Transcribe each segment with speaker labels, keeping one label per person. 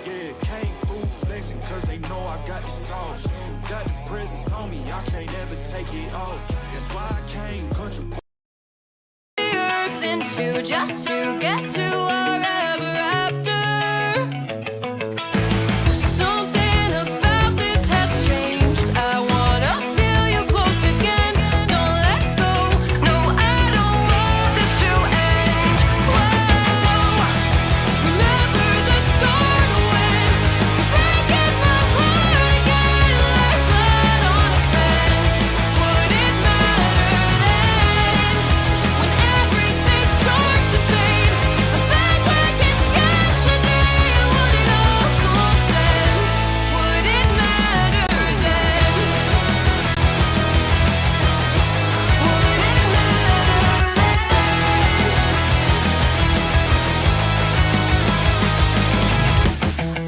Speaker 1: Yeah, can't fool flexing cause they know I got the sauce. Got the presence on me, I can't ever take it off. That's why I came country.
Speaker 2: The earth into just to get to wherever after. Something about this has changed. I wanna feel you close again. Don't let go. No, I don't want this to end. Whoa. Remember the start when you're breaking my heart again, like blood on a pen. Would it matter then when everything starts to fade? I'm back like it's yesterday. Would it all full sense? Would it matter then? Would it matter then?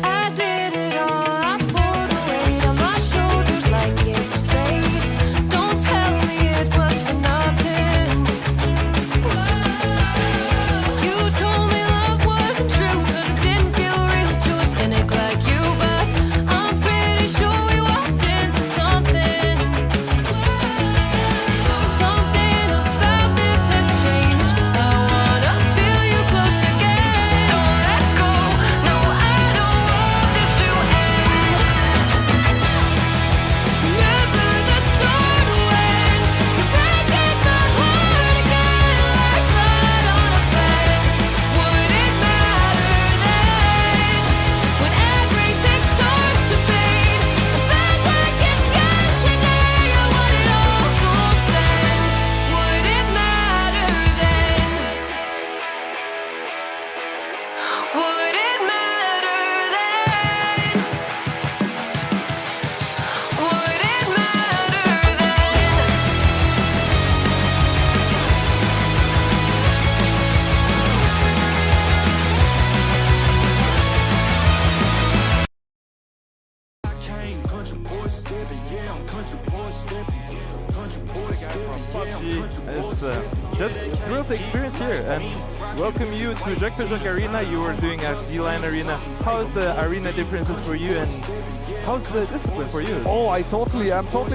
Speaker 2: I did it all. I pulled the weight on my shoulders like it was fate. Don't tell me it was for nothing. You told me love wasn't true cause it didn't feel real to a cynic like you. But I'm pretty sure we walked into something. Something about this has changed. I wanna feel you close again. Don't let go. No, I don't want this to end. Remember the start when you're breaking my heart again, like blood on a pen. Would it matter then when everything starts to fade? I'm back like it's yesterday. I want it all full send. Would it matter then? Would it matter then? Would it matter then?
Speaker 1: I came country boy stepping, yeah, I'm country boy stepping. Country boy stepping, yeah, I'm country boy
Speaker 3: It's just thrilled to experience here and welcome you to Jack Arena. You were doing a D-Line Arena. How's the arena differences for you and how's the discipline for you?
Speaker 4: Oh, I'm totally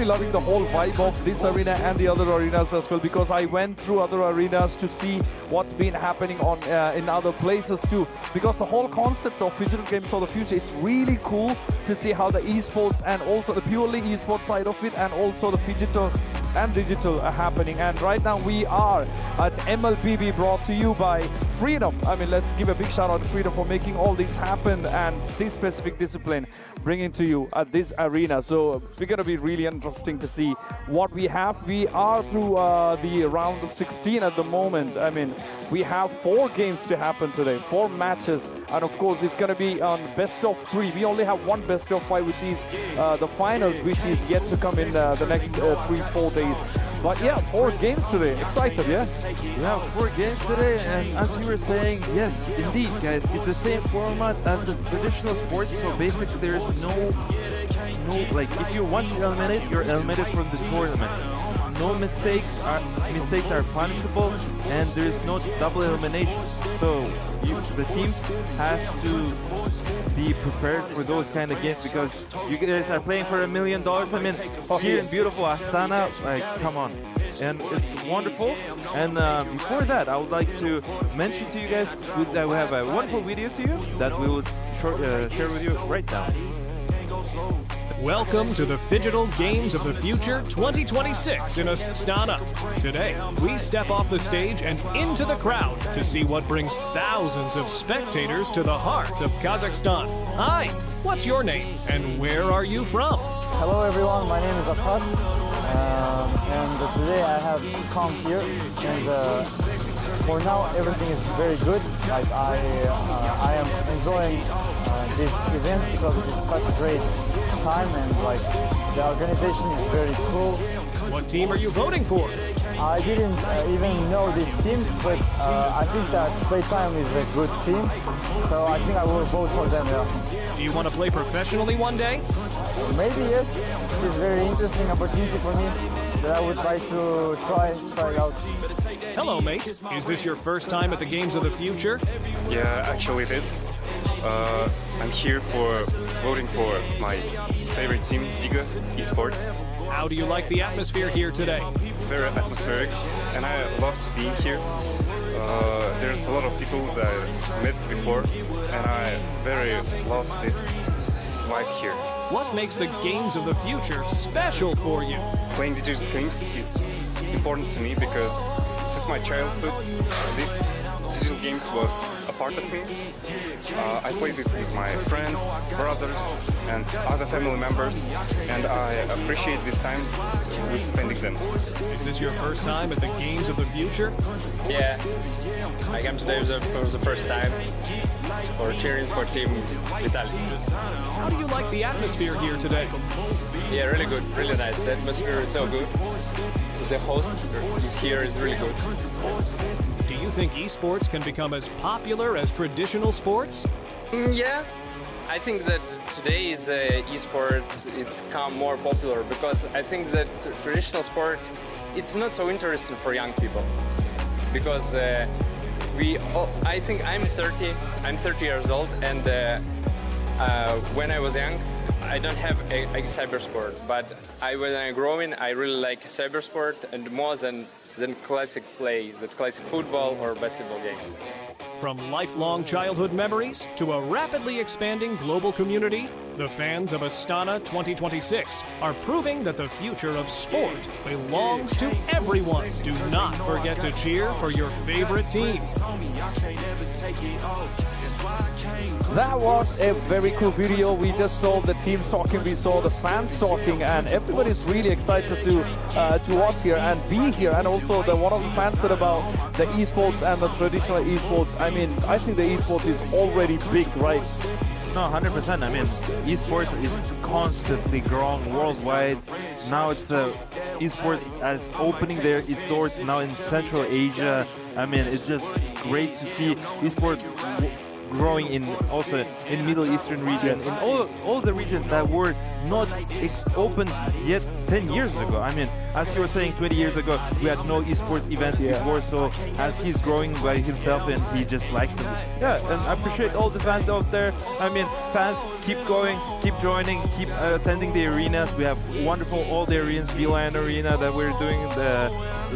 Speaker 4: loving the whole vibe of this arena and the other arenas as well, because I went through other arenas to see what's been happening on in other places too. Because the whole concept of digital games for the future, it's really cool to see how the esports and also the purely esports side of it and also the digital and digital are happening. And right now we are at MLBB, brought to you by Freedom. I mean, let's give a big shout out to Freedom for making all this happen and this specific discipline bringing to you at this arena. So we're gonna be really interesting to see what we have. We are through the round of 16 at the moment. I mean, we have 4 games to happen today, 4 matches, and of course it's gonna be on best of 3. We only have one best of 5, which is the finals, which is yet to come in the next 3-4 days. But yeah, 4 games today. Excited, yeah?
Speaker 3: Yeah, 4 games today, and as you were saying, yes, indeed, guys, it's the same format as the traditional sports. So basically, there's no, like, if you want to eliminate, you're eliminated from the tournament. No mistakes are punishable, and there's no double elimination. So the team has to be prepared for those kind of games because you guys are playing for $1 million. I mean, here in beautiful Astana, like, come on. And it's wonderful. And before that, I would like to mention to you guys that we have a wonderful video to you that we will share with you right now.
Speaker 5: Welcome to the Phygital Games of the Future 2026 in Astana. Today, we step off the stage and into the crowd to see what brings thousands of spectators to the heart of Kazakhstan. Hi, what's your name and where are you from?
Speaker 6: Hello everyone, my name is Afat, and today I have come here, and for now everything is very good. Like I am enjoying this event because it's such a great time, and like the organization is very cool.
Speaker 5: What team are you voting for?
Speaker 6: I didn't even know these teams, but I think that Playtime is a good team, so I think I will vote for them. Yeah.
Speaker 5: Do you want to play professionally one day?
Speaker 6: Maybe yes. It's a very interesting opportunity for me. that I would like to try it out.
Speaker 5: Hello, mate. Is this your first time at the Games of the Future?
Speaker 7: Yeah, actually it is. I'm here for voting for my favorite team, ketiga, Esports.
Speaker 5: How do you like the atmosphere here today?
Speaker 7: Very atmospheric, and I love to be here. There's a lot of people that I met before, and I very love this vibe here.
Speaker 5: What makes the Games of the Future special for you?
Speaker 7: Playing digital games, it's important to me because since my childhood, this digital games was a part of me. I played it with my friends, brothers, and other family members, and I appreciate this time with spending them.
Speaker 5: Is this your first time at the Games of the Future?
Speaker 8: Yeah, I came today for the first time for cheering for Team Italy.
Speaker 5: How do you like the atmosphere here today?
Speaker 8: Yeah, really good, really nice. The atmosphere is so good. The host is here is really good.
Speaker 5: Do you think esports can become as popular as traditional sports?
Speaker 8: Yeah, I think that today is esports. It's become more popular because I think that traditional sport it's not so interesting for young people because I think I'm 30. I'm 30 years old, and when I was young, I don't have a cyber sport. But when I'm growing, I really like cyber sport and more than classic play, that classic football or basketball games.
Speaker 5: From lifelong childhood memories to a rapidly expanding global community, the fans of Astana 2026 are proving that the future of sport belongs to everyone. Do not forget to cheer for your favorite team.
Speaker 4: That was a very cool video. We just saw the teams talking, we saw the fans talking, and everybody's really excited to watch here and be here. And also, one of the fans said about the esports and the traditional esports. I mean, I think the esports is already big, right?
Speaker 3: No, 100%. I mean, esports is constantly growing worldwide. Now it's esports as opening its doors now in Central Asia. I mean, it's just great to see esports growing also in Middle Eastern region, in all the regions that were not open yet 10 years ago. I mean, as you were saying, 20 years ago we had no esports events before, so as he's growing by himself and he just likes it. Yeah, and I appreciate all the fans out there. I mean, fans, keep going, keep joining, keep attending the arenas. We have wonderful all the arenas, Beeline Arena that we're doing,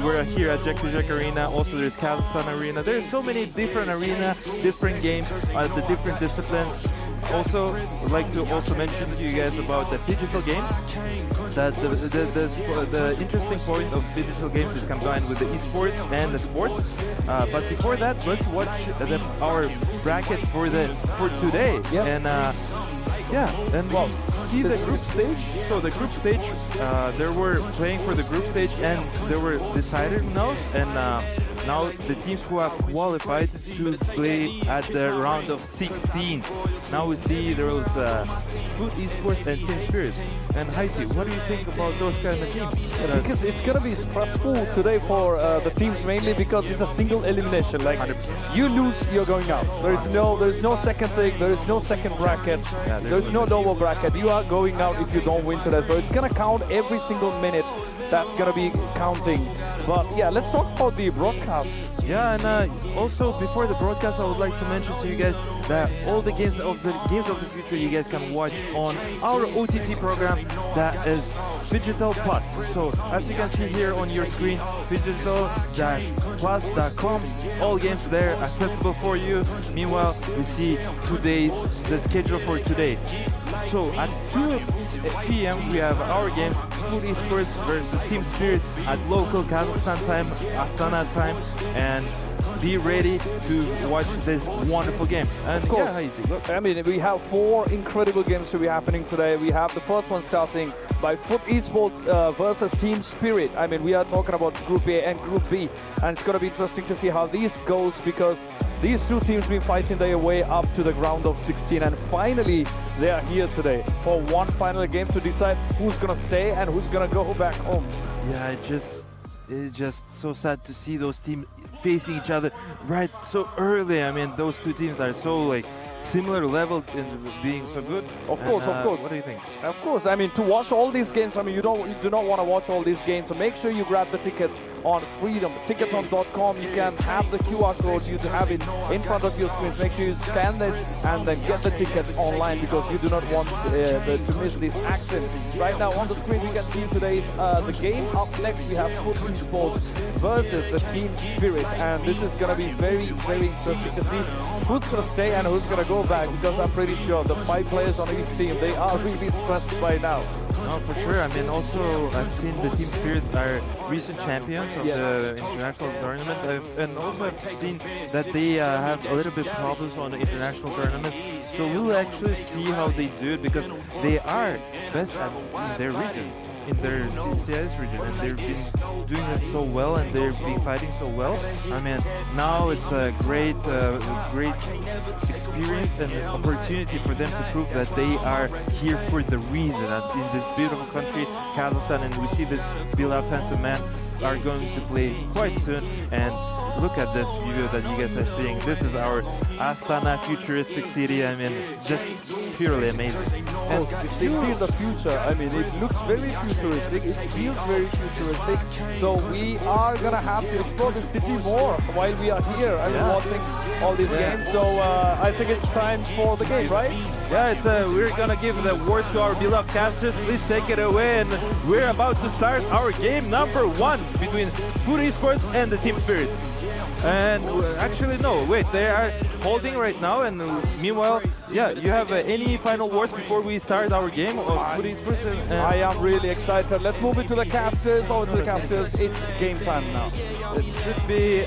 Speaker 3: we're here at Jack Arena, also there's Kazakhstan Arena. There's so many different arenas, different games, the different disciplines. Also, I'd like to also mention to you guys about the digital games. That the interesting point of digital games is combined with the esports and the sports. But before that, let's watch our bracket for today.
Speaker 4: Yep.
Speaker 3: And and well, see the group stage. So the group stage, they were playing for the group stage, and they were decided now. And now the teams who have qualified to play at the round of 16. Now we see there was Food Esports and Team Spirit. And Heidi, what do you think about those kind of teams?
Speaker 4: Because it's gonna be stressful today for the teams, mainly because it's a single elimination. Like
Speaker 3: 100%.
Speaker 4: you lose, you're going out. There's no second take, there is no second bracket, there's no lower bracket. You are going out if you don't win today. So it's gonna count every single minute. That's gonna be counting. But yeah, let's talk about the broadcast.
Speaker 3: Yeah, and also before the broadcast, I would like to mention to you guys that all the games of the future you guys can watch on our OTT program, that is Digital Plus. So as you can see here on your screen, digital-plus.com, all games there accessible for you. Meanwhile, we see the schedule for today. So at 2 p.m. we have our game, Food Esports versus Team Spirit at local Kazakhstan time, Astana time, and be ready to watch this wonderful game. And
Speaker 4: Of course.
Speaker 3: yeah, Heidi, look.
Speaker 4: I mean, we have 4 incredible games to be happening today. We have the first one starting by Foot Esports versus Team Spirit. I mean, we are talking about Group A and Group B, and it's going to be interesting to see how this goes, because these two teams been fighting their way up to the round of 16, and finally they are here today for one final game to decide who's going to stay and who's going to go back home.
Speaker 3: Yeah, it's just so sad to see those teams facing each other right so early. I mean, those two teams are so like similar level in being so good.
Speaker 4: Of course,
Speaker 3: And,
Speaker 4: of course.
Speaker 3: What do you think?
Speaker 4: Of course, I mean, to watch all these games, I mean, you do not want to watch all these games, so make sure you grab the tickets on Freedom. Ticketron.com, you can have the QR code, you have it in front of your screens. Make sure you scan it and then get the tickets online because you do not want to miss this action. Right now on the screen, we can see today's the game. Up next, we have Foot Esports versus the Team Spirit, and this is going to be very, very interesting to see who's going to stay and who's going to go back, because I'm pretty sure the 5 players on each team, they are really stressed by now.
Speaker 3: No, for sure. I mean, also, I've seen the Team Spirit are recent champions of the international tournament, and also I've seen that they have a little bit problems on the international tournament. So we'll actually see how they do it, because they are best at in their region, in their CCS region, and they've been doing it so well, and they've been fighting so well. I mean, now it's a great experience and an opportunity for them to prove that they are here for the reason. And in this beautiful country, Kazakhstan, and we see this beloved handsome man are going to play quite soon. And look at this video that you guys are seeing. This is our Astana futuristic city. I mean, just purely amazing.
Speaker 4: And if they see the future, I mean, it looks very futuristic, it feels very futuristic, so we are gonna have to explore the city more while we are here and watching all these games. So I think it's time for the game, right?
Speaker 3: Yeah, it's, we're gonna give the word to our beloved casters. Please take it away, and we're about to start our game number 1 between Foot Esports and the Team Spirit. And actually, no, wait, they are holding right now, and meanwhile, yeah, you have any final words before we start our game of Foot Esports?
Speaker 4: I am really excited. Let's move it to the casters. Over to the casters. It's game time now.
Speaker 3: It should be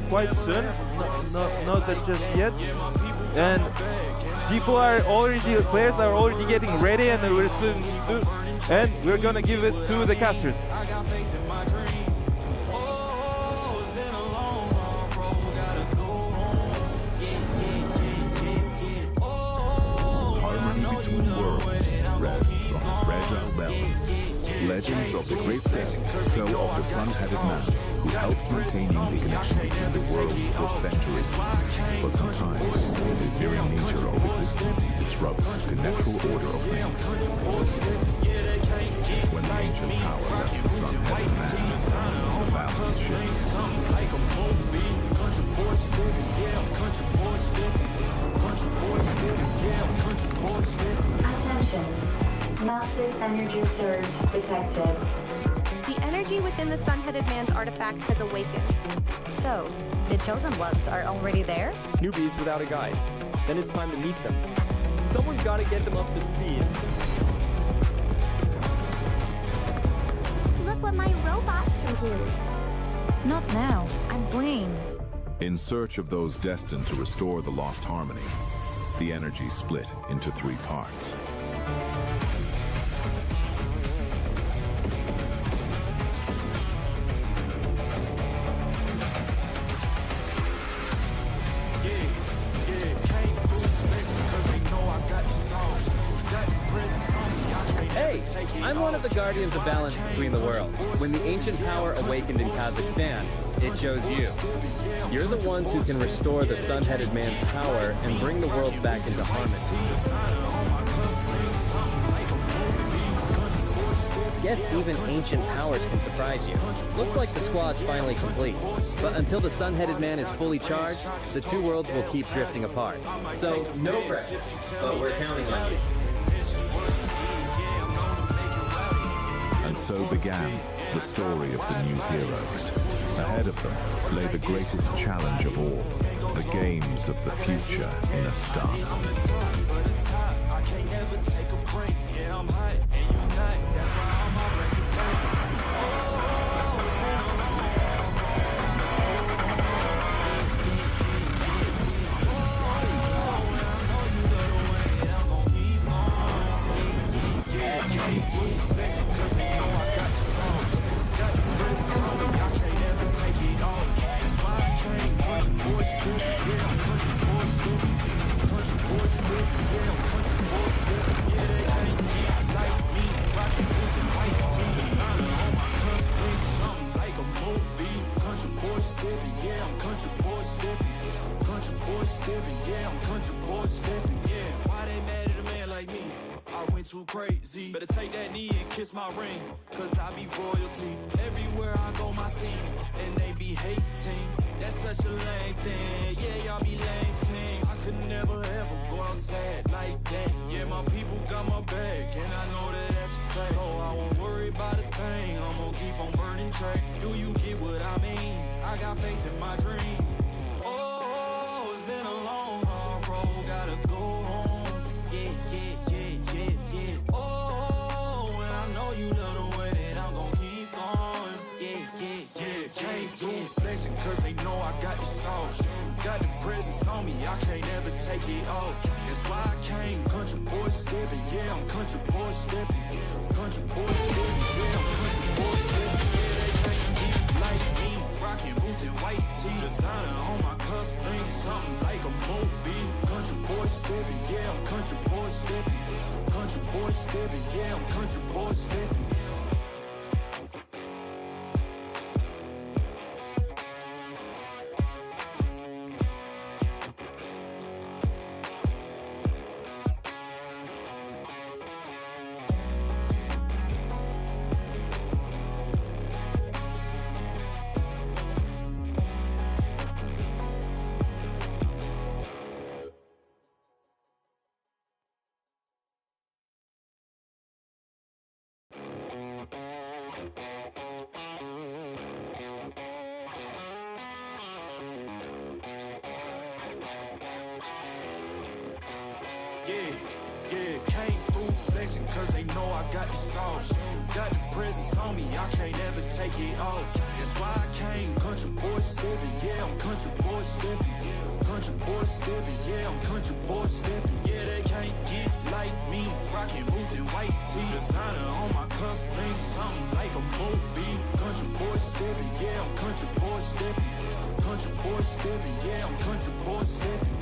Speaker 3: quite soon, not that just yet. And people are already, players are already getting ready, and we're soon, and we're gonna give it to the casters.
Speaker 9: Rests on a fragile balance. Legends of the great stone tell of the sun-headed man who helped maintaining the connection between the worlds for centuries. But sometimes, the very nature of existence disrupts the natural order of things. When the ancient power left the sun-headed man, the balance shifts.
Speaker 10: Attention. Massive energy surge detected.
Speaker 11: The energy within the sun-headed man's artifact has awakened.
Speaker 10: So, the chosen ones are already there?
Speaker 12: Newbies without a guide. Then it's time to meet them. Someone's got to get them up to speed.
Speaker 11: Look what my robot can do.
Speaker 10: Not now. I'm playing.
Speaker 9: In search of those destined to restore the lost harmony, the energy split into 3 parts.
Speaker 12: Hey, I'm one of the guardians of balance between the worlds. When the ancient power awakened in Kazakhstan, it chose you. You're the ones who can restore the sun-headed man's power and bring the worlds back into harmony. Guess even ancient powers can surprise you. Looks like the squad's finally complete. But until the sun-headed man is fully charged, the 2 worlds will keep drifting apart. So, no pressure, but we're counting on you.
Speaker 9: And so began the story of the new heroes. Ahead of them lay the greatest challenge of all, the games of the future in Astana.
Speaker 1: stepping, yeah, I'm country boy stepping, yeah. Why they mad at a man like me? I went too crazy. Better take that knee and kiss my ring, cause I be royalty. Everywhere I go, my scene, and they be hating. That's such a lame thing, yeah, y'all be lame teams. I could never ever go outside like that. Yeah, my people got my back, and I know that that's a fact. So I won't worry about a thing, I'm gonna keep on burning track. Do you get what I mean? I got faith in my dream. Oh, it's been a long, hard road, gotta go home. Yeah, yeah, yeah, yeah, yeah. Oh, and I know you love the way that I'm gonna keep going. Yeah, yeah, yeah. Can't do flexing cause they know I got the sauce. Got the presence on me, I can't ever take it off. That's why I came country boy stepping. Yeah, I'm country boy stepping. Country boy stepping. Yeah, I'm country boy stepping. Yeah, they can't get like me. Rocking boots and white tee. Designer on my cuff, ain't something like a movie. Country boy stepping. Yeah, I'm country boy stepping. Country boy stepping. Yeah, I'm country boy stepping. Yeah, came through flexing cause they know I got the sauce. Got the presence on me, I can't ever take it off. That's why I came country boy stepping. Yeah, I'm country boy stepping. Country boy stepping. Yeah, I'm country boy stepping. Yeah, they can't get like me. Rocking boots and white tee. Designer on my cuff, ain't something like a movie. Country boy stepping. Yeah, I'm country boy stepping. Country boy stepping. Yeah, I'm country boy stepping.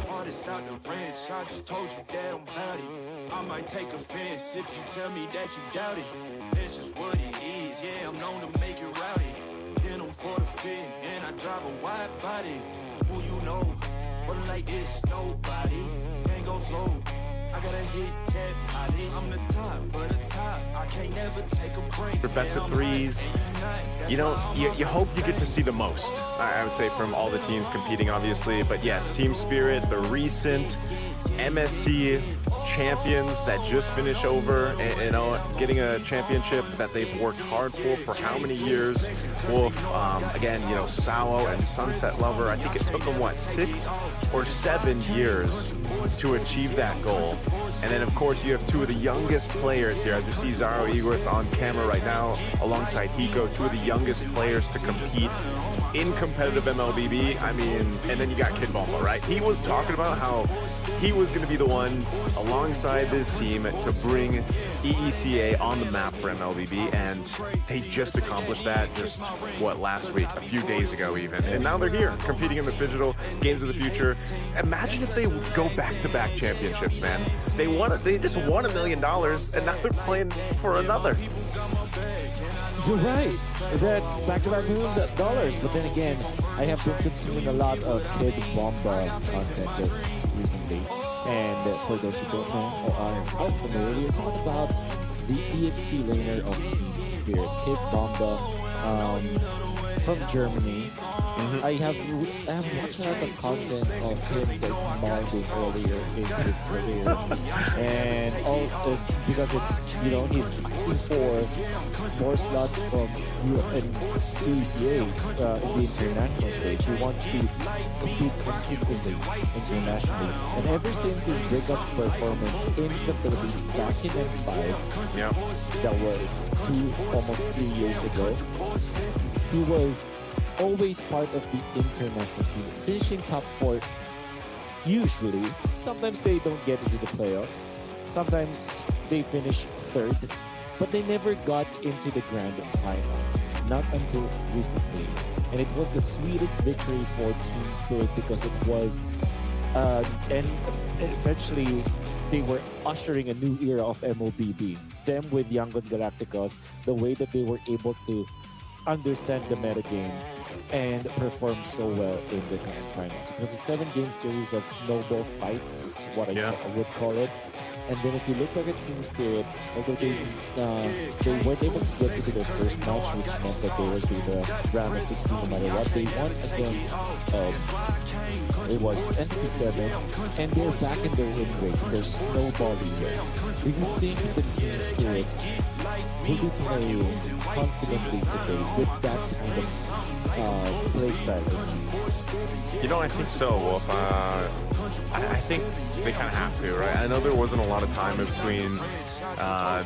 Speaker 1: Artist out the ranch, I just told you that I'm bout it. I might take offense if you tell me that you doubt it. That's just what it is, yeah, I'm known to make it rowdy. Then I'm for the fit, and I drive a wide body. Who you know, but like this, nobody. Can't go slow, I gotta hit that body. I'm the top, but the top, I can't never take a break.
Speaker 13: For best of threes, you know, you hope you get to see the most, I would say, from all the teams competing, obviously. But yes, team spirit, the recent MSC champions that just finished over, and, you know, getting a championship that they've worked hard for how many years? Wolf, again, you know, Sao and Sunset Lover, I think it took them, what, 6 or 7 years to achieve that goal. And then, of course, you have two of the youngest players here. I just see Zaro Igorth on camera right now, alongside Hiko, two of the youngest players to compete in competitive MLBB. I mean, and then you got Kid Bomba, right? He was talking about how he was going to be the one, alongside this team, to bring EECA on the map for MLBB, and they just accomplished that just, what, last week, a few days ago even. And now they're here, competing in the digital games of the future. Imagine if they go back-to-back championships, man. They just won $1 million, and now they're playing for another.
Speaker 14: You're right. That's back-to-back $1 million. But then again, I have been consuming a lot of Kid Bomba content just recently. And for those who don't know or are unfamiliar, we're talking about the EXP laner of Team Spirit, Kid Bomba, from Germany. I have watched a lot of content of him like modding earlier in his career, and also because it's, you know, he's fighting for more slots from Europe and ECA in the international stage. He wants to compete consistently internationally, and ever since his breakup performance in the Philippines back in M5, that was almost 3 years ago, he was always part of the international scene, finishing top 4 usually. Sometimes they don't get into the playoffs, sometimes they finish 3rd, but they never got into the grand finals, not until recently. And it was the sweetest victory for Team Spirit because it was and essentially they were ushering a new era of MLBB. Them with Yangon Galacticos, the way that they were able to understand the metagame and performed so well in the grand finals. It was a 7-game series of snowball fights, is what I would call it. And then if you look back at Team Spirit, although they weren't able to get into their first match, which meant that they were to the round of 16 no matter what, they won against, it was Entity 7, and they're back in their win race, in their snowballing race. Do you think the Team Spirit will be playing confidently today with that kind of play style?
Speaker 13: You know, I think so, Wolf. I think they kind of have to, right? I know there wasn't a lot of time between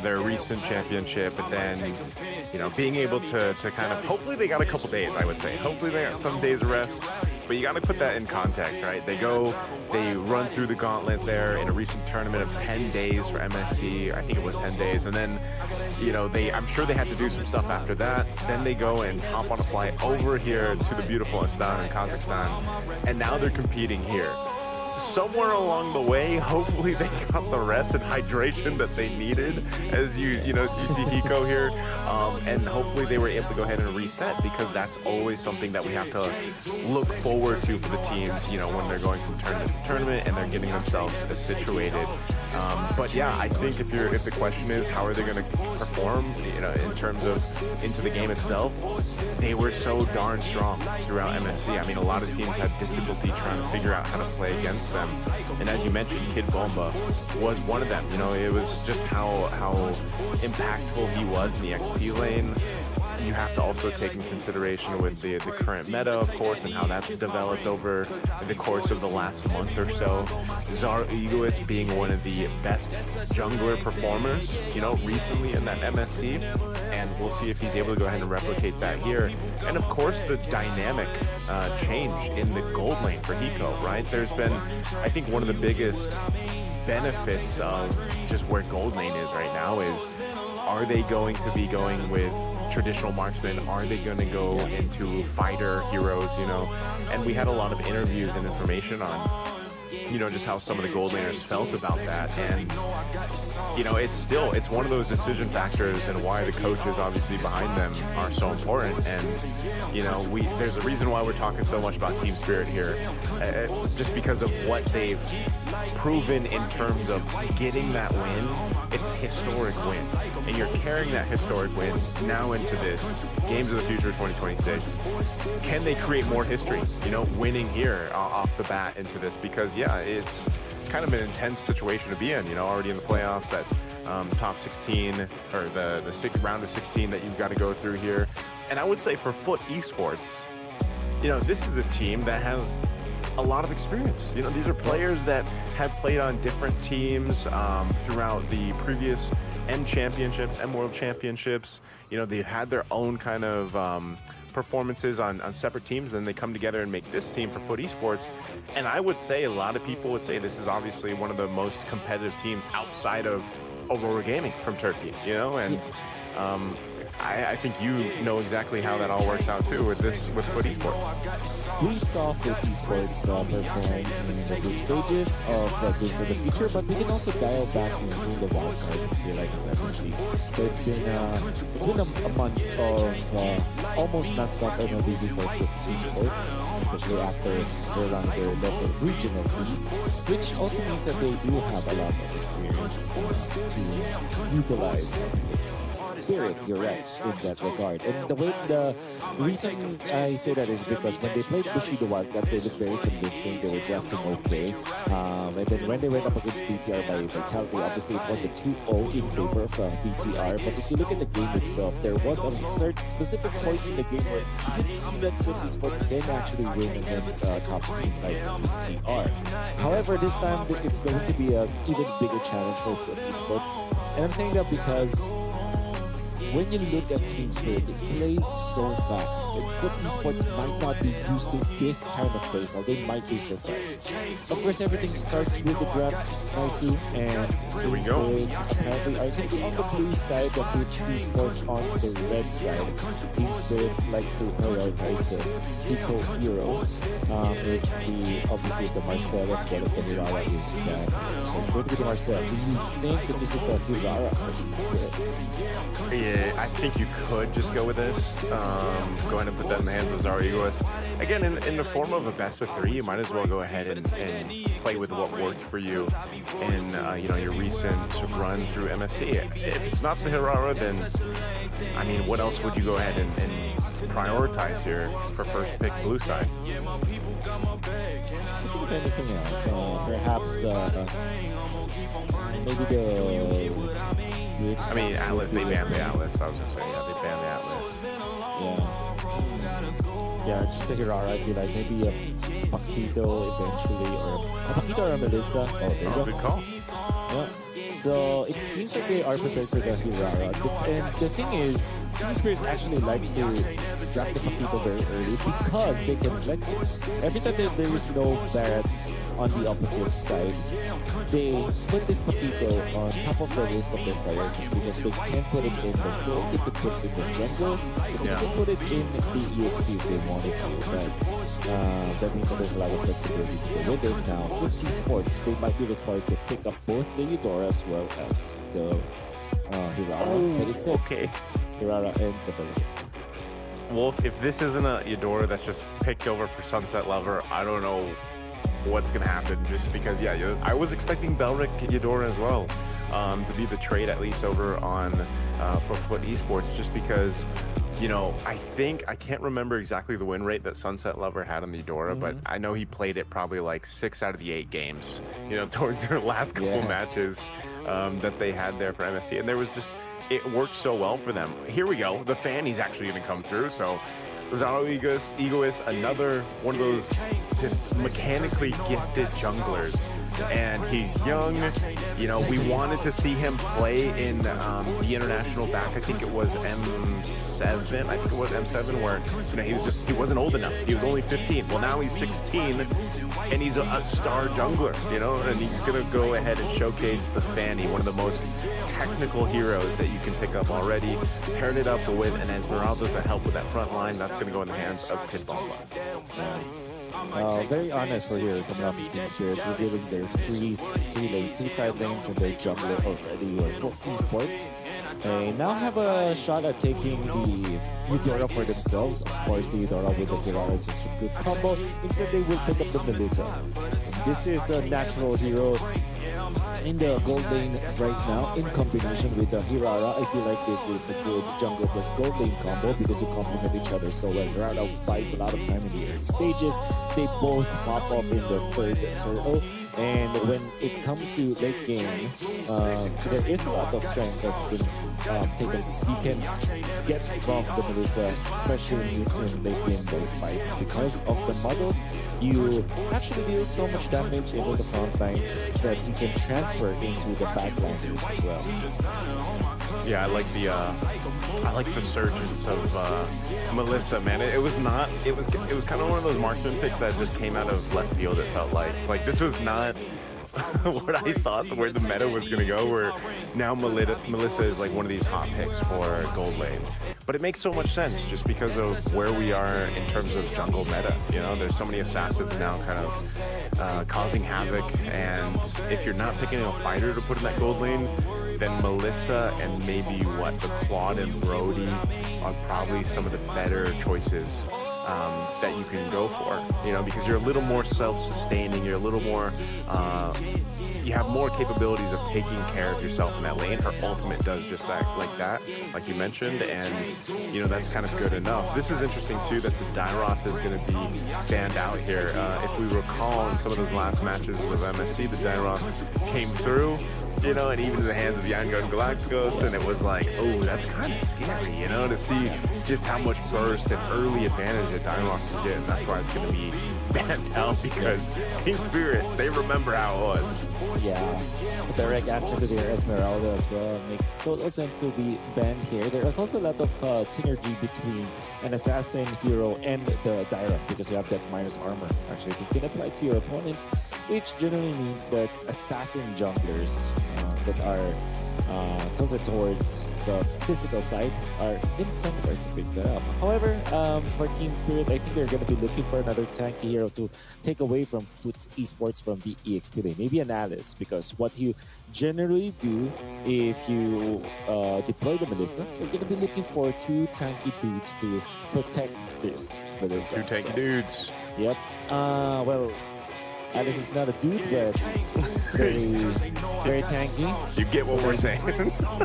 Speaker 13: their recent championship, but then, you know, being able to kind of, hopefully they got a couple days, I would say. Hopefully they got some days of rest, but you got to put that in context, right? They run through the gauntlet there in a recent tournament of 10 days for MSC. I think it was 10 days. And then, you know, I'm sure they had to do some stuff after that. Then they go and hop on a flight over here to the beautiful Astana in Kazakhstan. And now they're competing here. Somewhere along the way, hopefully they got the rest and hydration that they needed, as you see Hiko here, and hopefully they were able to go ahead and reset, because that's always something that we have to look forward to for the teams, you know, when they're going from tournament to tournament and they're getting themselves situated. But yeah, I think if the question is how are they going to perform, you know, in terms of into the game itself, they were so darn strong throughout MSC. I mean, a lot of teams had difficulty trying to figure out how to play against them. And as you mentioned, Kid Bomba was one of them. You know, it was just how impactful he was in the XP lane. You have to also take in consideration with the current meta, of course, and how that's developed over the course of the last month or so. Czar Egoist being one of the best jungler performers, you know, recently in that MSC, and we'll see if he's able to go ahead and replicate that here. And of course, the dynamic change in the gold lane for Hiko, right? There's been, I think, one of the biggest benefits of just where gold lane is right now is, are they going to be going with traditional marksmen? Are they going to go into fighter heroes, you know? And we had a lot of interviews and information on, you know, just how some of the gold laners felt about that. And, you know, it's one of those decision factors, and why the coaches obviously behind them are so important. And, you know, there's a reason why we're talking so much about Team Spirit here, just because of what they've proven in terms of getting that win. It's a historic win, and you're carrying that historic win now into this Games of the Future 2026. Can they create more history, you know, winning here off the bat into this? Because yeah, it's kind of an intense situation to be in, you know, already in the playoffs, that top 16 or the round of 16 that you've got to go through here. And I would say for Foot Esports, you know, this is a team that has a lot of experience. You know, these are players that have played on different teams throughout the previous M Championships, M World Championships. You know, they've had their own kind of performances on separate teams, then they come together and make this team for Foot Esports. And I would say a lot of people would say this is obviously one of the most competitive teams outside of Aurora Gaming from Turkey, you know, and I think you know exactly how that all works out too with Foot Esports.
Speaker 14: We saw Foot Esports perform in the group stages of Games of the Future, but we can also dial back into the wildcard if you like FFC. So it's been a month of almost non-stop MLBB for Foot Esports, especially after they run their local regional league, which also means that they do have a lot of experience to utilize Spirit, you're right, in that regard. And the reason I say that is because when they played Bushido Wildcats, they looked very convincing. They were drafting okay. And then when they went up against BTR by Vitality, obviously it was a 2-0 in favor of BTR. But if you look at the game itself, there was a certain specific points in the game where you can see that Foot Esports can actually win against top team like BTR. However, this time it's going to be an even bigger challenge for Foot Esports. And I'm saying that because when you look at Team Spirit, they play so fast, and Foot Esports might not be used to this kind of play style. They might be surprised. Of course, everything starts with the draft, Naisu, and
Speaker 13: here we go.
Speaker 14: Apparently are going to be on the blue side, the Foot Esports on the red side. Team Spirit likes to prioritize the Hiko hero. if obviously the Marcel as well as the Hirara is bad. So it's going to be the Marcel. Do you think that this is a Hirara for Team Spirit?
Speaker 13: Yeah, I think you could just go with this. Go ahead and put that in the hands of Zara Egoist. Again, in the form of a best of 3, you might as well go ahead and play with what works for you in your recent run through MSC. If it's not the Hirara, then I mean, what else would you go ahead and prioritize here for first pick blue side?
Speaker 14: If anything else, perhaps maybe the.
Speaker 13: I mean, Atlas. They banned the Atlas. I was gonna say, yeah, they banned the Atlas.
Speaker 14: Yeah, just the Hirara. I feel like maybe a Paquito eventually, or a Paquito or a Melissa. Oh, there you go.
Speaker 13: Good call.
Speaker 14: Yeah. So it seems like they are prepared for the Hirara. And the thing is, Team Spirit actually likes to drop the Paquito very early because they can flex it. Every time that there is no Barretts on the opposite side, they put this Paquito on top of the list of their priorities because they can put it in the field, they could put it in the jungle, they can put it in the EXP if they wanted to. But that means that there's a lot of flexibility to go with it. Now, with Esports, they might be required to pick up both the Eudora as well as the Hirara. But it's okay. It's Hirara and the Belgian.
Speaker 13: Well, if this isn't a Eudora that's just picked over for Sunset Lover, I don't know what's gonna happen. Just because, yeah, I was expecting Belric Eudora as well to be the trade at least over on for Foot Esports, just because. I can't remember exactly the win rate that Sunset Lover had on the Eudora, but I know he played it probably like 6 out of the 8 games, towards their last couple matches that they had there for MSC. And there was just, it worked so well for them. Here we go. The Fanny's actually going to come through. So Zaro Egoist, another one of those just mechanically gifted junglers. And he's young. We wanted to see him play in the international back. I think it was M7. I think it was M7 where he wasn't old enough. He was only 15. Well, now he's 16 and he's a star jungler. And he's gonna go ahead and showcase the Fanny, one of the most technical heroes that you can pick up already. Paired it up with an Esmeralda to help with that front line. That's gonna go in the hands of Kid Bomba.
Speaker 14: Very honest for here coming off of Team Spirit, revealing their three lanes, 3 side lanes, and their jungler already for Esports. They now have a shot at taking the Eudora for themselves. Of course, the Eudora with the Hirara is just a good combo. Instead, they will pick up the Melissa. This is a natural hero in the gold lane right now in combination with the Hirara. I feel like this is a good jungle plus gold lane combo because you complement each other so well. Hirara buys a lot of time in the early stages. They both pop off in the third turtle. And when it comes to late game, there is a lot of strength that you can get from the Melissa, especially in late game both fights. Because of the models, you actually deal so much damage into the front lines that you can transfer into the back lines as well.
Speaker 13: Yeah, I like the surgence of Melissa, man. It was kind of one of those marksman picks that just came out of left field. It felt like this was not what I thought where the meta was gonna go. Where now Melissa is like one of these hot picks for gold lane, but it makes so much sense just because of where we are in terms of jungle meta. There's so many assassins now kind of causing havoc, and if you're not picking a fighter to put in that gold lane, then Melissa and maybe the Claude and Brody are probably some of the better choices that you can go for, because you're a little more self-sustaining, you're a little more, you have more capabilities of taking care of yourself in that lane. Her ultimate does just that, like you mentioned, and that's kind of good enough. This is interesting too that the Dairoth is going to be banned out here. If we recall in some of those last matches of MSC, the Dairoth came through, and even in the hands of Yangon Galacticos, and it was like, oh, that's kind of scary, to see just how much burst and early advantage that Dairoth can get, and that's why it's going to be banned out, because Team Spirit, they remember how it was.
Speaker 14: Yeah, the direct answer to their Esmeralda as well makes total sense to be banned here. There is also a lot of synergy between an assassin hero and the Dairoth, because you have that minus armor actually you can apply to your opponents, which generally means that assassin junglers that are tilted towards the physical side are incentivized to pick that up. However, for Team Spirit, I think they're going to be looking for another tanky hero to take away from Foot Esports from the EXP lane. Maybe an Alice, because what you generally do if you deploy the Melissa, you're going to be looking for two tanky dudes to protect this Melissa.
Speaker 13: Two tanky dudes.
Speaker 14: Yep. Well, Alice is not a dude, but it's very, very tanky.
Speaker 13: You get what we're saying.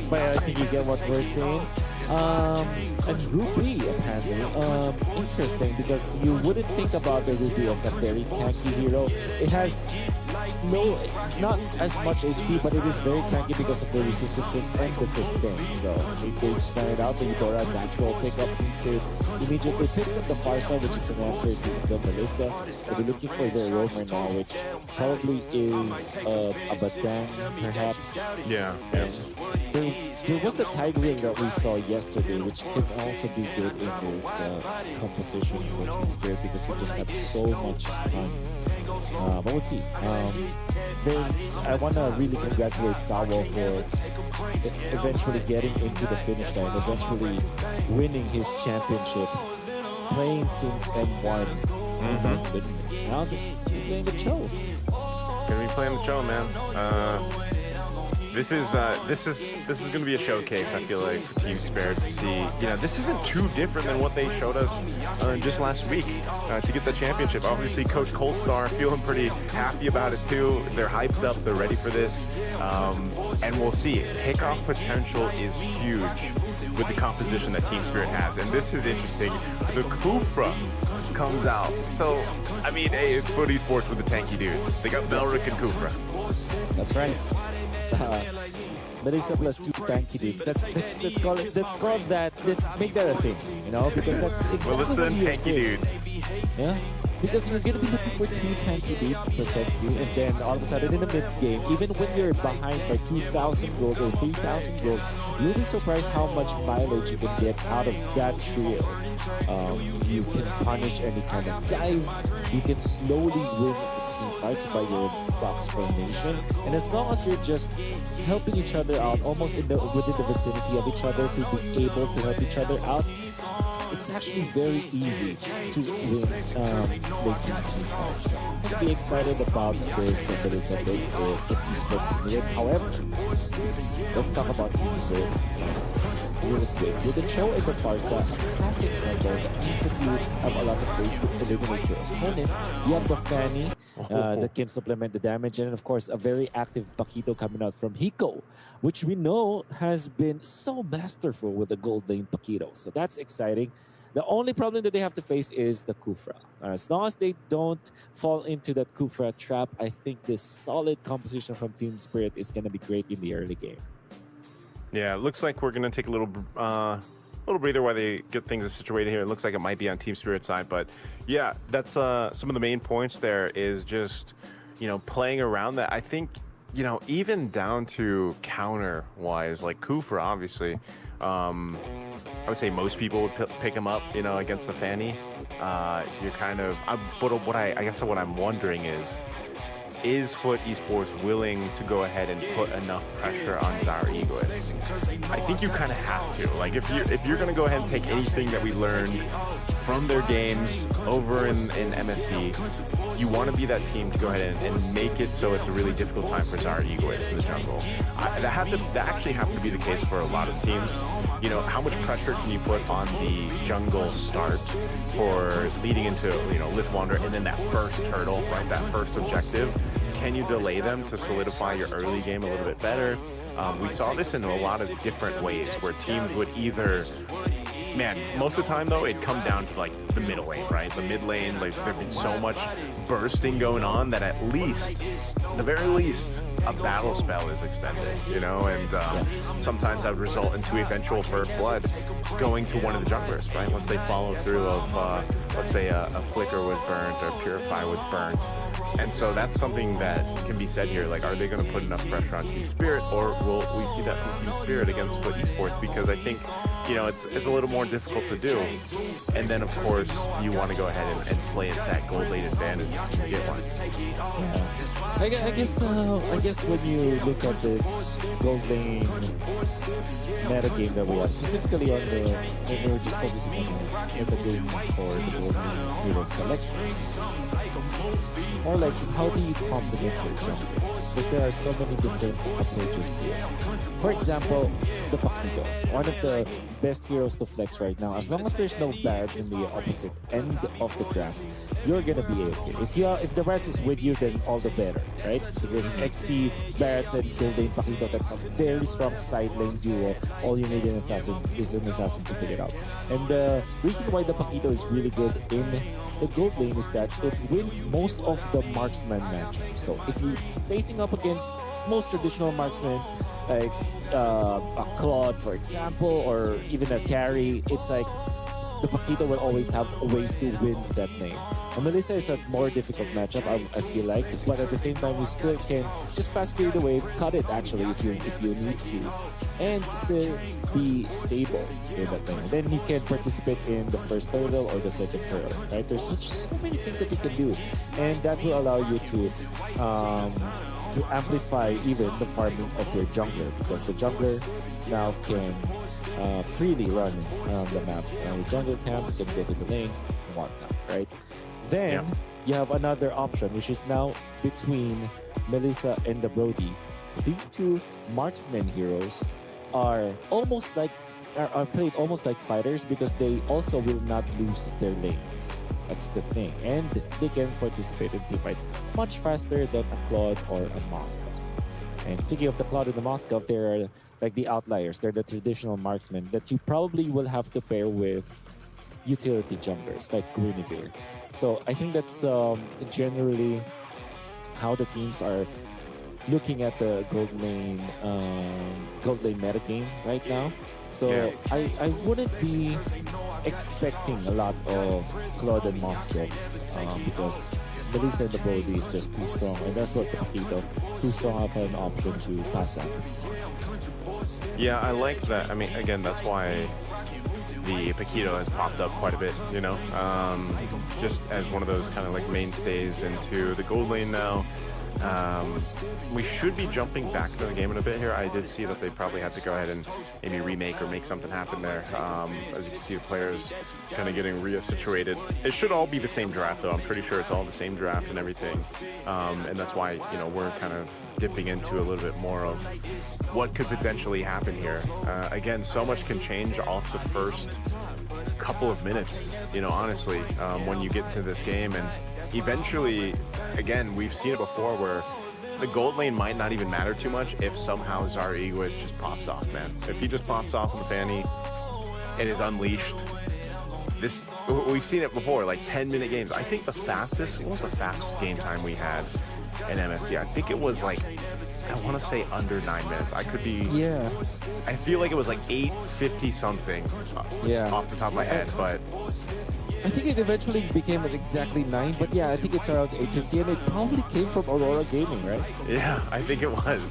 Speaker 14: But I think you get what we're saying. And Ruby, apparently, interesting, because you wouldn't think about the Ruby as a very tanky hero. It has not as much HP, but it is very tanky because of the resistances and the sustain. So they just find out the Eudora natural pickup. Team Spirit immediately picks up the Farsa, which is an answer to the Melissa. They're looking for their roamer now, which probably is a Badang, perhaps.
Speaker 13: Yeah.
Speaker 14: There was the Tigreal that we saw yesterday, which can also be good in this composition for Team Spirit because you just have so much stuns. But we'll see. I want to really congratulate Sawo for eventually getting into the finish line, eventually winning his championship, playing since M1. Now he's playing the show.
Speaker 13: Gonna be playing the show, man. This is gonna be a showcase, I feel like, for Team Spirit to see. This isn't too different than what they showed us just last week to get the championship. Obviously, Coach Coldstar feeling pretty happy about it too. They're hyped up. They're ready for this, and we'll see. Kickoff potential is huge with the composition that Team Spirit has, and this is interesting. The Kufra comes out. So, I mean, hey, it's Foot Esports with the tanky dudes. They got Belric and Kufra.
Speaker 14: That's right. Melissa plus two tanky dudes. Let's call that. Let's make that a thing. Because that's exactly
Speaker 13: Well,
Speaker 14: what you're
Speaker 13: tanky
Speaker 14: saying.
Speaker 13: dudes.
Speaker 14: Yeah. Because you're gonna be looking for two tanky dudes to protect you, and then all of a sudden in the mid game, even when you're behind by 2,000 gold or 3,000 gold, you'll be surprised how much mileage you can get out of that trio. You can punish any kind of dive. You can slowly win the team fights by your box formation, and as long as you're just helping each other out, almost within the vicinity of each other, to be able to help each other out, it's actually very easy to win late game team fights. I'm going to be excited about this and this update for Esports in minute. However, let's talk about Team Spirits really quick. With the show in the Farsa, a classic combo that means that you have a lot of ways to eliminate your opponents. You have the Fanny that can supplement the damage, and of course a very active Paquito coming out from Hiko, which we know has been so masterful with the gold lane Paquito. So that's exciting. The only problem that they have to face is the Kufra. As long as they don't fall into that Kufra trap, I think this solid composition from Team Spirit is going to be great in the early game.
Speaker 13: Yeah, it looks like we're gonna take a little breather while they get things situated here. It looks like it might be on Team Spirit side, but yeah, that's some of the main points there is just, playing around that. I think, even down to counter-wise, like Kufra, obviously, I would say most people would pick him up, against the Fanny. You're kind of, I guess what I'm wondering is Foot Esports willing to go ahead and put enough pressure on Zara Egoist? I think you kind of have to. Like, if you're going to go ahead and take anything that we learned from their games over in MSC, you want to be that team to go ahead and make it so it's a really difficult time for Zara Egoist in the jungle. That actually have to be the case for a lot of teams. How much pressure can you put on the jungle start for leading into, Lithwander and then that first hurdle, right? That first objective. Can you delay them to solidify your early game a little bit better? We saw this in a lot of different ways where teams would either, most of the time though, it'd come down to like the middle lane, right? The mid lane, like there's been so much bursting going on that at the very least, a battle spell is expended, and sometimes that would result into eventual first blood going to one of the junglers, right? Once they follow through of, let's say a Flicker was burnt or Purify was burnt, And so that's something that can be said here. Like, are they going to put enough pressure on Team Spirit, or will we see that from Team Spirit against Foot Esports? Because I think, you know, it's a little more difficult to do. And then, of course, you want to go ahead and play at that gold lane advantage if you get one.
Speaker 14: Yeah. I guess when you look at this gold lane meta game that we have, specifically on the, when we're just focusing on the game for the gold lane hero selection, it's more like how do you complement your jungle? Because there are so many different approaches to it. For example, the Paquito, one of the best heroes to flex right now. As long as there's no Barretts in the opposite end of the draft, you're gonna be okay. If the Barretts is with you, then all the better, right? So there's XP, Barretts, and gold lane Paquito. That's a very strong side lane duo. All you need is an assassin to pick it up. And the reason why the Paquito is really good in the gold lane is that it wins most of the marksman matchups. So if it's facing up against most traditional marksmen, like a Claude, for example, or even a carry, it's like the Paquito will always have ways to win that lane. And Melissa is a more difficult matchup, I feel like, but at the same time, you still can just fast clear the wave, cut it actually if you need to, and still be stable in that lane. Then you can participate in the first turtle or the second turtle, right? There's just so many things that you can do, and that will allow you to amplify even the farming of your jungler, because the jungler now can freely run around the map. The jungler camps can go to the lane and whatnot, right? Then you have another option, which is now between Melissa and the Brody. These two marksman heroes are almost like are played almost like fighters, because they also will not lose their lanes. That's the thing. And they can participate in teamfights much faster than a Claude or a Moskov. And speaking of the Claude and the Moskov, they're like the outliers. They're the traditional marksmen that you probably will have to pair with utility junglers like Guinevere. So I think that's generally how the teams are looking at the gold lane meta game right now. So I wouldn't be expecting a lot of Claude and Moskov because Melissa and the Brody is just too strong, and that's what's the Paquito, too strong of an option to pass up.
Speaker 13: Yeah, I like that. I mean, again, that's why the Paquito has popped up quite a bit, you know, just as one of those kind of like mainstays into the gold lane now. We should be jumping back to the game in a bit here. I did see that they probably had to go ahead and maybe remake or make something happen there. As you can see, the players kind of getting situated. It should all be the same draft, though. I'm pretty sure it's all the same draft and everything. And that's why, you know, we're kind of dipping into a little bit more of what could potentially happen here. Again, so much can change off the first couple of minutes, you know, honestly, when you get to this game. And eventually, again, we've seen it before where the gold lane might not even matter too much if somehow Zara Egoist just pops off, man. If he just pops off in the fanny and is unleashed, we've seen it before, like 10-minute games. I think the fastest, what was the fastest game time we had in MSC? I think it was like, I want to say under 9 minutes. I could be, I feel like it was like 8:50 something off the top of my head, but
Speaker 14: I think it eventually became like exactly 9, but yeah, I think it's around 8:50, and it probably came from Aurora Gaming, right?
Speaker 13: Yeah, I think it was.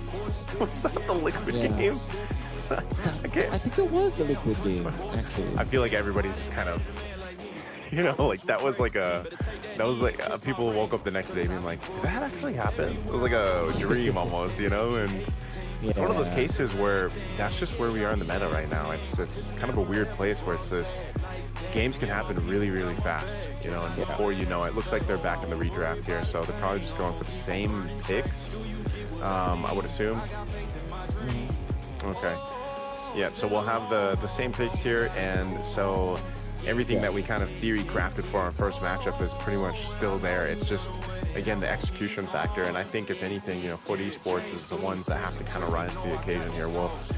Speaker 13: Was that the Liquid game?
Speaker 14: I think it was the Liquid game, actually.
Speaker 13: I feel like everybody's just kind of, you know, like that was like people woke up the next day being like, did that actually happen? It was like a dream almost, you know? And it's one of those cases where that's just where we are in the meta right now. It's kind of a weird place where it's this, games can happen really, really fast, you know, and before you know it, looks like they're back in the redraft here, so they're probably just going for the same picks, I would assume. Okay. Yeah, so we'll have the same picks here, and so everything that we kind of theory crafted for our first matchup is pretty much still there. It's just, again, the execution factor, and I think if anything, you know, Foot Esports is the ones that have to kind of rise to the occasion here, Wolf.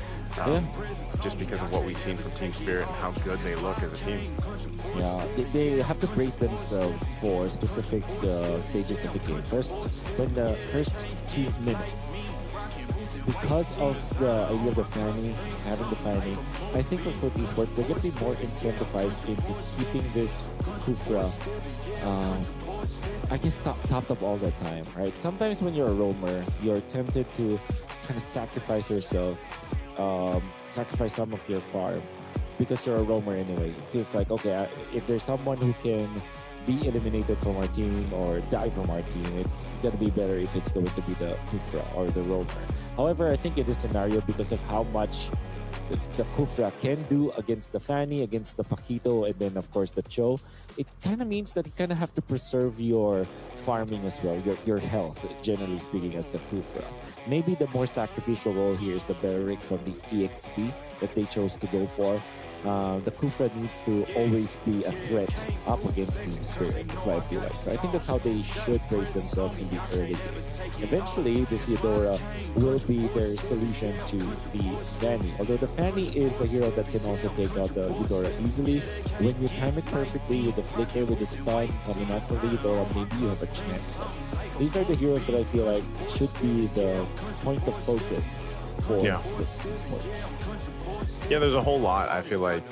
Speaker 13: Just because of what we've seen from Team Spirit and how good they look as a team.
Speaker 14: Yeah, they have to brace themselves for specific stages of the game. First, when the first 2 minutes, because of the idea of the fanny, having the fanny, I think for Foot Esports, they're going to be more incentivized into keeping this Kufra I guess topped up all the time, right? Sometimes when you're a roamer, you're tempted to kind of sacrifice yourself, sacrifice some of your farm because you're a roamer anyways. It feels like, okay, if there's someone who can be eliminated from our team or die from our team, it's gonna be better if it's going to be the Kufra or the roamer. However, I think in this scenario, because of how much the Kufra can do against the Fanny, against the Paquito, and then of course the Cho, it kind of means that you kind of have to preserve your farming as well, your health, generally speaking, as the Kufra. Maybe the more sacrificial role here is the Beric from the EXP that they chose to go for. The Kufra needs to always be a threat up against Team Spirit. That's what I feel like. So I think that's how they should place themselves in the early game. Eventually, this Eudora will be their solution to the Fanny. Although the Fanny is a hero that can also take out the Eudora easily. When you time it perfectly with the flicker, with the stun coming out from the Eudora, maybe you have a chance. So these are the heroes that I feel like should be the point of focus for Esports.
Speaker 13: Yeah, there's a whole lot, I feel like,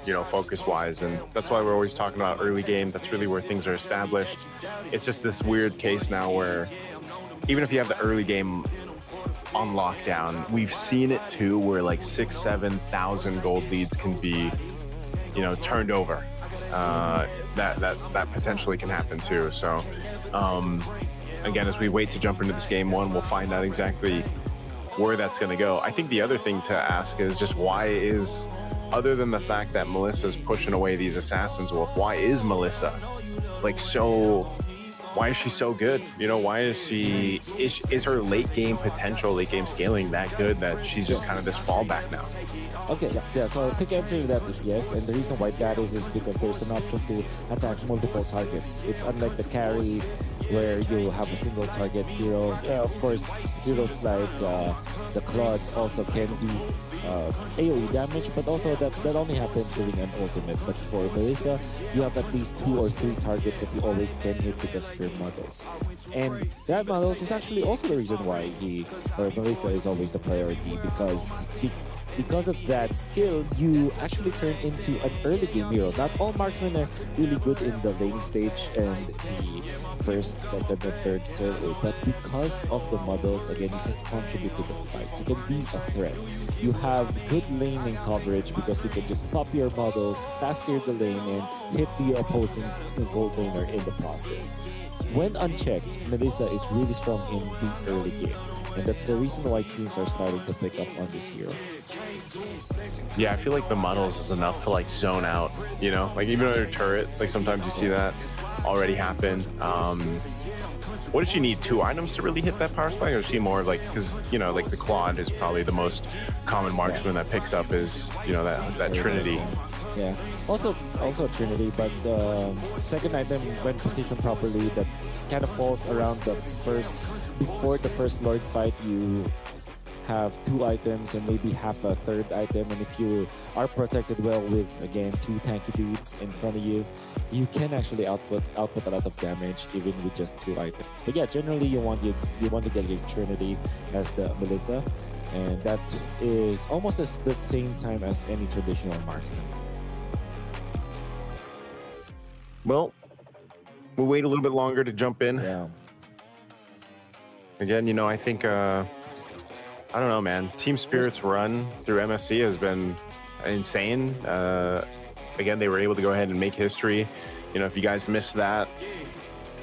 Speaker 13: you know, focus-wise, and that's why we're always talking about early game. That's really where things are established. It's just this weird case now where even if you have the early game on lockdown, we've seen it too, where like 6,000-7,000 gold leads can be, you know, turned over. That potentially can happen too. So, again, as we wait to jump into this game one, we'll find out exactly where that's going to go. I think the other thing to ask is just why is, other than the fact that Melissa's pushing away these assassins, Wolf, why is Melissa like so, why is she so good? You know, why is she, is her late game potential, late game scaling that good that she's just kind of this fallback now?
Speaker 14: Okay, yeah, so a quick answer to that is yes, and the reason why that is because there's an option to attack multiple targets. It's unlike the carry where you have a single target hero. Of course, heroes like the Claude also can do AoE damage, but also that only happens during an ultimate. But for Melissa, you have at least 2 or 3 targets that you always can hit because of your models. And that models is actually also the reason why Melissa is always the priority, because of that skill, you actually turn into an early game hero. Not all marksmen are really good in the laning stage and the first, second, and third turtle, but because of the models, again, you can contribute to the fights. You can be a threat. You have good laning coverage because you can just pop your models, fast clear the lane, and hit the opposing gold laner in the process. When unchecked, Melissa is really strong in the early game. And that's the reason why teams are starting to pick up on this hero.
Speaker 13: Yeah, I feel like the models is enough to like zone out, you know, like even on your turret, like sometimes you see that already happen. What does she need, 2 items to really hit that power spike, or is she more like, because, you know, like the Claude is probably the most common marksman that picks up is, you know, that Trinity.
Speaker 14: Yeah, also Trinity, but the second item, when positioned properly, that kind of falls around the first, before the first Lord fight, you have 2 items and maybe half a third item, and if you are protected well with, again, 2 tanky dudes in front of you, you can actually output a lot of damage even with just 2 items. But yeah, generally you want to get your Trinity as the Melissa, and that is almost at the same time as any traditional marksman.
Speaker 13: Well, we'll wait a little bit longer to jump in.
Speaker 14: Yeah.
Speaker 13: Again, you know, I think, I don't know, man. Team Spirit's run through MSC has been insane. Again, they were able to go ahead and make history. You know, if you guys missed that,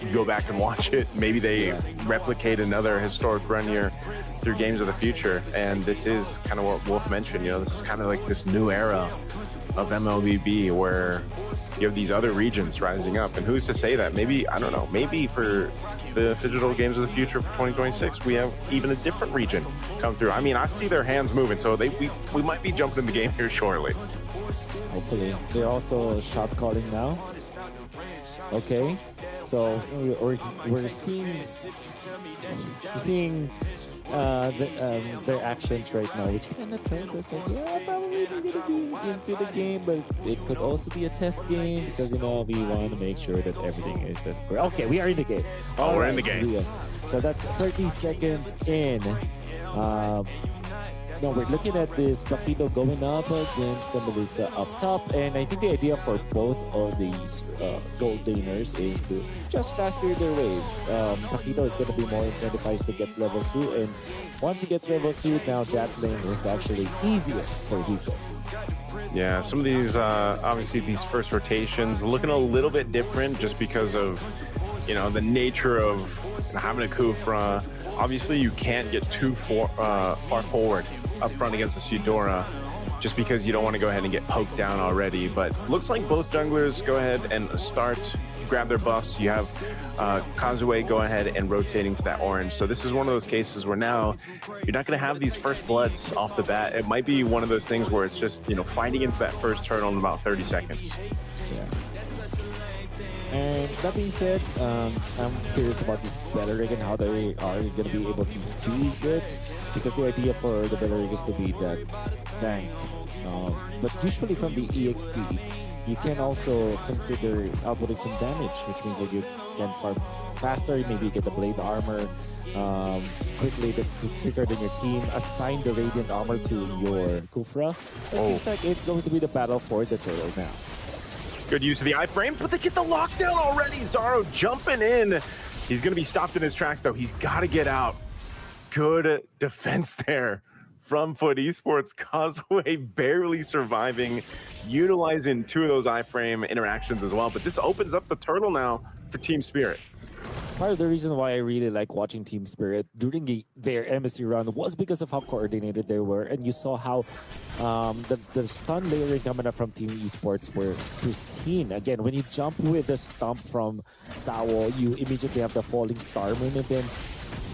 Speaker 13: you go back and watch it. Maybe they replicate another historic run here through Games of the Future. And this is kind of what Wolf mentioned. You know, this is kind of like this new era of MLBB where you have these other regions rising up. And who's to say that? Maybe, I don't know, maybe for the Digital Games of the Future for 2026, we have even a different region come through. I mean, I see their hands moving, so we might be jumping in the game here shortly.
Speaker 14: Hopefully. They're also shot calling now. Okay, so we're seeing their actions right now, which kind of tells us that probably they're gonna be into the game, but it could also be a test game because, you know, we want to make sure that everything is just great. Okay, we are in the game.
Speaker 13: We're in the game.
Speaker 14: So that's 30 seconds in. no, we're looking at this Paquito going up against the Melissa up top, and I think the idea for both of these gold gainers is to just fast clear their waves. Paquito is going to be more incentivized to get level 2, and once he gets level 2, now that lane is actually easier for Hiko.
Speaker 13: Yeah, some of these, obviously these first rotations looking a little bit different just because of, you know, the nature of having a Kufra. Obviously, you can't get too far forward up front against the Eudora just because you don't want to go ahead and get poked down already. But looks like both junglers go ahead and start, grab their buffs. You have Kazue go ahead and rotating to that orange. So this is one of those cases where now you're not going to have these first bloods off the bat. It might be one of those things where it's just, you know, fighting into that first turtle in about 30 seconds.
Speaker 14: Yeah. And that being said, I'm curious about this Bellerig and how they are going to be able to use it, because the idea for the Bellerig is to be that tank. But usually from the EXP, you can also consider outputting some damage, which means that you can farm faster, maybe you get the blade armor quicker than your team, assign the radiant armor to your Kufra. It seems like it's going to be the battle for the turtle now.
Speaker 13: Good use of the iframes, but they get the lockdown already. Zaro jumping in. He's going to be stopped in his tracks, though. He's got to get out. Good defense there from Foot Esports. Kazue barely surviving, utilizing 2 of those iframe interactions as well. But this opens up the turtle now for Team Spirit.
Speaker 14: Part of the reason why I really like watching Team Spirit during their MSC run was because of how coordinated they were, and you saw how the stun layering coming up from Team Esports were pristine. Again, when you jump with the stomp from Sawo, you immediately have the falling star moon, and then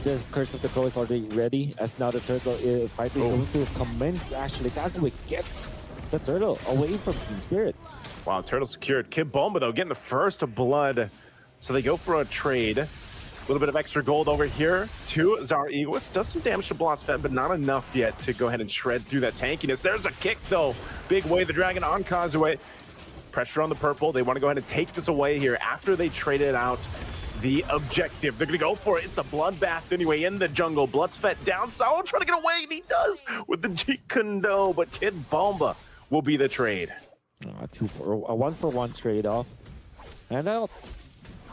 Speaker 14: the Curse of the Crow is already ready, as now the turtle fight is going to commence. Actually, Kazue gets the turtle away from Team Spirit.
Speaker 13: Wow, turtle secured. Kid Bomba, though, getting the first blood. So they go for a trade. A little bit of extra gold over here to Zara Egoist. Does some damage to Blotsfed, but not enough yet to go ahead and shred through that tankiness. There's a kick, though. Big way the dragon on Kazue. Pressure on the purple. They want to go ahead and take this away here after they traded out the objective. They're going to go for it. It's a bloodbath anyway in the jungle. Blotsfed down. Saul trying to get away, and he does with the Jeet Kundo, but Kid Bomba will be the trade.
Speaker 14: A 1-for-1 trade-off. And that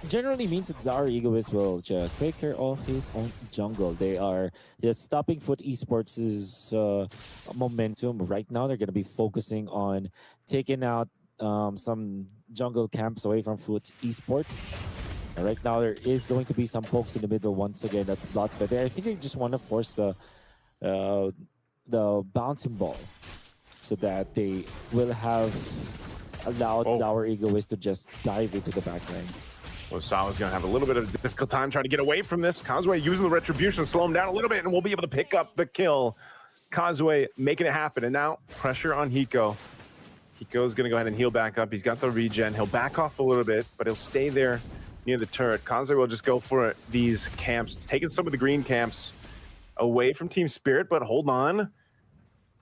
Speaker 14: generally means that Zara Egoist will just take care of his own jungle. They are just stopping Foot Esports' momentum. Right now, they're going to be focusing on taking out some jungle camps away from Foot Esports. And right now, there is going to be some pokes in the middle once again. That's Blotsfed there. I think they just want to force the bouncing ball so that they will have allowed Zara Egoist to just dive into the back lanes.
Speaker 13: Well, Sawa's going to have a little bit of a difficult time trying to get away from this. Kazue using the retribution to slow him down a little bit, and we'll be able to pick up the kill. Kazue making it happen, and now pressure on Hiko. Hiko's going to go ahead and heal back up. He's got the regen. He'll back off a little bit, but he'll stay there near the turret. Kazue will just go for these camps, taking some of the green camps away from Team Spirit, but hold on.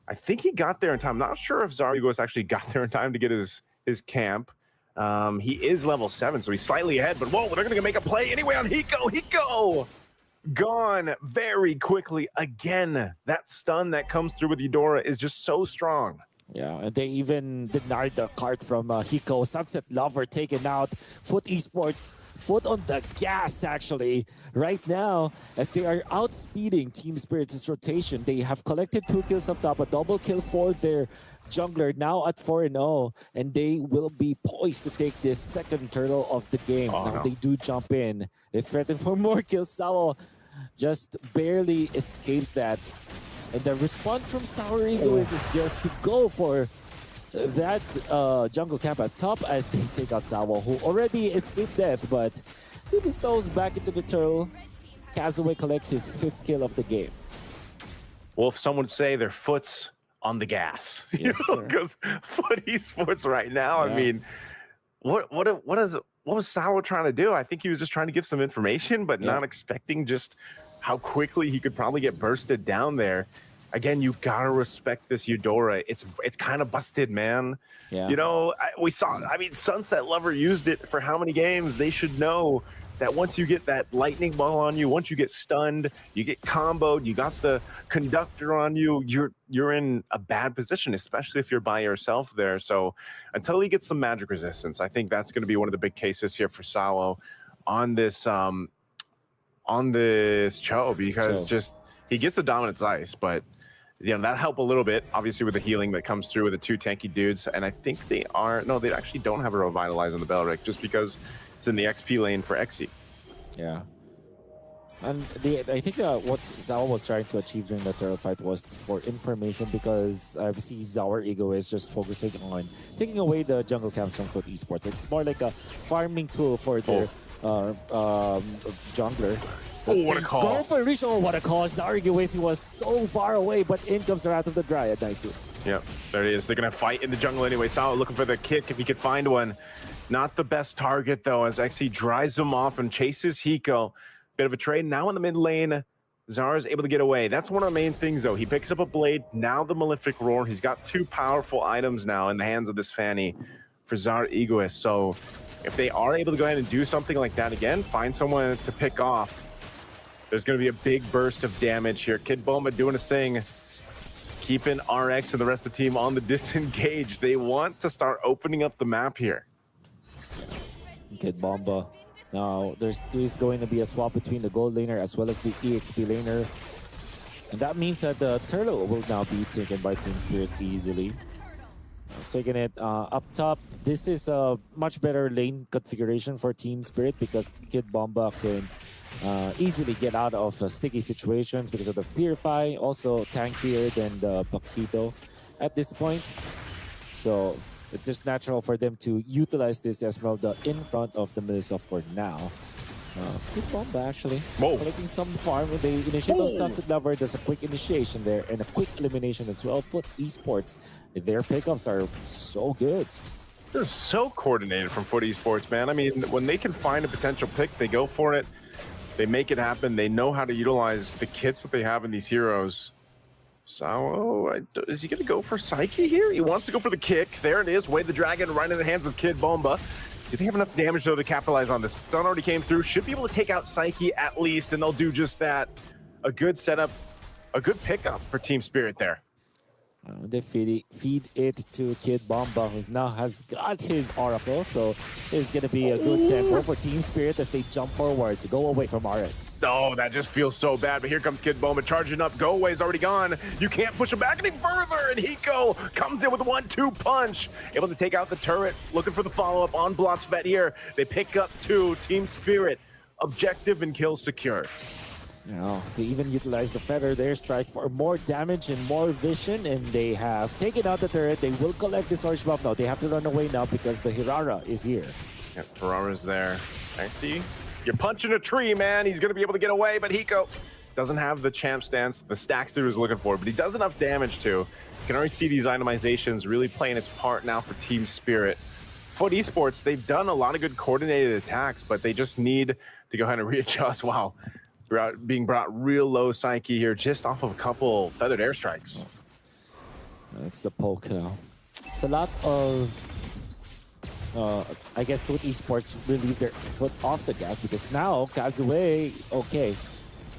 Speaker 13: I think he got there in time. I'm not sure if Zarugos actually got there in time to get his camp. He is level 7, so he's slightly ahead, but whoa, they're going to make a play anyway on Hiko. Hiko gone very quickly. Again, that stun that comes through with Eudora is just so strong.
Speaker 14: Yeah, and they even denied the cart from Hiko. Sunset Lover taken out. Foot Esports, foot on the gas actually right now as they are outspeeding Team Spirit's rotation. They have collected 2 kills up top, a double kill for their jungler now at 4-0, and they will be poised to take this second turtle of the game. Now they do jump in. They threaten for more kills. Sao just barely escapes that. And the response from Sour Egoist is just to go for that jungle camp at top as they take out Sawa, who already escaped death, but he bestows back into the turtle. Kazue collects his 5th kill of the game.
Speaker 13: Well, if someone would say their foot's on the gas,
Speaker 14: yes,
Speaker 13: because Foot Esports right now, I mean, what was Sawa trying to do? I think he was just trying to give some information, but not expecting just how quickly he could probably get bursted down there. Again, you gotta respect this Eudora. It's kind of busted, man.
Speaker 14: Yeah.
Speaker 13: You know, we saw. I mean, Sunset Lover used it for how many games? They should know that once you get that lightning ball on you, once you get stunned, you get comboed, you got the conductor on you, you're in a bad position, especially if you're by yourself there. So until he gets some magic resistance, I think that's going to be one of the big cases here for Sawo on this Cho, because just he gets the dominance ice, but that helped a little bit, obviously, with the healing that comes through with the 2 tanky dudes. And I think they actually don't have a Revitalize on the Belric, just because it's in the XP lane for Exi.
Speaker 14: Yeah. And I think what Zawa was trying to achieve during the turtle fight was for information, because obviously Zawa Ego is just focusing on taking away the jungle camps from Foot Esports. It's more like a farming tool for their jungler.
Speaker 13: Oh, what a call.
Speaker 14: Go for reach. Oh, what a call. Zariguesi was so far away, but in comes the Wrath of the Dryad. Nice.
Speaker 13: Yep, there it is. They're going to fight in the jungle anyway. Sawo looking for the kick if he could find one. Not the best target, though, as Exi drives him off and chases Hiko. Bit of a trade. Now in the mid lane, Zara's able to get away. That's one of the main things, though. He picks up a blade. Now the Malefic Roar. He's got 2 powerful items now in the hands of this Fanny for Zara Egoist. So if they are able to go ahead and do something like that again, find someone to pick off, there's going to be a big burst of damage here. Kid Bomba doing his thing, keeping RX and the rest of the team on the disengage. They want to start opening up the map here.
Speaker 14: Kid Bomba. Now, there's going to be a swap between the gold laner as well as the EXP laner. And that means that the turtle will now be taken by Team Spirit easily. Taking it up top. This is a much better lane configuration for Team Spirit, because Kid Bomba can easily get out of sticky situations because of the Purify, also tankier than the Paquito at this point. So it's just natural for them to utilize this Esmeralda in front of the Melissa for now. Kid Bomba actually collecting some farm with the initial Sunset Lover. There's a quick initiation there and a quick elimination as well. Foot Esports, their pickups are so good.
Speaker 13: This is so coordinated from Foot Esports, man. I mean, when they can find a potential pick, they go for it. They make it happen. They know how to utilize the kits that they have in these heroes. So, is he going to go for Psyche here? He wants to go for the kick. There it is. Wade the Dragon right in the hands of Kid Bomba. Do they have enough damage, though, to capitalize on this? Sun already came through. Should be able to take out Psyche at least, and they'll do just that. A good setup, a good pickup for Team Spirit there.
Speaker 14: They feed it to Kid Bomba, who now has got his Oracle, so it's going to be a good tempo for Team Spirit as they jump forward to go away from RX.
Speaker 13: Oh, that just feels so bad, but here comes Kid Bomba charging up. Go Away's already gone. You can't push him back any further, and Hiko comes in with a 1-2 punch. Able to take out the turret, looking for the follow-up on Blot's Vet here. They pick up 2, Team Spirit. Objective and kill secure.
Speaker 14: Now, they even utilize the feather there, strike for more damage and more vision, and they have taken out the turret. They will collect this orange buff now. They have to run away now because the Hirara is here.
Speaker 13: Yep, Hirara's there. Actually, you're punching a tree, man. He's going to be able to get away, but Hiko doesn't have the champ stance, the stacks that he was looking for, but he does enough damage to. You can already see these itemizations really playing its part now for Team Spirit. Foot Esports, they've done a lot of good coordinated attacks, but they just need to go ahead and readjust. Wow. Being brought real low Psyche here, just off of a couple feathered airstrikes.
Speaker 14: That's the poke now. It's a lot of, I guess, Foot Esports relieve their foot off the gas, because now Kazue, okay,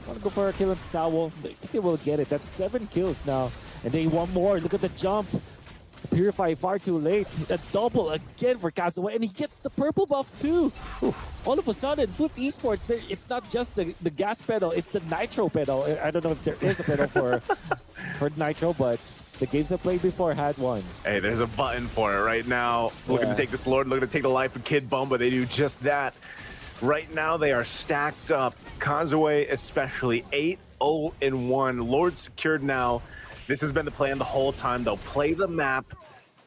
Speaker 14: want to go for a kill on Sawo. I think they will get it. That's 7 kills now, and they want more. Look at the jump. Purify far too late. A double again for Kazue, and he gets the purple buff too. All of a sudden, Foot Esports, it's not just the gas pedal, it's the nitro pedal. I don't know if there is a pedal for nitro, but the games I've played before had one.
Speaker 13: Hey, there's a button for it right now. Looking to take this Lord, looking to take the life of Kid Bomba. They do just that. Right now, they are stacked up. Kazue especially, 8-0-1. Lord secured now. This has been the plan the whole time. They'll play the map.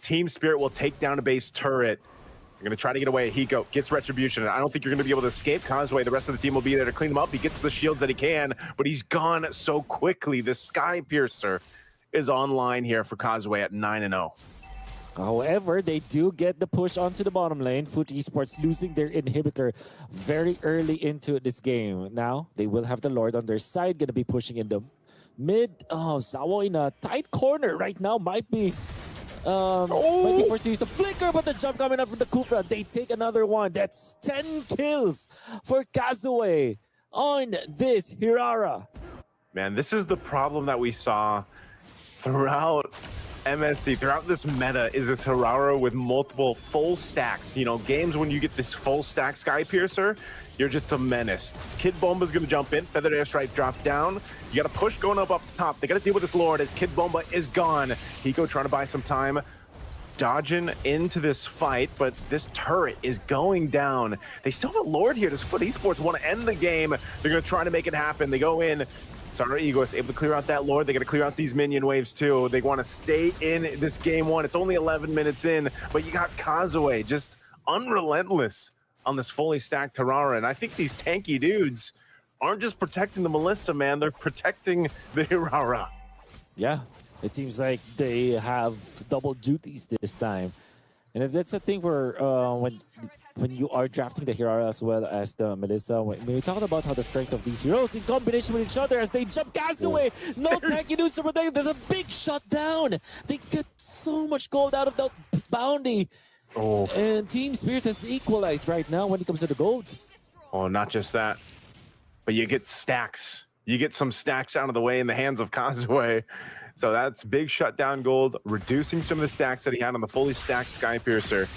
Speaker 13: Team Spirit will take down a base turret. They're going to try to get away. Hiko gets Retribution. I don't think you're going to be able to escape Kazue. The rest of the team will be there to clean him up. He gets the shields that he can, but he's gone so quickly. The Sky Piercer is online here for Kazue at 9-0.
Speaker 14: However, they do get the push onto the bottom lane. Foot Esports losing their inhibitor very early into this game. Now, they will have the Lord on their side, going to be pushing in the mid. Oh, Sawo in a tight corner right now might be Might be forced to use the flicker, but the jump coming up from the Kufra. They take another one. That's 10 kills for Kazue on this Hirara.
Speaker 13: Man, this is the problem that we saw throughout MSC, throughout this meta, is this Hirara with multiple full stacks. You know, games when you get this full stack Sky Piercer, you're just a menace. Kid Bomba's gonna jump in, Feathered Airstrike drop down. You gotta push going up the top. They gotta deal with this Lord as Kid Bomba is gone. Hiko trying to buy some time, dodging into this fight, but this turret is going down. They still have a Lord here. Does Foot Esports want to end the game? They're gonna try to make it happen. They go in. Sorry, Egoist able to clear out that Lord. They got to clear out these minion waves too. They want to stay in this game one. It's only 11 minutes in, but you got Kazue just unrelentless on this fully stacked Hirara. And I think these tanky dudes aren't just protecting the Melissa, man. They're protecting the Hirara.
Speaker 14: Yeah, it seems like they have double duties this time. And if that's the thing where when you are drafting the Hirara as well as the Melissa, when we talked about how the strength of these heroes in combination with each other as they jump Kazue, no tanky news to protect. There's a big shutdown. They get so much gold out of that bounty.
Speaker 13: Oh.
Speaker 14: And Team Spirit has equalized right now when it comes to the gold.
Speaker 13: Oh, not just that, but you get stacks. You get some stacks out of the way in the hands of Kazue. So that's big shutdown gold, reducing some of the stacks that he had on the fully stacked Sky Piercer.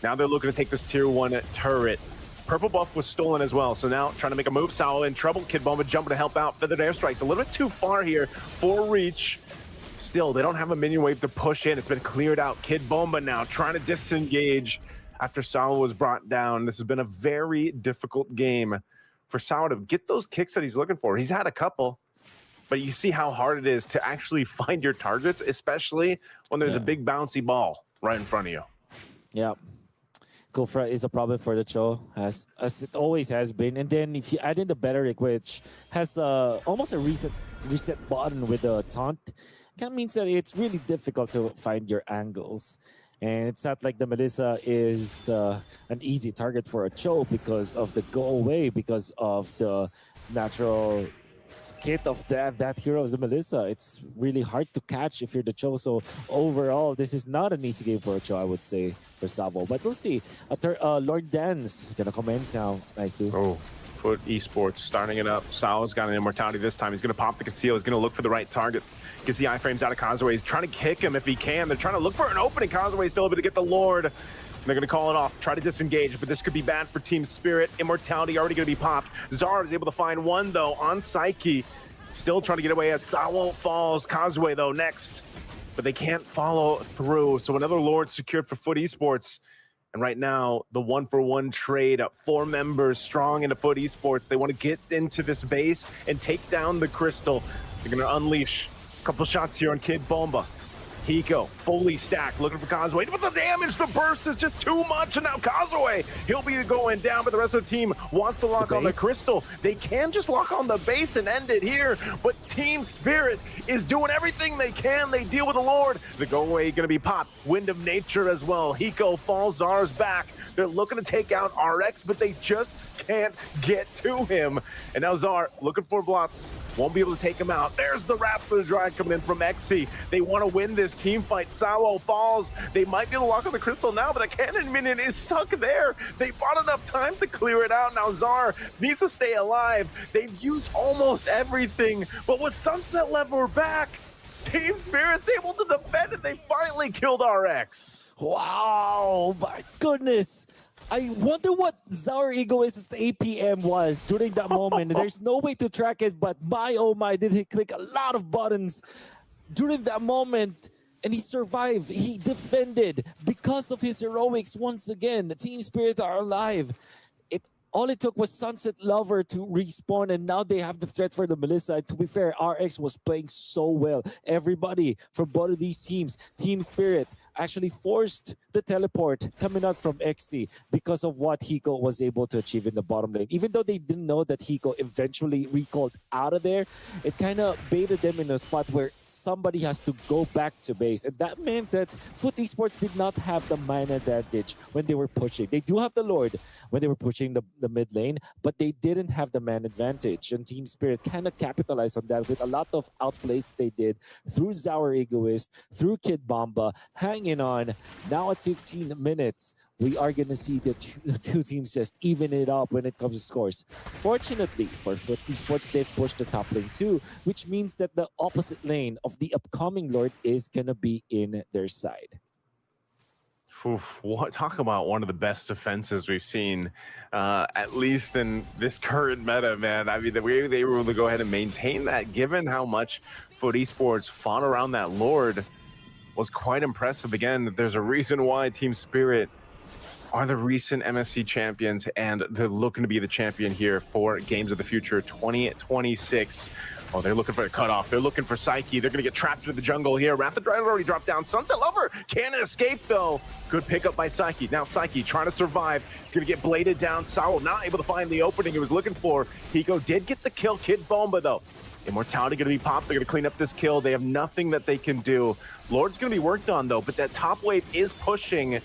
Speaker 13: Now they're looking to take this tier 1 turret. Purple buff was stolen as well, so now trying to make a move. Sao in trouble. Kid Bomba jumping to help out. Feathered Airstrikes a little bit too far here for reach. Still, they don't have a minion wave to push in. It's been cleared out. Kid Bomba now trying to disengage after Sao was brought down. This has been a very difficult game for Sao to get those kicks that he's looking for. He's had a couple, but you see how hard it is to actually find your targets, especially when there's a big bouncy ball right in front of you.
Speaker 14: Yeah. Kufra is a problem for the Cho, as it always has been. And then if you add in the Belleric, which has almost a reset button with the taunt, that means that it's really difficult to find your angles. And it's not like the Melissa is an easy target for a Cho because of the go away, because of the natural kit of that hero is the Melissa. It's really hard to catch if you're the Cho. So overall, this is not an easy game for a Cho, I would say, for Savo. But we'll see. Lord Dan's gonna commence now, Naisu.
Speaker 13: Oh, Foot Esports starting it up. Sao's got an immortality this time. He's gonna pop the conceal. He's gonna look for the right target. Gets the iframes out of Kazue. He's trying to kick him if he can. They're trying to look for an opening. Kazue's still able to get the Lord. They're going to call it off, try to disengage, but this could be bad for Team Spirit. Immortality already going to be popped. Zara is able to find one, though, on Psyche. Still trying to get away as Sao falls. Kazue, though, next. But they can't follow through. So another Lord secured for Foot Esports. And right now, the 1-for-1 trade, 4 members strong into Foot Esports. They want to get into this base and take down the Crystal. They're going to unleash a couple shots here on Kid Bomba. Hiko, fully stacked, looking for Kazue, but the damage, the burst is just too much, and now Kazue, he'll be going down, but the rest of the team wants to lock on the Crystal. They can just lock on the base and end it here, but Team Spirit is doing everything they can. They deal with the Lord. The go-away going to be popped. Wind of Nature as well. Hiko falls, Zara's back. They're looking to take out RX, but they just can't get to him. And now Zar looking for blocks. Won't be able to take him out. There's the Raptor Drag coming in from Exy. They want to win this team fight. Sao falls. They might be able to lock on the Crystal now, but the Cannon Minion is stuck there. They bought enough time to clear it out. Now Zar needs to stay alive. They've used almost everything, but with Sunset Lever back, Team Spirit's able to defend it. They finally killed RX.
Speaker 14: Wow, my goodness. I wonder what Zaur Egoist's APM was during that moment. There's no way to track it, but my oh my, did he click a lot of buttons during that moment. And he survived. He defended because of his heroics. Once again, the Team Spirit are alive. All it took was Sunset Lover to respawn, and now they have the threat for the Melissa. And to be fair, RX was playing so well. Everybody from both of these teams, Team Spirit actually forced the teleport coming out from XC because of what Hiko was able to achieve in the bottom lane. Even though they didn't know that Hiko eventually recalled out of there, it kind of baited them in a spot where somebody has to go back to base. And that meant that Foot Esports did not have the mana advantage when they were pushing. They do have the Lord when they were pushing the mid lane, but they didn't have the man advantage. And Team Spirit kind of capitalized on that with a lot of outplays they did through Zower Egoist, through Kid Bomba, hanging on. Now at 15 minutes, we are going to see the two teams just even it up when it comes to scores. Fortunately for Foot Esports, they've pushed the top lane too, which means that the opposite lane of the upcoming Lord is going to be in their side.
Speaker 13: Oof, talk about one of the best defenses we've seen, at least in this current meta, man. I mean, the way they were able to go ahead and maintain that, given how much Foot Esports fought around that Lord, was quite impressive. Again, there's a reason why Team Spirit are the recent MSC champions, and they're looking to be the champion here for Games of the Future 2026. Oh, they're looking for a cutoff. They're looking for Psyche. They're going to get trapped into the jungle here. Wrath the Driver already dropped down. Sunset Lover can't escape, though. Good pickup by Psyche. Now Psyche trying to survive. He's going to get bladed down. Sao not able to find the opening he was looking for. Hiko did get the kill. Kid Bomba, though. Immortality going to be popped. They're going to clean up this kill. They have nothing that they can do. Lord's going to be worked on, though, but that top wave is pushing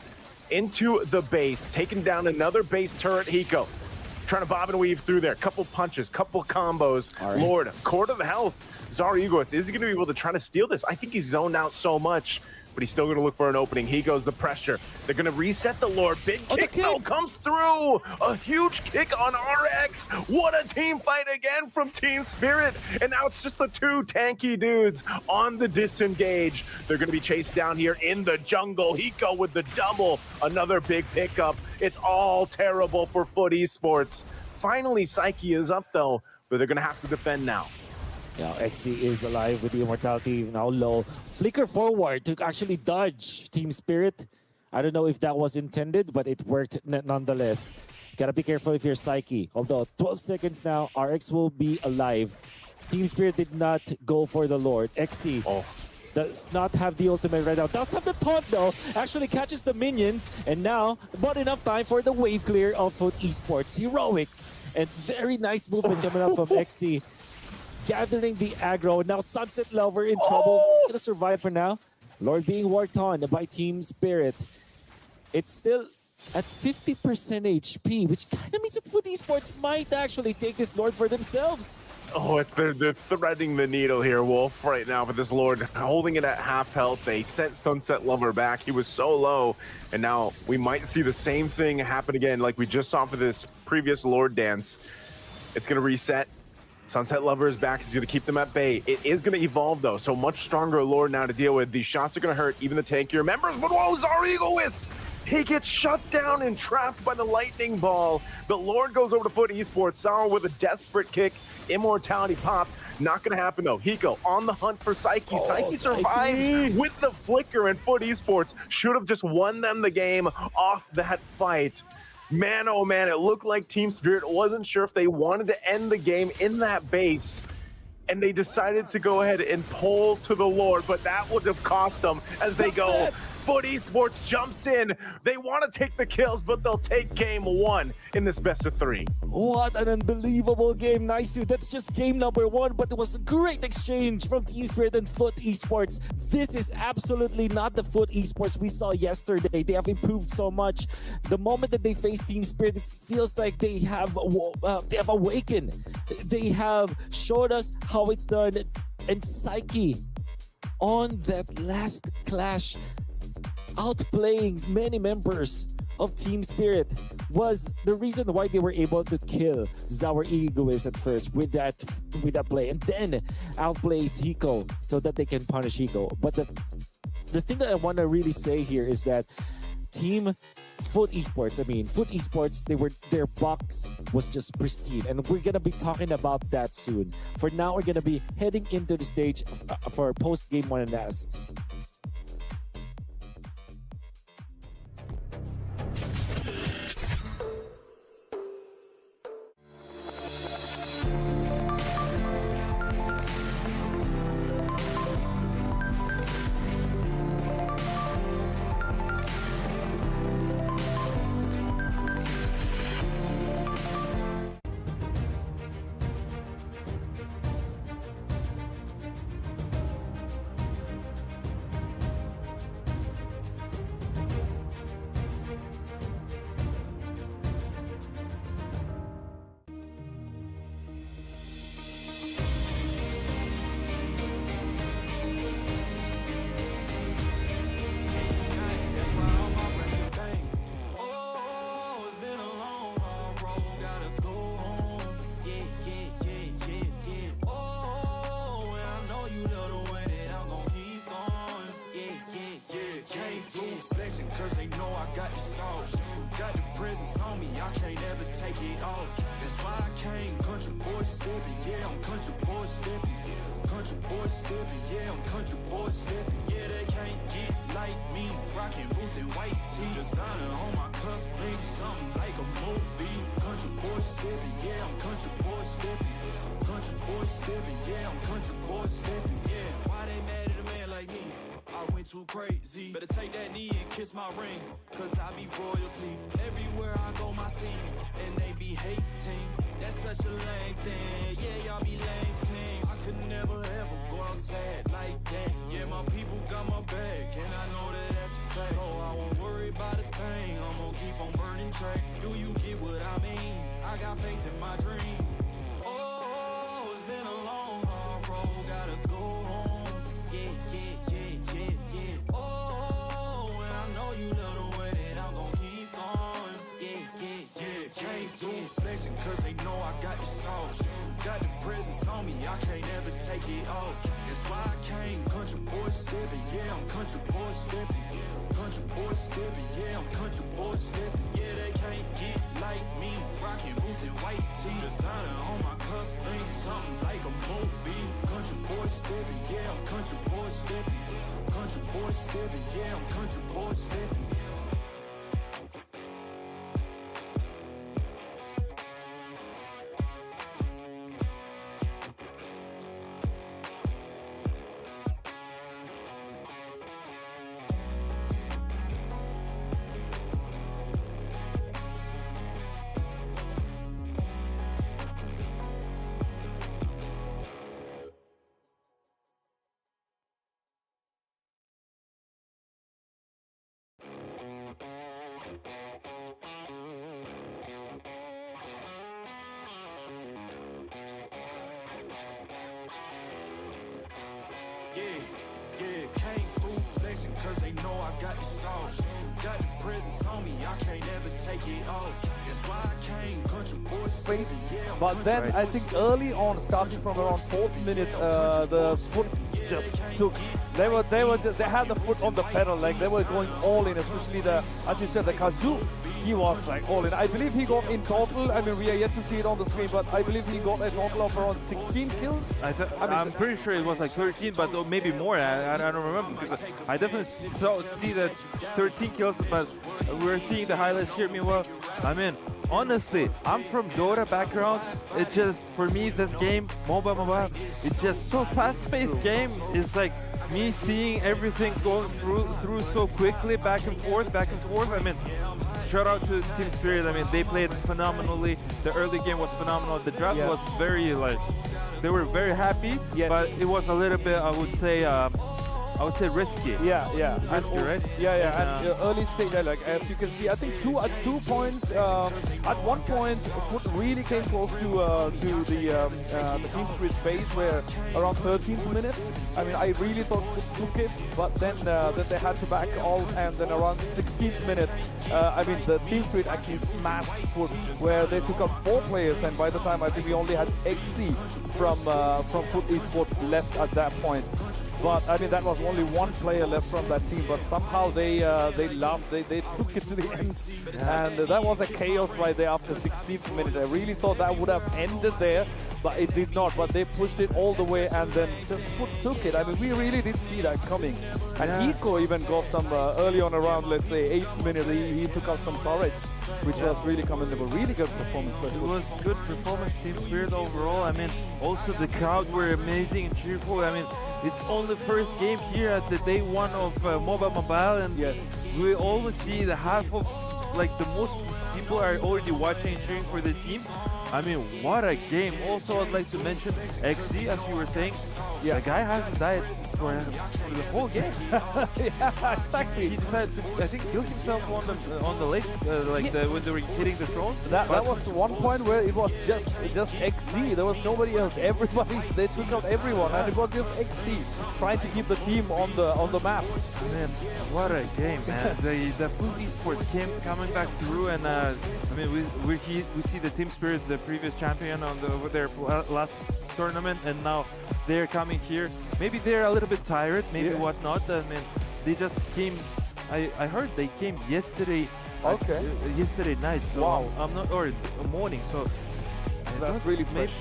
Speaker 13: into the base, taking down another base turret. Hiko trying to bob and weave through there. Couple punches, couple combos. Right. Lord, Court of Health. Zarigos, is he going to be able to try to steal this? I think he's zoned out so much, but he's still going to look for an opening. He goes the pressure. They're going to reset the Lord. Big kick, though, comes through. A huge kick on RX. What a team fight again from Team Spirit. And now it's just the two tanky dudes on the disengage. They're going to be chased down here in the jungle. Hiko with the double. Another big pickup. It's all terrible for Foot Esports. Finally, Psyche is up, though, but they're going to have to defend now.
Speaker 14: Now, XC is alive with the immortality now low. Flicker forward to actually dodge Team Spirit. I don't know if that was intended, but it worked nonetheless. Gotta be careful if you're Psyche. Although 12 seconds now, RX will be alive. Team Spirit did not go for the Lord. XC does not have the ultimate right now. Does have the taunt though. Actually catches the minions. And now, about enough time for the wave clear of Foot Esports. Heroics. And very nice movement coming up from XC. Gathering the aggro. Now Sunset Lover in trouble. He's gonna survive for now. Lord being worked on by Team Spirit. It's still at 50% HP, which kind of means that Foot Esports might actually take this Lord for themselves.
Speaker 13: Oh, they're threading the needle here, Wolf, right now for this Lord. Holding it at half health. They sent Sunset Lover back. He was so low. And now we might see the same thing happen again like we just saw for this previous Lord dance. It's going to reset. Sunset Lover is back. He's going to keep them at bay. It is going to evolve, though, so much stronger Lord now to deal with. These shots are going to hurt even the tankier members, but whoa, Zarigos! He gets shut down and trapped by the lightning ball. The Lord goes over to Foot Esports. Sao with a desperate kick. Immortality popped. Not going to happen, though. Hiko on the hunt for Psyche. Psyche survives with the flicker, and Foot Esports should have just won them the game off that fight. Man, oh man, it looked like Team Spirit wasn't sure if they wanted to end the game in that base, and they decided to go ahead and pull to the Lord, but that would have cost them as they go. Foot Esports jumps in. They want to take the kills, but they'll take game one in this best of three.
Speaker 14: What an unbelievable game, Naisu. That's just game number one, but it was a great exchange from Team Spirit and Foot Esports. This is absolutely not the Foot Esports we saw yesterday. They have improved so much. The moment that they face Team Spirit, it feels like they have awakened. They have showed us how it's done. And Psyche, on that last clash, outplaying many members of Team Spirit, was the reason why they were able to kill Zower Egoist at first with that play, and then outplays Hiko so that they can punish Hiko. But the thing that I want to really say here is that Foot Esports, their box was just pristine, and we're gonna be talking about that soon. For now, we're gonna be heading into the stage for post-game one analysis.
Speaker 1: rocking boots and white tee. Designer on my cuff, ain't something like a movie. Country boy stepping, yeah, I'm country boy stepping. Country boy stepping, yeah, I'm country boy stepping. Yeah, why they mad at a man like me? I went too crazy. Better take that knee and kiss my ring, cause I be royalty. Everywhere I go, my scene, and they be hating. That's such a lame thing. Yeah, y'all be lame teams. I could never ever go outside like that. Yeah, my people got my back, and I know that that's a fact. So I won't worry about a thing. I'm gonna keep on burning track. Do you get what I mean? I got faith in my dream. Oh, it's been a long, hard road. Gotta go home. Yeah, yeah, yeah, yeah, yeah. Oh, and I know you love the way that I'm gonna keep going. Yeah, yeah, yeah. Can't do flexing cause they know I got the sauce. Got the presence on me, I can't ever take it off. That's why I came country boy stepping. Yeah, I'm country boy stepping. Country boy stepping. Yeah, I'm country boy stepping. Yeah, they can't get like me. Rocking boots and white tee. Designer on my cuff, ain't something like a movie. Country boy stepping. Yeah, I'm country boy stepping. Country boy stepping. Yeah, I'm country boy stepping. Yeah, came through flexing cause they know I got the sauce. Got the presence on me, I can't ever take it off. That's why I came country boy
Speaker 4: Space.
Speaker 1: yeah.
Speaker 4: But then I think early on, starting from around 4th minute, the foot just took. They had the foot on the pedal, like they were going all in, especially the, as you said, the Kazoo. He was like all in. I believe he got in total, I mean we are yet to see it on the screen, but I believe he got a total of around 16 kills.
Speaker 3: I'm pretty sure it was like 13, but maybe more. I don't remember. Because I definitely see that 13 kills, but we're seeing the highlights here. Meanwhile, I mean, honestly, I'm from Dota background. It's just, for me, this game, MOBA, it's just so fast-paced game. It's like me seeing everything going through so quickly, back and forth. I mean, shout out to Team Spirit. I mean, they played phenomenally. The early game was phenomenal. The draft was very, like, they were very happy, but it was a little bit, I would say risky.
Speaker 4: Risky,
Speaker 3: right?
Speaker 4: And early stage, like as you can see, I think at 2 points. At one point, Foot really came close to the Team Spirit base, where around 13th minute. I mean, I really thought Foot took it, but then they had to back off, and then around 16th minute, I mean, the Team Spirit actually smashed Foot, where they took up 4 players, and by the time I think we only had XC from Foot Esports left at that point. But I mean, that was only 1 player left from that team, but somehow they took it to the end, and that was a chaos right there after 16th minute. I really thought that would have ended there, but it did not. But they pushed it all the way, and then just took it. I mean, we really did see that coming. And Eco even got some early on around, let's say 8th minute. He took out some turrets, which was really commendable. Really good performance.
Speaker 3: It was good performance, Team Spirit overall. I mean, also the crowd were amazing and cheerful. I mean, it's only first game here at the day 1 of MOBA Mobile, and we always see the half of, like, the most people are already watching and cheering for the team. I mean, what a game. Also, I'd like to mention XZ, as you were saying. The guy hasn't died for the whole game.
Speaker 4: Exactly.
Speaker 3: He decided to, I think, kill himself on the lake, when they were hitting the throne.
Speaker 4: That was one point where it was just XZ. There was nobody else. Everybody, they took out everyone, and it was just XZ trying to keep the team on the map.
Speaker 3: Man, what a game, man. the full esports team coming back through, and I mean, we see the Team Spirit, the previous champion over their last tournament, and now they're coming here. Maybe they're a little bit tired, maybe whatnot. I mean, they just came. I heard they came yesterday. Yesterday night. So I'm not, or morning. So
Speaker 4: that's really fresh.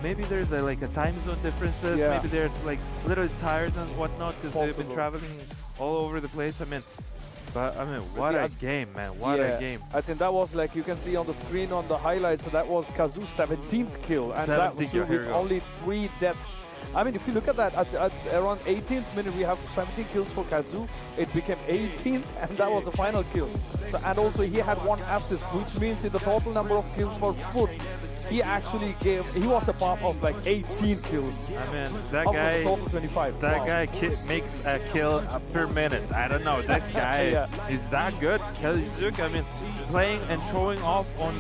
Speaker 3: Maybe there's like a time zone differences. Maybe they're like a little tired and whatnot because they've been traveling all over the place. I mean, But I mean, what a game, man! What a game!
Speaker 4: I think that was like you can see on the screen on the highlights. That was Kazu's 17th kill, and that was
Speaker 3: 17th kill,
Speaker 4: with only 3 deaths. I mean, if you look at that, at around 18th minute, we have 17 kills for Kazu. It became 18th, and that was the final kill. So, and also, he had 1 assist, which means in the total number of kills for Foot, he actually he was a part of like 18 kills.
Speaker 3: I mean, that
Speaker 4: out
Speaker 3: guy,
Speaker 4: of the total 25.
Speaker 3: that
Speaker 4: Wow.
Speaker 3: guy makes a kill per minute. I don't know, that guy is that good. Kazuk, I mean, playing and showing off on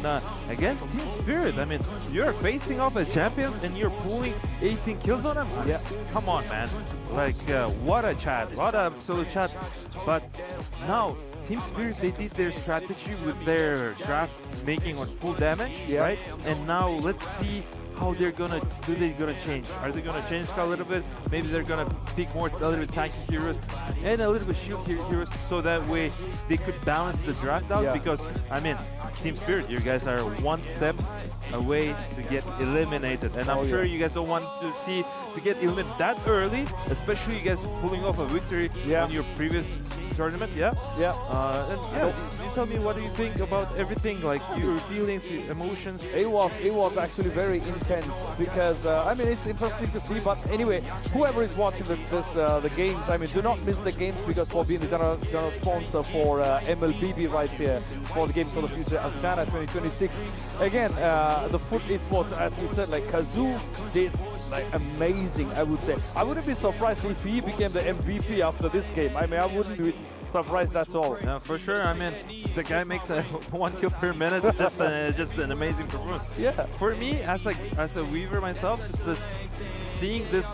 Speaker 3: against Team Spirit. I mean, you're facing off as champions and you're pulling 18 kills on them.
Speaker 4: Yeah,
Speaker 3: come on, man. Like, what a chat, what an absolute chat. But now, Team Spirit, they did their strategy with their draft making on full damage, right? And now let's see how they're gonna change. Are they gonna change a little bit? Maybe they're gonna pick more a little bit tanky heroes and a little bit shield heroes, so that way they could balance the draft out. Because I mean, Team Spirit, you guys are 1 step away to get eliminated, and I'm sure you guys don't want to get eliminated that early, especially you guys pulling off a victory on your previous tournament. You tell me, what do you think about everything, like your feelings, your emotions?
Speaker 4: It was actually very intense because I mean, it's interesting to see. But anyway, whoever is watching the games, I mean, do not miss the games, because for being the general sponsor for MLBB right here for the Games for the Future Astana 2026. Again, the Foot Esports, as you said, like Kazu did like amazing. I would say I wouldn't be surprised if he became the MVP after this game. I mean, I wouldn't be surprised at all.
Speaker 3: Yeah, for sure. I mean, the guy makes 1 kill per minute. Just an amazing performance.
Speaker 4: Yeah.
Speaker 3: For me, as a weaver myself, just seeing this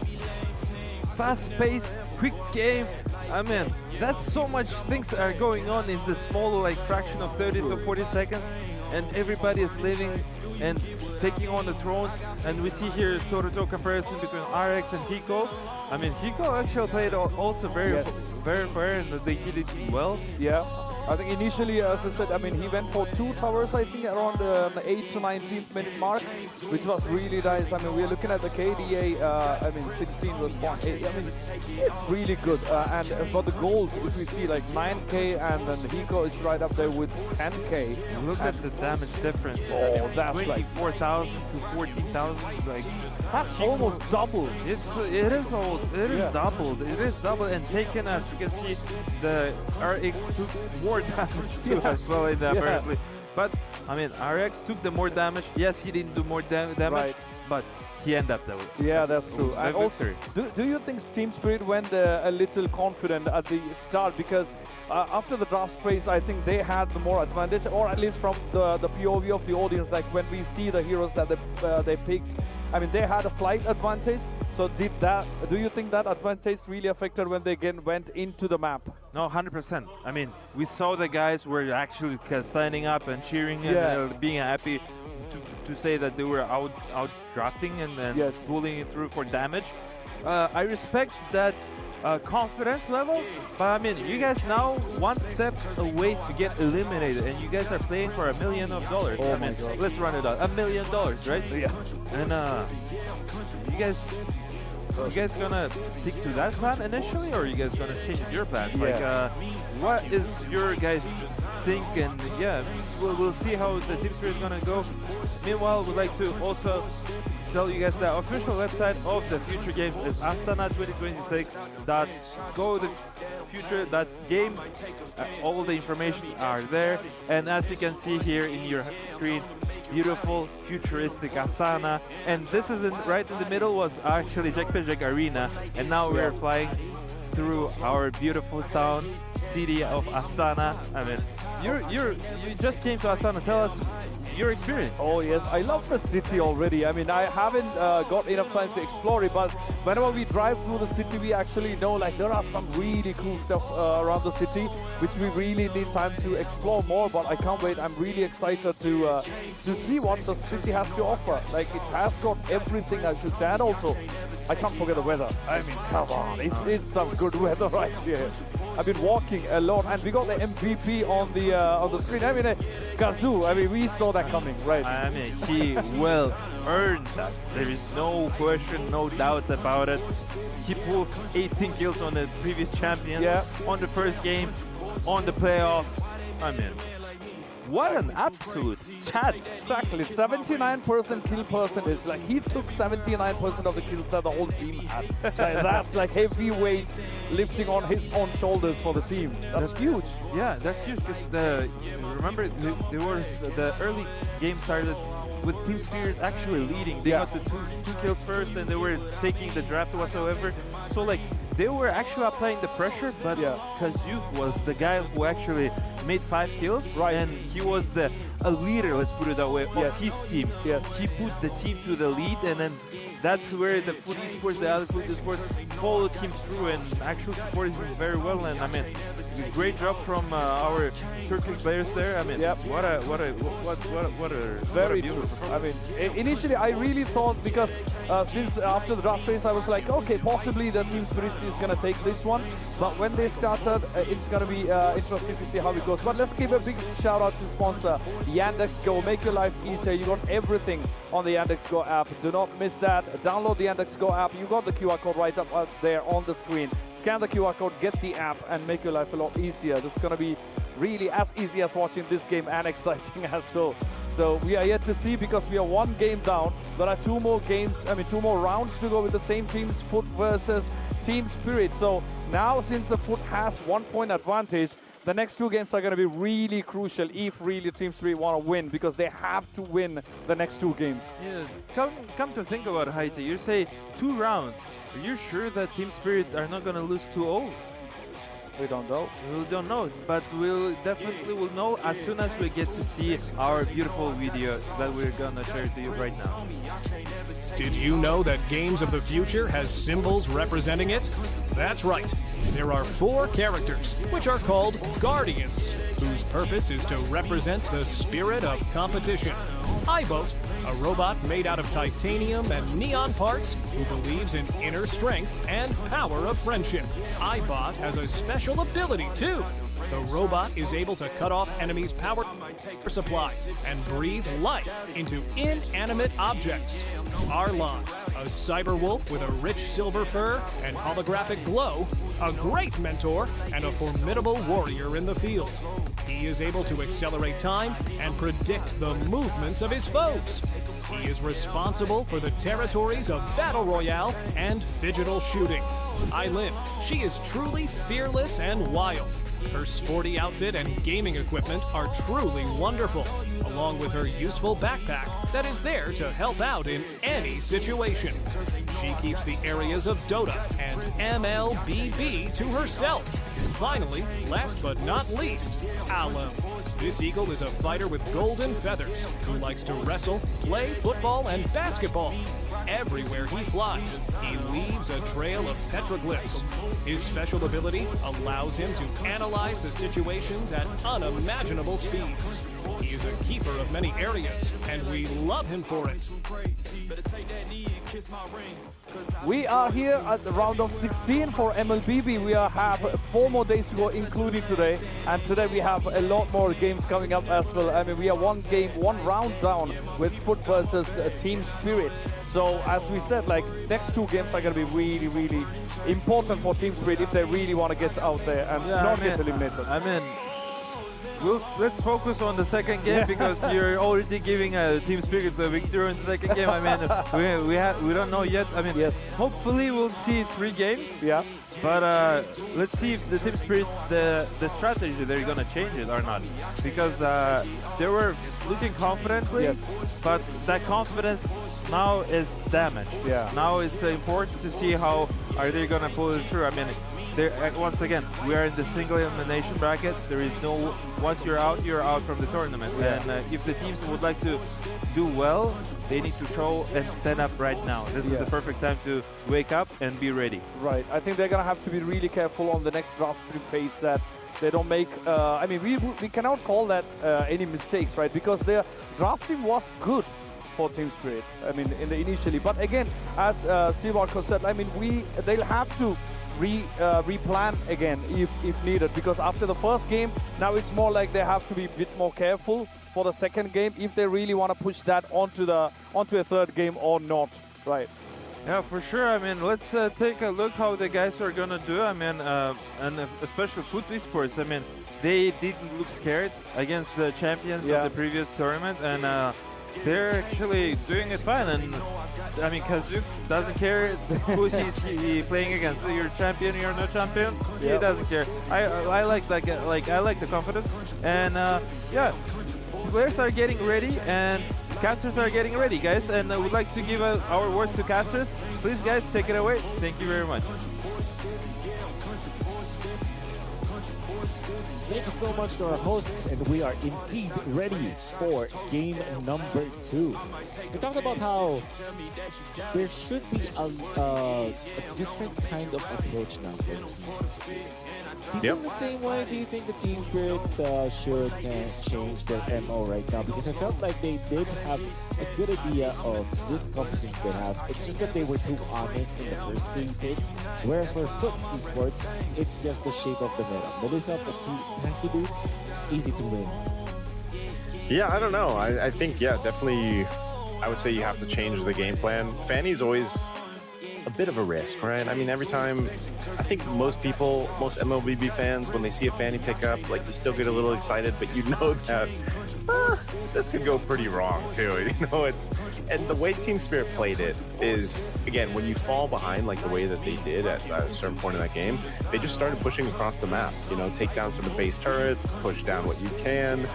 Speaker 3: fast-paced, quick game. I mean, that's so much things are going on in this small like fraction of 30 to 40 seconds, and everybody is living and taking on the thrones. And we see here toe-to-toe comparison between RX and Hiko. I mean, Hiko actually played also very fair, and they did it well.
Speaker 4: Yeah. I think initially, as I said, I mean, he went for 2 towers, I think, around the 8th to 19th minute mark, which was really nice. I mean, we're looking at the KDA, I mean, 16 was 1. I mean, it's really good. And for the gold, if we see like 9k, and then Hiko is right up there with 10k.
Speaker 3: Look at the damage difference.
Speaker 4: Oh, that's
Speaker 3: 24,000 to 14,000. Like,
Speaker 4: that's almost double.
Speaker 3: It is doubled. It is doubled, and taken, as you can see, the RX took more damage too as well in that apparently. But I mean, RX took the more damage. Yes, he didn't do more damage, but he ended up that way.
Speaker 4: Yeah, that's true. And also, do you think Team Spirit went a little confident at the start? Because after the draft phase, I think they had the more advantage, or at least from the POV of the audience, like when we see the heroes that they picked, I mean, they had a slight advantage. So do you think that advantage really affected when they again went into the map?
Speaker 3: No, 100%. I mean, we saw the guys were actually standing up and cheering and being happy to say that they were out drafting and pulling it through for damage. I respect that confidence level, but I mean, you guys now 1 step away to get eliminated, and you guys are playing for $1 million.
Speaker 4: Oh,
Speaker 3: I mean, let's run it out. $1 million, right?
Speaker 4: Yeah.
Speaker 3: And you guys gonna stick to that plan initially, or are you guys gonna change your plan? Like, what is your guys' think? And we'll see how the Team Spirit is gonna go. Meanwhile, we'd like to also tell you guys the official website of the Future Games is astana2026.go-future.games. All the information are there, and as you can see here in your screen, beautiful futuristic Astana, and this is right in the middle was actually Jack Arena, and now we're flying through our beautiful town, city of Astana. I mean, you just came to Astana. Tell us your experience.
Speaker 4: Oh yes, I love the city already. I mean, I haven't got enough time to explore it, but whenever we drive through the city, we actually know like there are some really cool stuff around the city, which we really need time to explore more. But I can't wait. I'm really excited to see what the city has to offer. Like, it has got everything, I should say. And also, I can't forget the weather. I mean, come on, it's some good weather right here. I've been walking a lot, and we got the MVP on the screen. I mean, Kazoo. I mean, we saw that coming, right?
Speaker 3: I mean, he well earned that. There is no question, no doubt about it. He pulled 18 kills on the previous champion, on the first game, on the playoffs. I mean, what an absolute chat.
Speaker 4: Exactly, 79% kill percentage. Like, he took 79% of the kills that the whole team had. That's like heavyweight lifting on his own shoulders for the team. That's huge.
Speaker 3: Yeah, that's huge. Remember, there was the early game started with Team Spirit actually leading. They got the two kills first, and they were taking the draft whatsoever. So like, they were actually applying the pressure, but Kazoo was the guy who actually made 5 kills, and he was a leader, let's put it that way, of his team. He put the team to the lead, and then that's where the Food Esports, the other Food Esports followed him through and actually supported him very well. And I mean, great job from our Turkish players there. I mean, what a
Speaker 4: very
Speaker 3: beautiful performance.
Speaker 4: I mean, initially I really thought, because since after the draft phase I was like, okay, possibly the Team Spirit is gonna take this one, but when they started, it's gonna be interesting to see how it goes. But let's give a big shout out to sponsor Yandex Go. Make your life easier. You got everything on the Yandex Go app. Do not miss that. Download the Yandex Go app. You got the QR code right up there on the screen. Scan the QR code, get the app, and make your life a lot easier. This is going to be really as easy as watching this game, and exciting as well. So we are yet to see, because we are 1 game down. There are 2 more games, I mean 2 more rounds to go with the same teams, Foot versus Team Spirit. So now, since the Foot has 1 point advantage, the next 2 games are going to be really crucial if really Team Spirit want to win, because they have to win the next 2 games.
Speaker 3: Yeah, come to think about it, Haiti, you say 2 rounds. Are you sure that Team Spirit are not going to lose 2-0?
Speaker 4: We don't know.
Speaker 3: We don't know, but we'll definitely will know as soon as we get to see our beautiful video that we're gonna share to you right now.
Speaker 5: Did you know that Games of the Future has symbols representing it? That's right. There are 4 characters, which are called Guardians, whose purpose is to represent the spirit of competition. iBoat, a robot made out of titanium and neon parts who believes in inner strength and power of friendship. iBot has a special ability too. The robot is able to cut off enemies' power supply and breathe life into inanimate objects. Arlon, a cyber wolf with a rich silver fur and holographic glow, a great mentor and a formidable warrior in the field. He is able to accelerate time and predict the movements of his foes. He is responsible for the territories of Battle Royale and Phygital Shooting. Eileen, she is truly fearless and wild. Her sporty outfit and gaming equipment are truly wonderful, along with her useful backpack that is there to help out in any situation. She keeps the areas of Dota and MLBB to herself. Finally, last but not least, Alum. This eagle is a fighter with golden feathers who likes to wrestle, play football, and basketball. Everywhere he flies, he leaves a trail of petroglyphs. His special ability allows him to analyze the situations at unimaginable speeds. He is a keeper of many areas, and we love him for it.
Speaker 4: We are here at the round of 16 for MLBB. We have 4 more days to go, including today. And today we have a lot more games coming up as well. I mean, we are 1 round down with Foot versus Team Spirit. So as we said, like, next 2 games are going to be really, really important for Team Spirit if they really want to get out there and not get eliminated.
Speaker 3: I mean, let's focus on the second game, because you're already giving Team Spirit the victory in the second game. I mean, we don't know yet. I mean, hopefully we'll see 3 games.
Speaker 4: Yeah.
Speaker 3: But let's see if the Team Spirit, the strategy, they're gonna change it or not. Because they were looking confidently, but that confidence now is damaged.
Speaker 4: Yeah.
Speaker 3: Now it's important to see how are they gonna pull it through. I mean, once again, we are in the single elimination bracket. There is no, once you're out from the tournament.
Speaker 4: Yeah.
Speaker 3: And if the teams would like to do well, they need to show and stand up right now. This is the perfect time to wake up and be ready.
Speaker 4: Right. I think they're gonna have to be really careful on the next draft phase that they don't make. I mean, we cannot call that any mistakes, right? Because their drafting was good. for Team Spirit. I mean, initially, but again, as Steve Marco said, I mean, they'll have to replan again if needed, because after the first game, now it's more like they have to be a bit more careful for the second game if they really want to push that onto a third game or not, right?
Speaker 3: Yeah, for sure. I mean, let's take a look how the guys are gonna do. I mean, and especially Foot Esports. I mean, they didn't look scared against the champions of the previous tournament, and they're actually doing it fine. And I mean, Kazuk doesn't care who he's playing against. You're champion, you're no champion. He doesn't care. I like that. Like I like the confidence, and yeah, players are getting ready and casters are getting ready, guys. And I would like to give our words to casters. Please, guys, take it away. Thank you very much.
Speaker 14: Thank you so much to our hosts, and we are indeed ready for game number 2. We talked about how there should be a different kind of approach now for teams. Do you think the same way? Do you think the Team Spirit should change their MO right now? Because I felt like they did have a good idea of this composition they have. It's just that they were too honest in the first 3 picks. Whereas for Foot Esports, it's just the shape of the meta. Melissa plus 2 tanky dudes, easy to win.
Speaker 13: Yeah, I don't know. I think, yeah, definitely, I would say you have to change the game plan. Fanny's always a bit of a risk, right? I mean, every time, I think most people, most MLBB fans, when they see a Fanny pick up, like, they still get a little excited, but you know that this could go pretty wrong too. You know, and the way Team Spirit played it is, again, when you fall behind like the way that they did at a certain point in that game, they just started pushing across the map. You know, take down some of the base turrets, push down what you can,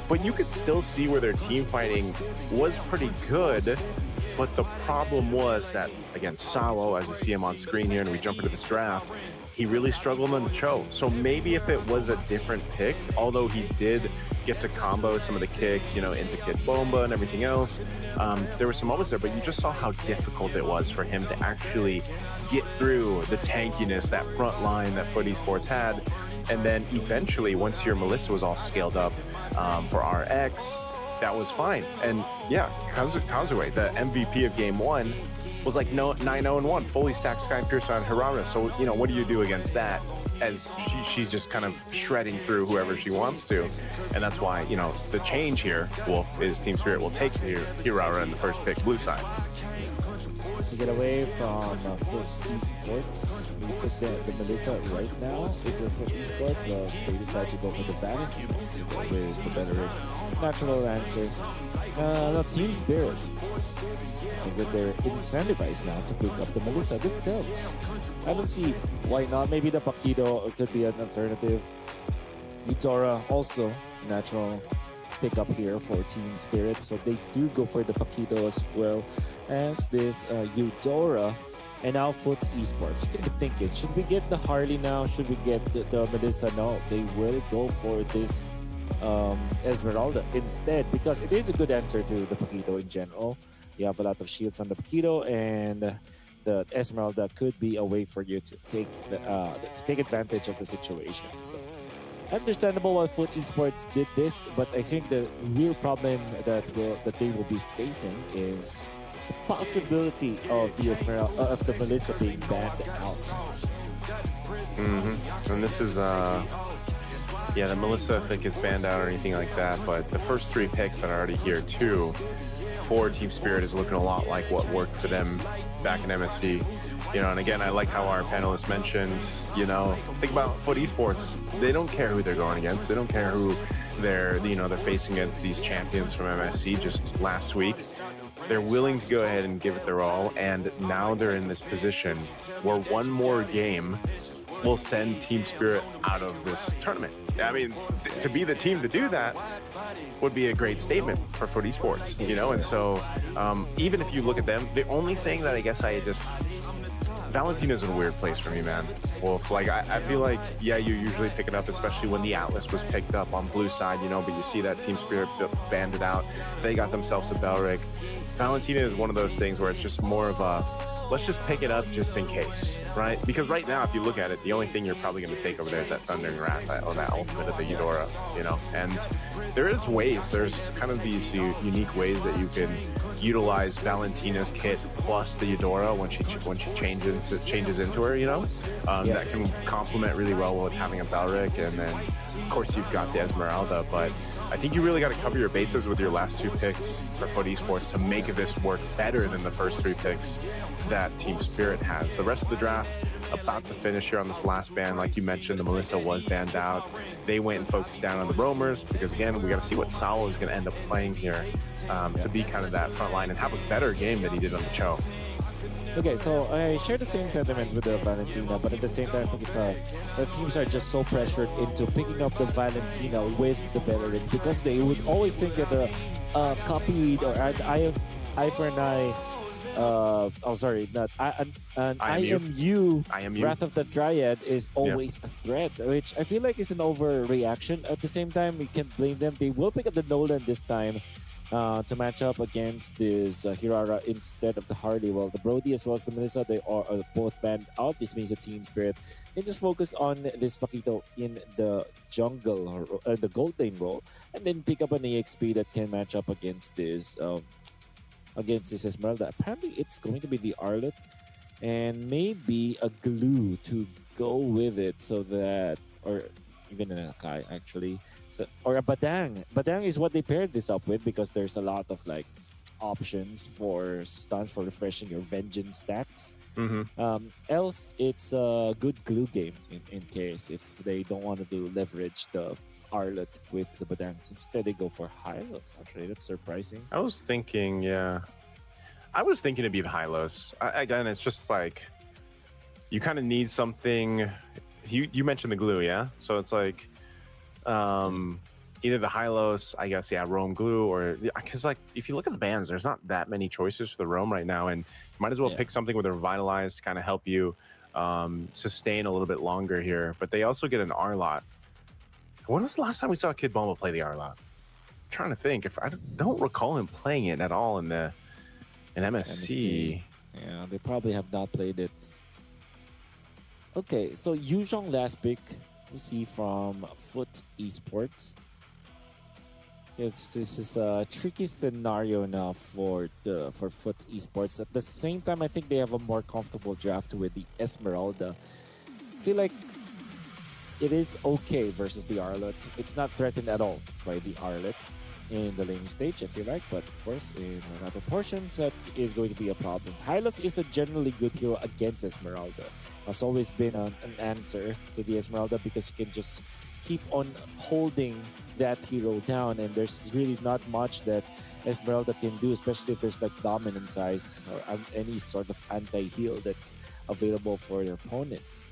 Speaker 13: but you could still see where their team fighting was pretty good. But the problem was that, again, Sawo, as you see him on screen here, and we jump into this draft, he really struggled on the Cho. So maybe if it was a different pick, although he did get to combo some of the kicks, you know, into Kid Bomba and everything else, there were some moments there, but you just saw how difficult it was for him to actually get through the tankiness, that front line that Foot Esports had. And then eventually, once your Melissa was all scaled up for RX, that was fine. And yeah, Kazuue, the MVP of game 1, was like 9-0-1, fully stacked Sky Piercer on Hirara. So, you know, what do you do against that? As she's just kind of shredding through whoever she wants to. And that's why, you know, the change here is Team Spirit will take Hirara in the first pick blue side.
Speaker 14: To get away from Foot Esports, we took the Melissa right now. If you're Foot Esports, well, they decide to go for the Vanity with the better natural answer. Now, Team Spirit, I think that they're incentivized now to pick up the Melissa themselves. I don't see why not. Maybe the Pakido could be an alternative. Eudora also natural pick up here for Team Spirit, so they do go for the Pakido as well as this Eudora. And now Foot Esports. You can be thinking, should we get the Harley now? Should we get the Melissa? No, they will go for this Esmeralda instead, because it is a good answer to the Pakido in general. You have a lot of shields on the Pakido, and the Esmeralda could be a way for you to take advantage of the situation. So understandable why Foot Esports did this, but I think the real problem that they will be facing is the possibility of the Esmeralda, of the Melissa being banned out.
Speaker 13: And this is yeah, the Melissa, if it gets banned out or anything like that, but the first 3 picks that are already here too for Team Spirit is looking a lot like what worked for them back in MSC. You know, and again, I like how our panelists mentioned, you know, think about Foot Esports. They don't care who they're going against. They don't care who they're facing against these champions from MSC just last week. They're willing to go ahead and give it their all, and now they're in this position where one more game will send Team Spirit out of this tournament. I mean, to be the team to do that would be a great statement for Foot Esports, you know? And so, even if you look at them, the only thing that I guess Valentina's in a weird place for me, man. Wolf, like, I feel like, yeah, you usually pick it up, especially when the Atlas was picked up on blue side, you know, but you see that Team Spirit banned it out. They got themselves a Belric. Valentina is one of those things where it's just more of a let's just pick it up just in case, right? Because right now, if you look at it, the only thing you're probably going to take over there is that Thundering Wrath or that ultimate of the Eudora, you know? And there is ways, there's kind of these unique ways that you can utilize Valentina's kit plus the Eudora when she changes into her, you know? That can complement really well with having a Balric, and then of course you've got the Esmeralda, but I think you really got to cover your bases with your last 2 picks for FUT Esports to make this work better than the first 3 picks that Team Spirit has. The rest of the draft about to finish here on this last ban. Like you mentioned, the Melissa was banned out. They went and focused down on the roamers because, again, we got to see what Saul is going to end up playing here to be kind of that front line and have a better game than he did on the Cho.
Speaker 14: Okay, so I share the same sentiments with the Valentina, but at the same time, I think it's the teams are just so pressured into picking up the Valentina with the Bellerin because they would always think that the copied or eye for an eye. Oh, sorry, not an IMU. Wrath of the Dryad is always a threat, which I feel like is an overreaction. At the same time, we can't blame them. They will pick up the Nolan this time. To match up against this Hirara instead of the Harley. Well, the Brody as well as the Melissa, they are both banned out. This means the Team Spirit can just focus on this Paquito in the jungle or the gold lane role, and then pick up an EXP that can match up against this Esmeralda. Apparently, it's going to be the Arlet and maybe a glue to go with it, so that, or even an Akai actually. Or a Badang. Badang is what they paired this up with because there's a lot of like options for stuns for refreshing your vengeance stacks. Else, it's a good glue game in case if they don't want to do leverage the Arlet with the Badang. Instead, they go for Hylos. Actually, that's surprising.
Speaker 13: I was thinking to be the Hylos. Again, it's just like you kind of need something. You mentioned the glue, yeah? So it's like either the Hylos, I guess, Roam Glue, or because like if you look at the bans, there's not that many choices for the Roam right now, and you might as well pick something with a Revitalize to kind of help you sustain a little bit longer here. But they also get an Arlot. When was the last time we saw Kid Bomba play the Arlot? I'm trying to think. If I don't recall him playing it at all in MSC.
Speaker 14: Yeah, they probably have not played it. Okay, so Yuzhong last pick. We see from FUT Esports. This is a tricky scenario now for FUT Esports. At the same time, I think they have a more comfortable draft with the Esmeralda. I feel like it is okay versus the Arlet. It's not threatened at all by the Arlet in the laning stage, I feel like, but of course, in other portions, that is going to be a problem. Hylos is a generally good hero against Esmeralda. Has always been an answer to the Esmeralda because you can just keep on holding that hero down, and there's really not much that Esmeralda can do, especially if there's like dominant size or any sort of anti-heal that's available for your opponents.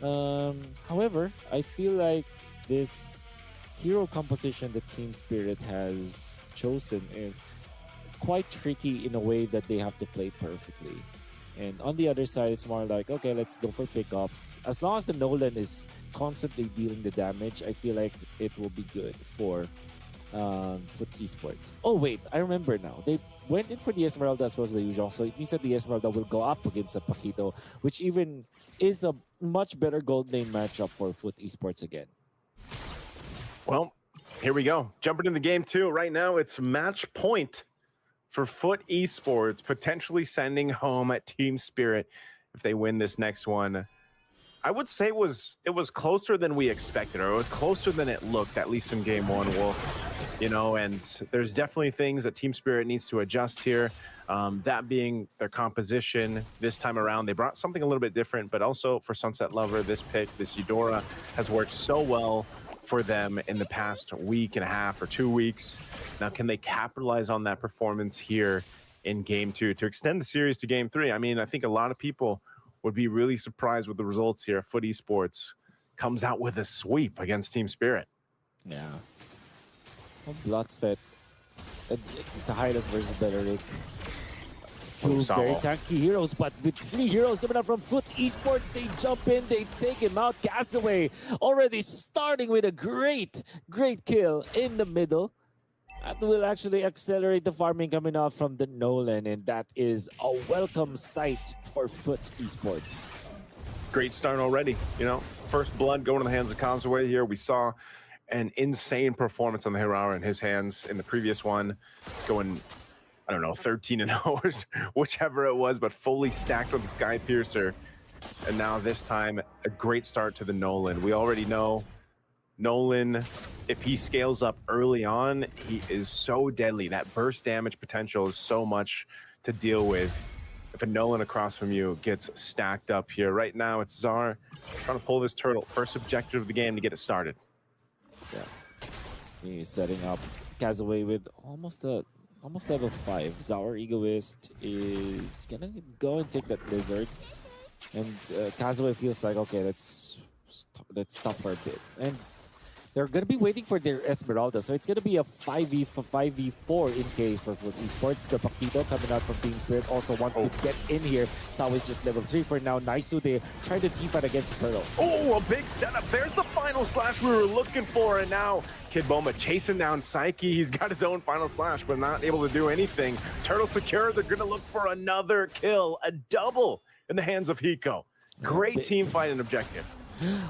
Speaker 14: However, I feel like this hero composition that Team Spirit has chosen is quite tricky in a way that they have to play perfectly. And on the other side, it's more like, okay, let's go for pickups. As long as the Nolan is constantly dealing the damage, I feel like it will be good for FUT Esports. Oh, wait, I remember now. They went in for the Esmeralda as well as the usual, so it means that the Esmeralda will go up against the Paquito, which even is a much better gold lane matchup for FUT Esports again.
Speaker 13: Well, here we go. Jumping into game 2. Right now, it's match point for FUT Esports, potentially sending home at Team Spirit if they win this next one. I would say it was closer than we expected, or it was closer than it looked, at least in game 1, Wolf. You know, and there's definitely things that Team Spirit needs to adjust here. That being their composition this time around. They brought something a little bit different, but also for Sunset Lover, this pick, this Eudora, has worked so well for them in the past week and a half or 2 weeks. Now, can they capitalize on that performance here in game 2 to extend the series to game 3? I mean, I think a lot of people would be really surprised with the results here. FUT Esports comes out with a sweep against Team Spirit.
Speaker 14: Yeah. Well, Bloodfed. It's a Hylos versus Beleric. Two very tanky heroes, but with 3 heroes coming out from FUT Esports, they jump in, they take him out. Castaway already starting with a great kill in the middle. That will actually accelerate the farming coming out from the Nolan, and that is a welcome sight for Foot Esports.
Speaker 13: Great start already. You know, first blood going to the hands of Kazuya here. We saw an insane performance on the Hirara in his hands in the previous one, going, I don't know, 13-0, whichever it was, but fully stacked with the Sky Piercer. And now this time, a great start to the Nolan. We already know Nolan, if he scales up early on, he is so deadly. That burst damage potential is so much to deal with. If a Nolan across from you gets stacked up here. Right now, it's Zar trying to pull this turtle. First objective of the game to get it started.
Speaker 14: Yeah. He's setting up Kazuya with almost level 5. Zar Egoist is gonna go and take that lizard. And Kazuya feels like, okay, let's stop for a bit. And they're going to be waiting for their Esmeralda. So it's going to be a 5v4 in case for Foot Esports. The Paquito coming out from Team Spirit also wants to get in here. Sao is just level 3 for now. Naisu, they trying to team fight against Turtle.
Speaker 13: Oh, a big setup. There's the final slash we were looking for. And now Kid Bomba chasing down Psyche. He's got his own final slash, but not able to do anything. Turtle secure. They're going to look for another kill. A double in the hands of Hiko. Great team fight and objective.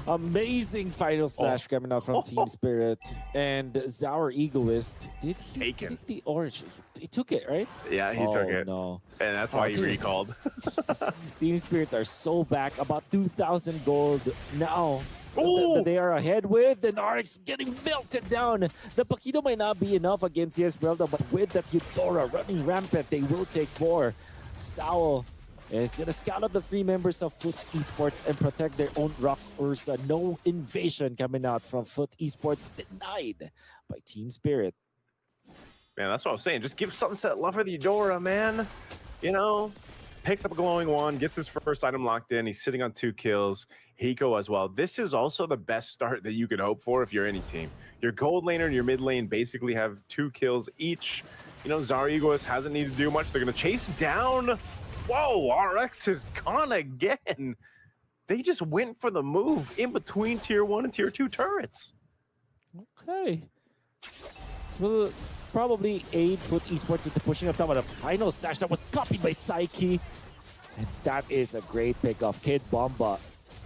Speaker 14: Amazing final slash coming out from Team Spirit. And Zaur Egoist, did he take the orange? He took it, right?
Speaker 13: Yeah, he took it.
Speaker 14: No.
Speaker 13: And that's why he recalled.
Speaker 14: Team Spirit are so back, about 2,000 gold now. They are ahead with, and RX getting melted down. The Paquito might not be enough against the Esmeralda, but with that Eudora running rampant, they will take more. Sao is going to scout out the 3 members of Foot Esports and protect their own Rock Ursa. No invasion coming out from Foot Esports, denied by Team Spirit.
Speaker 13: Man, that's what I was saying. Just give Sunset love for the Eudora, man. You know, picks up a glowing wand, gets his first item locked in. He's sitting on 2 kills. Hiko as well. This is also the best start that you could hope for if you're any team. Your gold laner and your mid lane basically have 2 kills each. You know, Zar Egoist hasn't needed to do much. They're going to chase down. Whoa, RX is gone again. They just went for the move in between tier 1 and tier 2 turrets.
Speaker 14: Okay. This will probably aid Foot Esports into pushing up top of a final slash that was copied by Psyche. And that is a great pick off. Kid Bomba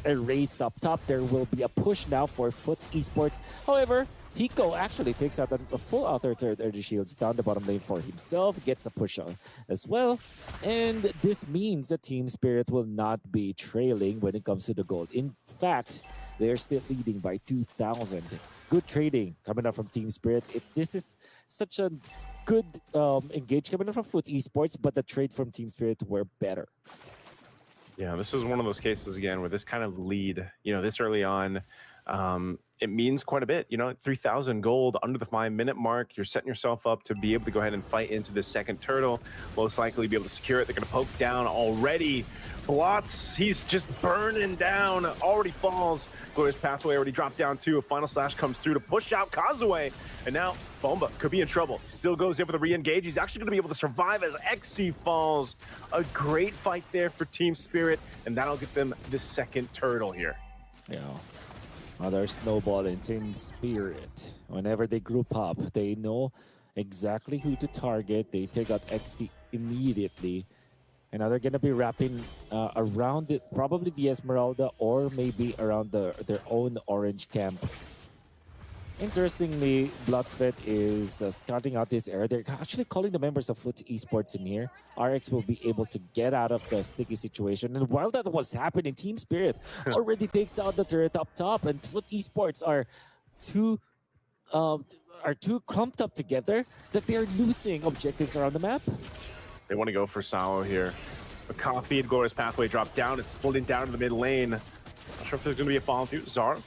Speaker 14: erased up top. There will be a push now for Foot Esports. However, Hiko actually takes out a full outer turret energy shields down the bottom lane for himself, gets a push on as well. And this means that Team Spirit will not be trailing when it comes to the gold. In fact, they're still leading by 2,000. Good trading coming up from Team Spirit. This is such a good engage coming up from Foot Esports, but the trade from Team Spirit were better.
Speaker 13: Yeah, this is one of those cases again where this kind of lead, you know, this early on, it means quite a bit. You know, 3,000 gold under the 5-minute mark. You're setting yourself up to be able to go ahead and fight into the second turtle. Most likely be able to secure it. They're going to poke down already. Blots, he's just burning down. Already falls. Glorious Pathway already dropped down too. A final slash comes through to push out Kazuya. And now Bomba could be in trouble. Still goes in for the re-engage. He's actually going to be able to survive as XC falls. A great fight there for Team Spirit. And that'll get them the second turtle here.
Speaker 14: Yeah. Another snowball in Team Spirit. Whenever they group up, they know exactly who to target. They take out XC immediately. And now they're going to be wrapping around it, probably the Esmeralda or maybe around their own orange camp. Interestingly, Bloodsvet is scouting out this area. They're actually calling the members of Foot Esports in here. RX will be able to get out of the sticky situation. And while that was happening, Team Spirit already takes out the turret up top. And Foot Esports are too clumped up together that they're losing objectives around the map.
Speaker 13: They want to go for Sao here. A copied Glorious Pathway dropped down. It's splitting down to the mid lane. Not sure if there's going to be a follow through. Zar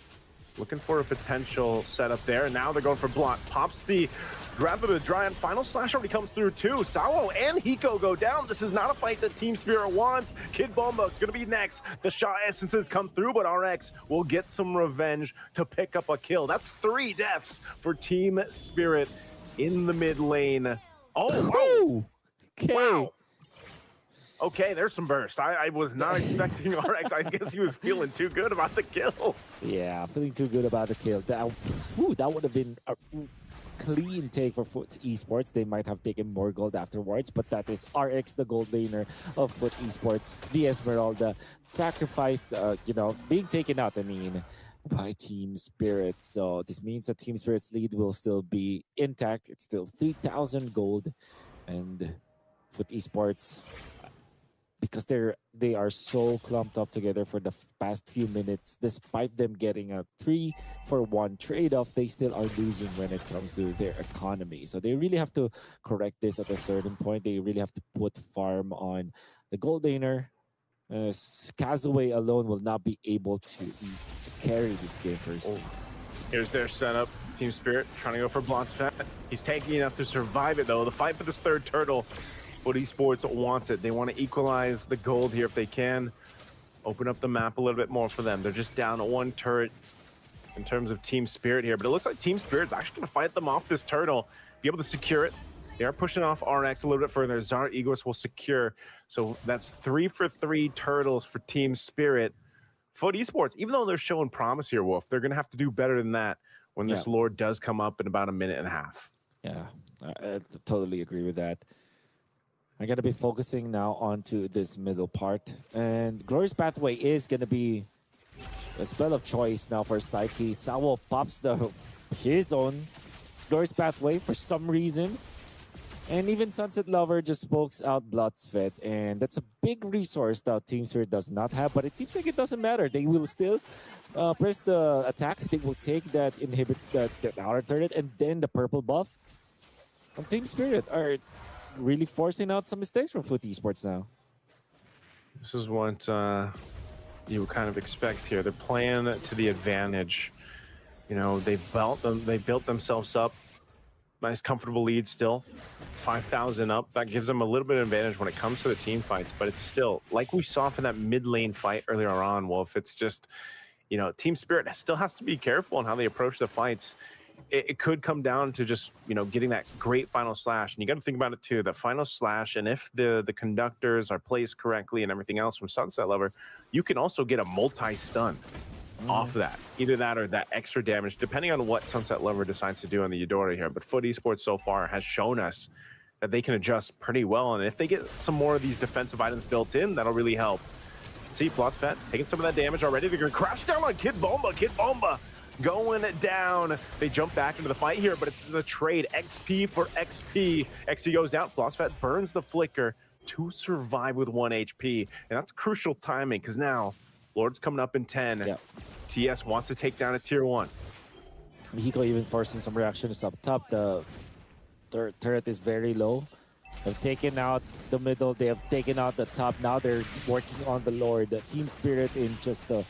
Speaker 13: looking for a potential setup there. And now they're going for Blot. Pops the grab of the Dryad. Final slash already comes through too. Sao and Hiko go down. This is not a fight that Team Spirit wants. Kid Bomba is going to be next. The Shot Essences come through, but RX will get some revenge to pick up a kill. That's 3 deaths for Team Spirit in the mid lane. Oh,
Speaker 14: okay.
Speaker 13: Wow. Okay, there's some burst. I was not expecting RX. I guess he was feeling too good about the kill.
Speaker 14: Yeah, feeling too good about the kill. That would have been clean take for Foot Esports. They might have taken more gold afterwards, but that is RX, the gold laner of Foot Esports, the Esmeralda. Sacrifice, being taken out, by Team Spirit. So this means that Team Spirit's lead will still be intact. It's still 3,000 gold. And Foot Esports, because they are so clumped up together for the past few minutes, despite them getting a 3-for-1 trade-off, they still are losing when it comes to their economy. So they really have to correct this at a certain point. They really have to put farm on the gold laner. Castaway alone will not be able to carry this game first.
Speaker 13: Oh. Here's their setup. Team Spirit trying to go for Blotsfat. He's tanky enough to survive it, though. The fight for this third turtle. Foot Esports wants it. They want to equalize the gold here if they can. Open up the map a little bit more for them. They're just down 1 turret in terms of Team Spirit here. But it looks like Team Spirit's actually going to fight them off this turtle. Be able to secure it. They are pushing off RX a little bit further. Zara Egos will secure. So that's 3 for 3 turtles for Team Spirit. Foot Esports, even though they're showing promise here, Wolf, they're going to have to do better than that when this Lord does come up in about a minute and a half.
Speaker 14: Yeah, I totally agree with that. I'm going to be focusing now onto this middle part. And Glorious Pathway is going to be a spell of choice now for Psyche. Sawo pops his own Glorious Pathway for some reason. And even Sunset Lover just pokes out Bloodsfet. And that's a big resource that Team Spirit does not have. But it seems like it doesn't matter. They will still press the attack. They will take that that outer turret and then the purple buff. And Team Spirit are really forcing out some mistakes from Foot Esports now.
Speaker 13: This is what you would kind of expect here. They're playing to the advantage. They built themselves up. Nice, comfortable lead still. 5,000 up. That gives them a little bit of advantage when it comes to the team fights, but it's still, like we saw for that mid lane fight earlier on, Wolf, it's just, Team Spirit still has to be careful on how they approach the fights. It could come down to just, getting that great final slash. And you got to think about it too, the final slash. And if the conductors are placed correctly and everything else from Sunset Lover, you can also get a multi-stun off that. Either that or that extra damage, depending on what Sunset Lover decides to do on the Eudora here. But Foot Esports so far has shown us that they can adjust pretty well. And if they get some more of these defensive items built in, that'll really help. See, Blotsfat taking some of that damage already. They're going to crash down on Kid Bomba. Kid Bomba going down. They jump back into the fight here, but it's the trade. XP for XP. XP goes down. Blotsfat burns the flicker to survive with 1 HP. And that's crucial timing because now Lord's coming up in 10.
Speaker 14: Yep.
Speaker 13: TS wants to take down a tier 1.
Speaker 14: Mexico even forcing some reactions up top. The turret is very low. They've taken out the middle. They have taken out the top. Now they're working on the Lord. The Team Spirit in just the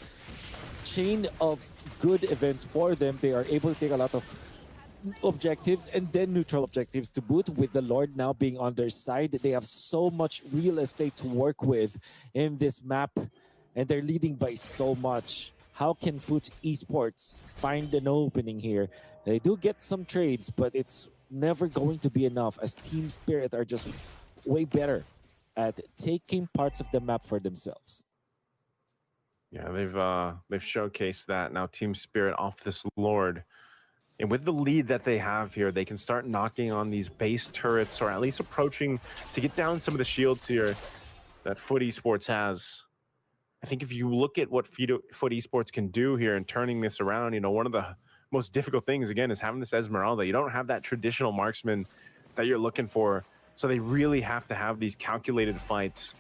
Speaker 14: chain of good events for them. They are able to take a lot of objectives and then neutral objectives to boot, with the Lord now being on their side. They have so much real estate to work with in this map, and they're leading by so much. How can Foot Esports find an opening here? They do get some trades, but it's never going to be enough, as Team Spirit are just way better at taking parts of the map for themselves.
Speaker 13: Yeah, they've showcased that. Now Team Spirit off this Lord. And with the lead that they have here, they can start knocking on these base turrets, or at least approaching to get down some of the shields here that Foot Esports has. I think if you look at what Foot Esports can do here and turning this around, one of the most difficult things, again, is having this Esmeralda. You don't have that traditional marksman that you're looking for. So they really have to have these calculated fights.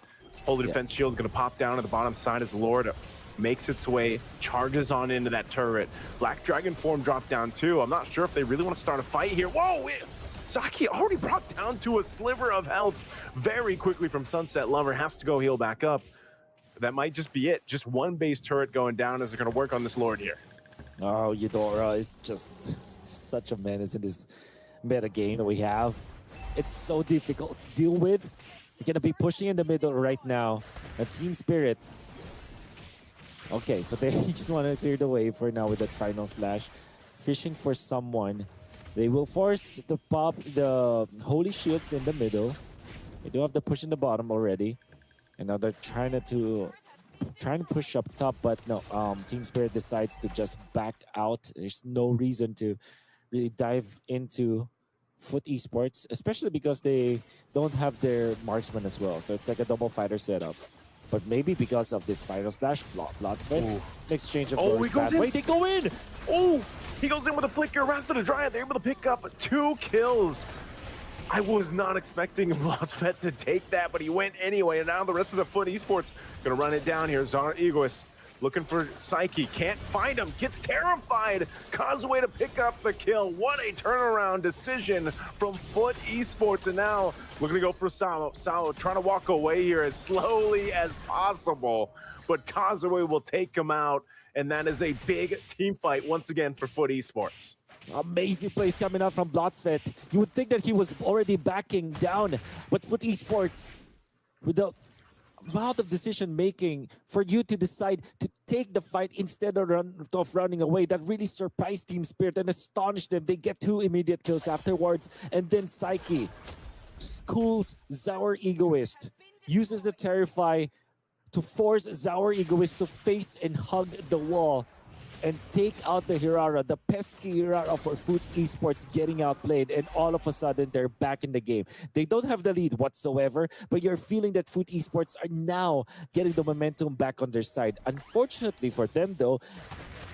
Speaker 13: Holy Defense Shield is going to pop down at the bottom side as Lord makes its way, charges on into that turret. Black Dragon form dropped down too. I'm not sure if they really want to start a fight here. Whoa! Saki already brought down to a sliver of health very quickly from Sunset Lover. Has to go heal back up. That might just be it. Just one base turret going down as they're going to work on this Lord here.
Speaker 14: Oh, Eudora is just such a menace in this meta game that we have. It's so difficult to deal with. We're going to be pushing in the middle right now. A Team Spirit. Okay, so they just want to clear the way for now with that final slash. Fishing for someone. They will force the pop the Holy Shields in the middle. They do have the push in the bottom already. And now they're trying to push up top, but no, Team Spirit decides to just back out. There's no reason to really dive into foot esports, especially because they don't have their marksman as well. So it's like a double fighter setup. But maybe because of this final slash, Blotsfed, exchange of doors bad way, they go in!
Speaker 13: Oh, he goes in with a flicker right to the Dryad. They're able to pick up 2 kills. I was not expecting Blotsfed to take that, but he went anyway. And now the rest of the Foot Esports gonna run it down here. Zara Egoist looking for Psyche, can't find him, gets terrified. Causeway to pick up the kill. What a turnaround decision from Foot Esports. And now we're gonna go for Sao. Sao trying to walk away here as slowly as possible, but Causeway will take him out. And that is a big team fight once again for Foot Esports.
Speaker 14: Amazing plays coming out from Blotsfed. You would think that he was already backing down, but Foot Esports, with the amount of decision making for you to decide to take the fight instead of running away, that really surprised Team Spirit and astonished them. They get 2 immediate kills afterwards, and then Psyche schools Zaur Egoist, uses the Terrify to force Zaur Egoist to face and hug the wall and take out the Hirara, the pesky Hirara for Foot Esports getting outplayed, and all of a sudden they're back in the game. They don't have the lead whatsoever, but you're feeling that Foot Esports are now getting the momentum back on their side. Unfortunately for them though,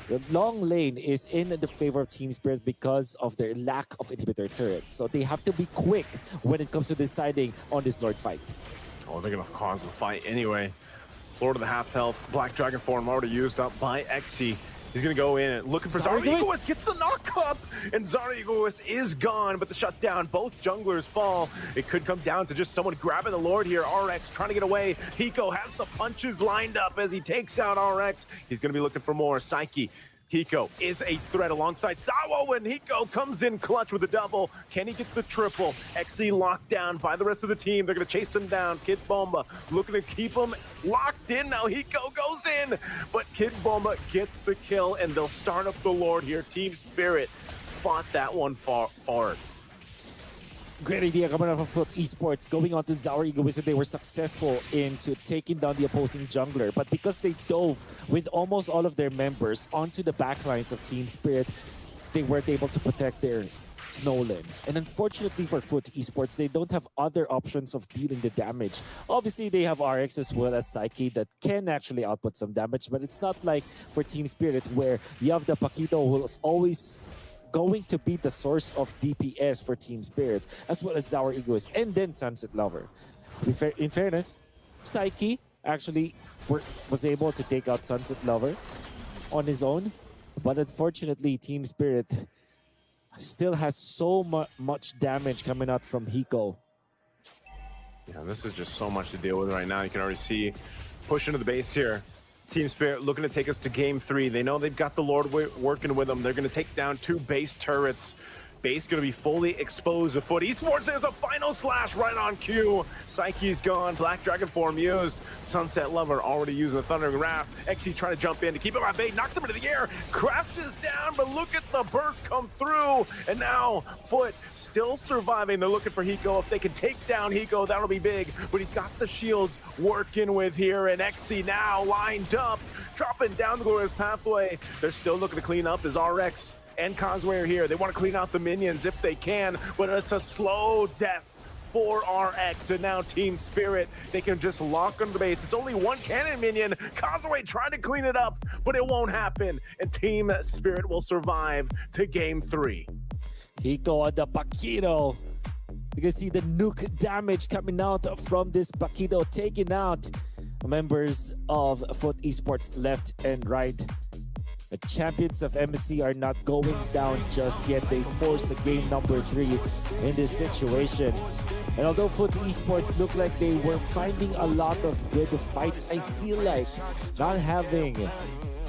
Speaker 14: the long lane is in the favor of Team Spirit because of their lack of inhibitor turrets. So they have to be quick when it comes to deciding on this Lord fight.
Speaker 13: Oh, they're gonna cause the fight anyway. Lord of the half health, Black Dragon form already used up by Exy. He's gonna go in looking for Zara Egoist, gets the knock up, and Zara Egoist is gone, but the shutdown, both junglers fall. It could come down to just someone grabbing the Lord here. RX trying to get away. Hiko has the punches lined up as he takes out RX. He's gonna be looking for more. Psyche. Hiko is a threat alongside Sawo, and Hiko comes in clutch with a double. Can he get the triple? XC locked down by the rest of the team. They're going to chase him down. Kid Bomba looking to keep him locked in. Now Hiko goes in, but Kid Bomba gets the kill, and they'll start up the Lord here. Team Spirit fought that one far.
Speaker 14: Great idea coming out from Foot Esports, going on to Zaur Egoist, and they were successful into taking down the opposing jungler. But because they dove with almost all of their members onto the backlines of Team Spirit, they weren't able to protect their Nolan. And unfortunately for Foot Esports, they don't have other options of dealing the damage. Obviously, they have RX as well as Psyche that can actually output some damage, but it's not like for Team Spirit where you have the Paquito who is always going to be the source of DPS for Team Spirit, as well as Zaur Egoist, and then Sunset Lover. In fairness, Psyche actually was able to take out Sunset Lover on his own, but unfortunately, Team Spirit still has so much damage coming out from Hiko.
Speaker 13: Yeah, this is just so much to deal with right now. You can already see push into the base here. Team Spirit looking to take us to game 3. They know they've got the Lord working with them. They're going to take down 2 base turrets. Base going to be fully exposed to Foot Esports. There's a final slash right on cue. Psyche's gone. Black Dragon form used. Sunset Lover already using the Thundering Wrath. XE trying to jump in to keep him at bay. Knocks him into the air. Crashes down, but look at the burst come through. And now Foot still surviving. They're looking for Hiko. If they can take down Hiko, that'll be big. But he's got the shields working with here. And XE now lined up, dropping down the glorious pathway. They're still looking to clean up as RX and Causeway are here. They want to clean out the minions if they can, but it's a slow death for RX. And now Team Spirit, they can just lock on the base. It's only 1 cannon minion. Causeway trying to clean it up, but it won't happen. And Team Spirit will survive to game 3.
Speaker 14: Hiko on the Paquito. You can see the nuke damage coming out from this Paquito, taking out members of Foot Esports left and right. The champions of MSC are not going down just yet. They force a game number 3 in this situation. And although Foot Esports looked like they were finding a lot of good fights, I feel like not having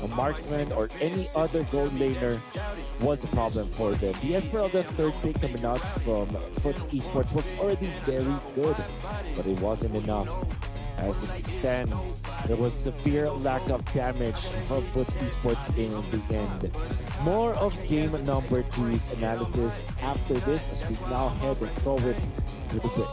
Speaker 14: a marksman or any other gold laner was a problem for them. The Esmeralda third pick coming out from Foot Esports was already very good, but it wasn't enough. As it stands, there was severe lack of damage from Foot Esports in the end. More of game number 2's analysis after this as we now head and throw it to the break.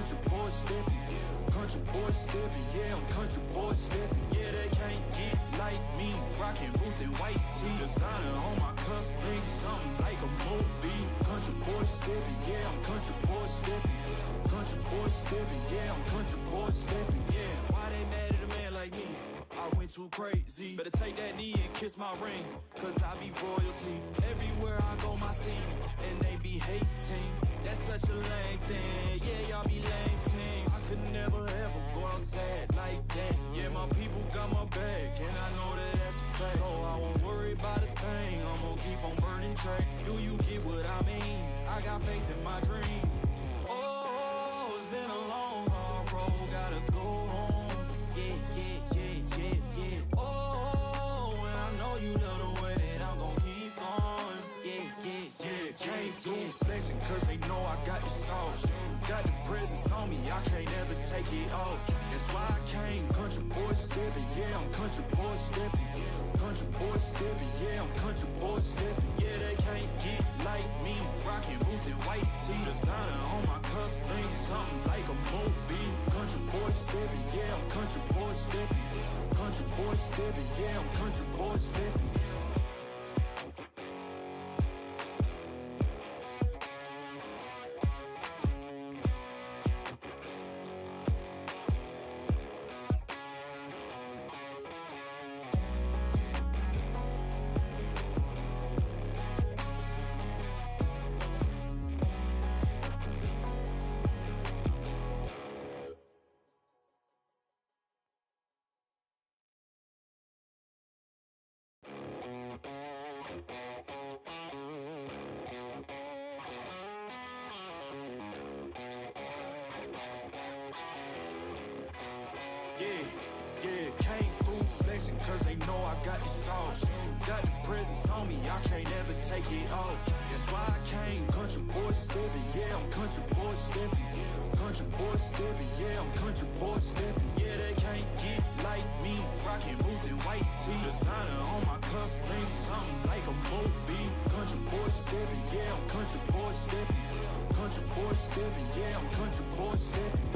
Speaker 1: country boy stepping. Country boy stepping, yeah, I'm country boy stepping. Yeah, they can't get like me. Rocking boots and white tee. Designer on my cuff, link something like a movie. Country boy stepping, yeah, I'm country boy stepping. Country boy stepping, yeah, I'm country boy stepping. Yeah, why they mad at a man like me? I went too crazy. Better take that knee and kiss my ring, cause I be royalty. Everywhere I go, my scene, and they be hating. That's such a lame thing. Yeah, y'all be lame teams. I could never ever go outside like that. Yeah, my people got my back, and I know that that's a fact. So I won't worry about a thing. I'm gonna keep on burning track. Do you get what I mean? I got faith in my dream. Oh, it's been a long, hard road. Gotta go home. Yeah, yeah, yeah, yeah, yeah. Oh, and I know you love the way that I'm gonna keep on. Yeah, yeah, yeah. Can't do flexing cause they know I got the sauce. Got the presence on me, I can't ever take it off. That's why I came. Country boy stepping, yeah, I'm country boy stepping. Country boy stepping, yeah, I'm country boy stepping. Yeah, they can't get like me. Rocking boots and white tee. Designer on my cuff, link something like a movie. Country boy stepping, yeah, I'm country boy stepping. Country boy stepping, yeah, I'm country boy stepping. Yeah, came through flexing cause they know I got the sauce. Got the presence on me, I can't ever take it off. That's why I came. Country boy stepping, yeah, I'm country boy stepping. Country boy stepping, yeah, I'm country boy stepping. Yeah, they can't get like me. Rocking boots and white tee. Designer on my cuff, link something like a movie. Country boy stepping, yeah, I'm country boy stepping. Country boy stepping, yeah, I'm country boy stepping.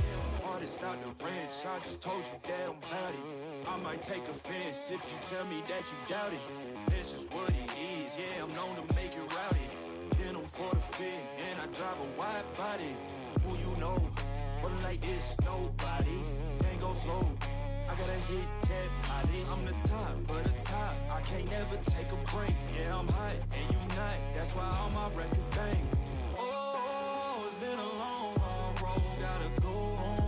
Speaker 1: Artist out the ranch, I just told you that I'm about it. I might take offense if you tell me that you doubt it. That's just what it is, yeah, I'm known to make it rowdy. Then I'm for the fit, and I drive a wide body. Who you know, but like this, nobody. Can't go slow, I gotta hit that body. I'm the top, for the top, I can't never take a break. Yeah, I'm hot, and you not, that's why all my records bang. Oh, it's been a long, hard road, gotta go home.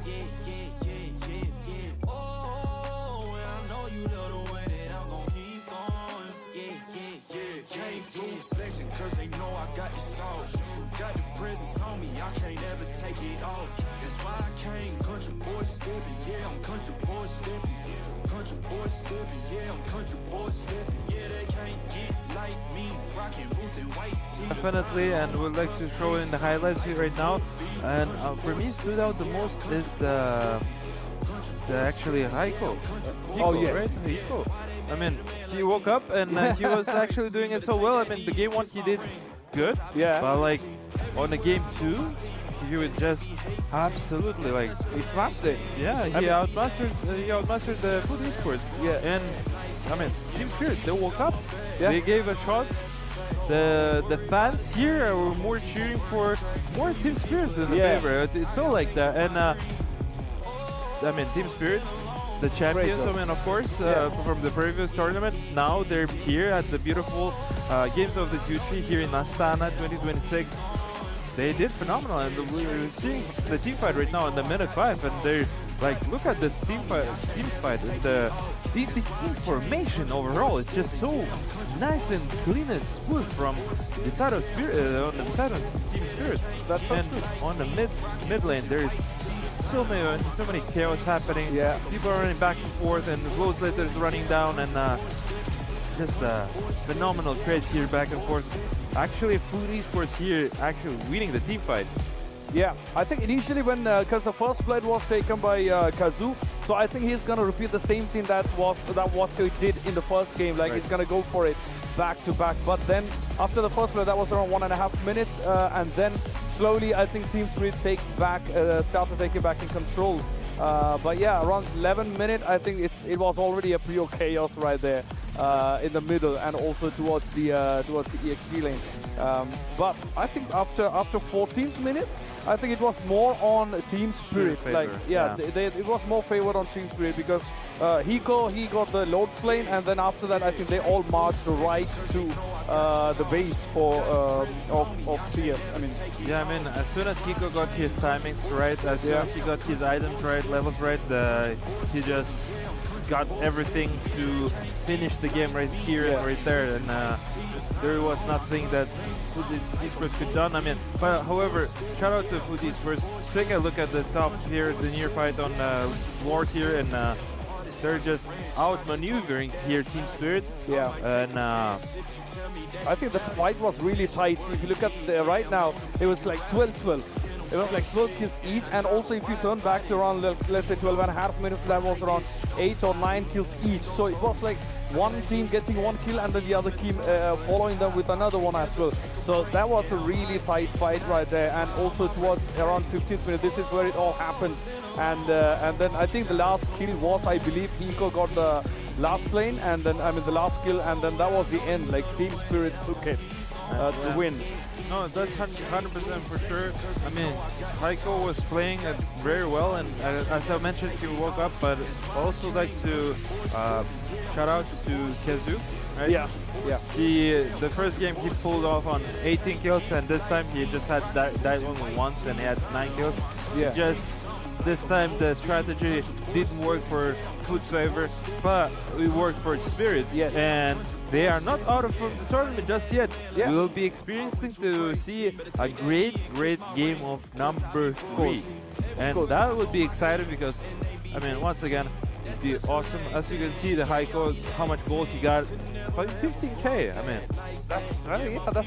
Speaker 1: Yeah, yeah, yeah, yeah, yeah. Oh, and I know you love the way that I'm gon' keep going. Yeah, yeah, yeah. Can't do flexing cause they know I got the sauce. Got the presence on me, I can't ever take it off. That's why I came. Country boy stepping, yeah, I'm country boy stepping. Country boy stepping, yeah, I'm country boy stepping. Yeah, they can't get like me. Rocking boots and white tee.
Speaker 3: Definitely, and we'd like to show in the highlights here right now. And for me, stood out the most is the actually Heiko.
Speaker 4: Oh, yes.
Speaker 3: Right? Heiko. I mean, he woke up and he was actually doing it so well. I mean, the game 1 he did good.
Speaker 4: Yeah.
Speaker 3: But like on the game 2, he was just absolutely like
Speaker 4: he smashed it.
Speaker 3: Yeah, he outmastered the food esports.
Speaker 4: Yeah.
Speaker 3: And I mean, Team Spirit, they woke up.
Speaker 4: Yeah.
Speaker 3: They gave a shot. The fans here were more cheering for more Team Spirit than the favorite. It's so like that. And I mean, Team Spirit, the champions. I mean, of course, from the previous tournament. Now they're here at the beautiful Games of the Future here in Astana 2026. They did phenomenal, and we're seeing the team fight right now in the minute 5, and they're like, look at this team fight, and the team formation overall is just so nice and clean and smooth from the side of Spirit, on the side of Team Spirit. And on the mid lane, there's so many chaos happening.
Speaker 4: Yeah,
Speaker 3: people are running back and forth, and Rose Later is running down, and just phenomenal trades here back and forth. Actually, Food Esports here actually winning the team fight.
Speaker 4: Yeah, I think initially when, because the first blood was taken by Kazu, so I think he's gonna repeat the same thing that what he did in the first game. Like he's gonna go for it back to back. But then after the first blood, that was around 1.5 minutes, and then slowly I think Team Spirit started taking back in control. But yeah, around 11 minutes, I think it was already a pure chaos right there in the middle and also towards the EXP lane. But I think after 14th minute, I think it was more on Team Spirit. Like it was more favored on Team Spirit because he got the load lane, and then after that I think they all marched right to the base for of CS. I mean,
Speaker 3: yeah, I mean, as soon as Hiko got his timings right, as soon as he got his items right, levels right, he just got everything to finish the game right here and right there, and there was nothing that Esports could done. I mean, but however, shout out to Fuji's first. Take a look at the top here, the near fight on Ward here, and they're just outmaneuvering here Team Spirit.
Speaker 4: Yeah.
Speaker 3: And
Speaker 4: I think the fight was really tight. If you look at right now, it was like 12-12. It was like 12 kills each, and also if you turn back to around, let's say 12.5 minutes, that was around 8 or 9 kills each. So it was like one team getting one kill and then the other team following them with another one as well. So that was a really tight fight right there, and also towards around 15th minute, this is where it all happened. And then I think the last kill was, I believe, Hiko got the last lane, and then the last kill, and then that was the end. Like Team Spirit took it to win.
Speaker 3: No, that's 100% for sure. I mean, Heiko was playing it very well, and as I mentioned, he woke up, but I also like to shout out to Kazu, right?
Speaker 4: Yeah.
Speaker 3: The first game he pulled off on 18 kills, and this time he just had died only once, and he had 9 kills.
Speaker 4: Yeah.
Speaker 3: Just this time the strategy didn't work for Food's favor, but it worked for Spirit.
Speaker 4: Yes.
Speaker 3: And they are not out of the tournament just yet.
Speaker 4: Yeah.
Speaker 3: We will be experiencing to see a great game of number 3. And that would be exciting because, I mean, once again, it'd be awesome. As you can see, the Heiko, how much gold he got, like 15k. I mean,
Speaker 4: that's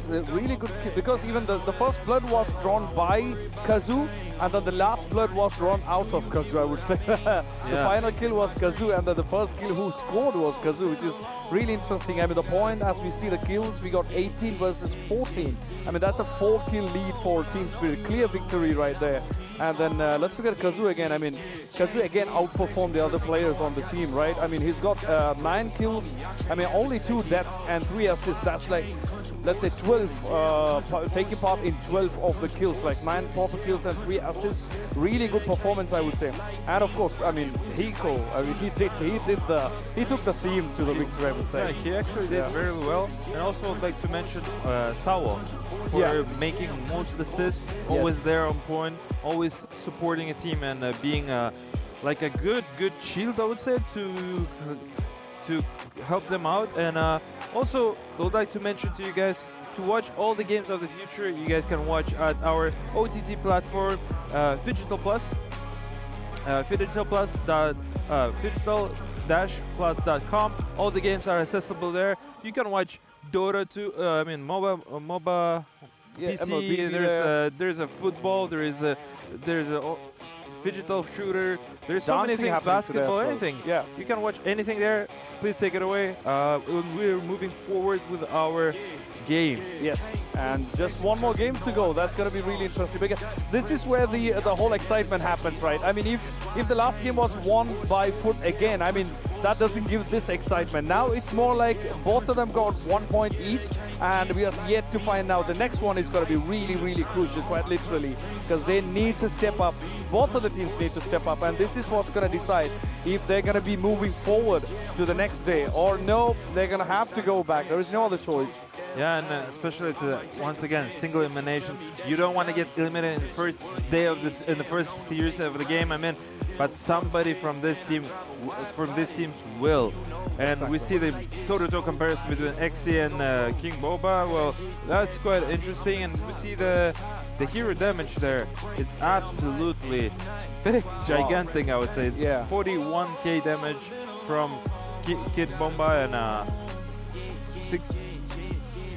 Speaker 4: a really good kill, because even the first blood was drawn by Kazu, and then the last blood was drawn out of Kazu, I would say. The final kill was Kazu, and then the first kill who scored was Kazu, which is really interesting. I mean, the point, as we see the kills, we got 18 versus 14. I mean, that's a 4-kill lead for Team Spirit. Clear victory right there. And then let's look at Kazu again. I mean, Kazu again outperformed the other players on the team, right? I mean, he's got 9 kills. I mean, only 2 deaths and 3 assists. That's like, let's say 12, taking part in 12 of the kills, like 9 proper kills and 3 assists. Really good performance, I would say. And of course, I mean, Hiko, I mean, he took the team to the victory, I would say.
Speaker 3: Yeah, he actually did very well. And also I'd like to mention Sawo for making most assists, always there on point, always supporting a team and being like a good shield, I would say, to help them out. And also I would like to mention to you guys to watch all the games of the future. You guys can watch at our OTT platform, Digital Plus, digital-plus.com. All the games are accessible there. You can watch Dota 2, I mean MOBA, PC.
Speaker 4: MLBB,
Speaker 3: there's a football. There's a digital shooter. There's so many things, basketball, anything.
Speaker 4: Yeah,
Speaker 3: you can watch anything there. Please take it away. We're moving forward with our game.
Speaker 4: Yes, and just one more game to go. That's going to be really interesting, because this is where the whole excitement happens, right? I mean, if the last game was won by Foot again, I mean, that doesn't give this excitement. Now it's more like both of them got 1 point each, and we are yet to find out. The next one is going to be really crucial, quite literally, because they need to step up. Both of the teams need to step up, and this is what's going to decide if they're going to be moving forward to the next day, or no, they're going to have to go back. There is no other choice.
Speaker 3: Yeah, and especially once again, single elimination. You don't want to get eliminated in the first day of this, in the first series of the game. I mean, but somebody from this team, will. And we see the toe-to-toe comparison between Exi and King Boba. Well, that's quite interesting, and we see the hero damage there. It's absolutely big, gigantic, I would say. It's 41k damage from Kid Bomba and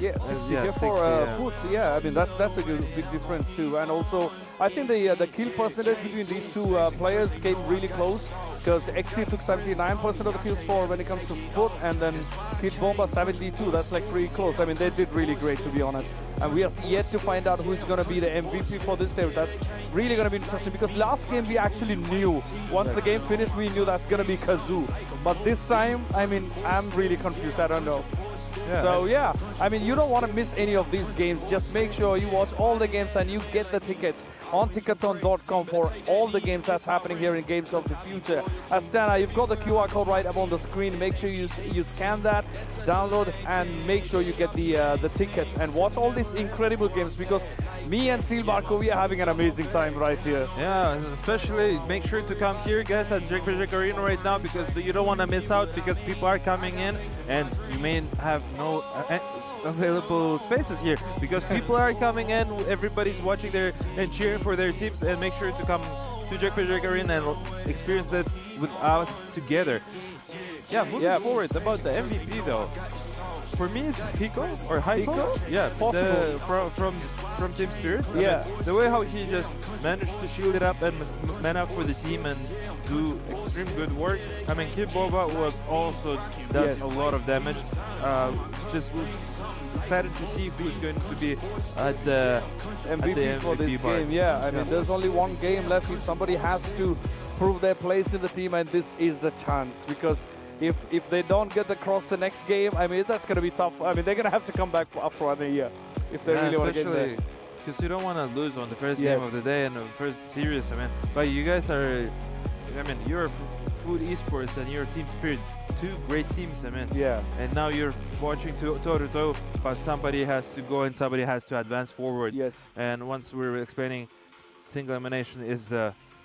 Speaker 4: Yeah, 60k
Speaker 3: yeah,
Speaker 4: for
Speaker 3: 60, yeah.
Speaker 4: foot. Yeah, I mean that's a big difference too. And also, I think the kill percentage between these two players came really close because XC took 79% of the kills for when it comes to foot, and then Kid Bomba 72. That's like pretty close. I mean, they did really great, to be honest. And we are yet to find out who's going to be the MVP for this stage. That's really going to be interesting because last game we actually knew. Once the game finished, we knew that's going to be Kazoo. But this time, I mean, I'm really confused. I don't know.
Speaker 3: Yeah,
Speaker 4: So yeah, I mean, you don't want to miss any of these games. Just make sure you watch all the games and you get the tickets on ticketon.com for all the games that's happening here in Games of the Future. Astana, you've got the QR code right up on the screen. Make sure you scan that, download, and make sure you get the tickets and watch all these incredible games because me and Seal Marco, we are having an amazing time right here.
Speaker 3: Yeah, especially make sure to come here, guys, at Jack Arena right now because you don't want to miss out because people are coming in and you may have no available spaces here because people are coming in, everybody's watching there and cheering for their teams, and make sure to come to Jack Arena and experience that with us together. Yeah, moving forward about the MVP though. For me, it's Hiko or Hiko. Yeah,
Speaker 4: Possible.
Speaker 3: From Team Spirit.
Speaker 4: Yeah.
Speaker 3: I mean, the way how he just managed to shield it up and man up for the team and do extreme good work. I mean, Kid Boba was also does a lot of damage. Just excited to see who's going to be at the
Speaker 4: MVP for this game. Yeah, I mean, there's only one game left. If somebody has to prove their place in the team, and this is the chance because if they don't get across the next game, I mean, that's going to be tough. I mean, they're going to have to come back after another year if they really want to get there.
Speaker 3: Because you don't want to lose on the first game of the day and the first series. I mean, but you guys are, I mean, you're Food Esports and you're Team Spirit, two great teams. I mean, and now you're watching toe to toe, but somebody has to go and somebody has to advance forward.
Speaker 4: Yes.
Speaker 3: And once we were explaining, single elimination is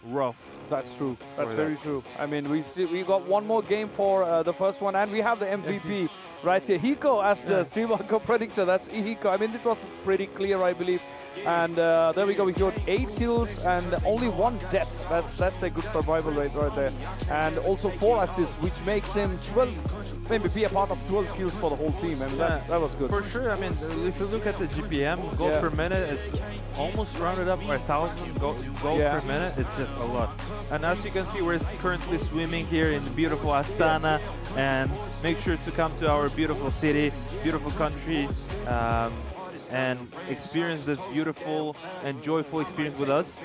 Speaker 3: rough.
Speaker 4: That's true. That's very true. I mean, we got one more game for the first one, and we have the MVP right here. Hiko as Streamarco predictor. That's Hiko. I mean, it was pretty clear, I believe. And there we go. We got 8 kills and only 1 death. That's a good survival rate right there. And also 4 assists, which makes him 12, maybe be a part of 12 kills for the whole team. And that was good.
Speaker 3: For sure. I mean, if you look at the GPM, goals per minute, it's almost rounded up by 1,000 goals per minute. It's just a lot. And as you can see, we're currently swimming here in the beautiful Astana. And make sure to come to our beautiful city, beautiful country. And experience this beautiful and joyful experience with us.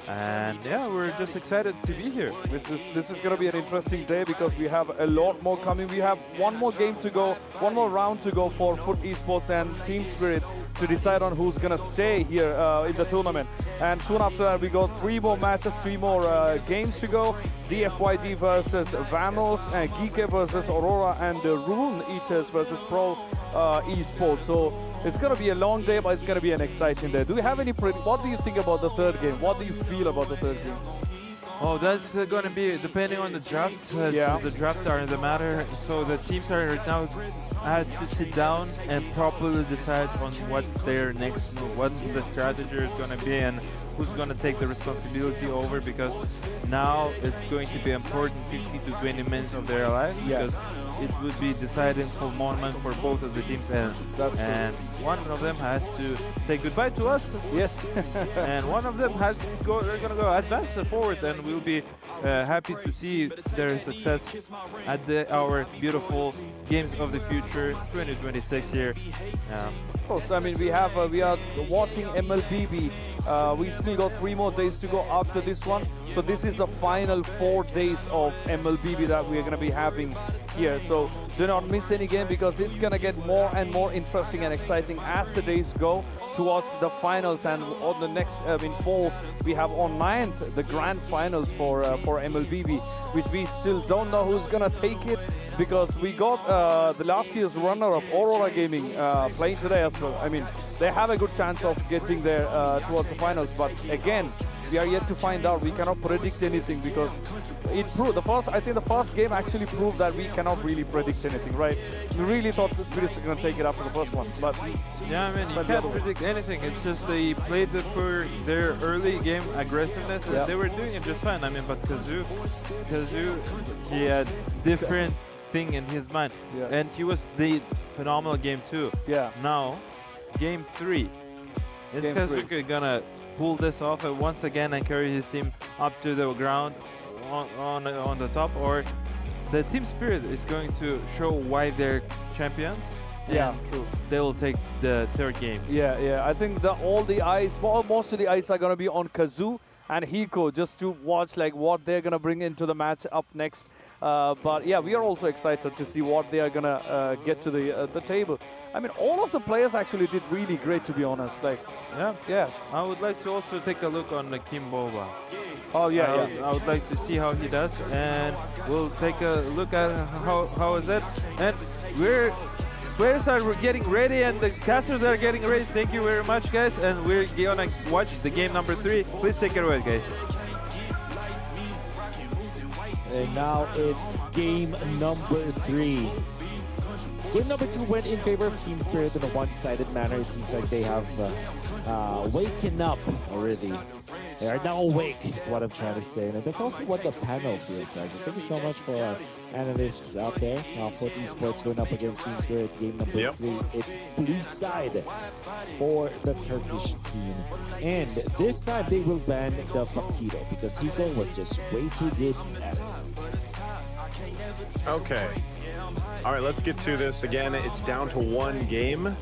Speaker 3: And yeah, we're just excited to be here.
Speaker 4: This is going to be an interesting day because we have a lot more coming. We have one more game to go, one more round to go for Foot Esports and Team Spirit to decide on who's going to stay here in the tournament. And soon after that, we got 3 more matches, 3 more games to go. DFYD versus Vanos, and Geeke versus Aurora, and the Rune Eaters versus Pro Esports. So it's going to be a long day, but it's going to be an exciting day. Do you have any what do you think about the third game? What do you feel about the third game?
Speaker 3: Oh, that's going to be depending on the draft. The drafts are the matter. So the teams are right now has to sit down and properly decide on what their next move, what the strategy is going to be, and who's going to take the responsibility over, because now it's going to be important 50 to 20 minutes of their life, because it would be deciding for moment for both of the teams, and one of them has to say goodbye to us.
Speaker 4: Yes.
Speaker 3: And one of them has to go. They're gonna go advance forward, and we'll be happy to see their success at our beautiful Games of the Future 2026 here.
Speaker 4: Of course, I mean we are watching MLBB. We still got 3 more days to go after this one. So this is the final 4 days of MLBB that we are going to be having here. So do not miss any game, because it's going to get more and more interesting and exciting as the days go towards the finals. And on the next, fall, we have on 9th the grand finals for MLBB, which we still don't know who's going to take it, because we got the last year's runner-up, Aurora Gaming, playing today as well. I mean, they have a good chance of getting there towards the finals, but again, we are yet to find out. We cannot predict anything, because it proved I think the first game actually proved that we cannot really predict anything, right? We really thought the Spirits are going to take it after the first one, but
Speaker 3: yeah, I mean, you can't predict anything. It's just they played it for their early game aggressiveness, and they were doing it just fine. I mean, but Kazoo, he had different thing in his mind.
Speaker 4: Yeah.
Speaker 3: And he was the phenomenal game 2.
Speaker 4: Yeah.
Speaker 3: Now, game 3. Is
Speaker 4: Game
Speaker 3: Kazuki gonna pull this off once again and carry his team up to the ground on the top, or the team spirit is going to show why they're champions?
Speaker 4: Yeah,
Speaker 3: and
Speaker 4: true.
Speaker 3: They will take the third game.
Speaker 4: Yeah. I think all the eyes, most of the eyes are gonna be on Kazu and Hiko, just to watch like what they're gonna bring into the match up next. But yeah, we are also excited to see what they are gonna get to the table. I mean, all of the players actually did really great, to be honest. Like, yeah.
Speaker 3: I would like to also take a look on Kim Boba.
Speaker 4: Oh yeah,
Speaker 3: I would like to see how he does, and we'll take a look at how is it. And players are getting ready, and the casters are getting ready. Thank you very much, guys. And we're gonna watch the game number 3. Please take it away, guys.
Speaker 14: And now it's game number 3. Game number 2 went in favor of Team Spirit in a one-sided manner. It seems like they have waken up already. They are now awake, is what I'm trying to say. And that's also what the panel feels like. Thank you so much for our analysts out there. Now, for Esports going up against Team Spirit, game number 3. It's blue side for the Turkish team. And this time they will ban the Paquito because Hiko was just way too good at it.
Speaker 13: Okay. All right, let's get to this again. It's down to 1 game.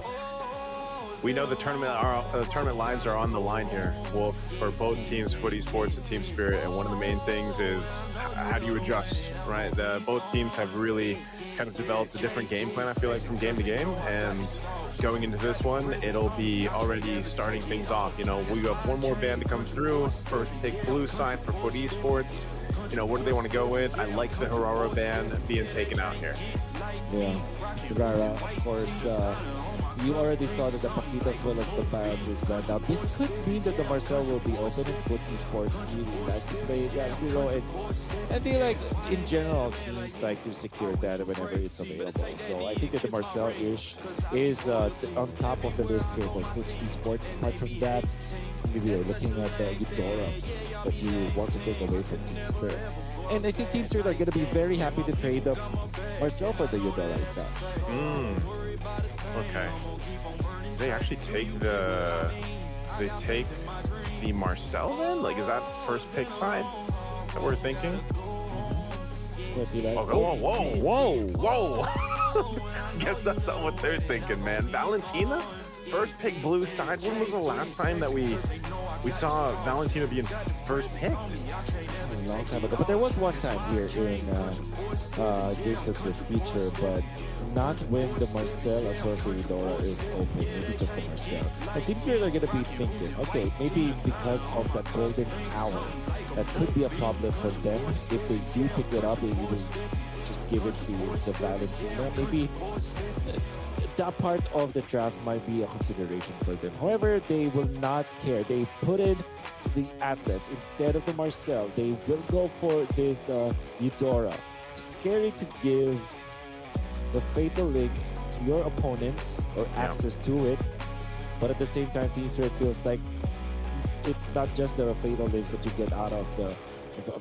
Speaker 13: We know the tournament lives are on the line here, Wolf, for both teams, Foot Esports and Team Spirit. And one of the main things is how do you adjust, right? Both teams have really kind of developed a different game plan, I feel like, from game to game. And going into this one, it'll be already starting things off. You know, we have one more ban to come through. First pick blue side for Foot Esports. You know, what do they want to go with? I like the Harara ban being taken out here.
Speaker 14: Yeah, Harara, of course. You already saw that the Paquito as well as the Pirates is banned out. This could mean that the Marcel will be open in Foot Esports. Really like to play that hero, and they like, in general, teams like to secure that whenever it's available. So I think that the Marcel-ish is on top of the list here for Foot Esports. Apart from that, maybe you're looking at the Eudora that you want to take away from Team Spirit. And I think Team Spirit are going to be very happy to trade up Marcel for the Eudora, in fact.
Speaker 13: Okay. They actually take the Marcel then? Like, is that first pick side? Is that what we're thinking? Whoa. I guess that's not what they're thinking, man. Valentina? First pick blue side. When was the last time that we saw Valentina being first picked?
Speaker 14: A long time ago. But there was one time here in Games of the Future, but not when the Marcel as well as the Eudora is open. Maybe just the Marcel. And Team Spirit are going to be thinking, okay, maybe because of that golden hour, that could be a problem for them. If they do pick it up, they will just give it to the Valentina. Maybe that part of the draft might be a consideration for them. However, they will not care. They put in the Atlas instead of the Marcel. They will go for this Eudora. Scary to give the Fatal Links to your opponents or access to it, but at the same time, Team Spirit feels like it's not just the Fatal Links that you get out of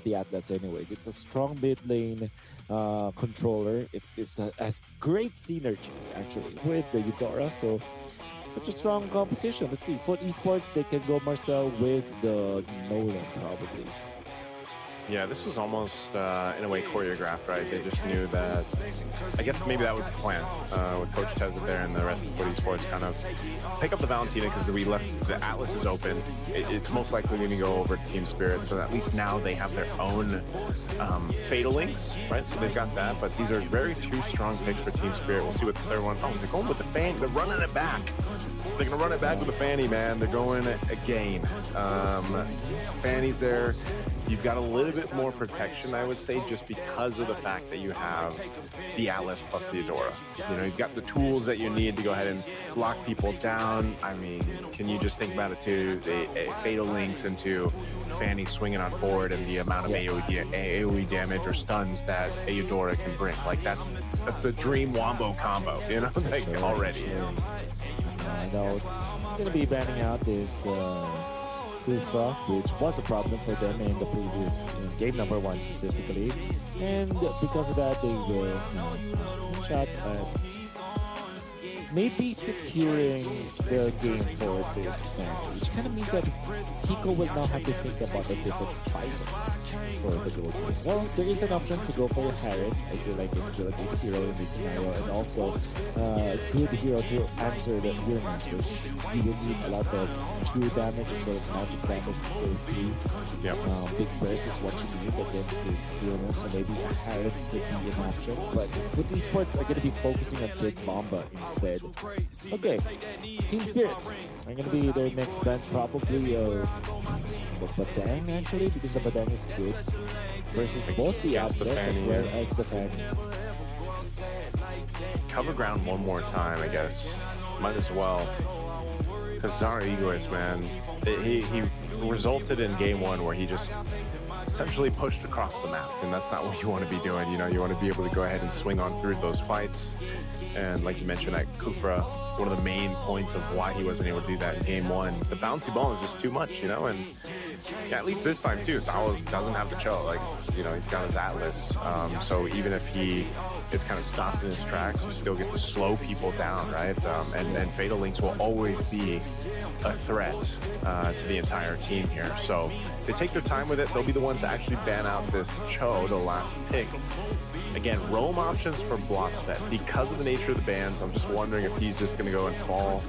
Speaker 14: the Atlas anyways. It's a strong mid lane controller. It has great synergy actually with the Eudora, so such a strong composition. Let's see, Foot Esports, they can go Marcel with the Nolan probably.
Speaker 13: Yeah, this was almost, in a way, choreographed, right? They just knew that, I guess maybe that was the plan, with Coach Tezza there and the rest of Foot Esports kind of pick up the Valentina because we left the Atlas is open. It's most likely going to go over to Team Spirit, so at least now they have their own Fatal Links, right? So they've got that, but these are two strong picks for Team Spirit. We'll see what the third one, they're going with the Fanny. They're running it back. They're going to run it back with the Fanny, man. They're going again. Fanny's there. You've got a little bit more protection, I would say, just because of the fact that you have the Atlas plus the Eudora. You know, you've got the tools that you need to go ahead and lock people down. I mean, can you just think about it too? A Fatal Links into Fanny swinging on forward and the amount of AoE damage or stuns that a Eudora can bring. Like, that's a dream wombo combo, you know, like already.
Speaker 14: I know. I'm going to be banning out this Kufa, which was a problem for them in the previous game number 1 specifically. And because of that, they will shot at maybe securing their game for this match, which kind of means that Kiko will now have to think about a different fight for the gold game. Well, there is an option to go for Harriet. I feel like it's still a good hero in this scenario, and also a good hero to answer the Uranus, which you will need a lot of true damage as well as magic damage to go through. Big burst is what you need against this Uranus, so maybe a Harriet could be an option. But Foot Esports are going to be focusing on Big Bomba instead. Okay, Team Spirit are going to be their next band, probably Badang actually, because the Badang is good versus both the Atlas as well as the Fan.
Speaker 13: Cover ground one more time, I guess. Might as well. Because Zara Egoist, man, he resulted in game 1 where he just essentially pushed across the map, and that's not what you want to be doing. You know, you want to be able to go ahead and swing on through those fights. And like you mentioned at Kufra, one of the main points of why he wasn't able to do that in game 1, the bouncy ball is just too much, you know. And yeah, at least this time too, Salas doesn't have the choke. Like, you know, he's got his Atlas. So even if he is kind of stopped in his tracks, you still get to slow people down, right? And Fatal Links will always be a threat to the entire team here. So they take their time with it. They'll be the ones to actually ban out this Cho, the last pick. Again, roam options for Blockspet. Because of the nature of the bans, I'm just wondering if he's just going to go and fall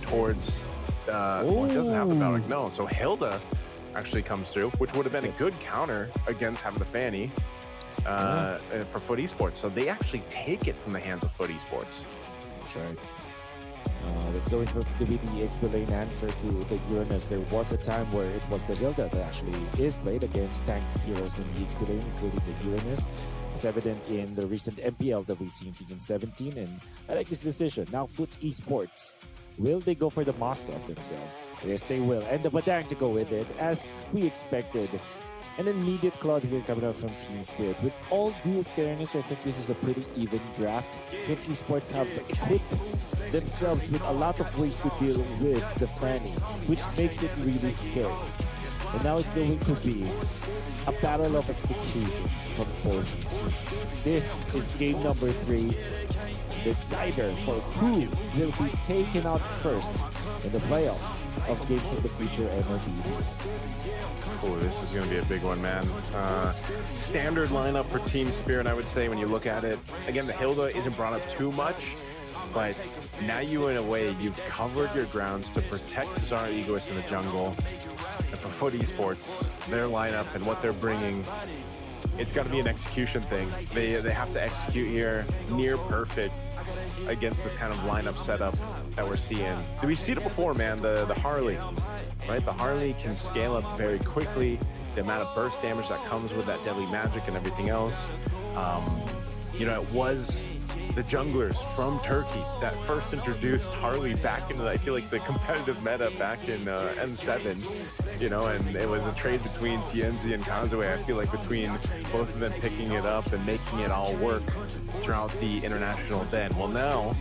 Speaker 13: towards... well, he doesn't have the Babak. No, so Hilda actually comes through, which would have been a good counter against having the Fanny for Foot Esports. So they actually take it from the hands of Foot Esports.
Speaker 14: That's right. That's going to be the explain answer to the Uranus. There was a time where it was the Hilda that actually is played against tank heroes in the explain, including the Uranus. It's evident in the recent MPL that we see in Season 17, and I like this decision. Now Foot Esports, will they go for the Moskov themselves? Yes, they will. And the Badang to go with it, as we expected. An immediate cloud here coming out from Team Spirit. With all due fairness, I think this is a pretty even draft. Foot Esports have equipped themselves with a lot of ways to deal with the Fanny, which makes it really scary. And now it's going to be a battle of execution from both teams. This is game number 3, decider for who will be taken out first in the playoffs of Games of the Future MLBB.
Speaker 13: Oh, this is going to be a big one, man. Standard lineup for Team Spirit, I would say, when you look at it. Again, the Hilda isn't brought up too much, but now you, in a way, you've covered your grounds to protect Zara Egoist in the jungle. And for Foot Esports, their lineup and what they're bringing, it's got to be an execution thing. They have to execute here near perfect against this kind of lineup setup that we're seeing. We've seen it before, man, the Harley, right? The Harley can scale up very quickly. The amount of burst damage that comes with that deadly magic and everything else. You know, it was the junglers from Turkey that first introduced Harley back into, I feel like, the competitive meta back in M7, you know, and it was a trade between TNZ and Kazue. I feel like between both of them picking it up and making it all work throughout the international then. Well, now,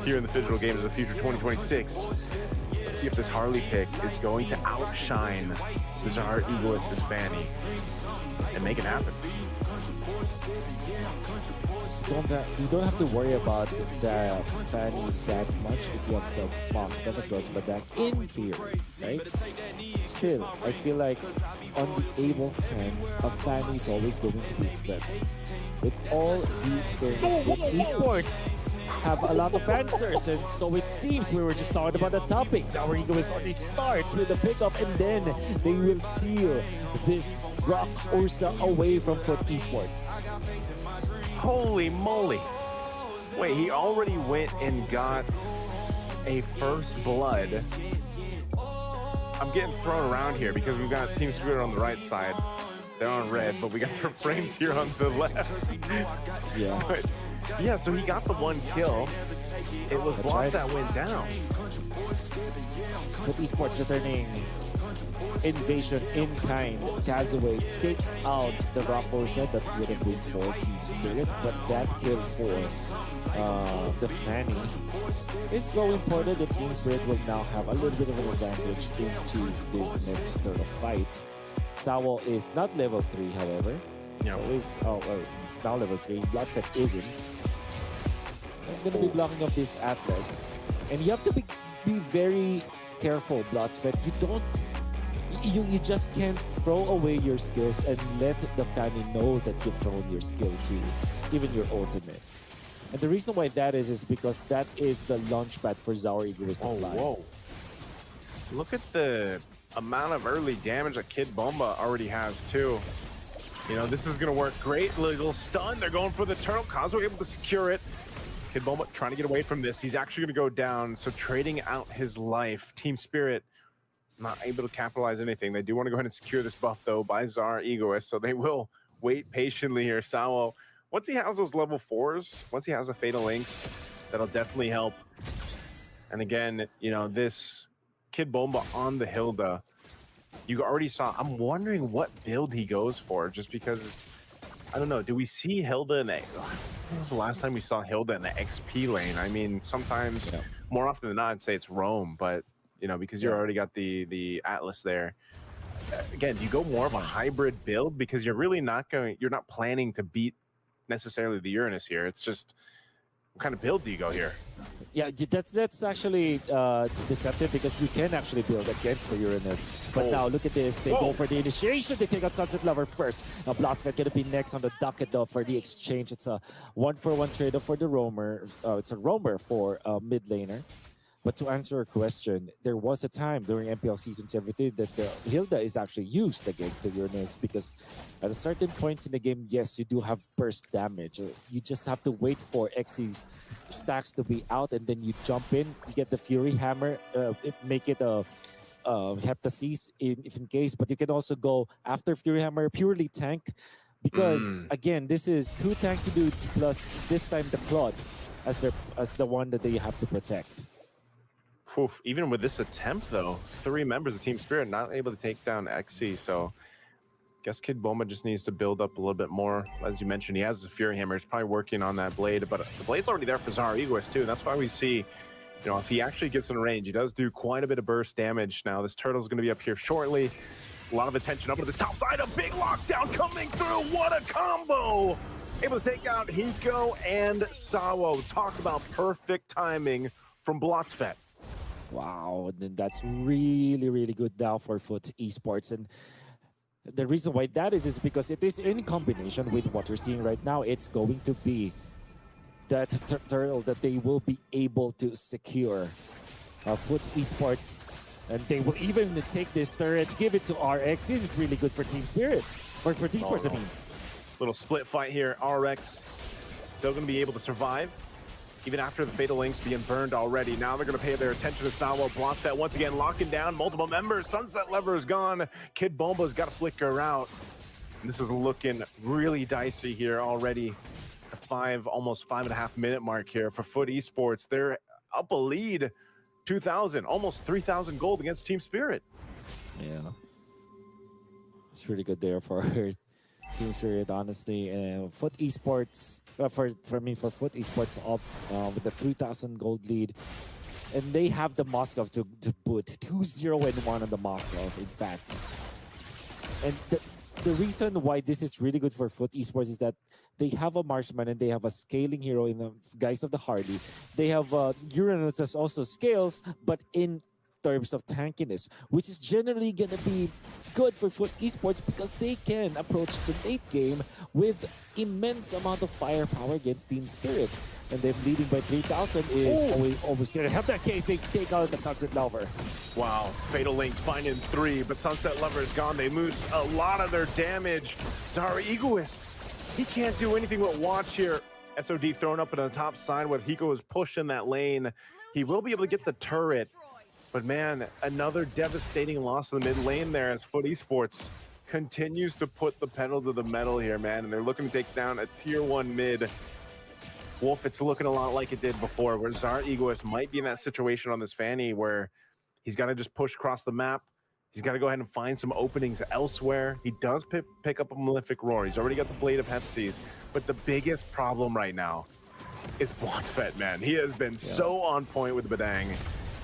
Speaker 13: here in the Digital Games of the Future 2026, let's see if this Harley pick is going to outshine the Zara Egoist's Fanny and make it happen.
Speaker 14: You don't have to worry about the Fanny that much if you have the Moskov as well as Badang in theory, right? Still, I feel like on the able hands, a Fanny is always going to be threatened. With all the things with esports have a lot of answers, and so it seems we were just talking about the topics. Our Egoist only starts with a pickup, and then they will steal this Rock Ursa away from Foot Esports.
Speaker 13: Holy moly. Wait, he already went and got a first blood. I'm getting thrown around here because we've got Team Spirit on the right side. They're on red, but we got their frames here on the left.
Speaker 14: Yeah.
Speaker 13: But, yeah, so he got the one kill. It was Block that went down.
Speaker 14: Foot Esports returning invasion in kind. Kazaway takes out the Rockmore set that would have been for Team Spirit, but that kill for the Fanny is so important that Team Spirit will now have a little bit of an advantage into this next turn of fight. Sawo is not level 3, however.
Speaker 13: No.
Speaker 14: So it's now level 3. Bloodfett isn't. I'm going to be blocking up this Atlas. And you have to be very careful, Bloodfett. You just can't throw away your skills and let the Fanny know that you've thrown your skill to even your ultimate. And the reason why that is because that is the launch pad for Zaur Egoist to fly.
Speaker 13: Whoa. Look at the amount of early damage that Kid Bomba already has, too. You know, this is going to work great. Little stun. They're going for the turtle. Kazuo able to secure it. Kid Bomba trying to get away from this. He's actually going to go down. So trading out his life. Team Spirit not able to capitalize anything. They do want to go ahead and secure this buff, though, by Zaur Egoist. So they will wait patiently here. Sawo, once he has those level 4s, once he has a Fatal Links, that'll definitely help. And again, you know, this Kid Bomba on the Hilda, you already saw. I'm wondering what build he goes for, just because, I don't know, do we see Hilda in the, when was the last time we saw Hilda in the XP lane? I mean, sometimes, more often than not, I'd say it's Roam, but, you know, because you already got the Atlas there. Again, do you go more of a hybrid build? Because you're really not going, you're not planning to beat necessarily the Uranus here. It's just, what kind of build do you go here?
Speaker 14: Yeah, that's actually deceptive because you can actually build against the Uranus. But now look at this. They go for the initiation. They take out Sunset Lover first. Now Bloodfett going to be next on the docket though for the exchange. It's a 1-for-1 trade-off for the roamer. It's a roamer for mid laner. But to answer your question, there was a time during MPL Season 17 that the Hilda is actually used against the Uranus because at a certain points in the game, yes, you do have burst damage. You just have to wait for Xyz's stacks to be out and then you jump in, you get the Fury Hammer, make it a Heptasis if in case, but you can also go after Fury Hammer, purely tank because again, this is 2 tanky dudes plus this time the Claude as the one that they have to protect.
Speaker 13: Oof, even with this attempt, though, 3 members of Team Spirit not able to take down Xe, so I guess Kid Bomba just needs to build up a little bit more. As you mentioned, he has the Fury Hammer. He's probably working on that blade, but the blade's already there for Zaur Egoist, too. And that's why we see, you know, if he actually gets in range, he does do quite a bit of burst damage. Now, this turtle's going to be up here shortly. A lot of attention up to this top side. A big lockdown coming through. What a combo! Able to take out Hiko and Sawo. Talk about perfect timing from Blotzfett.
Speaker 14: Wow, then that's really, really good now for Foot Esports. And the reason why that is because it is in combination with what we're seeing right now. It's going to be that turtle that they will be able to secure. Foot Esports, and they will even take this turret, give it to RX. This is really good for Team Spirit, or for Esports, I mean.
Speaker 13: Little split fight here. RX still going to be able to survive. Even after the Fatal Links being burned already. Now they're going to pay their attention to Sawo. Blotzfett once again locking down multiple members. Sunset Lever is gone. Kid Bomba's got to flicker out. And this is looking really dicey here already. The almost 5.5 minute mark here for Foot Esports. They're up a lead. 2,000, almost 3,000 gold against Team Spirit.
Speaker 14: Yeah. It's really good there for Team Spirit, honestly. Foot Esports, for Foot Esports up with the 3,000 gold lead. And they have the Moskov to put 2-0-1 on the Moskov, in fact. And the reason why this is really good for Foot Esports is that they have a marksman and they have a scaling hero in the guise of the Harley. They have Uranus as also scales, but in terms of tankiness, which is generally going to be good for Foot Esports because they can approach the late game with immense amount of firepower against Team Spirit. And them leading by 3,000 is always going to have that case. They take out the Sunset Lover.
Speaker 13: Wow, Fatal Links finding 3, but Sunset Lover is gone. They lose a lot of their damage. Zaur Egoist, he can't do anything but watch here. SOD thrown up on the top side with Hiko is pushing that lane. He will be able to get the turret. But man, another devastating loss in the mid lane there as Foot Esports continues to put the pedal to the metal here, man. And they're looking to take down a tier 1 mid. Wolf, it's looking a lot like it did before, where Zaur Egoist might be in that situation on this Fanny where he's got to just push across the map. He's got to go ahead and find some openings elsewhere. He does pick up a Malefic Roar. He's already got the Blade of Hepsies. But the biggest problem right now is Blotsfet, man. He has been so on point with the Badang.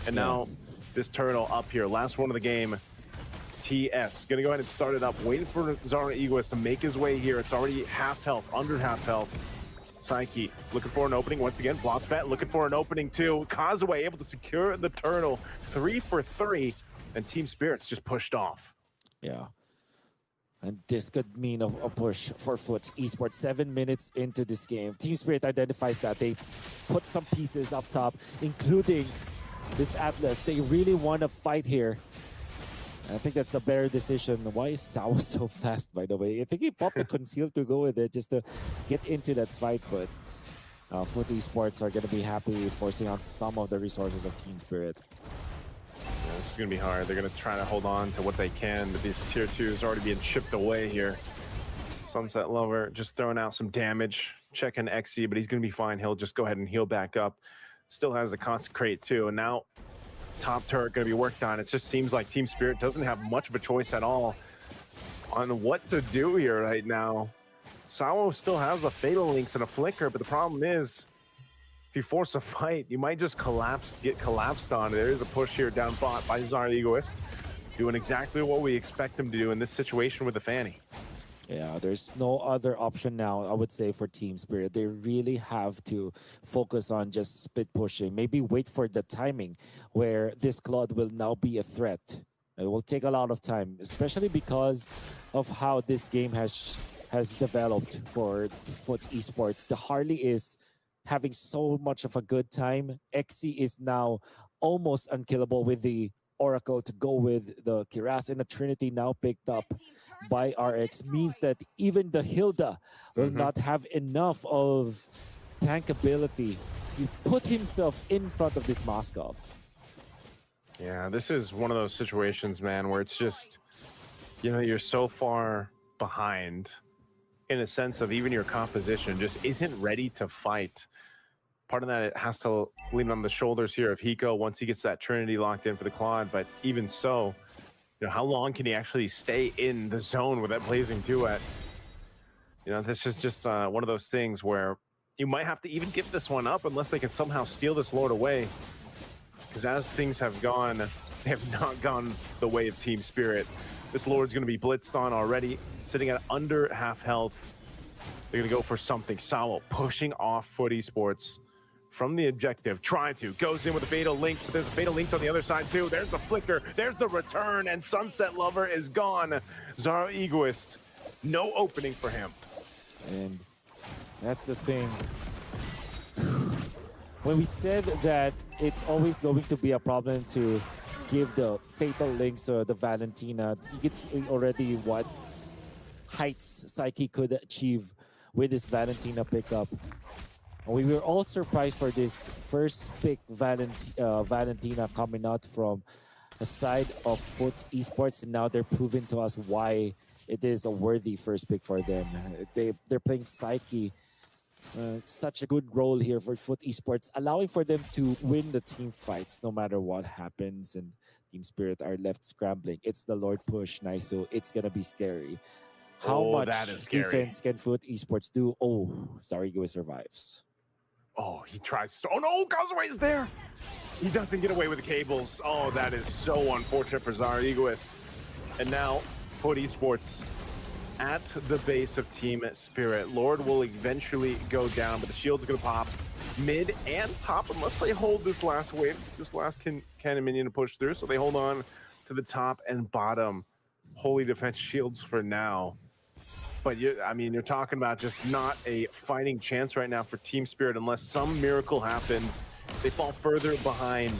Speaker 13: And now this turtle up here, last one of the game. TS gonna go ahead and start it up, waiting for Zara Egoist to make his way here. It's already half health, under half health. Psyche looking for an opening once again. Blotsfet looking for an opening too. Causeway able to secure the turtle, 3 for 3, and Team Spirit's just pushed off.
Speaker 14: Yeah. And this could mean a push for Foot Esports 7 minutes into this game. Team Spirit identifies that. They put some pieces up top, including this Atlas. They really want to fight here. I think that's the better decision. Why is Sao so fast, by the way? I think he popped the conceal to go with it just to get into that fight, but Foot Esports are going to be happy forcing out some of the resources of Team Spirit.
Speaker 13: Yeah, this is going to be hard. They're going to try to hold on to what they can, but these tier 2s already being chipped away here. Sunset Lover just throwing out some damage, checking Xe, but he's going to be fine. He'll just go ahead and heal back up. Still has the Consecrate too, and now top turret going to be worked on. It just seems like Team Spirit doesn't have much of a choice at all on what to do here right now. Sawo still has a Fatal Links and a Flicker, but the problem is, if you force a fight, you might just get collapsed on. There is a push here down bot by Zara Egoist, doing exactly what we expect him to do in this situation with the Fanny.
Speaker 14: Yeah, there's no other option now, I would say, for Team Spirit. They really have to focus on just split pushing. Maybe wait for the timing where this Claude will now be a threat. It will take a lot of time, especially because of how this game has developed for Foot Esports. The Harley is having so much of a good time. Xe is now almost unkillable with the Oracle to go with the Kiras, and the Trinity now picked up by RX means that even the Hilda will not have enough of tank ability to put himself in front of this Moskov.
Speaker 13: Yeah, this is one of those situations, man, where it's just, you know, you're so far behind in a sense of even your composition just isn't ready to fight. Part of that, it has to lean on the shoulders here of Hiko once he gets that Trinity locked in for the Claude. But even so, you know, how long can he actually stay in the zone with that Blazing Duet? You know, this is just one of those things where you might have to even give this one up unless they can somehow steal this Lord away. Because as things have gone, they have not gone the way of Team Spirit. This Lord's going to be blitzed on already, sitting at under half health. They're going to go for something. Sawo pushing off Foot Esports from the objective, trying to, goes in with the Fatal Links, but there's a Fatal Links on the other side too. There's the Flicker, there's the return, and Sunset Lover is gone. Zara Egoist, no opening for him.
Speaker 14: And that's the thing. When we said that it's always going to be a problem to give the Fatal Links or the Valentina, you can see already what heights Psyche could achieve with this Valentina pickup. We were all surprised for this first pick Valentina coming out from the side of Foot Esports, and now they're proving to us why it is a worthy first pick for them. They're playing Psyche. Such a good role here for Foot Esports, allowing for them to win the team fights no matter what happens, and Team Spirit are left scrambling. It's the Lord push, Naisu. It's gonna be scary. How much defense can Foot Esports do? Oh, Zarigo survives.
Speaker 13: Oh, he tries. Oh no, Causeway is there. He doesn't get away with the cables. Oh, that is so unfortunate for Zara Egoist. And now, Foot Esports at the base of Team Spirit. Lord will eventually go down, but the shield's gonna pop mid and top unless they hold this last wave, this last cannon minion to push through. So they hold on to the top and bottom holy defense shields for now. But I mean, you're talking about just not a fighting chance right now for Team Spirit unless some miracle happens. They fall further behind,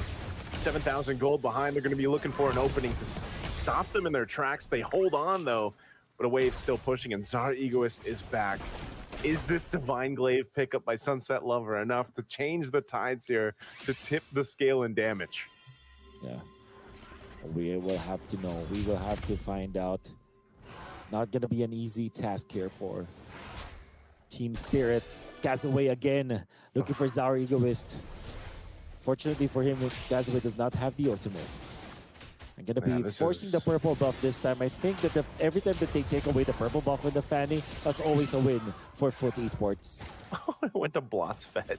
Speaker 13: 7,000 gold behind. They're going to be looking for an opening to stop them in their tracks. They hold on though, but a wave's still pushing, and Zara Egoist is back. Is this Divine Glaive pickup by Sunset Lover enough to change the tides here, to tip the scale in damage?
Speaker 14: Yeah, we will have to know. We will have to find out. Not going to be an easy task here for Team Spirit. Causeway again, looking for Zara Egoist. Fortunately for him, Causeway does not have the ultimate. I'm gonna
Speaker 13: Man,
Speaker 14: be
Speaker 13: this
Speaker 14: forcing the
Speaker 13: is-
Speaker 14: purple buff this time. I think that every time that they take away the purple buff with the Fanny, that's always a win for Foot Esports.
Speaker 13: Went to Blotsfed.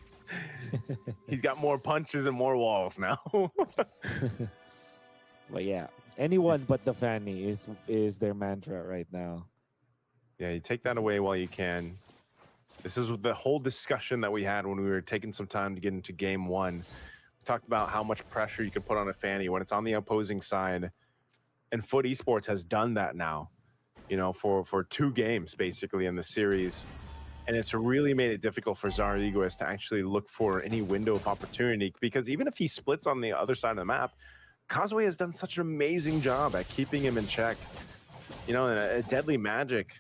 Speaker 13: He's got more punches and more walls now.
Speaker 14: But yeah, anyone but the Fanny is their mantra right now.
Speaker 13: Yeah, you take that away while you can. This is the whole discussion that we had when we were taking some time to get into game one. We talked about how much pressure you can put on a Fanny when it's on the opposing side. And Foot Esports has done that now, you know, for 2 games basically in the series. And it's really made it difficult for Zara Egoist to actually look for any window of opportunity, because even if he splits on the other side of the map, Causeway has done such an amazing job at keeping him in check. You know, and a Deadly Magic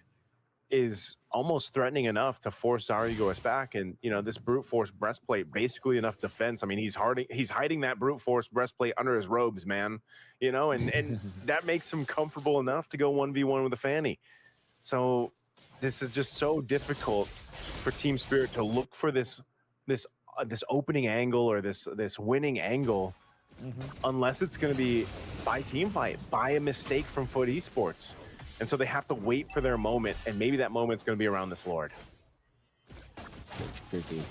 Speaker 13: is almost threatening enough to force Zara Egoist back. And, you know, this brute force breastplate, basically enough defense. I mean, he's hiding that brute force breastplate under his robes, man. You know, and that makes him comfortable enough to go 1v1 with a Fanny. So this is just so difficult for Team Spirit to look for this opening angle or this winning angle, unless it's going to be by team fight, by a mistake from Foot Esports. And so they have to wait for their moment, and maybe that moment's going to be around this Lord.
Speaker 14: It's tricky.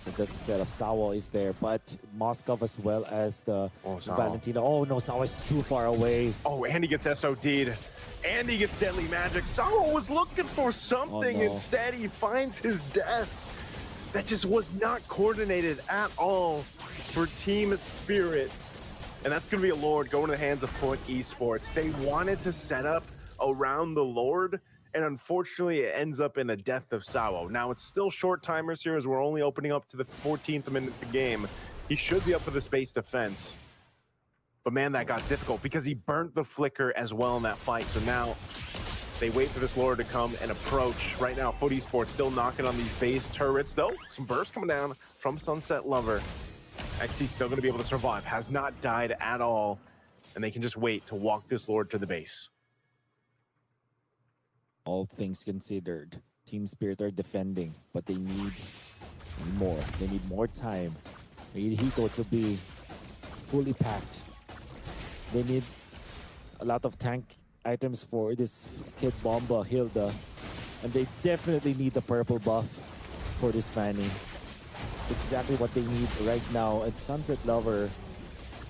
Speaker 14: It does set up. Sawa is there, but Moskov as well as the Valentino. Oh no, Sawa is too far away.
Speaker 13: Oh, and he gets SOD'd. And he gets Deadly Magic. Sawa was looking for something.
Speaker 14: Oh, no.
Speaker 13: Instead, he finds his death. That just was not coordinated at all for Team Spirit. And that's going to be a Lord going to the hands of Foot Esports. They wanted to set up around the Lord, and unfortunately it ends up in a death of Sawo. Now it's still short timers here as we're only opening up to the 14th minute of the game. He should be up for the space defense. But man, that got difficult because he burnt the flicker as well in that fight. So now they wait for this Lord to come and approach. Right now, Foot Esports still knocking on these base turrets, though. Some bursts coming down from Sunset Lover. XC's still going to be able to survive. Has not died at all. And they can just wait to walk this Lord to the base.
Speaker 14: All things considered, Team Spirit are defending, but they need more. They need more time. They need Hiko to be fully packed. They need a lot of tank items for this Kid Bomba, Hilda. And they definitely need the purple buff for this Fanny. It's exactly what they need right now. And Sunset Lover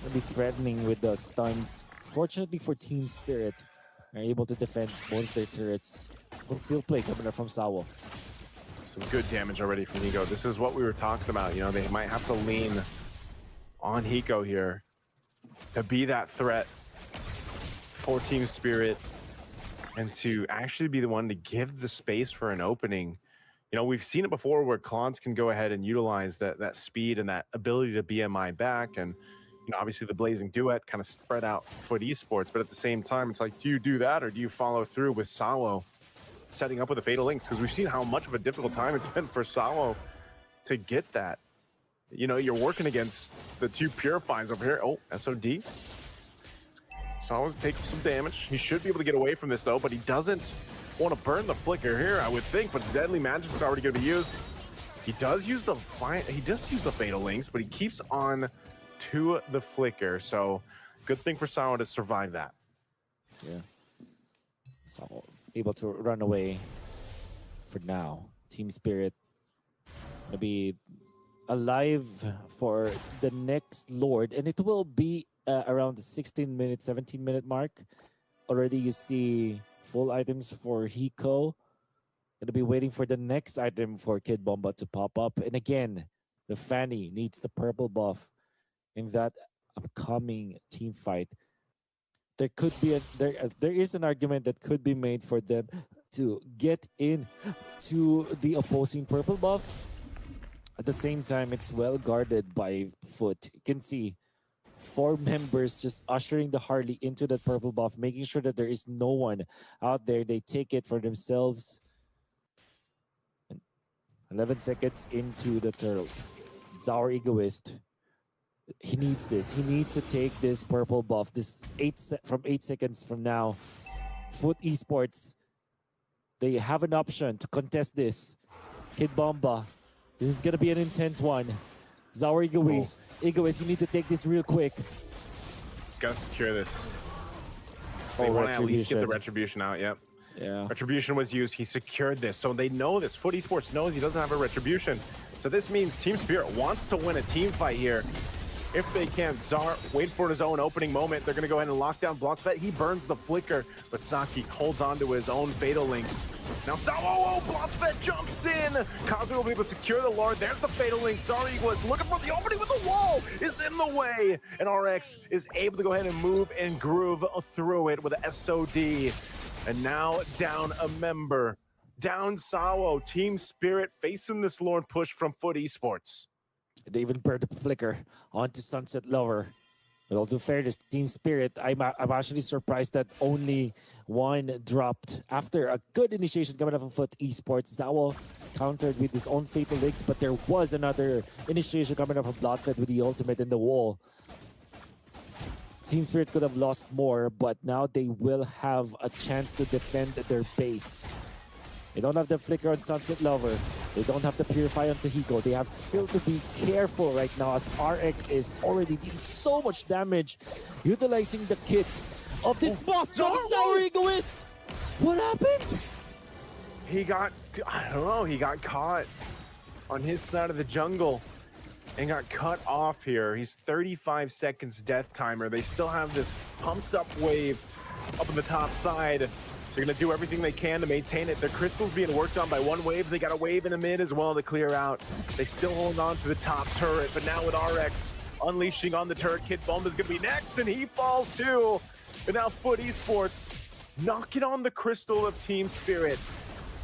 Speaker 14: will be threatening with the stuns. Fortunately for Team Spirit, they're able to defend both their turrets. Conceal play coming up from Sawo.
Speaker 13: Some good damage already from Hiko. This is what we were talking about. You know, they might have to lean on Hiko here to be that threat for Team Spirit and to actually be the one to give the space for an opening. You know, we've seen it before where Klons can go ahead and utilize that speed and that ability to BMI back. And, you know, obviously the Blazing Duet kind of spread out Foot Esports, but at the same time, it's like, do you do that or do you follow through with Sawo setting up with the Fatal Links? Because we've seen how much of a difficult time it's been for Sawo to get that. You know, you're working against the 2 Purifies over here. Oh, SOD. Sawo's taking some damage. He should be able to get away from this, though, but he doesn't want to burn the flicker here, I would think, but the Deadly Magic's already going to be used. He does use the Fatal Links, but he keeps on to the flicker, so good thing for Sawo to survive that.
Speaker 14: Yeah. So able to run away for now. Team Spirit will be alive for the next Lord, and it will be around the 16-minute, 17-minute mark. Already you see full items for Hiko. Gonna be waiting for the next item for Kid Bomba to pop up. And again, the Fanny needs the purple buff in that upcoming team fight. There could be there is an argument that could be made for them to get in to the opposing purple buff. At the same time, it's well guarded by Foot. You can see 4 members just ushering the Harley into that purple buff, making sure that there is no one out there. They take it for themselves. 11 seconds into the turtle. Zauer Egoist. He needs this. He needs to take this purple buff. This 8 seconds from now. Foot Esports. They have an option to contest this. Kid Bomba. This is gonna be an intense one. Zauer Egoist. Egoist, you need to take this real quick.
Speaker 13: He's got to secure this. They
Speaker 14: Oh,
Speaker 13: want to at least get the
Speaker 14: Retribution.
Speaker 13: retribution out. Yep.
Speaker 14: Yeah.
Speaker 13: Retribution was used. He secured this, so they know this. Foot Esports knows he doesn't have a retribution. So this means Team Spirit wants to win a team fight here. If they can, Zar wait for his own opening moment. They're going to go ahead and lock down Blocksvet. He burns the flicker, but Saki holds on to his own Fatal Links. Now Blocksvet jumps in. Kazu will be able to secure the Lord. There's the Fatal Link. Sorry, was looking for the opening, but the wall is in the way. And RX is able to go ahead and move and groove through it with a SOD. And now down a member. Down Sawo. Team Spirit facing this Lord push from Foot Esports.
Speaker 14: They even burned the flicker onto Sunset Lover. With all due fairness, Team Spirit, I'm actually surprised that only one dropped after a good initiation coming up from Foot Esports. Zawo countered with his own Fatal Links, but there was another initiation coming up from Blocksvet with the ultimate in the wall. Team Spirit could have lost more, but now they will have a chance to defend their base. They don't have the flicker on Sunset Lover. They don't have the Purify on Tahiko. They have still to be careful right now as RX is already doing so much damage utilizing the kit of this boss. Sour Egoist! What happened?
Speaker 13: He got, I don't know, he got caught on his side of the jungle and got cut off here. He's 35 seconds death timer. They still have this pumped up wave up on the top side. They're going to do everything they can to maintain it. Their crystal's being worked on by one wave. They got a wave in the mid as well to clear out. They still hold on to the top turret, but now with RX unleashing on the turret, Kid Bomba's going to be next, and he falls too. And now Foot Esports knocking on the crystal of Team Spirit.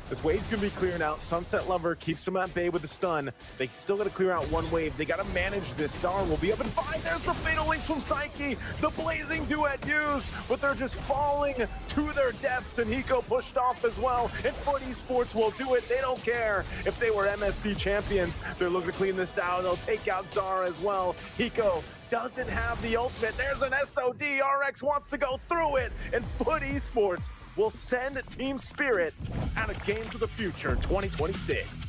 Speaker 13: This wave's going to be clearing out. Sunset Lover keeps him at bay with the stun. They still got to clear out one wave. They got to manage this. Star will be up in 5. There's the Fatal Links from Psyche. The Blazing Duet used, but they're just falling to their deaths. And Hiko pushed off as well. And Foot Esports will do it. They don't care if they were MSC champions. They're looking to clean this out. They'll take out Zara as well. Hiko doesn't have the ultimate. There's an SOD. RX wants to go through it. And Foot Esports will send Team Spirit out of Games of the Future 2026.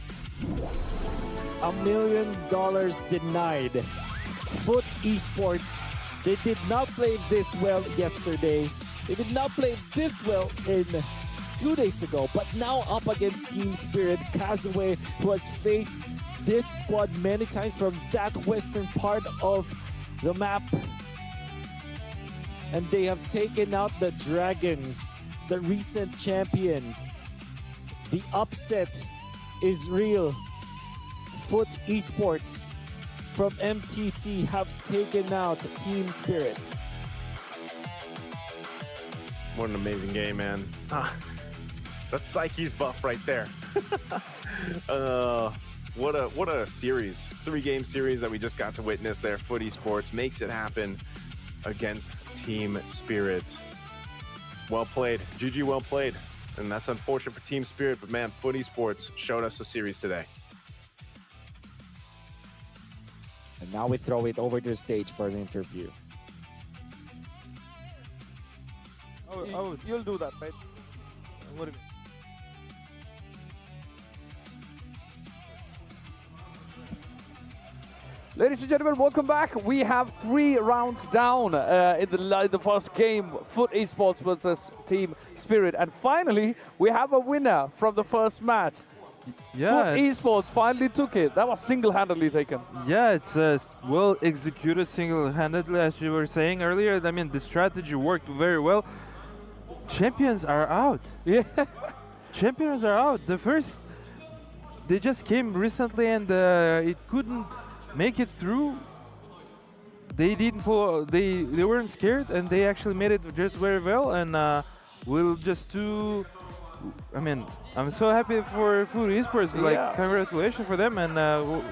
Speaker 14: $1 million denied. Foot Esports, they did not play this well yesterday. They did not play this well in 2 days ago, but now up against Team Spirit, Kazue, who has faced this squad many times from that western part of the map. And they have taken out the Dragons, the recent champions. The upset is real. Foot Esports from MTC have taken out Team Spirit.
Speaker 13: What an amazing game, man. That's Psyche's buff right there. What a series. 3-game series that we just got to witness there. Foot Esports makes it happen against Team Spirit. Well played. GG, well played. And that's unfortunate for Team Spirit, but man, Foot Esports showed us the series today.
Speaker 14: And now we throw it over to the stage for an interview.
Speaker 4: Oh, you'll do that, right? What do you mean? Ladies and gentlemen, welcome back. We have 3 rounds down in the first game, Foot Esports versus Team Spirit. And finally, we have a winner from the first match.
Speaker 3: Yeah,
Speaker 4: Foot Esports finally took it. That was single-handedly taken.
Speaker 3: Yeah, it's well executed single-handedly, as you were saying earlier. I mean, the strategy worked very well. Champions are out.
Speaker 4: Yeah.
Speaker 3: Champions are out. They just came recently and it couldn't make it through. They didn't pull. They weren't scared, and they actually made it just very well. And we'll just do. I mean, I'm so happy for Foot Esports.
Speaker 4: Yeah.
Speaker 3: Like, congratulations for them, and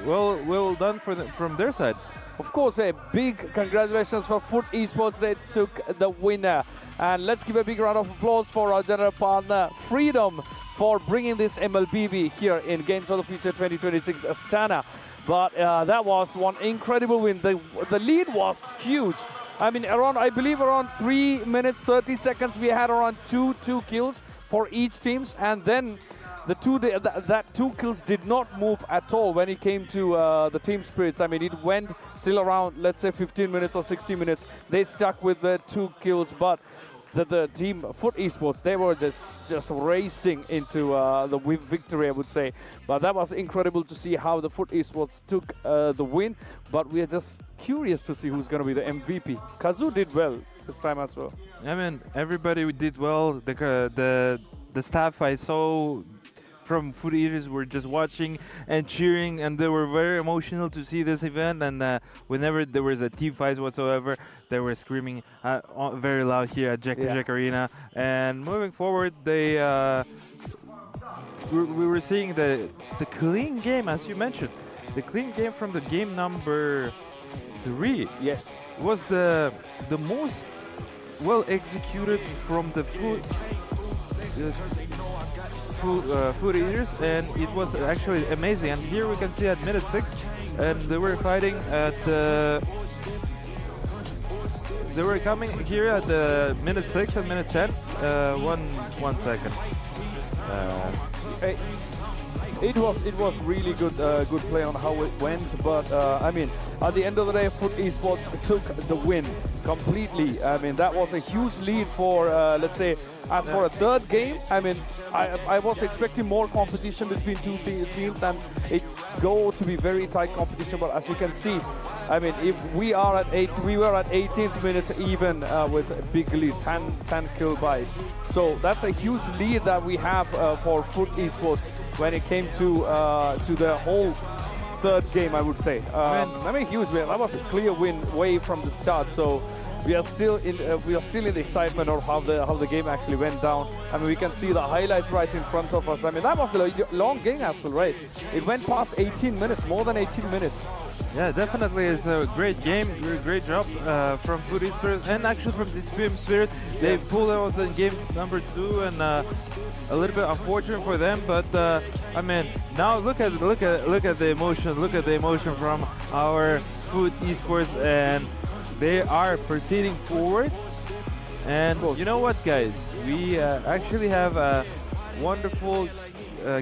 Speaker 3: well done for them from their side.
Speaker 4: Of course, a big congratulations for Foot Esports. They took the winner. And let's give a big round of applause for our general partner, Freedom, for bringing this MLBB here in Games of the Future 2026 Astana. But that was one incredible win. The lead was huge. I mean, I believe around 3 minutes, 30 seconds, we had around two kills for each teams. And then that 2 kills did not move at all when it came to the Team Spirits. I mean, it went till around, let's say, 15 minutes or 60 minutes. They stuck with the 2 kills. But the team Foot Esports, they were just racing into the victory, I would say. But that was incredible to see how the Foot Esports took the win. But we are just curious to see who's going to be the MVP. Kazoo did well this time as well.
Speaker 3: I mean, everybody did well. The staff I saw from Food Eaters were just watching and cheering, and they were very emotional to see this event. And whenever there was a team fight whatsoever, they were screaming very loud here at Jack Arena. And moving forward, we were seeing the clean game, as you mentioned. The clean game from the game number 3.
Speaker 4: Yes,
Speaker 3: was the most well executed from the Food Eaters, and it was actually amazing. And here we can see at minute 6, and they were fighting at they were coming here at minute 6 and minute 10. One second.
Speaker 4: It was really good play on how it went, but I mean, at the end of the day, Foot Esports took the win completely. I mean, that was a huge lead for let's say, as for a third game. I mean, I was expecting more competition between two teams and it go to be very tight competition. But as you can see, I mean, if we were at 18th minute even with a big lead, 10 kill by. So that's a huge lead that we have for Foot Esports when it came to the whole third game, I would say. I mean, huge win. That was a clear win way from the start. So we are still in the excitement of how the game actually went down. I mean, we can see the highlights right in front of us. I mean, that was a long game, actually, right? It went past 18 minutes, more than 18 minutes.
Speaker 3: Yeah, definitely, it's a great game, great job from Food Esports, and actually from the Team Spirit. They pulled out the game number 2, and a little bit unfortunate for them. But I mean, now look at the emotion from our Food Esports, and they are proceeding forward. And you know what, guys? We actually have a wonderful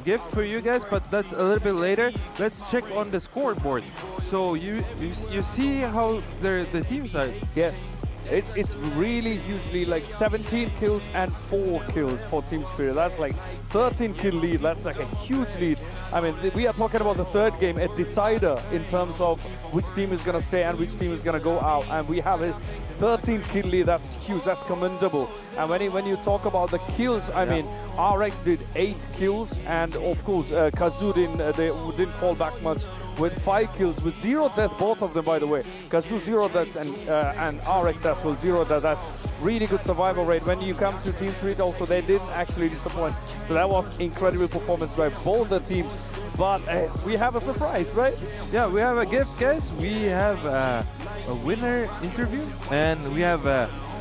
Speaker 3: gift for you guys, but that's a little bit later. Let's check on the scoreboard. So you see how the teams are.
Speaker 4: Yes, it's really hugely like 17 kills and 4 kills for Team Spirit. That's like 13 kill lead. That's like a huge lead. I mean, we are talking about the third game, a decider in terms of which team is going to stay and which team is going to go out. And we have a 13 kill lead. That's huge. That's commendable. And when you talk about the kills, I mean, RX did 8 kills, and of course Kazoo didn't fall back much with 5 kills, with 0 deaths, both of them, by the way. Kazoo 0 deaths and RX as well 0 deaths. That's really good survival rate. When you come to Team Spirit also, they didn't actually disappoint. So that was incredible performance by both the teams. But we have a surprise, right?
Speaker 3: Yeah, we have a gift, guys. We have a winner interview, and we have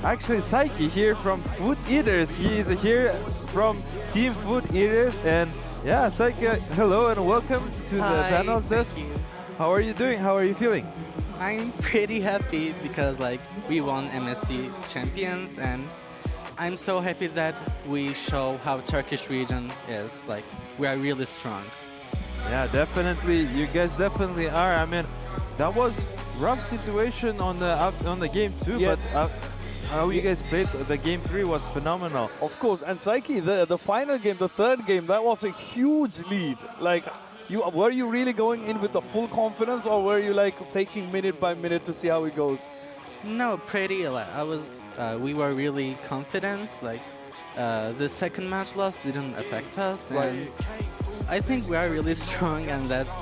Speaker 3: actually Psyche here from Food Eaters. He is here from Team Food Eaters, and yeah, Psyche, hello and welcome to the channel.
Speaker 15: Thank you.
Speaker 3: How are you doing? How are you feeling?
Speaker 15: I'm pretty happy because we won MSC champions, and I'm so happy that we show how Turkish region is. We are really strong.
Speaker 3: Yeah, definitely. You guys definitely are. I mean, that was rough situation on the game 2,
Speaker 4: yes.
Speaker 3: But how you guys played the game 3 was phenomenal.
Speaker 4: Of course, and Psyche, the final game, the third game, that was a huge lead. Like, were you really going in with the full confidence, or were you like taking minute by minute to see how it goes?
Speaker 15: No, pretty. We were really confident. The second match loss didn't affect us, and I think we are really strong, and that's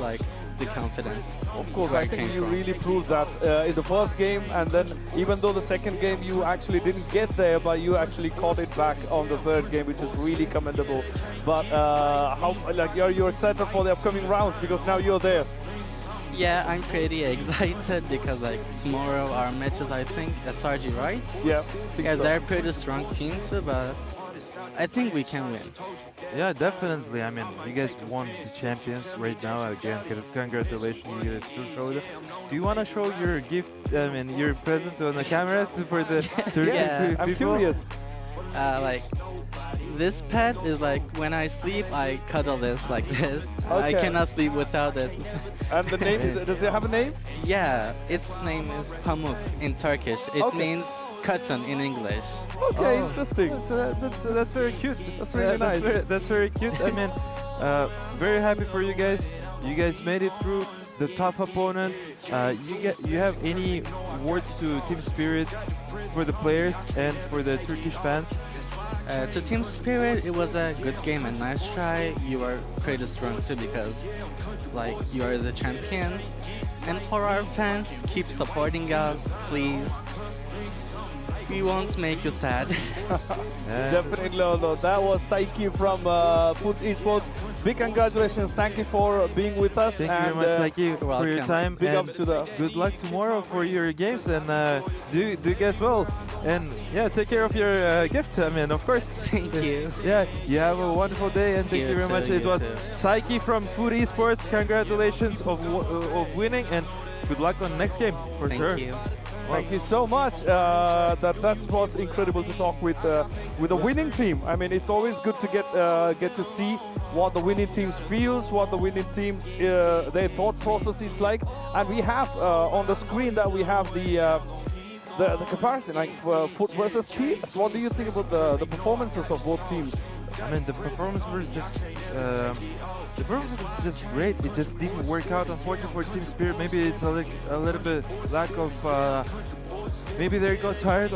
Speaker 15: the confidence.
Speaker 4: Of course, I think you really proved that in the first game, and then even though the second game you actually didn't get there, but you actually caught it back on the third game, which is really commendable. But how you're excited for the upcoming rounds because now you're there?
Speaker 15: Yeah, I'm pretty excited because tomorrow our matches, I think SRG, right?
Speaker 4: Yeah.
Speaker 15: Yeah, they're a pretty strong team too, but I think we can win.
Speaker 3: Yeah, definitely. I mean, you guys won the champions right now. Again, congratulations, you guys to show them. Do you want to show your gift, I mean, your present on the camera for the
Speaker 15: Yeah,
Speaker 4: I'm curious.
Speaker 15: This pet is when I sleep, I cuddle this like this.
Speaker 4: Okay.
Speaker 15: I cannot sleep without it.
Speaker 4: And the name, does it have a name?
Speaker 15: Yeah, its name is Pamuk in Turkish. It means cotton in English.
Speaker 4: Okay,
Speaker 3: Oh.
Speaker 4: interesting.
Speaker 3: So that's very cute.
Speaker 4: That's really nice.
Speaker 3: That's very cute. I mean, very happy for you guys. You guys made it through the tough opponent. You have any words to Team Spirit for the players and for the Turkish fans?
Speaker 15: To Team Spirit, it was a good game and nice try. You are pretty strong too because, like, you are the champion. And for our fans, keep supporting us, please. We won't make you sad.
Speaker 4: Definitely, no. That was Saiki from Foot Esports. Big congratulations. Thank you for being with us.
Speaker 3: Thank you very much, Saiki, for your time.
Speaker 4: Big
Speaker 3: and
Speaker 4: ups to the...
Speaker 3: good luck tomorrow for your games, and do guys well. And yeah, take care of your gift. I mean, of course.
Speaker 15: Thank you.
Speaker 3: Yeah, you have a wonderful day, and thank you very much. It was Saiki from Foot Esports. Congratulations of winning, and good luck on next game for sure.
Speaker 15: Thank you.
Speaker 4: Thank you so much. That was incredible to talk with a winning team. I mean, it's always good to get to see what the winning teams feels, what the winning teams their thought process is like. And we have on the screen that we have the comparison, like Foot versus teams. What do you think about the performances of both teams?
Speaker 3: I mean, the performance was just great. It just didn't work out, unfortunately, for Team Spirit. Maybe it's a little bit lack of. Maybe they got tired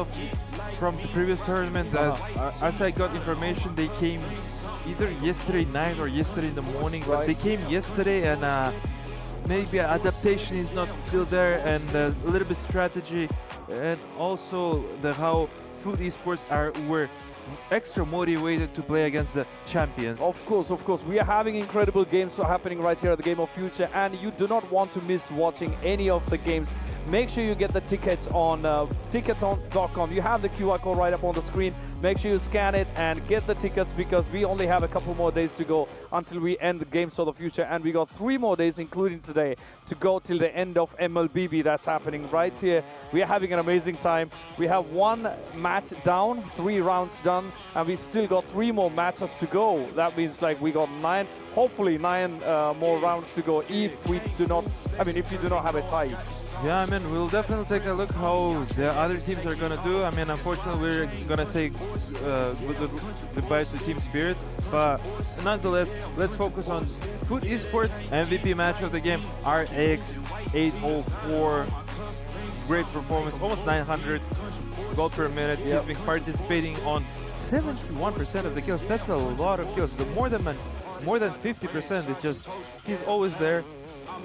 Speaker 3: from the previous tournament. As I got information, they came either yesterday night or yesterday in the morning.
Speaker 4: Right.
Speaker 3: But they came yesterday, and maybe adaptation is not still there, and a little bit strategy, and also how Foot Esports were extra motivated to play against the champions.
Speaker 4: Of course. We are having incredible games happening right here at the Game of Future, and you do not want to miss watching any of the games. Make sure you get the tickets on tickets.com. You have the QR code right up on the screen. Make sure you scan it and get the tickets, because we only have a couple more days to go until we end the Games of the Future, and we got 3 more days, including today, to go till the end of MLBB. That's happening right here. We are having an amazing time. We have 1 match down, 3 rounds done, and we still got 3 more matches to go. That means like we got 9, hopefully 9 more rounds to go if we do not have a tie.
Speaker 3: Yeah, I mean, we'll definitely take a look how the other teams are gonna do. I mean, unfortunately, we're gonna say goodbye to Team Spirit, but nonetheless, let's focus on Foot Esports MVP match of the game, RX 804. Great performance, almost 900 gold per minute. He's been participating on 71% of the kills. That's a lot of kills. The more than 50%. It's just he's always there.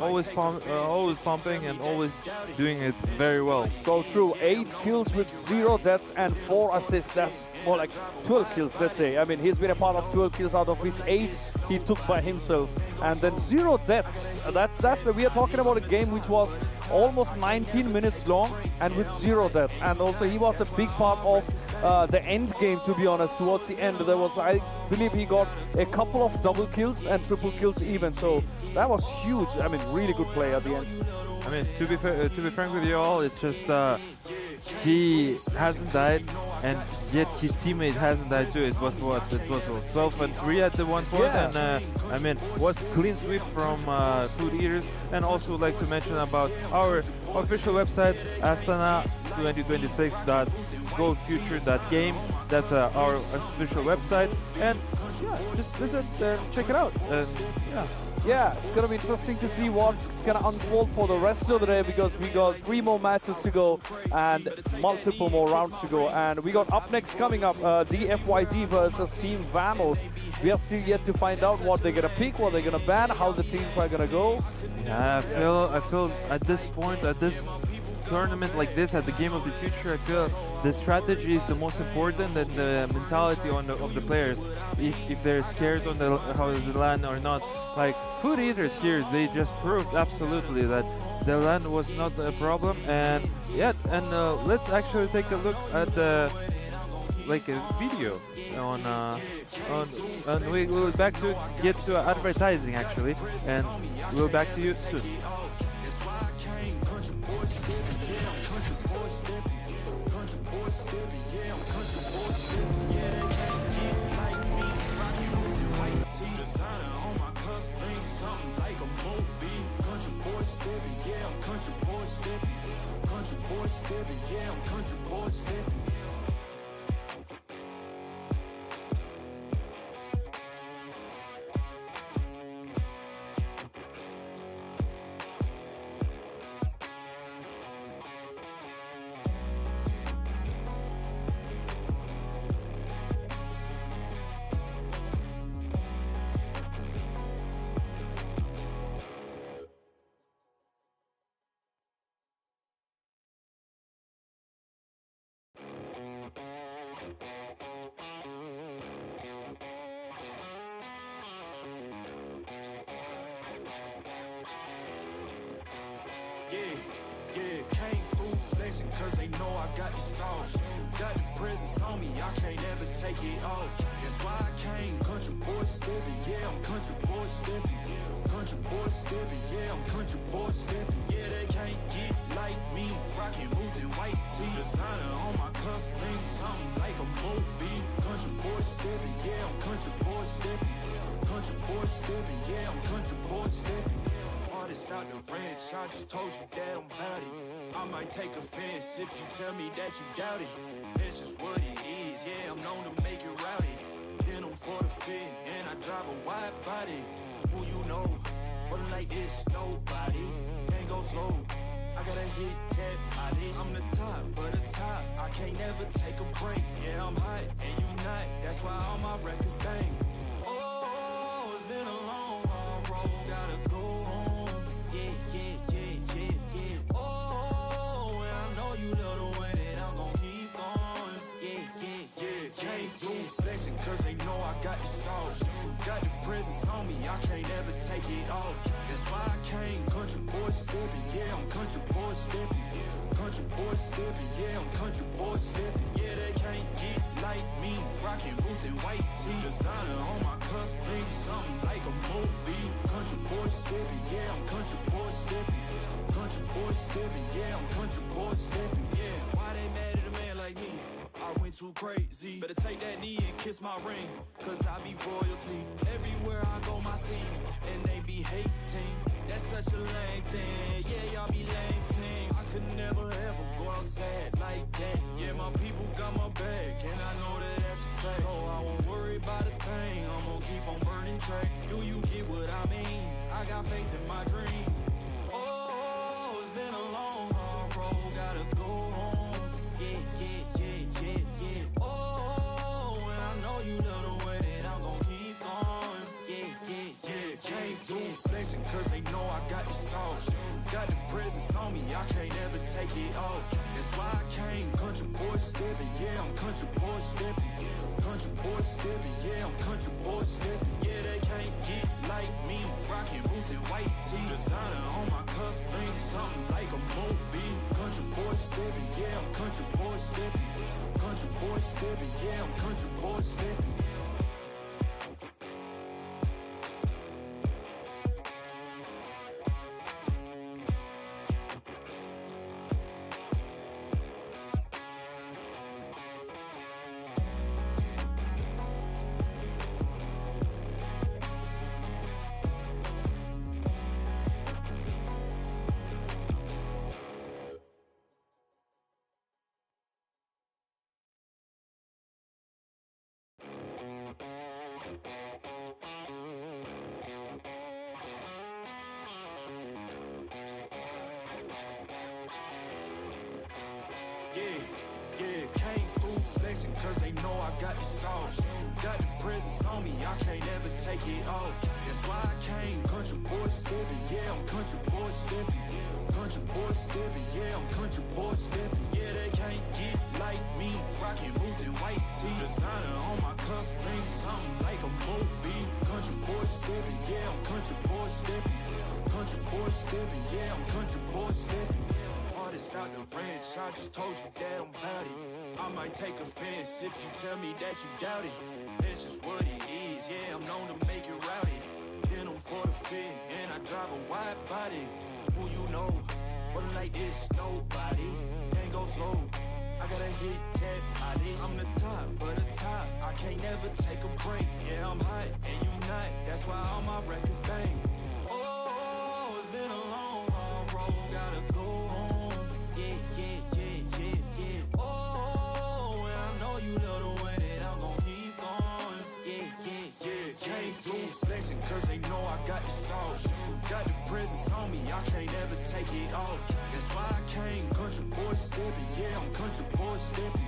Speaker 3: Always pumping and always doing it very well.
Speaker 4: So true. 8 kills with 0 deaths and 4 assists. That's more like 12 kills, let's say. I mean, he's been a part of 12 kills, out of which 8 he took by himself. And then 0 deaths. We are talking about a game which was almost 19 minutes long and with 0 deaths. And also he was a big part of the end game, to be honest. Towards the end, there was, I believe he got a couple of double kills and triple kills even. So that was huge. I mean, really good play at the end.
Speaker 3: I mean, to be frank with you all, it's just he hasn't died, and yet his teammate hasn't died too. It was 12 and 3 at the one point, and I mean, was clean sweep from Food Eaters. And also would like to mention about our official website, Astana2026.gofuture.game. That's our official website, and yeah, just visit and check it out. And
Speaker 4: yeah, it's gonna be interesting to see what's gonna unfold for the rest of the day, because we got 3 more matches to go and multiple more rounds to go. And we got up next coming up DFYG versus Team Vamos. We are still yet to find out what they're gonna pick, what they're gonna ban, how the teams are gonna go.
Speaker 3: Yeah, I feel at this point, at this tournament like this, at the Game of the Future, I feel the strategy is the most important, and the mentality of the players. If they're scared on how the land or not. Like Food Eaters here, they just proved absolutely that the land was not a problem. And yeah, and let's actually take a look at the a video on we'll back to get to advertising actually, and we'll back to you soon.
Speaker 1: stepping, yeah, I'm country boy stepping. Country boy stepping, yeah, I'm country boy stepping. Yeah, came through flexing cause they know I got the sauce. Got the presence on me, I can't ever take it off. That's why I came, country boy stepping, yeah, I'm country boy stepping. Country boy stepping, yeah, I'm country boy stepping. Yeah, they can't get like me, rocking boots and white tee. Designer on my cuff, link something like a movie. Country boy stepping, yeah, I'm country boy stepping. Country boy stepping, yeah, I'm country boy stepping. Artist out the ranch, I just told you that I'm bout it. I might take offense if you tell me that you doubt it. It's just what it is, yeah, I'm known to make it rowdy. Then I'm for the fit, and I drive a wide body. Who you know, but like this, nobody. Can't go slow, I gotta hit that body. I'm the top, for the top, I can't never take a break. Yeah, I'm hot, and you not, that's why all my records bang. Oh, it's been a long, hard road, gotta go home. Cause they know I got the sauce. Got the presence on me, I can't ever take it off. That's why I came, country boy stepping, yeah, I'm country boy stepping. Country boy stepping, yeah, I'm country boy stepping. Yeah, they can't get like me, rocking boots and white tee. Designer on my cuff, link something like a movie. Country boy stepping, yeah, I'm country boy stepping. Country boy stepping, yeah, I'm country boy stepping. Yeah, why they mad at a man like me? I went too crazy. Better take that knee and kiss my ring, cause I be royalty. Everywhere I go, my scene, and they be hating. That's such a lame thing. Yeah, y'all be lame things. I could never ever go outside like that. Yeah, my people got my back, and I know that that's a fact. So I won't worry about a thing. I'm gonna keep on burning track. Do you get what I mean? I got faith in my dream. Oh, it's been a long, hard road. Gotta go home. Yeah, yeah, yeah, yeah, yeah. Oh, and I know you love the way that I'm gon' keep going. Yeah, yeah, yeah. Came through flexing cause they know I got the sauce. Got the presence on me, I can't ever take it off. That's why I came, country boy stepping, yeah, I'm country boy stepping. Country boy stepping, yeah, I'm country boy stepping. Yeah, they can't get like me, rocking boots and white tee. Designer on my cuff, link something like a movie. Country boy stepping, yeah, I'm country boy stepping. Country boy stepping, yeah, I'm country boy stepping. Yeah, came through flexing cause they know I got the sauce. Got the presence on me, I can't ever take it off. That's why I came, country boy stepping, yeah, I'm country boy stepping. Country boy stepping, yeah, I'm country boy stepping. Yeah, they can't get like me, rocking boots and white tee. Designer on my cuff, link something like a movie. Country boy stepping, yeah, I'm country boy stepping. Country boy stepping, yeah, I'm country boy stepping. Artist out the ranch, I just told you that I'm bout it. I might take offense if you tell me that you doubt it. That's just what it is, yeah, I'm known to make it rowdy. Then I'm for the fit, and I drive a wide body. Who you know, but like this, nobody. Can't go slow, I gotta hit that body. I'm the top, for the top, I can't never take a break. Yeah, I'm hot, and you not, that's why all my records bang. Oh, it's been a long haul. Got the presence on me, I can't ever take it off. That's why I came country boy stepping. Yeah, I'm country boy stepping.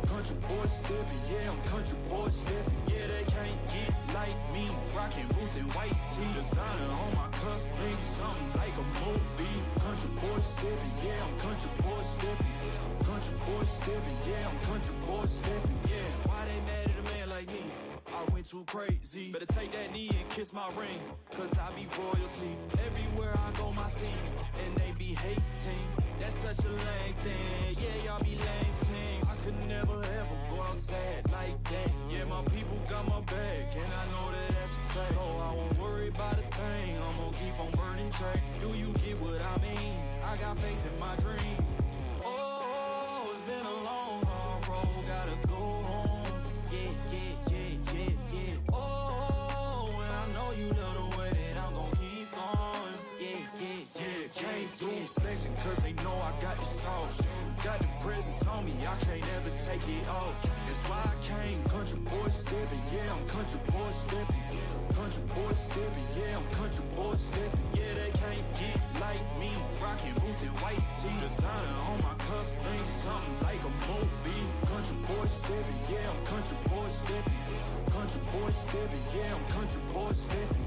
Speaker 1: Country boy stepping. Yeah, I'm country boy stepping. Yeah, they can't get like me. Rocking boots and white tee. Designer on my cuff, link something like a movie. Country boy stepping. Yeah, I'm country boy stepping. Country boy stepping. Yeah, I'm country boy stepping. Yeah, why they mad at a man like me? I went too crazy. Better take that knee and kiss my ring, cause I be royalty. Everywhere I go, my scene, and they be hating. That's such a lame thing. Yeah, y'all be lame teams. I could never ever go outside like that. Yeah, my people got my back, and I know that that's a fact. So I won't worry about a thing. I'm gonna keep on burning track. Do you get what I mean? I got faith in my dream. Oh, it's been a long, hard road. Gotta go home. Yeah, yeah, yeah, yeah, yeah. Oh, and I know you love the way that I'm gon' keep going. Yeah, yeah, yeah. Can't do flexing cause they know I got the sauce. Got the presence on me, I can't ever take it off. That's why I came country boy stepping. Yeah, I'm country boy stepping. Country boy stepping. Yeah, I'm country boy stepping. Yeah, they can't get like me. Rocking boots and white tee. Designer on my cuff, ain't something like a movie. Country boy stepping. Yeah, I'm country boy stepping. Country boy stepping. Yeah, I'm country boy stepping.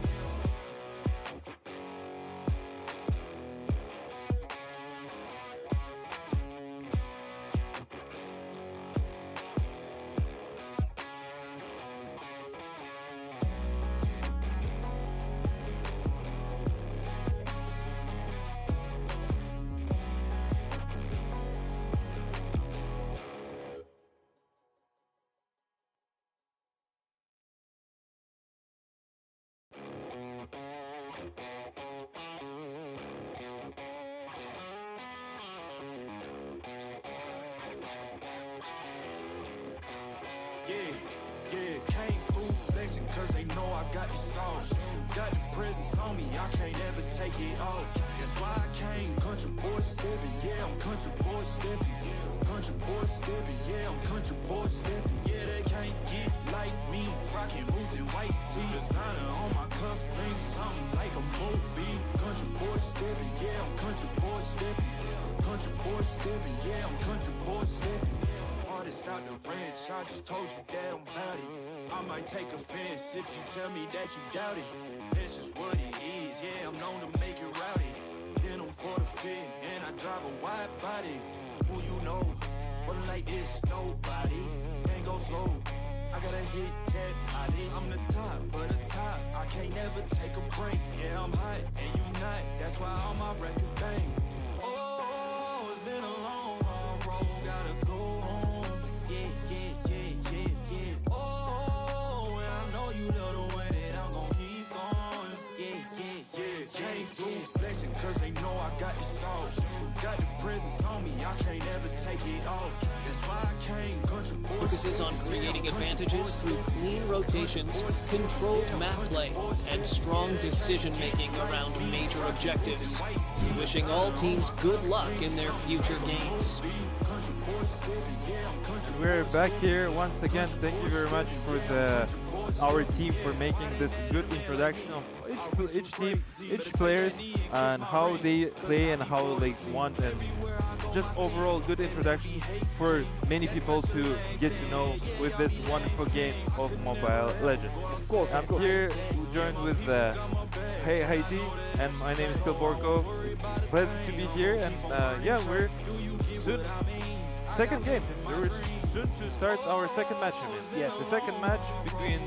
Speaker 1: Yeah, yeah, came through flexing cause they know I got the sauce. Got the presence on me, I can't ever take it off. That's why I came country boy stepping. Yeah, I'm country boy stepping. Country boy stepping. Yeah, I'm country boy stepping. Yeah, they can't get like me. Rocking boots and white tee. Designer on my cuff, ain't something like a movie. Country boy stepping. Yeah, I'm country boy stepping. Country boy stepping. Yeah, I'm country boy stepping. Artist out the ranch, I just told you that I'm bout it. I might take offense if you tell me that you doubt it. That's just what it is, yeah, I'm known to make it rowdy. Then I'm for the fit, and I drive a wide body. Who you know, but like this, nobody. Can't go slow, I gotta hit that body. I'm the top, but the top, I can't never take a break. Yeah, I'm hot, and you not, that's why all my records bang. Oh, it's been a long, hard road, gotta go home. Yeah, yeah, yeah, yeah, yeah. Oh, and I know you love the way that I'm gon' keep going. Yeah, yeah, yeah. Can't do flexing cause they know I got the sauce. Got the presence on me, I can't ever take it off. That's why I came country boy.
Speaker 5: Focuses on creating advantages through clean rotations, controlled map play, and strong decision-making around major objectives. Wishing all teams good luck in their future games.
Speaker 3: We're back here once again. Thank you very much for our team for making this good introduction of each team, each players, and how they play and how they want, and just overall good introduction for many people to get to know with this wonderful game of Mobile Legends.
Speaker 4: Of course,
Speaker 3: I'm here joined with Hey Heidi, and my name is Phil Borko. Pleasure to be here, and yeah, we're soon. Second game. We're soon to start our second match.
Speaker 14: Yes.
Speaker 3: The second match between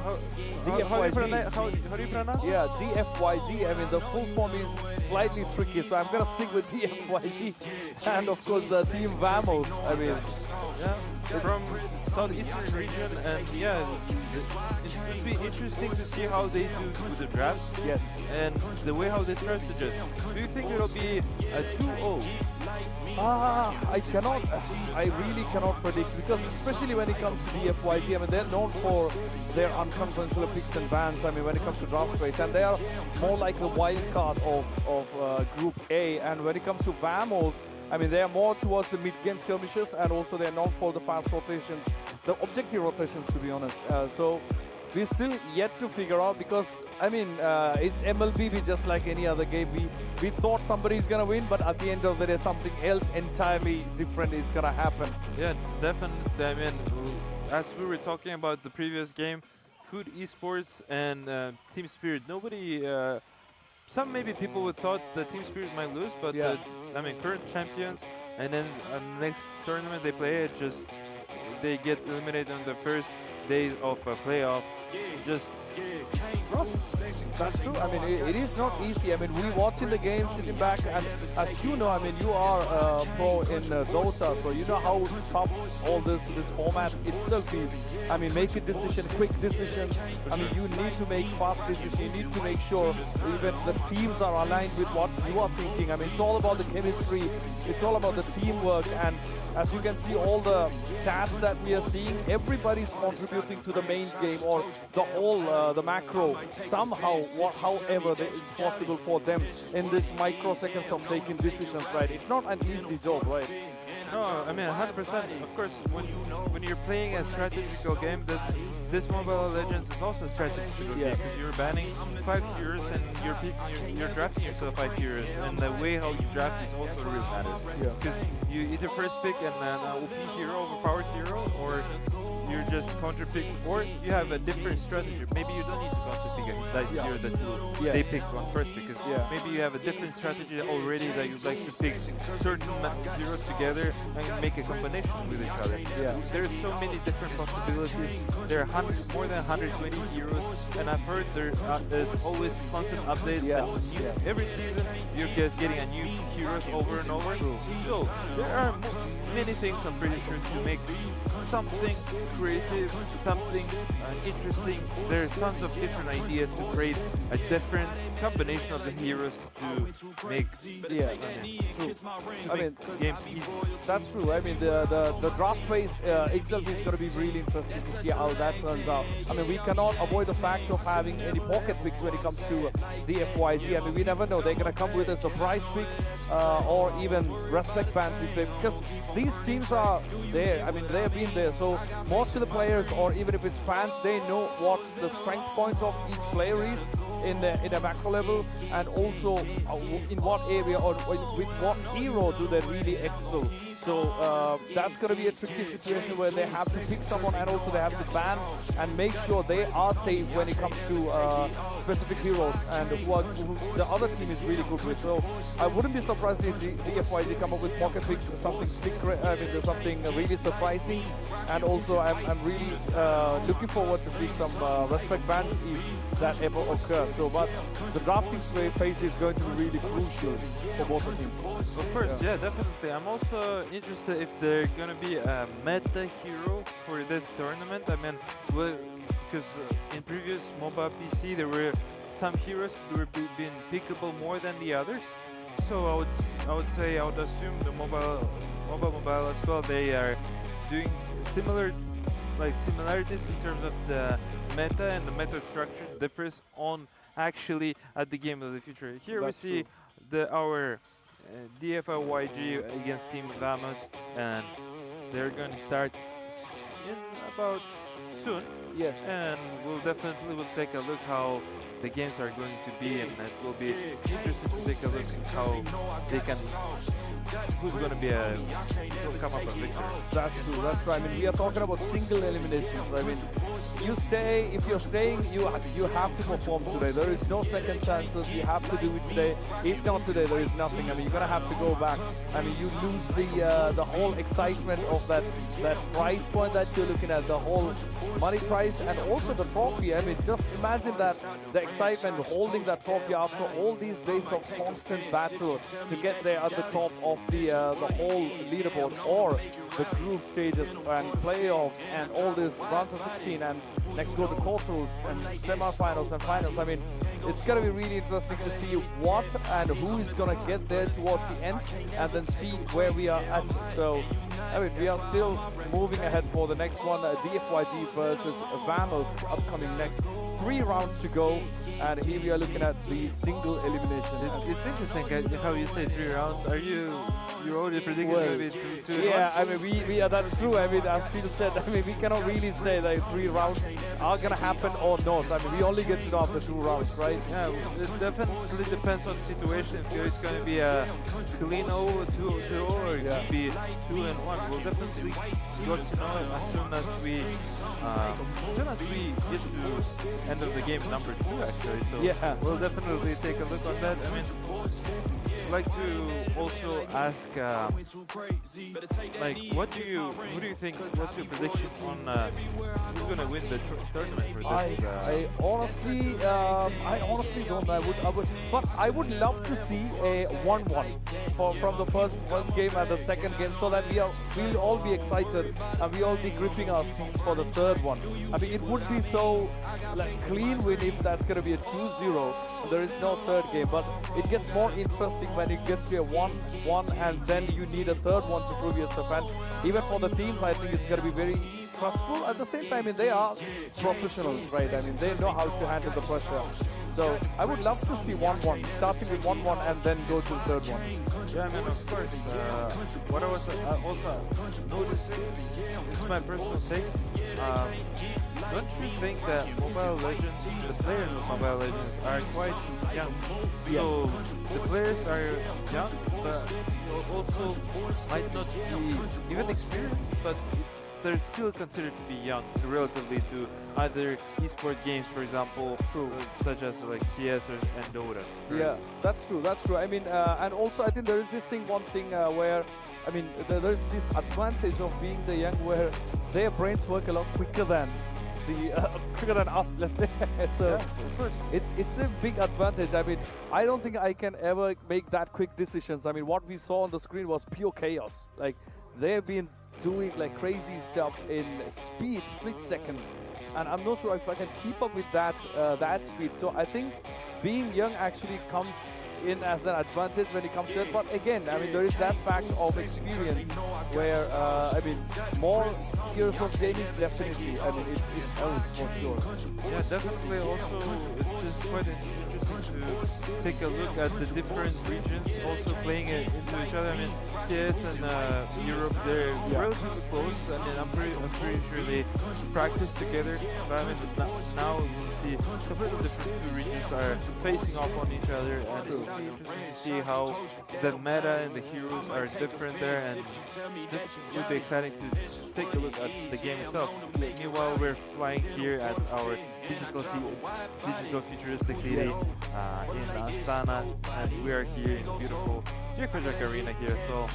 Speaker 3: how do you pronounce?
Speaker 4: Yeah, DFYG. I mean, the full form is slightly tricky, so I'm gonna stick with DFYG. And of course, the team Vamos. I mean,
Speaker 3: yeah, from southeastern region, and yeah, it should be interesting to see how they do with the draft.
Speaker 4: Yes,
Speaker 3: and the way how they strategize. Do you think it'll be a 2-0?
Speaker 4: I really cannot predict, because especially when it comes to DFYG, I mean, they're known for their unconventional picks and bans. I mean, when it comes to draft rates, and they are more like the wild card of Group A. And when it comes to Vamos, I mean, they are more towards the mid-game skirmishes, and also they're known for the fast rotations, the objective rotations, to be honest. So we're still yet to figure out because, I mean, it's MLBB just like any other game. We thought somebody's going to win, but at the end of the day, something else entirely different is going to happen.
Speaker 3: Yeah, definitely. I mean, as we were talking about the previous game, Food Esports and Team Spirit, nobody, some maybe people would thought that Team Spirit might lose, but I mean, current champions, and then next tournament they play it, just they get eliminated on the first day of a playoff. Just
Speaker 4: rough. That's true. I mean, it is not easy. I mean, we watching the game, sitting back, and as you know, I mean, you are pro in Dota, so you know how tough all this format itself is. I mean, make a decision, quick decisions. I mean, you need to make fast decisions. You need to make sure even the teams are aligned with what you are thinking. I mean, it's all about the chemistry. It's all about the teamwork, and as you can see, all the stats that we are seeing, everybody's contributing to the main game or the whole the macro somehow, however it's possible for them in this microseconds of taking decisions, right? It's not an easy job, right?
Speaker 3: No, I mean 100%. Of course, when you're playing a strategical game, this Mobile Legends is also a strategical game because you're banning 5 heroes and you're drafting yourself 5 heroes, and the way how you draft is also really matters. Because you either first pick an OP hero, overpowered hero, or you're just counter pick, or you have a different strategy. Maybe you don't need to counter pick that hero that they picked on first, because maybe you have a different strategy already that you'd like to pick certain heroes together and make a combination with each other. There's so many different possibilities. There are more than 120 heroes, and I've heard there's always constant updates. Every season you're just getting a new heroes over and over. So there are many things I'm pretty sure to make something creative, something interesting. There's tons of different ideas to create a different combination of the heroes to make
Speaker 4: I mean,
Speaker 3: games easy.
Speaker 4: That's true. I mean, the draft phase itself is going to be really interesting to see how that turns out. I mean, we cannot avoid the fact of having any pocket picks when it comes to the FYG. I mean, we never know. They're going to come with a surprise pick or even respect bans because these teams are there. I mean, they have been there. So most of the players, or even if it's fans, they know what the strength points of each player is in a macro level, and also in what area or with what hero do they really excel. So that's going to be a tricky situation where they have to pick someone, and also they have to ban and make sure they are safe when it comes to specific heroes and who the other team is really good with. So I wouldn't be surprised if the FYG come up with pocket picks, something secret, I mean, something really surprising. And also I'm really looking forward to see some respect bans if that ever occurs. So, but the drafting phase is going to be really crucial for both the teams.
Speaker 3: Of course, yeah, definitely. I'm also interested if they're gonna be a meta hero for this tournament. I mean, because in previous mobile PC there were some heroes that were being pickable more than the others. So I would say I would assume the mobile as well. They are doing similarities in terms of the meta, and the meta structure differs on actually at the game of the future. Here we see our DFYG against Team Ramos, and they're going to start in about soon.
Speaker 4: Yes.
Speaker 3: And we'll take a look how the games are going to be, and it will be interesting to take a look at how they can, who's going to be will come up a victor.
Speaker 4: That's true, that's right. I mean, we are talking about single eliminations. I mean, if you're staying, you have to perform today. There is no second chances. You have to do it today. If not today, there is nothing. I mean, you're gonna have to go back. I mean, you lose the whole excitement of that prize point that you're looking at, the whole money prize, and also the trophy. I mean, just imagine that the excitement holding that trophy after all these days of constant battle to get there at the top of the whole leaderboard, or the group stages and playoffs and all this round of 16, and next go to quarters and semi-finals and finals. I mean, it's going to be really interesting to see what and who is going to get there towards the end, and then see where we are at. So, I mean, we are still moving ahead for the next one, DFYG versus Vamos, upcoming next 3 rounds to go, and here we are looking at the single elimination.
Speaker 3: It's interesting how you say 3 rounds. You're already predicting
Speaker 4: Well,
Speaker 3: maybe two
Speaker 4: yeah, I mean, that's true. I mean, as Phil said, I mean, we cannot really say that 3 rounds are gonna happen or not. I mean, we only get to know after 2 rounds, right?
Speaker 3: Yeah, it definitely depends on the situation. If it's going to be a clean 0, 2-0, or it could be 2-1. We'll definitely got to know it as soon as we get to end of the game number 2, actually. So
Speaker 4: yeah,
Speaker 3: we'll definitely take a look on that. I mean, I'd like to also ask, like, who do you think? What's your prediction on who's going to win the tournament for this?
Speaker 4: I honestly don't. But I would love to see a 1-1 from the first game and the second game, so that we'll all be excited and we all be gripping our seats for the third one. I mean, it would be so like clean win if that's going to be a 2-0. There is no third game, but it gets more interesting when it gets to a 1-1 and then you need a third one to prove yourself. And even for the teams, I think it's going to be very stressful. At the same time, I mean, they are professionals, right? I mean, they know how to handle the pressure. So I would love to see 1-1, starting with 1-1 and then go to the third one.
Speaker 3: Yeah, I mean, of course. What I was also noticing, it's my personal take. Don't you think that Mobile Legends, the players of Mobile Legends are quite young?
Speaker 4: Yeah.
Speaker 3: So the players are young, but also might not be even experienced, but they're still considered to be young relatively to other esport games, for example, such as like CS and Dota. Right?
Speaker 4: Yeah, that's true. I mean, and also I think there is this one thing where, I mean, there's this advantage of being the young where their brains work a lot quicker than us, let's say. So it's a big advantage. I mean, I don't think I can ever make that quick decisions. I mean, what we saw on the screen was pure chaos. Like, they've been doing like crazy stuff in split seconds, and I'm not sure if I can keep up with that speed. So I think being young actually comes in as an advantage when it comes to it. But again, I mean, there is that fact of experience where, I mean, more years of gaming definitely, I mean, it helps for sure.
Speaker 3: Yeah, definitely. Also, it's just quite interesting to take a look at the different regions also playing it into each other. I mean, CS and Europe, they're relatively close. I mean, I'm pretty sure they practice together. But I mean, now we'll see completely different 2 regions are facing off on each other, and it's interesting to see how the meta and the heroes are different there, and this would be exciting to take a look at the game itself. Meanwhile, we're flying here at our digital futuristic city in Astana, and we are here in beautiful Jack Arena here. So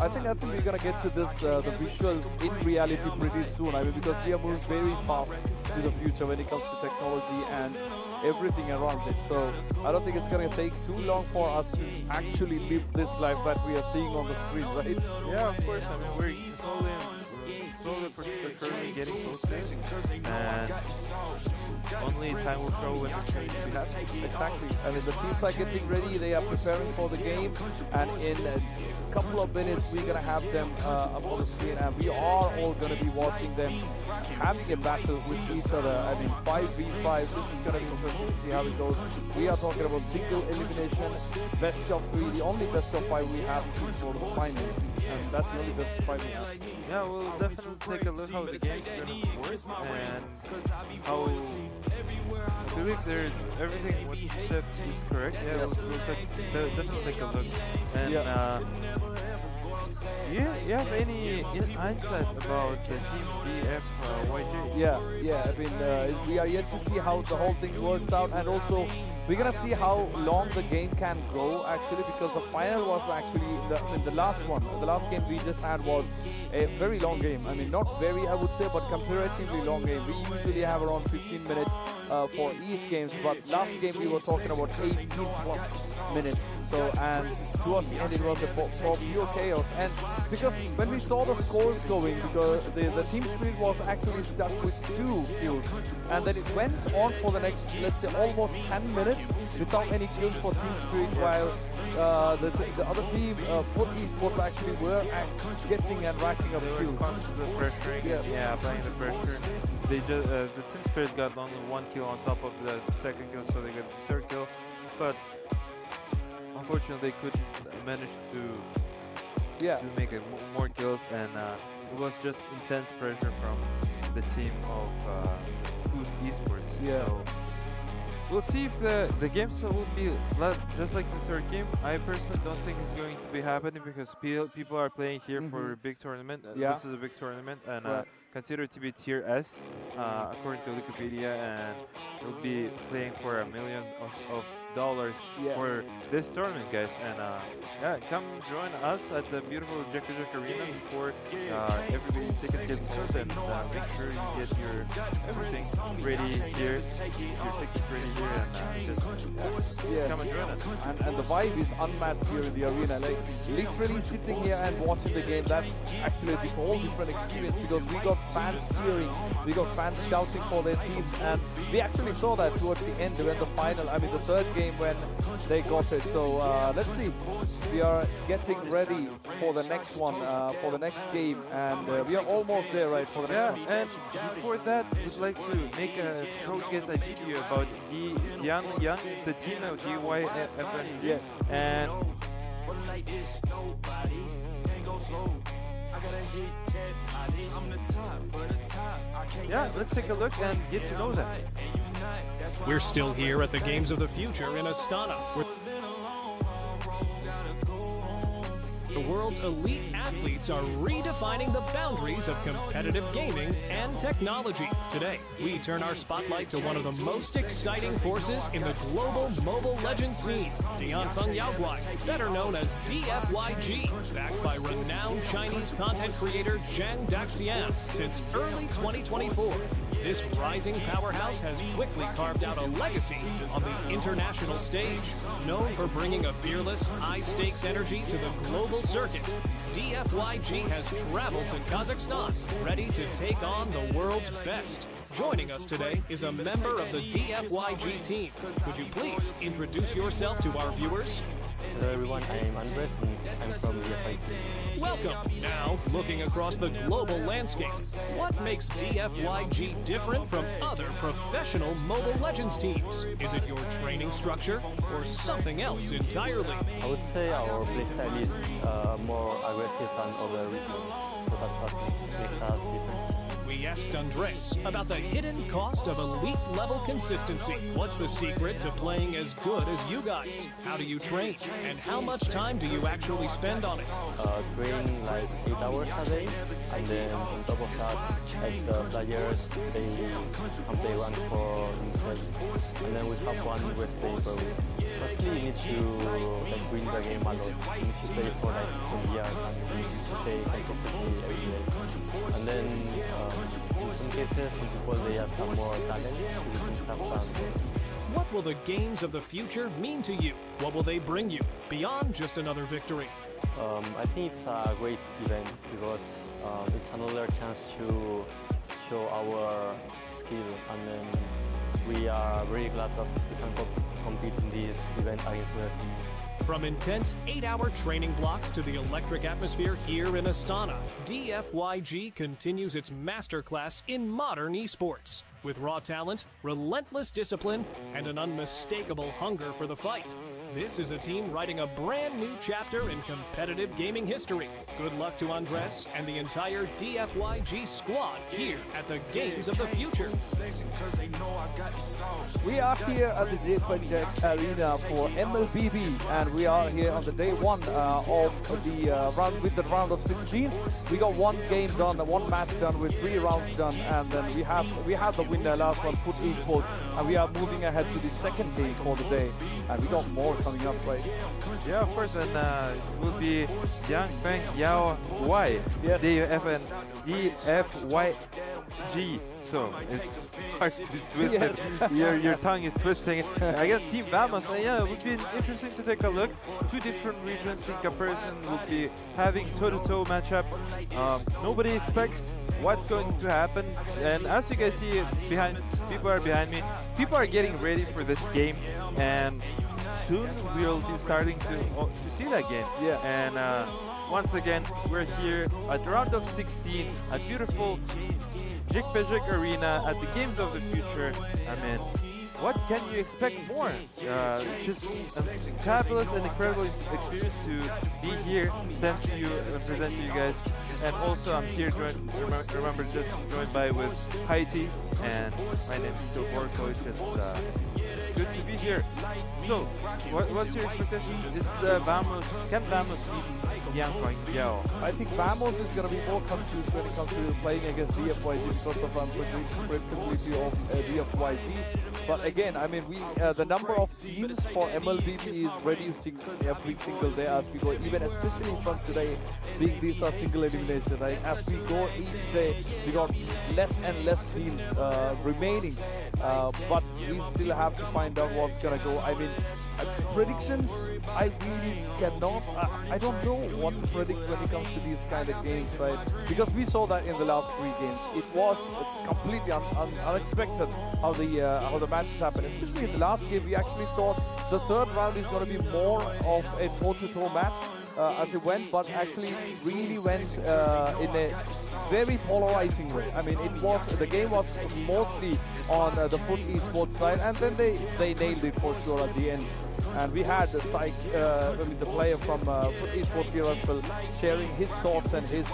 Speaker 4: I think we're gonna get to this the visuals in reality pretty soon. I mean, because we are moving very fast to the future when it comes to technology and everything around it. So I don't think it's gonna take too long for us to actually live this life that we are seeing on the screen, right?
Speaker 3: Yeah, of course. I mean, we're slowly getting closer, and only time will show when it's going to be happening.
Speaker 4: Exactly. I mean, the teams are getting ready, they are preparing for the game, and in a couple of minutes we're gonna have them up on the screen, and we are all gonna be watching them having a battle with each other. I mean, 5v5, this is gonna be interesting to see how it goes. We are talking about single elimination, best of 3, the only best of 5 we have for the finals. And that's the only best of 5 we have.
Speaker 3: Yeah, we'll definitely take a look how the game's gonna work, and how I believe there's everything what you said is correct. Yeah, we'll definitely take a look. And do you have any insight about the Team DF YJ?
Speaker 4: Yeah. I mean, we are yet to see how the whole thing works out, and also we're gonna see how long the game can go actually, because the final was actually the last one. The last game we just had was a very long game. I mean, not very, I would say, but comparatively long game. We usually have around 15 minutes for each games, but last game we were talking about 18 plus minutes. So, and towards the end it was for pure chaos. And because when we saw the scores going, because the team spirit was actually stuck with 2 kills, and then it went on for the next, let's say, almost 10 minutes without any kills for team spirit, while the other team, for Esports, actually were getting and racking up kills.
Speaker 3: Constantly pressuring, applying the pressure. the Team Spirit got only 1 kill on top of the second kill, so they got the third kill. But unfortunately, they couldn't manage to make more kills, and it was just intense pressure from the team of Esports.
Speaker 4: Yeah.
Speaker 3: So we'll see if the games will be just like the third game. I personally don't think it's going to be happening because people are playing here for a big tournament. This is a big tournament, and considered to be tier S according to Wikipedia, and we'll be playing for $1 million of dollars for this tournament, guys. And come join us at the beautiful Jacka Arena before every ticket gets sold, and make sure you get your everything ready here, your tickets ready here, and just come and join us.
Speaker 4: And the vibe is unmatched here in the arena. Like literally sitting here and watching the game, that's actually a whole different experience, because we got fans cheering, we got fans shouting for their teams, and we actually saw that towards the end when the final, I mean the third game when they got it. So let's see, we are getting ready for the next one, for the next game, and we are almost there, right, for the next one.
Speaker 3: And before that, we'd like to make a showcase a video about Jangan, the team of DYFN.
Speaker 4: Yes.
Speaker 3: And let's take a look and get to know them.
Speaker 5: We're still here at the Games of the Future in Astana, where the world's elite athletes are redefining the boundaries of competitive gaming and technology. Today, we turn our spotlight to one of the most exciting forces in the global mobile legends scene, Dianfeng Yaoguai, better known as DFYG, backed by renowned Chinese content creator Zhang Daxian since early 2024. This rising powerhouse has quickly carved out a legacy on the international stage. Known for bringing a fearless, high-stakes energy to the global circuit, DFYG has traveled to Kazakhstan, ready to take on the world's best. Joining us today is a member of the DFYG team. Could you please introduce yourself to our viewers?
Speaker 6: Hello everyone, I am Andres and I'm from DFYG.
Speaker 5: Welcome! Now, looking across the global landscape, what makes DFYG different from other professional Mobile Legends teams? Is it your training structure or something else entirely?
Speaker 6: I would say our playstyle is more aggressive than other regions, so that's what makes us different.
Speaker 5: We asked Andres about the hidden cost of elite-level consistency. What's the secret to playing as good as you guys? How do you train? And how much time do you actually spend on it?
Speaker 6: Train like 8 hours a day, and then on top of that, like the players, they play rank for themselves, and then we have one rest day per week. Firstly, you need to like win the game a lot. You need to play for like 2 years, and you need to play consistently every day. And then in some cases, some people they have some more talent, so you can have fun.
Speaker 5: What will the games of the future mean to you? What will they bring you beyond just another victory?
Speaker 6: I think it's a great event because it's another chance to show our skill, and then we are very glad that we can compete in this event against other teams.
Speaker 5: From intense 8-hour training blocks to the electric atmosphere here in Astana, DFYG continues its masterclass in modern esports. With raw talent, relentless discipline, and an unmistakable hunger for the fight. This is a team writing a brand new chapter in competitive gaming history. Good luck to Andres and the entire DFYG squad here at the Games of the Future.
Speaker 4: We are here at the DFYG Arena for MLBB, and we are here on the day one of the round with the round of 16. We got one game done, one match done with 3 rounds done, and then we have the winner last one put equal, and we are moving ahead to the second game for the day, and we got more coming up, right?
Speaker 3: Yeah, of course, and it will be Dianfeng Yaoguai, DFYG. So it's hard to twist it. Your tongue is twisting. I guess Team Vamos, it would be interesting to take a look. 2 different regions in comparison will be having toe-to-toe matchup. Nobody expects what's going to happen, and as you guys see people are behind me. People are getting ready for this game, and soon we'll be starting to see that game.
Speaker 4: Yeah.
Speaker 3: And once again, we're here at the round of 16, a beautiful Jig Arena at the Games of the Future. I mean, what can you expect more? Just a fabulous and incredible experience to be here, present to you, present to you guys. And also, I'm here remember just joined by with Haiti, and my name is Phil Borko. It's just good to be here. So, what's your expectation? Is can Vamos beat Yao?
Speaker 4: I think Vamos is going to be more confused when it comes to playing against DFYG because of unpredictability of DFYG. But again, I mean, the number of teams for MLBB is reducing every single day as we go, even especially from today, being these are single elimination, right? As we go each day, we got less and less teams remaining, but we still have to find out what's gonna go. I mean, predictions, I really cannot, I don't know what to predict when it comes to these kind of games, right? Because we saw that in the last 3 games. It was completely unexpected how the matches happened. Especially in the last game, we actually thought the third round is going to be more of a toe-to-toe match as it went, but actually really went in a very polarizing way. I mean, the game was mostly on the Foot Esports side, and then they nailed it for sure at the end. And we had the player from Foot Esports here as well, sharing his thoughts and his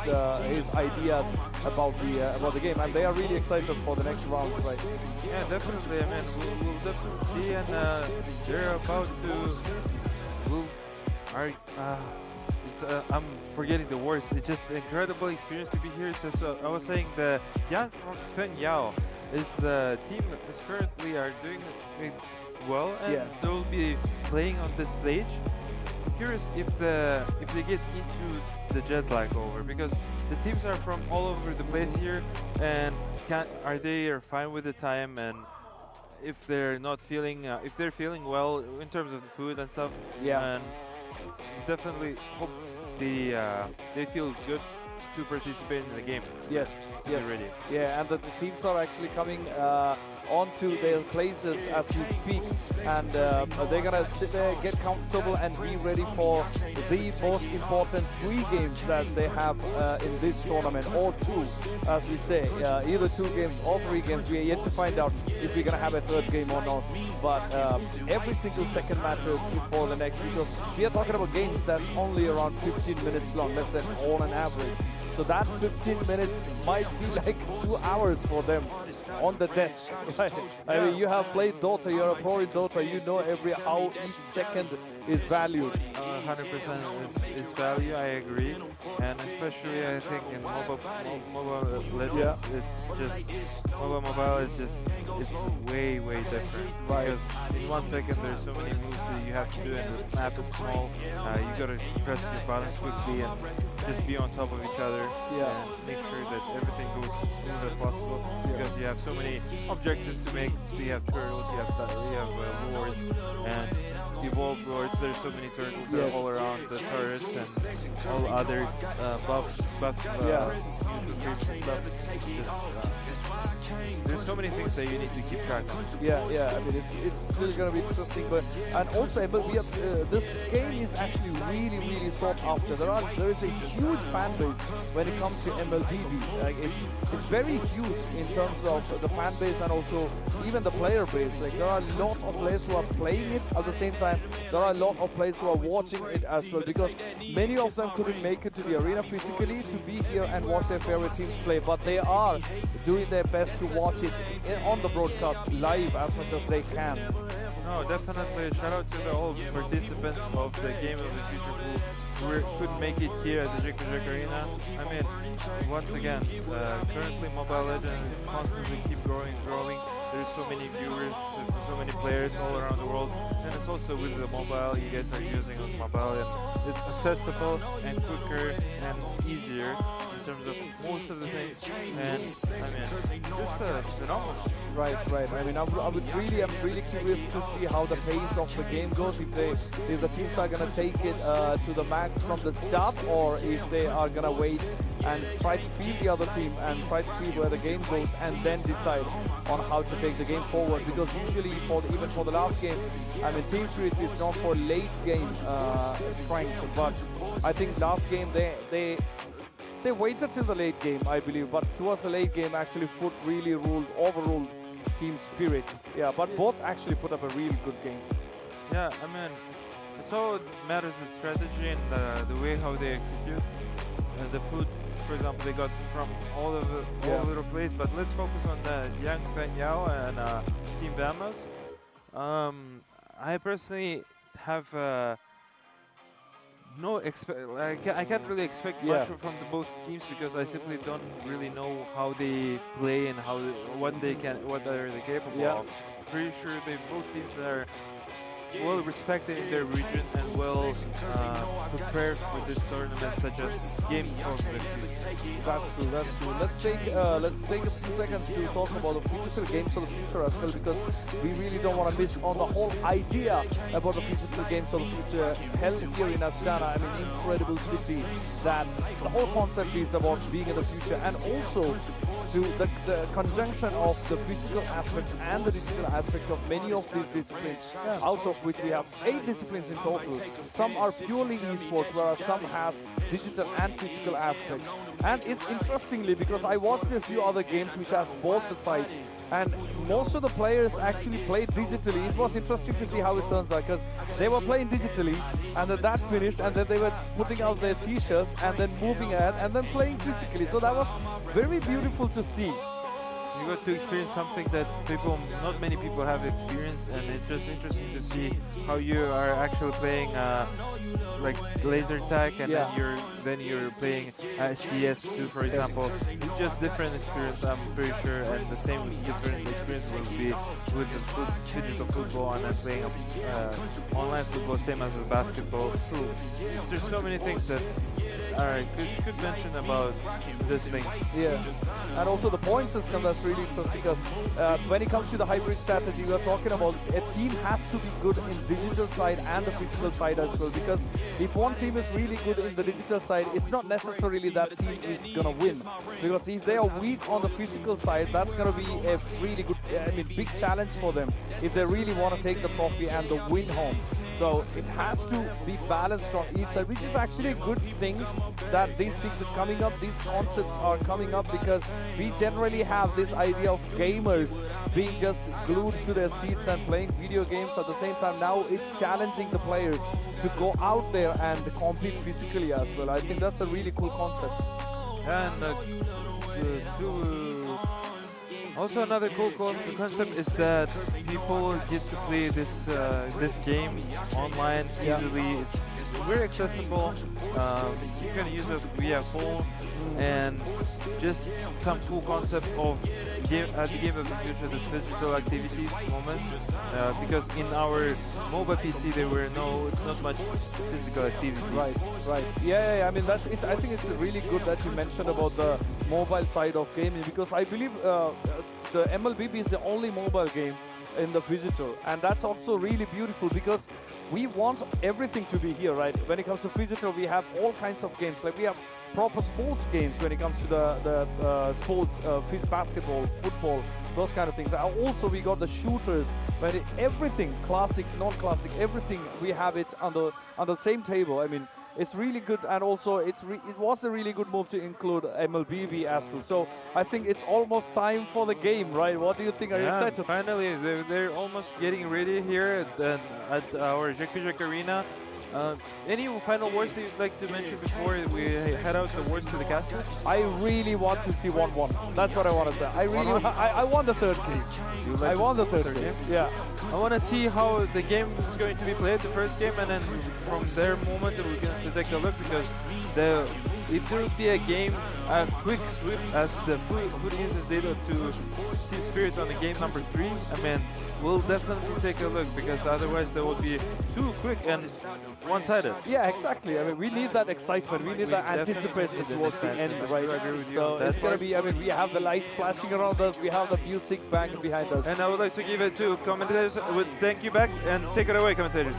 Speaker 4: ideas about the game, and they are really excited for the next round, right?
Speaker 3: Yeah, definitely. I mean, we'll definitely see, and they're about to. I'm forgetting the words. It's just an incredible experience to be here. So I was saying the Yang Feng Yao is the team that is currently are doing it well, and they'll be playing on this stage. I'm curious if they get into the jet lag over, because the teams are from all over the place here, and are they fine with the time, and if they're not feeling if they're feeling well in terms of the food and stuff. And definitely hope they feel good to participate in the game.
Speaker 4: Yes.
Speaker 3: Ready.
Speaker 4: Yeah, and the teams are actually coming onto their places as we speak, and they're gonna sit there, get comfortable, and be ready for the most important 3 games that they have in this tournament, or 2, as we say, either 2 games or 3 games. We are yet to find out if we're gonna have a 3rd game or not. But every single second matters before the next, because we are talking about games that's only around 15 minutes long, less than on an average. So that 15 minutes might be like 2 hours for them on the desk, right? I mean, you have played Dota, you're a pro in Dota, you know how each second is valued.
Speaker 3: 100% is value, I agree. And especially I think in mobile Legends, it's way different.
Speaker 4: Right.
Speaker 3: Because in 1 second there's so many moves that you have to do, and the map is small. You gotta press your buttons quickly and just be on top of each other, and make sure that everything goes smooth as possible. Because you have so many objectives to make. So you have turtles, you have lords, and evolved lords. There's so many turtles that are all around the turrets and all other buff there's so many things that you need to keep track of.
Speaker 4: Yeah, I mean, it's still gonna be interesting, and also, but this game is actually really sought after. There is a huge fan base when it comes to MLBB. Like it's very huge in terms of the fan base and also even the player base. Like there are a lot of players who are playing it at the same time. There are a lot of players who are watching it as well, because many of them couldn't make it to the arena physically to be here and watch their favorite teams play, but they are doing their best to watch it on the broadcast live as much as they can.
Speaker 3: No, definitely. Shout out to the whole participants of the Game of the Future who couldn't make it here at the Jig Arena. I mean, once again, currently Mobile Legends constantly keep growing. There's so many viewers, so many players all around the world, and it's also with the mobile. You guys are using on mobile, and it's accessible and quicker and easier in terms of most of the things. And I mean, just phenomenal.
Speaker 4: Right. I mean, I'm really curious to see how the pace of the game goes. If the teams are gonna take it to the max from the start, or if they are gonna wait and try to feel the other team and try to see where the game goes, and then decide on how to take the game forward. Because usually, even for the last game, I mean, Team Spirit is known for late game strength, but I think last game they they waited till the late game, I believe, but towards the late game, actually, Foot really overruled team spirit. Yeah, but both actually put up a really good game.
Speaker 3: Yeah, I mean, it's all matters the strategy and the way how they execute. The food, for example, they got from all over the place. But let's focus on Yang Yao and Team Bamos. I personally have I can't really expect much from the both teams because I simply don't really know how they play and what are they capable of. Pretty sure both teams are well respected in their region and well prepared for this tournament, such as game of the season.
Speaker 4: That's true. Let's take a few seconds to talk about the physical games of the future as well, because we really don't want to miss on the whole idea about the physical games of the future held here in Astana. I mean, incredible city that the whole concept is about being in the future, and also to the conjunction of the physical aspects and the digital aspect of many of these disciplines, out of which we have 8 disciplines in total. Some are purely esports, whereas some have digital and physical aspects. And it's interestingly, because I watched a few other games which has both the sides, and most of the players actually played digitally. It was interesting to see how it turns out, because they were playing digitally, and then that finished, and then they were putting out their t-shirts, and then moving ahead, and then playing physically. So that was very beautiful to see.
Speaker 3: You got to experience something that not many people have experienced, and it's just interesting to see how you are actually playing like laser tag, and then you're playing CS2, for example. It's just different experience, I'm pretty sure, and the same different experience will be with the digital football and then playing online football, same as with basketball. There's so many things that are good mention about this thing.
Speaker 4: Yeah, and also the point system, that's really interesting, because when it comes to the hybrid strategy, we are talking about a team has to be good in digital side and the physical side as well, because if one team is really good in the digital side, it's not necessarily that team is gonna win, because if they are weak on the physical side, that's gonna be a really good, big challenge for them if they really want to take the trophy and the win home. So it has to be balanced on each side, which is actually a good thing that these things are coming up, these concepts are coming up, because we generally have this idea of gamers being just glued to their seats and playing video games. At the same time, now it's challenging the players to go out there and compete physically as well. I think that's a really cool concept.
Speaker 3: And also another cool concept is that people get to play this game online easily. It's very accessible. You can use it via phone, and just some cool concept of the game of the future, the digital activities moment. Because in our mobile PC there were not much physical activity.
Speaker 4: Right. Yeah. I mean, that's it. I think it's really good that you mentioned about the mobile side of gaming, because I believe the MLBB is the only mobile game in the digital, and that's also really beautiful, because we want everything to be here, right? When it comes to digital, we have all kinds of games. Like we have proper sports games when it comes to the sports, basketball, football, those kind of things. Also, we got the shooters, when everything, classic, non-classic, everything, we have it on the same table. I mean, it's really good, and also it was a really good move to include MLBB as well. So I think it's almost time for the game, right? What do you think? Are you excited?
Speaker 3: Finally, they're almost getting ready here at our Jack Arena. Any final words that you'd like to mention before we head out the words to the castle?
Speaker 4: I really want to see 1-1. That's what I want to say. I want the third game. I want the third game. Yeah.
Speaker 3: I want to see how the game is going to be played, the first game, and then from their moment we're going to take a look, because if there will be a game, a quick sweep as the food users did to Team Spirit on the game number 3, I mean, we'll definitely take a look, because otherwise they will be too quick and one-sided.
Speaker 4: Yeah, exactly. I mean, we need that excitement. We need that anticipation towards the end, right?
Speaker 3: I agree with you.
Speaker 4: So it's gonna be. I mean, we have the lights flashing around us. We have the music banging behind us.
Speaker 3: And I would like to give it to commentators with thank you back, and take it away, commentators.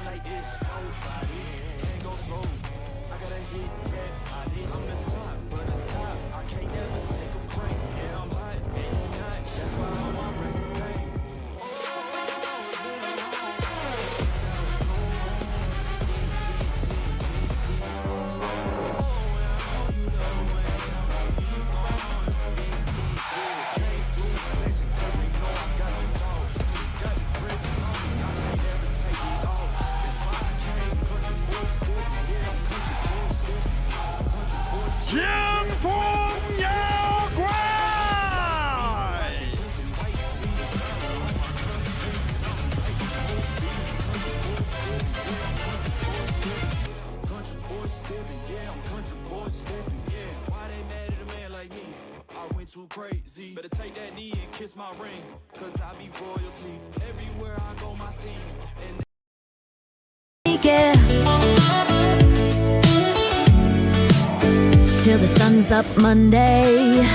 Speaker 1: crazy. Better take that knee and kiss my ring, cause I be royalty. Everywhere I go, my scene. And
Speaker 2: till the sun's up Monday.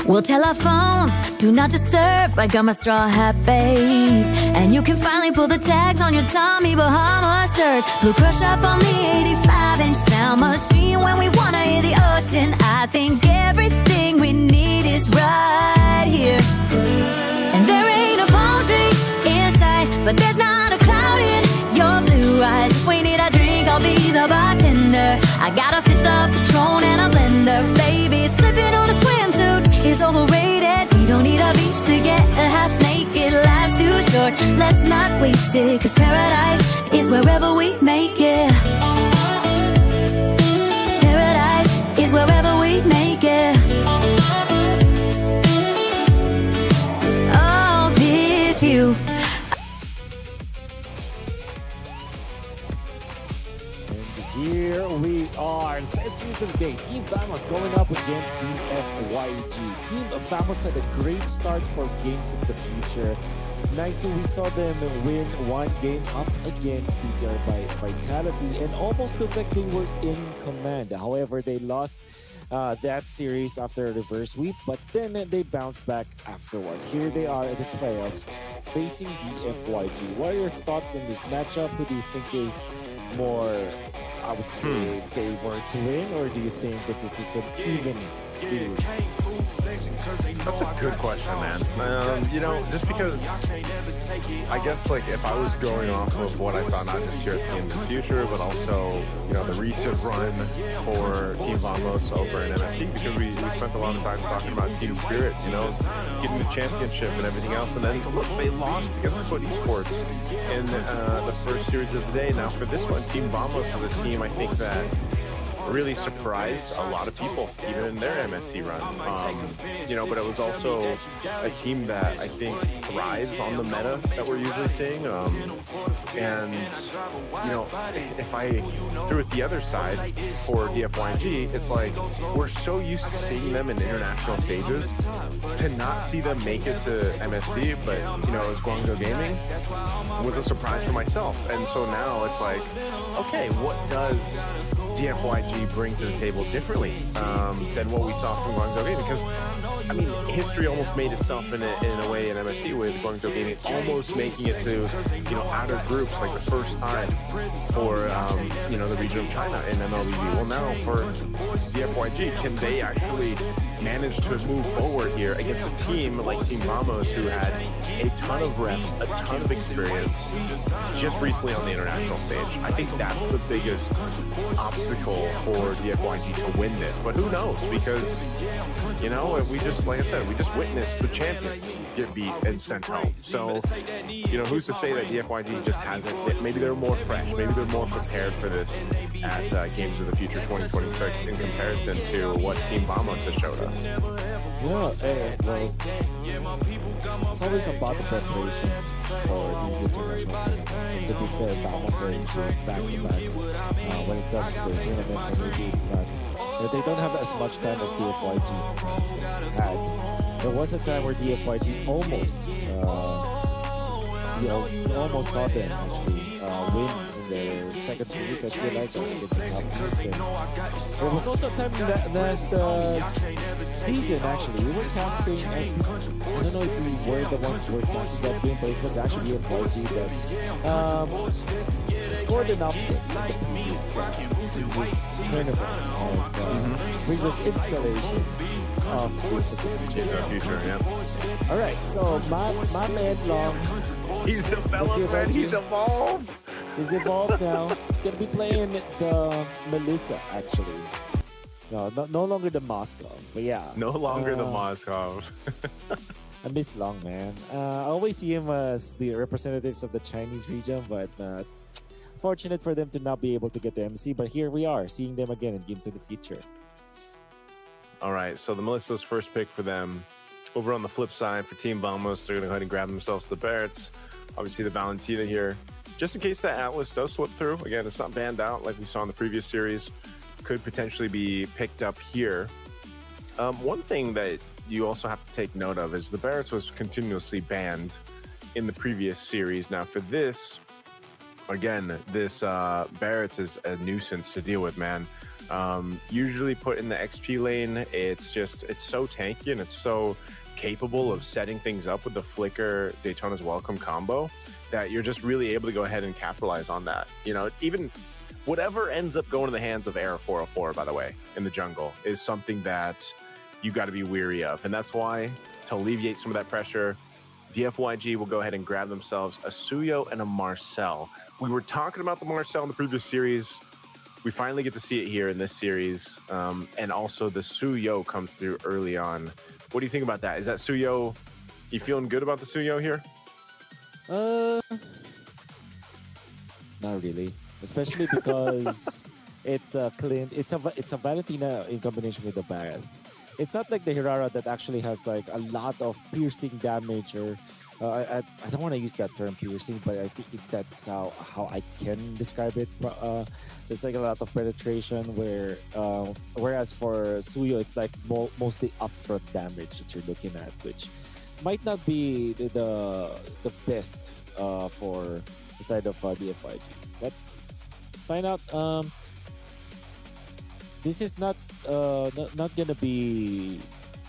Speaker 2: We'll tell our phones, do not disturb. I got my straw hat, babe. And you can finally pull the tags on your Tommy Bahama shirt. Blue crush up on the 85-inch sound machine. When we wanna hear the ocean, I think everything we need is right here. And there ain't a palm tree in sight, but there's not a cloud in your blue eyes. If we need a drink, I'll be the bartender. I got a fifth of Patron and a blender. Baby, slipping on a swimsuit is overrated. We don't need a beach to get a half naked. Life's too short, let's not waste it. Cause paradise is wherever we make it. Paradise is wherever we make it. Oh, this view.
Speaker 14: Here we are. It's series of the day. Team Vamos going up against Team FYG. Team Vamos had a great start for Games of the Future. Nice, so we saw them win one game up against PTR by Vitality and almost looked like they were in command. However, they lost that series after a reverse sweep, but then they bounced back afterwards. Here they are in the playoffs facing DFYG. What are your thoughts on this matchup? Who do you think is more, I would say, favored to win, or do you think that this is an even series?
Speaker 13: That's a good question, man. You know, just because I guess, like, if I was going off of what I saw not just here at the Game of the Future, but also, you know, the recent run for Team Vamos over in MSC, because we spent a lot of time talking about team spirit, you know, getting the championship and everything else, and then look, they lost against Esports in the first series of the day. Now for this one, Team Vamos is a team I think that really surprised a lot of people, even in their MSC run. You know, but it was also a team that I think thrives on the meta that we're usually seeing. And, you know, if I threw it the other side for DFYG, it's like we're so used to seeing them in international stages, to not see them make it to MSC, but, you know, as Guangzhou Gaming was a surprise for myself. And so now it's like, okay, what does DFYG bring to the table differently than what we saw from Guangzhou Gaming? Because, I mean, history almost made itself in a way in MSC with Guangzhou Gaming almost making it to, you know, outer groups, like the first time for, you know, the region of China in MLBB. Well, now for DFYG, can they actually manage to move forward here against a team like Team Vamos, who had a ton of reps, a ton of experience just recently on the international stage? I think that's the biggest obstacle for DFYG to win this, but who knows, because, you know, we just, like I said, we just witnessed the champions get beat and sent home. So, you know, who's to say that DFYG just hasn't, maybe they're more fresh, maybe they're more prepared for this at Games of the Future 2026 in comparison to what Team Vamos has showed us.
Speaker 14: Yeah, well, it's always about the preparation for these international tournaments. And to be fair, Vamos is back-to-back when it comes to the tournaments, and maybe it's not. They don't have as much time as DFYG had. There was a time where DFYG almost, we almost saw them actually win in their second series. I feel like against the top teams. And there was also a time in that last season, actually, we were casting, and I don't know if we were the ones who were casting that game, but it was actually DFYG that scored an upset in the previous tournament of previous installation of Games of the Future.
Speaker 13: Yeah.
Speaker 14: All right, so my man Long,
Speaker 13: he's developed, man. He's evolved.
Speaker 14: He's evolved now. He's gonna be playing the Melissa, actually. No longer the Moscow, but yeah.
Speaker 13: No longer the Moscow.
Speaker 14: I miss Long, man. I always see him as the representatives of the Chinese region, but fortunate for them to not be able to get the MC. But here we are, seeing them again in Games of the Future.
Speaker 13: All right, so the Melissa's first pick for them. Over on the flip side, for Team Vamos, they're going to go ahead and grab themselves the Barretts. Obviously, the Valentina here. Just in case that Atlas does slip through. Again, it's not banned out like we saw in the previous series. Could potentially be picked up here. One thing that you also have to take note of is the Barretts was continuously banned in the previous series. Now for this, again, this Barretts is a nuisance to deal with, man. Usually put in the XP lane, it's so tanky and it's so capable of setting things up with the Flicker Daytona's Welcome combo that you're just really able to go ahead and capitalize on that. You know, even whatever ends up going in the hands of Era 404, by the way, in the jungle, is something that you got to be weary of. And that's why, to alleviate some of that pressure, DFYG will go ahead and grab themselves a Suyo and a Marcel. We were talking about the Marcel in the previous series. We finally get to see it here in this series. And also the Suyo comes through early on. What do you think about that? Is that Suyo, you feeling good about the Suyo here?
Speaker 14: Not really. Especially because it's a Clint, it's a Valentina in combination with the Barretts. It's not like the Hirara that actually has like a lot of piercing damage, or I don't want to use that term piercing, but I think that's how I can describe it. So it's like a lot of penetration, whereas for Suyo it's like mostly upfront damage that you're looking at, which might not be the best for the side of DFIG. But let's find out. This is not gonna be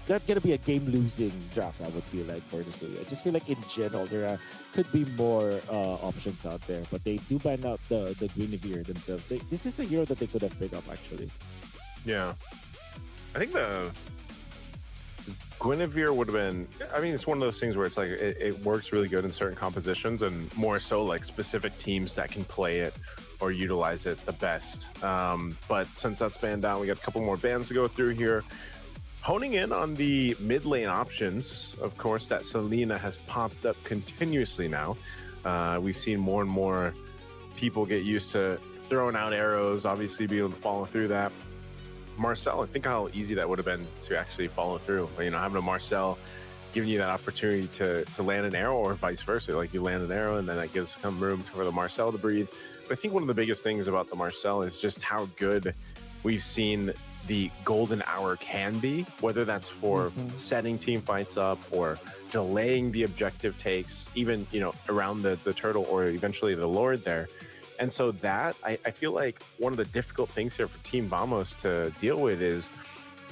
Speaker 14: a game-losing draft. I would feel like for the Suyo. I just feel like in general there could be more options out there, but they do ban out the Guinevere themselves. This is a hero that they could have picked up actually.
Speaker 13: Yeah, I think the Guinevere would have been. I mean, it's one of those things where it's like it works really good in certain compositions, and more so like specific teams that can play it or utilize it the best. But since that's banned out, we got a couple more bans to go through here. Honing in on the mid lane options, of course, that Selena has popped up continuously now. We've seen more and more people get used to throwing out arrows, obviously be able to follow through that. Marcel, I think how easy that would have been to actually follow through. You know, having a Marcel giving you that opportunity to land an arrow, or vice versa. Like you land an arrow and then that gives some room for the Marcel to breathe. But I think one of the biggest things about the Marcel is just how good we've seen the golden hour can be, whether that's for setting team fights up or delaying the objective takes, even, you know, around the turtle or eventually the Lord there. And so that, I feel like one of the difficult things here for Team Vamos to deal with is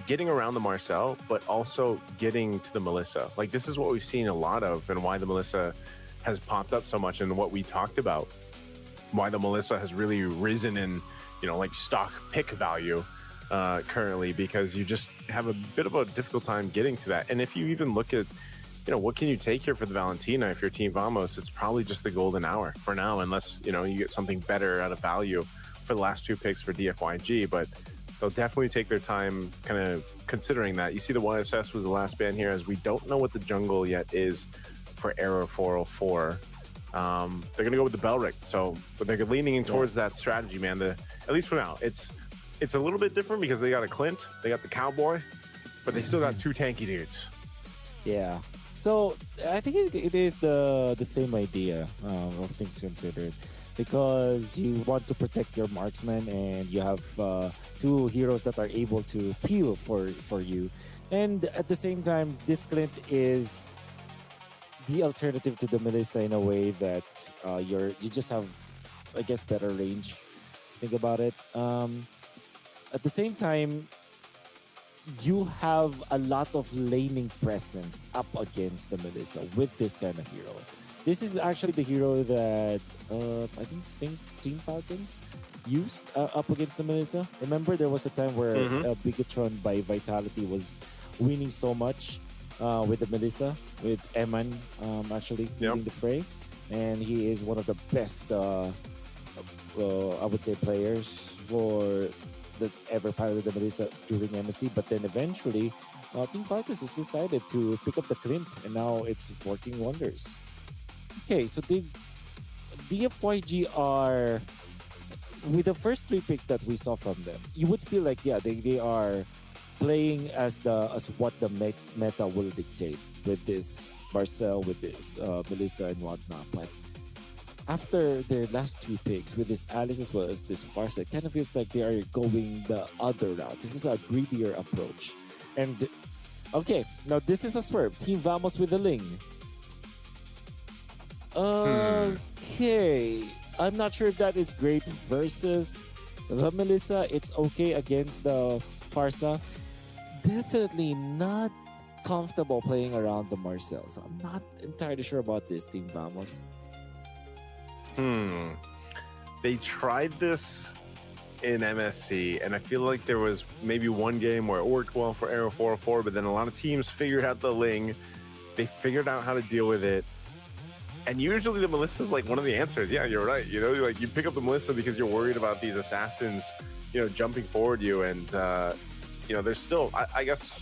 Speaker 13: getting around the Marcel, but also getting to the Melissa. Like, this is what we've seen a lot of, and why the Melissa has popped up so much, and what we talked about, why the Melissa has really risen in, you know, like stock pick value currently, because you just have a bit of a difficult time getting to that. And if you even look at, you know, what can you take here for the Valentina if you're Team Vamos? It's probably just the golden hour for now, unless, you know, you get something better out of value for the last two picks for DFYG. But they'll definitely take their time kind of considering that. You see the YSS was the last ban here, as we don't know what the jungle yet is for Arrow 404. They're going to go with the Belric. So, but they're leaning in towards that strategy, man. At least for now, it's a little bit different because they got a Clint, they got the Cowboy, but they still got two tanky dudes.
Speaker 14: Yeah. So I think it is the same idea of things considered, because you want to protect your marksman and you have two heroes that are able to peel for you, and at the same time this Clint is the alternative to the Melissa in a way that you just have, I guess, better range. Think about it. At the same time, you have a lot of laning presence up against the Melissa with this kind of hero. This is actually the hero that I think Team Falcons used up against the Melissa. Remember, there was a time where Bigatron by Vitality was winning so much with the Melissa, with Eman actually leading the fray. And he is one of the best, I would say, players for that ever piloted the Melissa during MSC. But then eventually, Team Falcons has decided to pick up the Clint, and now it's working wonders. Okay, so the DFYG are, with the first three picks that we saw from them, you would feel like, yeah, they are playing as what the meta will dictate with this Marcel, with this Melissa and whatnot. But after their last two picks, with this Alice as well as this Farsa, it kind of feels like they are going the other route. This is a greedier approach. And Okay, now this is a swerve. Team Vamos with the Ling. Okay. I'm not sure if that is great versus the Melissa. It's okay against the Farsa. Definitely not comfortable playing around the Marcel. So I'm not entirely sure about this, Team Vamos.
Speaker 13: They tried this in MSC, and I feel like there was maybe one game where it worked well for Aero 404, but then a lot of teams figured out the Ling. They figured out how to deal with it. And usually the Melissa is like one of the answers. Yeah, you're right. You know, like you pick up the Melissa because you're worried about these assassins, you know, jumping forward you. And, you know, there's still, I guess,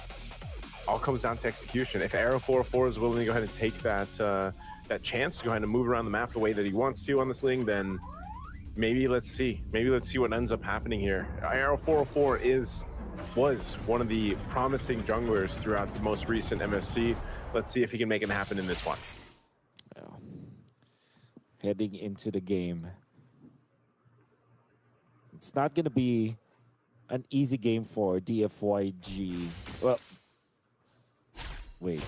Speaker 13: all comes down to execution. If Aero 404 is willing to go ahead and take that that chance to go ahead and move around the map the way that he wants to on this Ling, then maybe let's see. Maybe let's see what ends up happening here. Aero 404 was one of the promising junglers throughout the most recent MSC. Let's see if he can make it happen in this one.
Speaker 14: Heading into the game. It's not going to be an easy game for DFYG. Well, wait.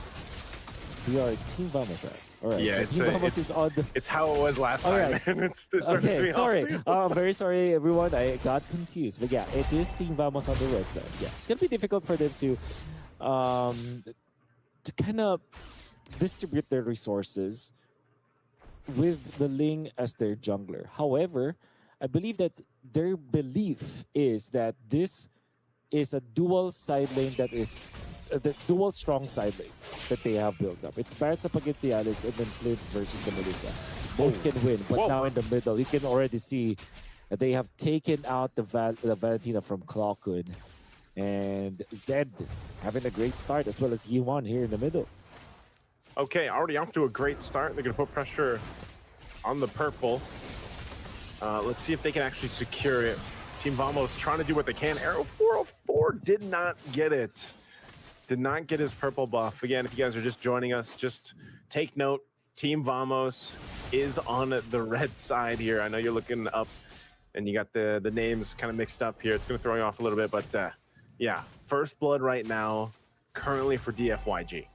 Speaker 14: We are Team Vamos, right? All right.
Speaker 13: Yeah,
Speaker 14: so Team Vamos is on the...
Speaker 13: it's how it was last time.
Speaker 14: Right.
Speaker 13: Okay,
Speaker 14: sorry. I'm very sorry, everyone. I got confused. But yeah, it is Team Vamos on the red side. Yeah, it's going to be difficult for them to kind of distribute their resources with the Ling as their jungler. However, I believe that their belief is that this is a dual side lane that is the dual strong side lane that they have built up. It's Barrett's up against the Alice and then Flint versus the Melissa. Both can win, but now in the middle, you can already see that they have taken out the Valentina from Clockwood. And Zed having a great start as well as Yuan here in the middle.
Speaker 13: Okay, already off to a great start. They're going to put pressure on the purple. Let's see if they can actually secure it. Team Vamos trying to do what they can. Aero 404 did not get it. Did not get his purple buff. Again, if you guys are just joining us, just take note. Team Vamos is on the red side here. I know you're looking up and you got the names kind of mixed up here. It's going to throw you off a little bit, but yeah, first blood right now, currently for DFYG.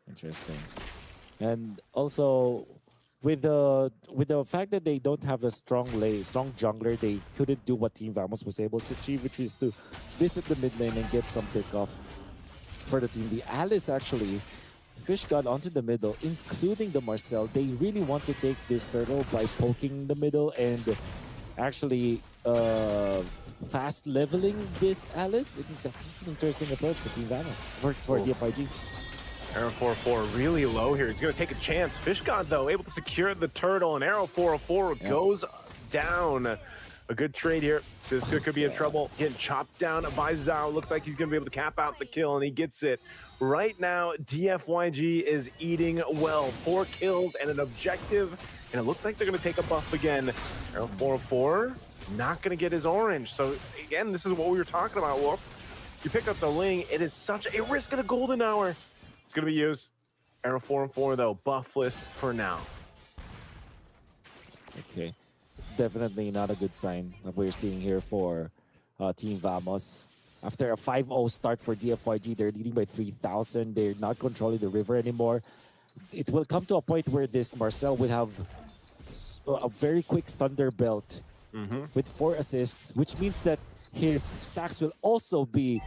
Speaker 14: Interesting. And also with the fact that they don't have a strong jungler, they couldn't do what Team Vamos was able to achieve, which is to visit the mid lane and get some pick off for the team. The Alice actually fish gun onto the middle, including the Marcel. They really want to take this turtle by poking the middle and actually fast leveling this Alice. I think that's an interesting approach for Team Vamos, for DFIG.
Speaker 13: Aero 404 really low here. He's going to take a chance. Fish God, though, able to secure the turtle, and Aero 404 goes down. A good trade here. Siska could be in trouble. Getting chopped down by Zhao. Looks like he's going to be able to cap out the kill, and he gets it. Right now, DFYG is eating well. 4 kills and an objective, and it looks like they're going to take a buff again. Aero 404 not going to get his orange. So, again, this is what we were talking about, Wolf. You pick up the Ling. It is such a risk of the golden hour. It's going to be used. Aero 404, though, buffless for now.
Speaker 14: Okay. Definitely not a good sign that we're seeing here for Team Vamos. After a 5-0 start for DFYG, they're leading by 3,000. They're not controlling the river anymore. It will come to a point where this Marcel will have a very quick Thunder Belt with 4 assists, which means that his stacks will also be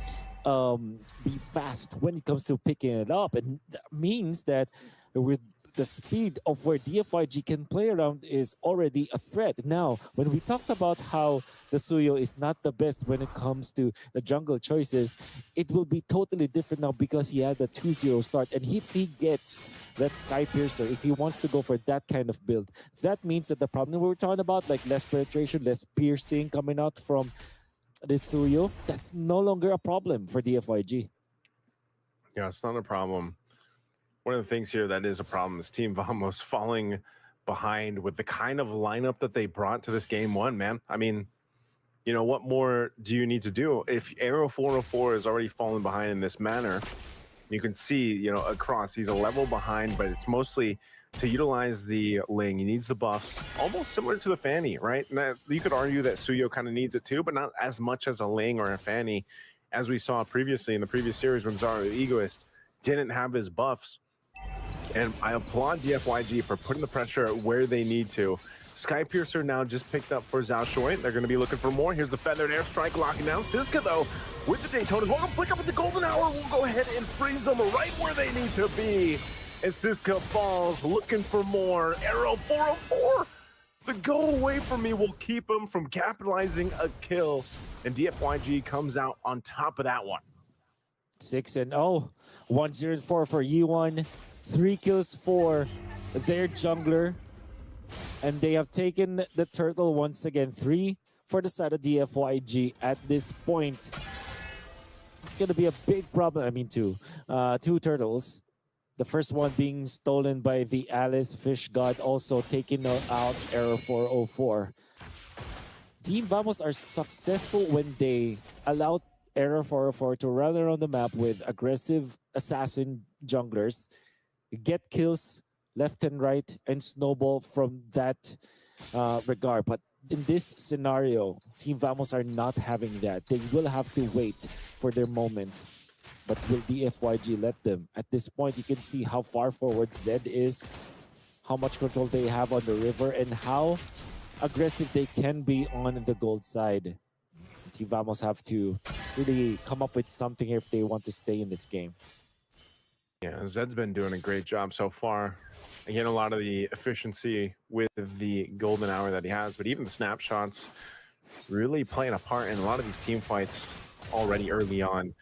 Speaker 14: fast when it comes to picking it up. And that means that with the speed of where DFYG can play around is already a threat. Now, when we talked about how the Suyo is not the best when it comes to the jungle choices, it will be totally different now because he had the 2-0 start. And if he gets that Sky Piercer, if he wants to go for that kind of build, that means that the problem we were talking about, like less penetration, less piercing coming out from the Suyo, that's no longer a problem for DFYG.
Speaker 13: Yeah, it's not a problem. One of the things here that is a problem is Team Vamos falling behind with the kind of lineup that they brought to this game one, man. I mean, you know, what more do you need to do? If Aero 404 is already falling behind in this manner, you can see, you know, across, he's a level behind, but it's mostly to utilize the Ling. He needs the buffs, almost similar to the Fanny, right? And that, you could argue that Suyo kind of needs it too, but not as much as a Ling or a Fanny. as we saw previously in the previous series when Zaro Egoist didn't have his buffs. And I applaud DFYG for putting the pressure where they need to. Sky Piercer now just picked up for Zhao Shui. They're going to be looking for more. Here's the feathered airstrike locking down. Siska, though, with the Daytonas, welcome flick up with the golden hour. We'll go ahead and freeze them right where they need to be. As Siska falls, looking for more. Arrow 404. The go away from me will keep him from capitalizing a kill. And DFYG comes out on top of that one.
Speaker 14: 6-0. 1-0-4 for E1. 3 kills for their jungler. And they have taken the turtle once again. 3 for the side of DFYG at this point. It's going to be a big problem. I mean, 2 turtles. The first one being stolen by the Alice Fish God, also taking out Arrow 404. Team Vamos are successful when they allow Arrow 404 to run around the map with aggressive assassin junglers, get kills left and right, and snowball from that regard. But in this scenario, Team Vamos are not having that. They will have to wait for their moment. But will DFYG let them? At this point, you can see how far forward Zed is, how much control they have on the river, and how aggressive they can be on the gold side. Team Vamos have to really come up with something if they want to stay in this game.
Speaker 13: Yeah, Zed's been doing a great job so far. Again, a lot of the efficiency with the golden hour that he has, but even the snapshots really playing a part in a lot of these team fights already early on.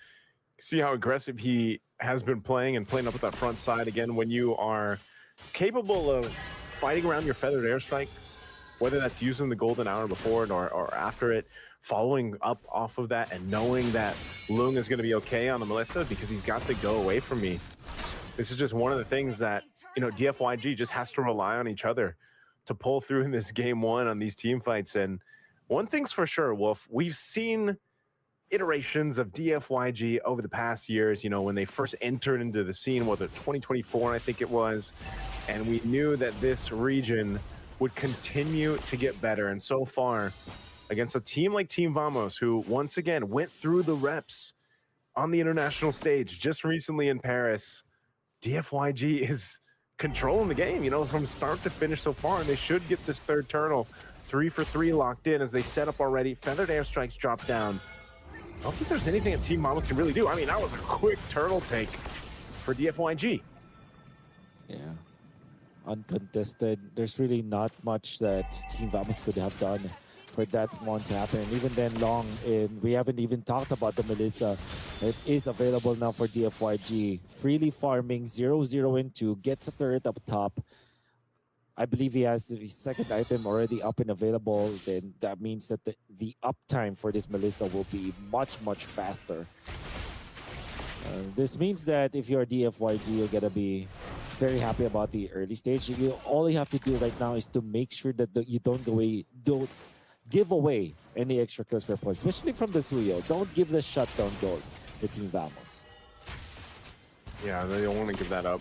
Speaker 13: See how aggressive he has been playing and playing up at that front side. Again, when you are capable of fighting around your feathered airstrike, whether that's using the golden hour before it or after it, following up off of that and knowing that Lung is going to be okay on the Melissa because he's got to go away from me. This is just one of the things that, you know, DFYG just has to rely on each other to pull through in this game one on these team fights. And one thing's for sure, Wolf, we've seen iterations of DFYG over the past years, you know, when they first entered into the scene, whether 2024, I think it was, and we knew that this region would continue to get better. And so far, against a team like Team Vamos, who once again went through the reps on the international stage just recently in Paris, DFYG is controlling the game, you know, from start to finish so far, and they should get this third turtle 3 for 3 locked in as they set up already. Feathered airstrikes drop down. I don't think there's anything that Team Vamos can really do. I mean, that was a quick turtle take for DFYG.
Speaker 14: Yeah. Uncontested. There's really not much that Team Vamos could have done for that one to happen. And even then, Long, we haven't even talked about the Melissa. It is available now for DFYG. Freely farming 0-0 and 2, gets a turret up top. I believe he has the second item already up and available. Then that means that the uptime for this Melissa will be much, much faster. This means that if you're DFYG, you're going to be very happy about the early stage. All you have to do right now is to make sure that you don't give away any extra kills for points, especially from the Suyo. Don't give the shutdown goal to Team Vamos.
Speaker 13: Yeah, they don't want to give that up.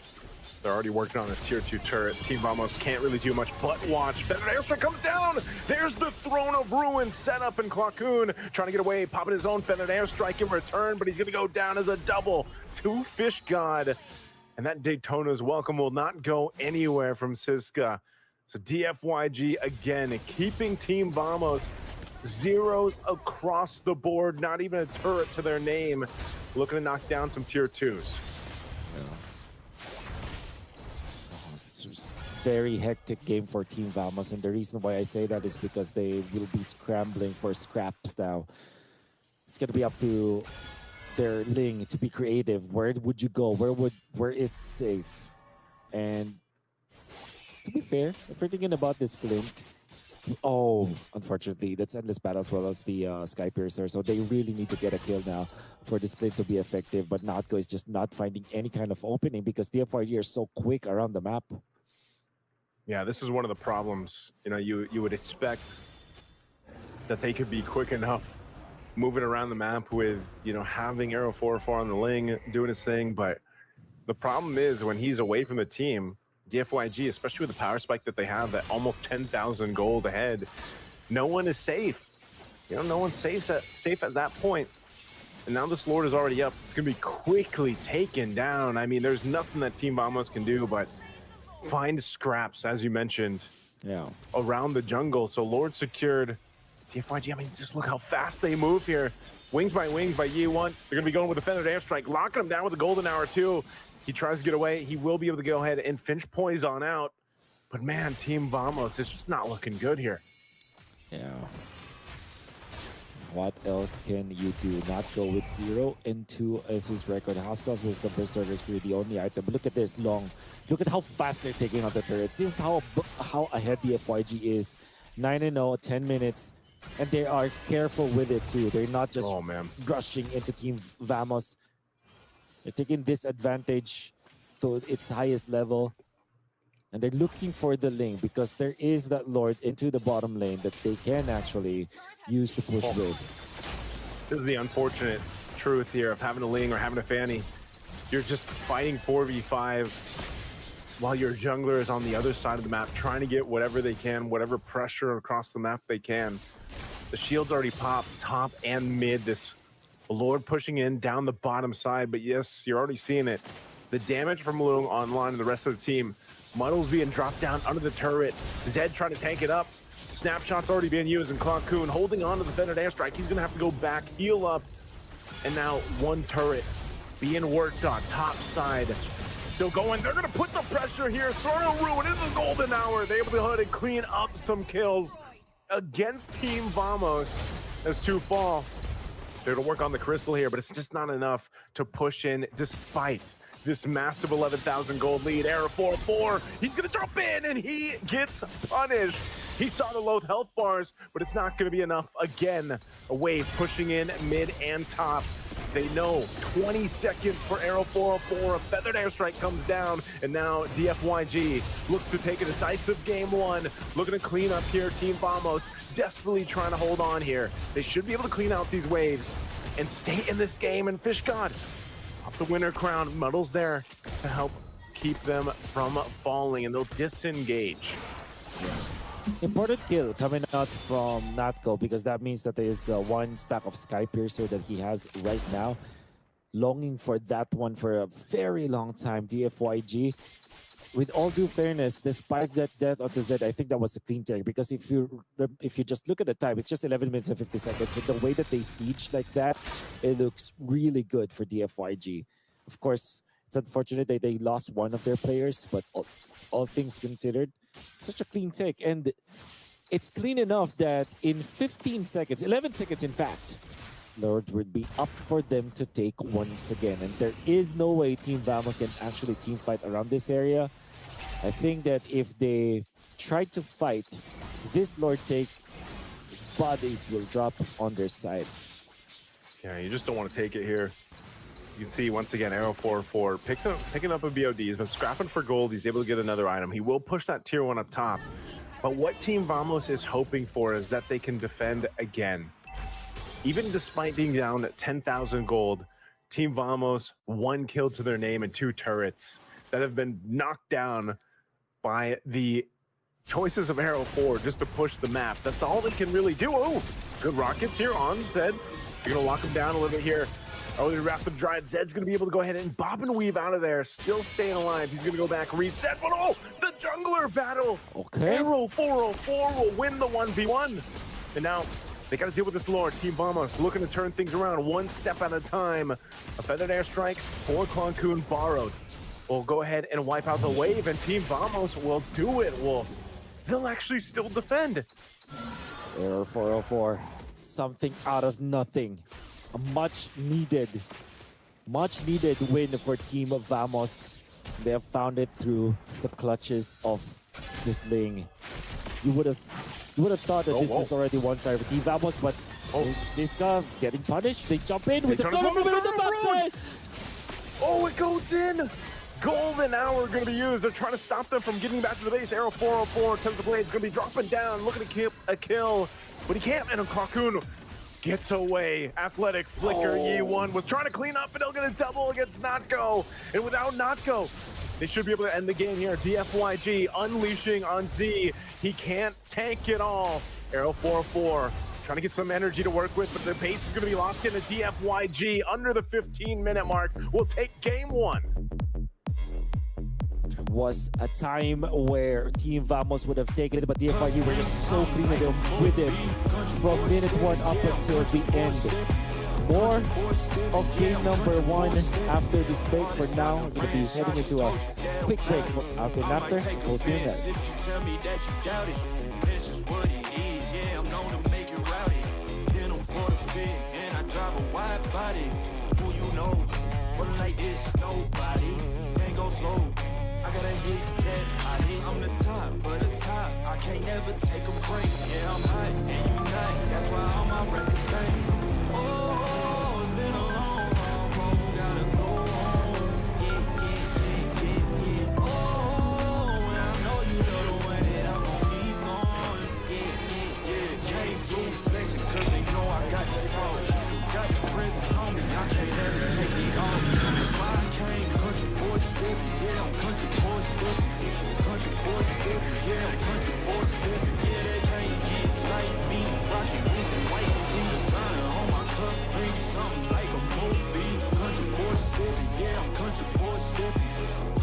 Speaker 13: They're already working on this tier 2 turret. Team Vamos can't really do much but watch. Feathered airstrike comes down. There's the Throne of Ruin set up, and Clockhoon trying to get away, popping his own feathered airstrike in return, but he's going to go down as a double to Fish God. And that Daytona's welcome will not go anywhere from Siska. So DFYG again, keeping Team Vamos zeros across the board, not even a turret to their name, looking to knock down some tier 2s.
Speaker 14: Yeah. Very hectic game for Team Vamos, and the reason why I say that is because they will be scrambling for scraps now. It's gonna be up to their Ling to be creative. Where would you go? Where is safe? And to be fair, if we're thinking about this Glint, unfortunately, that's Endless Battle as well as the Sky Piercer, so they really need to get a kill now for this Glint to be effective, but Natko is just not finding any kind of opening because DFYG are so quick around the map.
Speaker 13: Yeah, this is one of the problems. You know, you would expect that they could be quick enough moving around the map with, you know, having Arrow 404 on the Ling, doing his thing, but the problem is when he's away from the team, DFYG, especially with the power spike that they have at almost 10,000 gold ahead, no one is safe. You know, no one's safe at that point. And now this Lord is already up. It's going to be quickly taken down. I mean, there's nothing that Team Vamos can do but find scraps, as you mentioned, around the jungle. So Lord secured. TFYG, I mean, just look how fast they move here. Wings by Yi1. They're going to be going with a feathered airstrike, locking him down with a golden hour too. He tries to get away. He will be able to go ahead and finish poison out. But man, Team Vamos is just not looking good here.
Speaker 14: Yeah. What else can you do? Not go with 0 and 2 as his record. Haskell's was the berserker is really the only item. But look at this long. Look at how fast they're taking out the turrets. This is how ahead the FYG is. 9-0, 10 minutes. And they are careful with it too. They're not just rushing into Team Vamos. They're taking this advantage to its highest level. And they're looking for the lane because there is that Lord into the bottom lane that they can actually use to push with.
Speaker 13: This is the unfortunate truth here of having a Ling or having a Fanny. You're just fighting 4v5 while your jungler is on the other side of the map trying to get whatever they can, whatever pressure across the map they can. The shield's already popped top and mid. This Lord pushing in down the bottom side, but yes, you're already seeing it. The damage from Lung online and the rest of the team. Muddle's being dropped down under the turret. Zed trying to tank it up. Snapshot's already being used, and Cocoon holding on to the feathered airstrike. He's gonna have to go back, heal up, and now one turret being worked on top side. Still going. They're gonna put the pressure here. Throw Ruin in the golden hour. They able to go ahead and clean up some kills against Team Vamos as 2 fall. They're gonna work on the crystal here, but it's just not enough to push in despite this massive 11,000 gold lead. Arrow 4-4. He's gonna jump in and he gets punished. He saw the low health bars, but it's not gonna be enough. Again, a wave pushing in mid and top. They know 20 seconds for Arrow 404. A feathered airstrike comes down, and now DFYG looks to take a decisive game 1. Looking to clean up here. Team Vamos desperately trying to hold on here. They should be able to clean out these waves and stay in this game. And Fish God, up the winner crown. Muddle's there to help keep them from falling, and they'll disengage.
Speaker 14: Important kill coming out from Natko because that means that there is 1 stack of Sky Piercer that he has right now. Longing for that one for a very long time. DFYG, with all due fairness, despite that death of the Zed, I think that was a clean take because if you just look at the time, it's just 11 minutes and 50 seconds. And the way that they siege like that, it looks really good for DFYG. Of course, it's unfortunate that they lost one of their players, but all things considered, such a clean take. And it's clean enough that in 15 seconds, 11 seconds in fact, Lord would be up for them to take once again. And there is no way Team Vamos can actually team fight around this area. I think that if they try to fight this Lord take, bodies will drop on their side.
Speaker 13: Yeah, you just don't want to take it here. You can see once again, Arrow 4-4 picking up a BOD. He's been scrapping for gold. He's able to get another item. He will push that tier 1 up top. But what Team Vamos is hoping for is that they can defend again. Even despite being down at 10,000 gold, Team Vamos 1 kill to their name and 2 turrets that have been knocked down by the choices of Arrow 4 just to push the map. That's all they can really do. Oh, good rockets here on Zed. You're gonna lock him down a little bit here. Oh, the Rapid Dryad. Zed's gonna be able to go ahead and bob and weave out of there, still staying alive. He's gonna go back, reset, but oh, the jungler battle.
Speaker 14: Okay.
Speaker 13: Arrow 404 will win the 1v1. And now they gotta deal with this Lord. Team Vamos looking to turn things around 1 step at a time. A feathered airstrike for Cocoon borrowed. We'll go ahead and wipe out the wave, and Team Vamos will do it, Wolf. They'll actually still defend.
Speaker 14: Error 404. Something out of nothing. A much needed win for Team Vamos. They have found it through the clutches of this Ling. You would have thought that this is already one side for Team Vamos, but Siska getting punished. They jump in with the tournament on the backside.
Speaker 13: Oh, it goes in. Golden hour going to be used. They're trying to stop them from getting back to the base. Arrow 404, Tentacle Blade's going to be dropping down, looking to keep a kill, but he can't. And Cocoon gets away. Athletic flicker. Yi1 was trying to clean up, but they'll get a double against Natko. And without Natko, they should be able to end the game here. DFYG unleashing on Z. He can't tank it all. Arrow 404 trying to get some energy to work with, but the pace is going to be locked in. The DFYG under the 15-minute mark will take game one.
Speaker 14: Was a time where Team Vamos would have taken it, but DFYG were just so clean with it from minute 1 up until the end. More of game number 1 after this break. For now, we're going to be heading into a quick break after post-game analysis.
Speaker 1: Tell me that you doubt it. That's just what it is. Yeah, I'm known to make it rowdy. Then I'm for the fit, and I drive a wide body. Who you know? But like this, nobody. Can't go slow. I gotta hit that I hit. I'm the top for the top. I can't never take a break. Yeah, I'm hot and you not. That's why all my records bang. Oh, it's been a long, long road. Gotta go home. Yeah. Oh, and I know you love the way that I'm gon' keep going. Yeah. Can't do flexing 'cause they know I got the sauce. Got the presence on me. I can't never take it off. That's why I came. Country boy stepping. Yeah, I'm country boy stepping. Country boy stepping. Yeah, I'm country boy stepping. Yeah, they can't get like me. Rockin' boots and white tee. Designer on my cuff. Bring something like a movie. Country boy stepping. Yeah, I'm country boy stepping.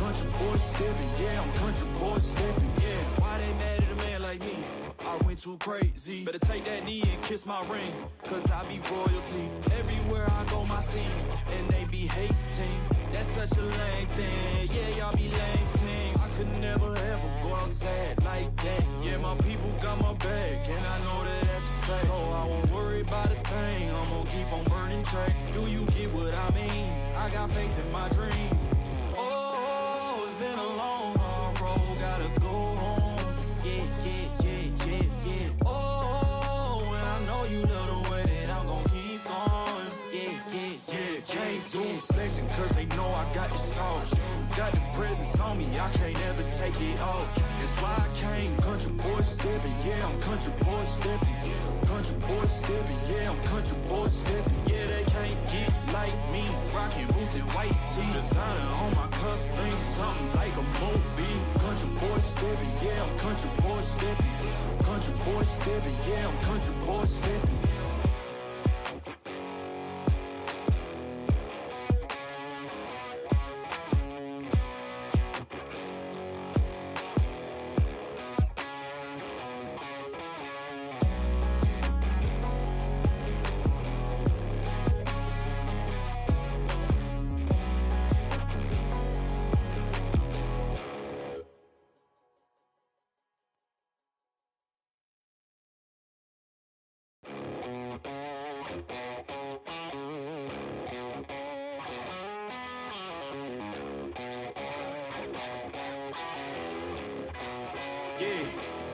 Speaker 1: Country boy stepping. Yeah, I'm country boy stepping. Yeah, why they mad at a man like me? I went too crazy. Better take that knee and kiss my ring, 'cause I be royalty. Everywhere I go, my scene, and they be hating. That's such a lame thing. Yeah, y'all be lame things. I could never ever go outside like that. Yeah, my people got my back, and I know that that's a fact. So I won't worry about a thing. I'm gonna keep on burning track. Do you get what I mean? I got faith in my dream. Oh, it's been a long, hard road. Gotta go home. Yeah. Oh, and I know you love the way that I'm gon' keep going. Yeah. Can't do flexing 'cause they know I got the sauce. Got the presence on me, I can't ever take it off. That's why I came. Country boy stepping, yeah, I'm country boy stepping. Country boy stepping, yeah, I'm country boy stepping. Yeah, they can't get like me. Rockin' boots and white tee. Designer on my cuff, bring something like a movie. Country boy stepping, yeah, I'm country boy stepping. Country boy stepping, yeah, I'm country boy stepping.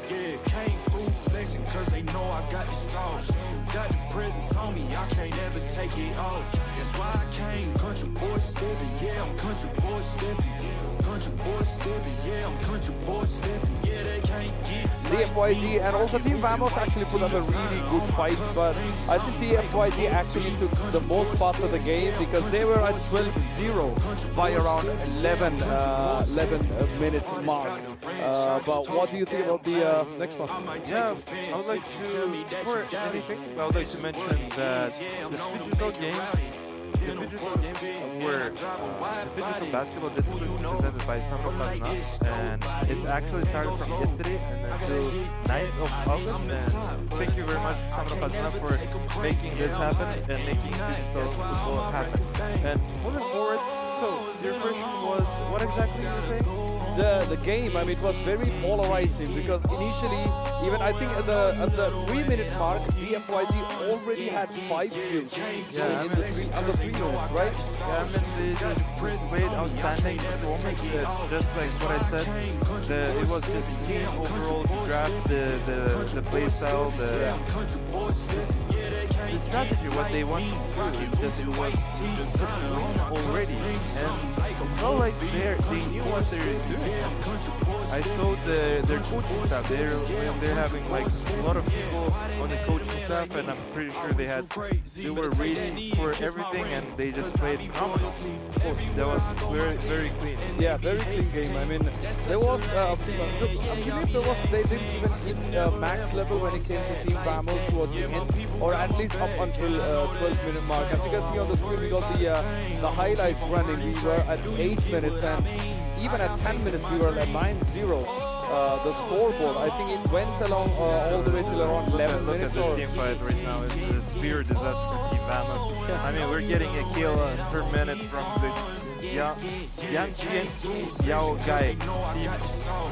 Speaker 1: Yeah, came through flexing 'cause they know I got the sauce. Got the presence on me, I can't ever take it off. That's why I came. Country boy stepping, yeah, I'm country boy stepping. Country boy stepping, yeah, I'm country boy stepping. Yeah, they can't get
Speaker 4: DFYG and also Team Vamos actually put up a really good fight, but I think DFYG actually took the most part of the game because they were at 12-0 by around 11 minutes mark. But what do you think about the next one?
Speaker 3: Yeah, I would like to, before anything, I would like to mention that the physical games were the physical basketball discipline presented by Selamat, and it actually started from yesterday and until 9th of August. And thank you very much, Selamat, for making this happen and making physical football happen. And moving forward, so your question was what exactly you were saying?
Speaker 4: The game, I mean, it was very polarizing because initially, even I think at the 3-minute mark, DFYG already had 5 kills.
Speaker 3: Yeah,
Speaker 4: under 3 minutes, right?
Speaker 3: Yeah, I mean, they just played outstanding performance. Just like what I said, it was just team overall to draft the play style, the strategy, what they want to do is that it was just known already, and it's not like they knew what they were doing. I saw their coaching staff. They're having like a lot of people on the coaching staff, and I'm pretty sure they were reading for everything, and they just played phenomenal. That was very, very clean.
Speaker 4: Yeah, very clean game. I mean, there was, I believe they didn't even hit max level when it came to Team Vamos towards the end, or at least up until 12-minute mark. As you can see on the screen, we got the highlights running. We were at 8 minutes, and even at 10 minutes, we were at 9-0. The scoreboard, I think it went along all the way till around 11 minutes.
Speaker 3: Look at the team fight right now. It's a severe disaster for Team Vamos. I mean, we're getting a kill per minute from the Yao guy team,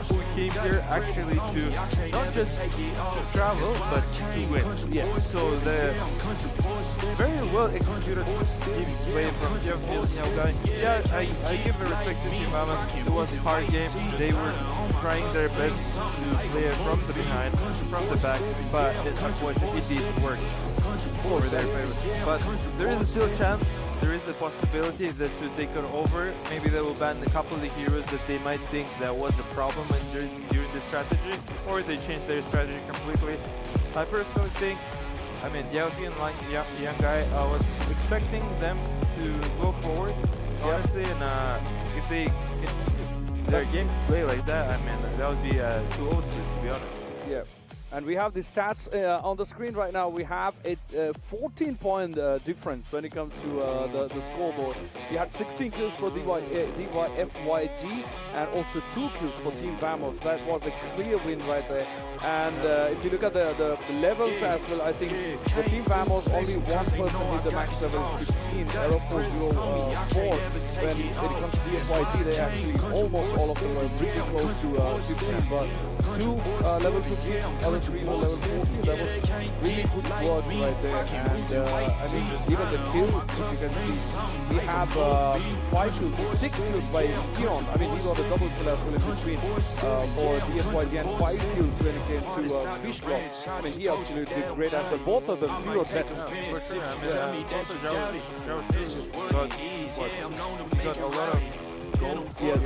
Speaker 3: who came here actually to not just travel, but to win. Yeah. So the very well executed team play from Yao guy. Yeah, I give a respect to Team Vamos. It was a hard game. They were trying their best to play it from the behind, from the back, but unfortunately it didn't work for their favor. But there is still a chance. There is a possibility that to take it over, maybe they will ban a couple of the heroes that they might think that was a problem during the strategy, or they change their strategy completely. I personally think, I mean, Yao and young guy, I was expecting them to go forward, honestly, and if they their game play like that, I mean, that would be 2-0 to be honest.
Speaker 4: Yeah. And we have the stats on the screen right now. We have a 14-point difference when it comes to the scoreboard. We had 16 kills for DYFYG and also 2 kills for Team Vamos. That was a clear win right there. And if you look at the levels as well, I think for Team Vamos, only one person hit the max level 15, 0404. When it comes to DYFYG, they actually almost all of them were pretty close to 15, but 2 level 15, 3 or level 14, that was really good work right there. And I mean, even the kills, as you can see, we have 5 kills, 6 kills by Keon. I mean, he got a double kill as well in between for DSYG, and 5 kills when it came to Fishglock. I mean, he absolutely did great, and both of them 0 deaths.
Speaker 3: Got a lot of goals. Yes.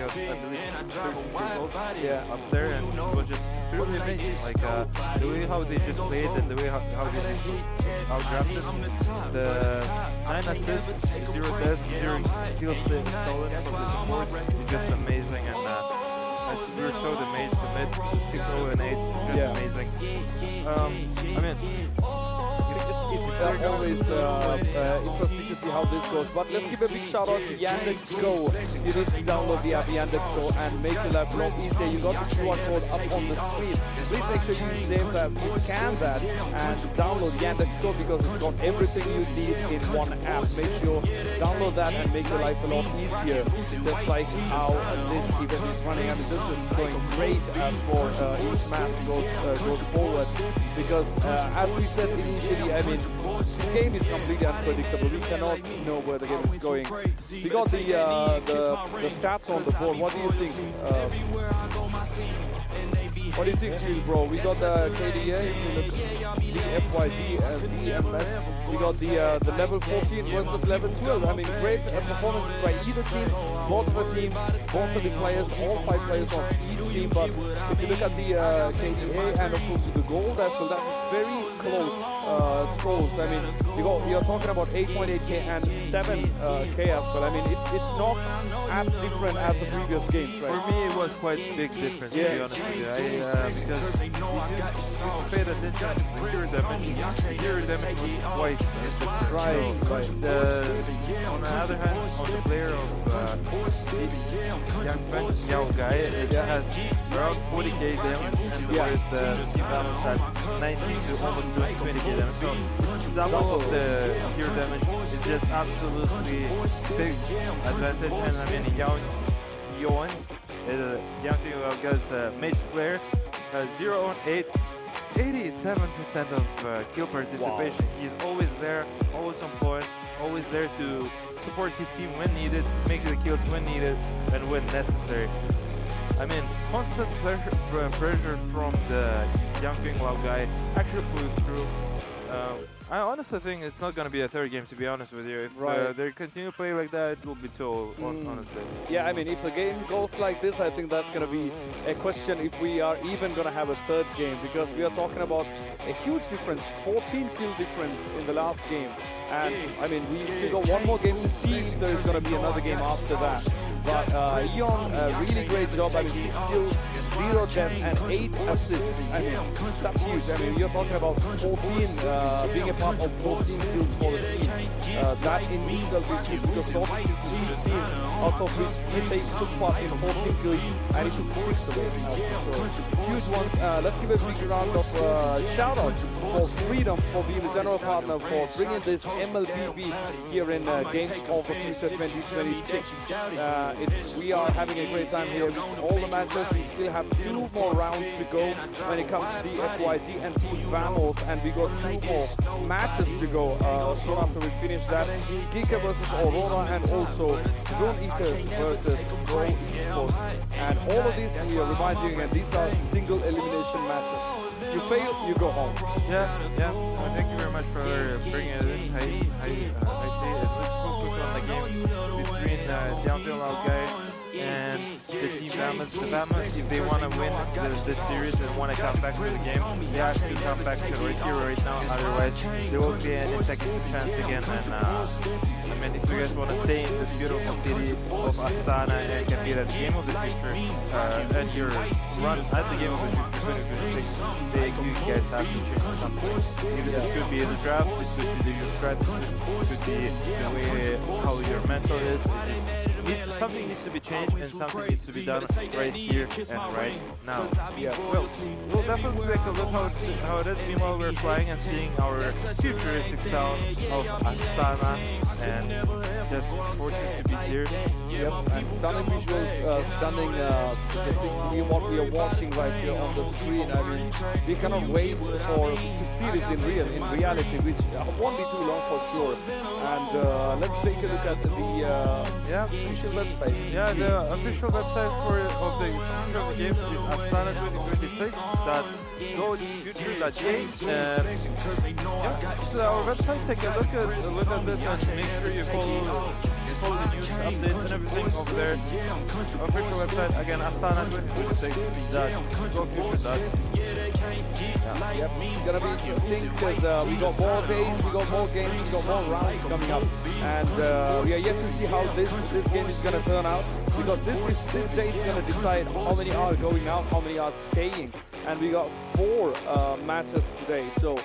Speaker 3: Yeah, up there, and it was just really amazing. Like the way how they just played and the way how they just outdrafted. The 9 assists, 0 deaths, 0 kills stolen from the support is just amazing. And we were so amazed to mid 6-0 and 8. Just amazing. I mean,
Speaker 4: it's always interesting to see how this goes. But let's give a big shout out to Yandex Go. You need to download the app Yandex Go and make your life a lot easier. You got the QR code up on the screen. Please make sure you save that, you scan that, and download Yandex Go because it's got everything you need in one app. Make sure download that and make your life a lot easier. Just like how this event is running. I mean, this is going great as for each match goes forward. Because as we said initially, I mean, the game is completely unpredictable. We cannot know where the game is going. We got the stats on the board. What do you think? What do you think, Steve, bro? We got the KDA, the FYG, DMS. We got the level 14 versus level 12. I mean, great performances by either team, both of the teams, both of the players, all 5 players on each team. But if you look at the KDA and of course the gold as well, that's very close scores. I mean, you're talking about 8.8k and 7k as well. I mean, it's not as different as the previous games, right?
Speaker 3: For me, it was quite a big difference, to be honest with you. Because if you paid attention, the hero damage was twice as different.
Speaker 4: Right.
Speaker 3: On the other hand, on the player of Yao guy, it has around 40k damage, and whereas the Team Vamos had 19 to almost 20k damage. So double of the hero damage is just absolutely big advantage. And I mean, Yoan is a young team guy's mage player, 0 on 8, 87% of kill participation. Wow. He's always there, always on point, always there to support his team when needed, make the kills when needed, and when necessary. I mean, constant pressure from the Young Lao guy actually flew through. I honestly think it's not going to be a third game, to be honest with you. If they continue to play like that, it will be too, honestly.
Speaker 4: Yeah, I mean, if the game goes like this, I think that's going to be a question if we are even going to have a third game, because we are talking about a huge difference, 14 kill difference in the last game. And I mean, we still got one more game to see if there is going to be another game after that. But Eon, really great job. I mean, 6 kills, 0 deaths, and 8 assists. I mean, that's huge. I mean, you're talking about 14, being a part of 14 kills for the team. That in itself is huge, because North is team out of which they took part in 14 kills, and it took 6 away. So, huge ones. Let's give a big round of shout out for Freedom for being the general partner for bringing this MLBB here in Games of the Future 2026. We are having a great time here with all the matches. We still have 2 more rounds to go when it comes to the FYG and Team Vamos, and we got 2 more matches to go. So after we finish that, Giga versus Aurora, and also Drone Eater versus Pro Esports. And all of these, we are reminding you again, these are single elimination matches. You fail, you go home.
Speaker 3: Yeah. Well, thank you very much for bringing it in. I say let's focus on the game between the Lao guy and the Team Vamos. The Vamos, if they want to win the series and want to come back to the game, they have to come back to right here, right now. Otherwise, there won't be any second chance again. And I mean, if you guys want to stay in this beautiful city of Astana and can be at the game of the future, and your run at the game of the future 2026, you guys have to change something. This could be the draft, this could be your strategy, this could be the way how your mental is. Something needs to be changed and something needs to be done right here and right now. Yeah, well, we'll definitely take a look how it is. Meanwhile, we're flying and seeing our futuristic town of Astana, and just fortunate to be here.
Speaker 4: Yep, and stunning visuals, stunning what we are watching right here on the screen. I mean, we cannot wait to see this in reality, which won't be too long for sure. And let's take a look at the official website.
Speaker 3: Yeah, the official website of the game is Astana 2026. GOTFfuture.ch. It's our website. Take a look at this and make sure you follow the news updates and everything over there. Official website again, Astana 2026.
Speaker 4: Yep, it's gonna be interesting because we got more days, we got more games, we got more rounds coming up, and we are yet to see how this game is gonna turn out, because this day is gonna decide how many are going out, how many are staying, and we got 4 matches today, so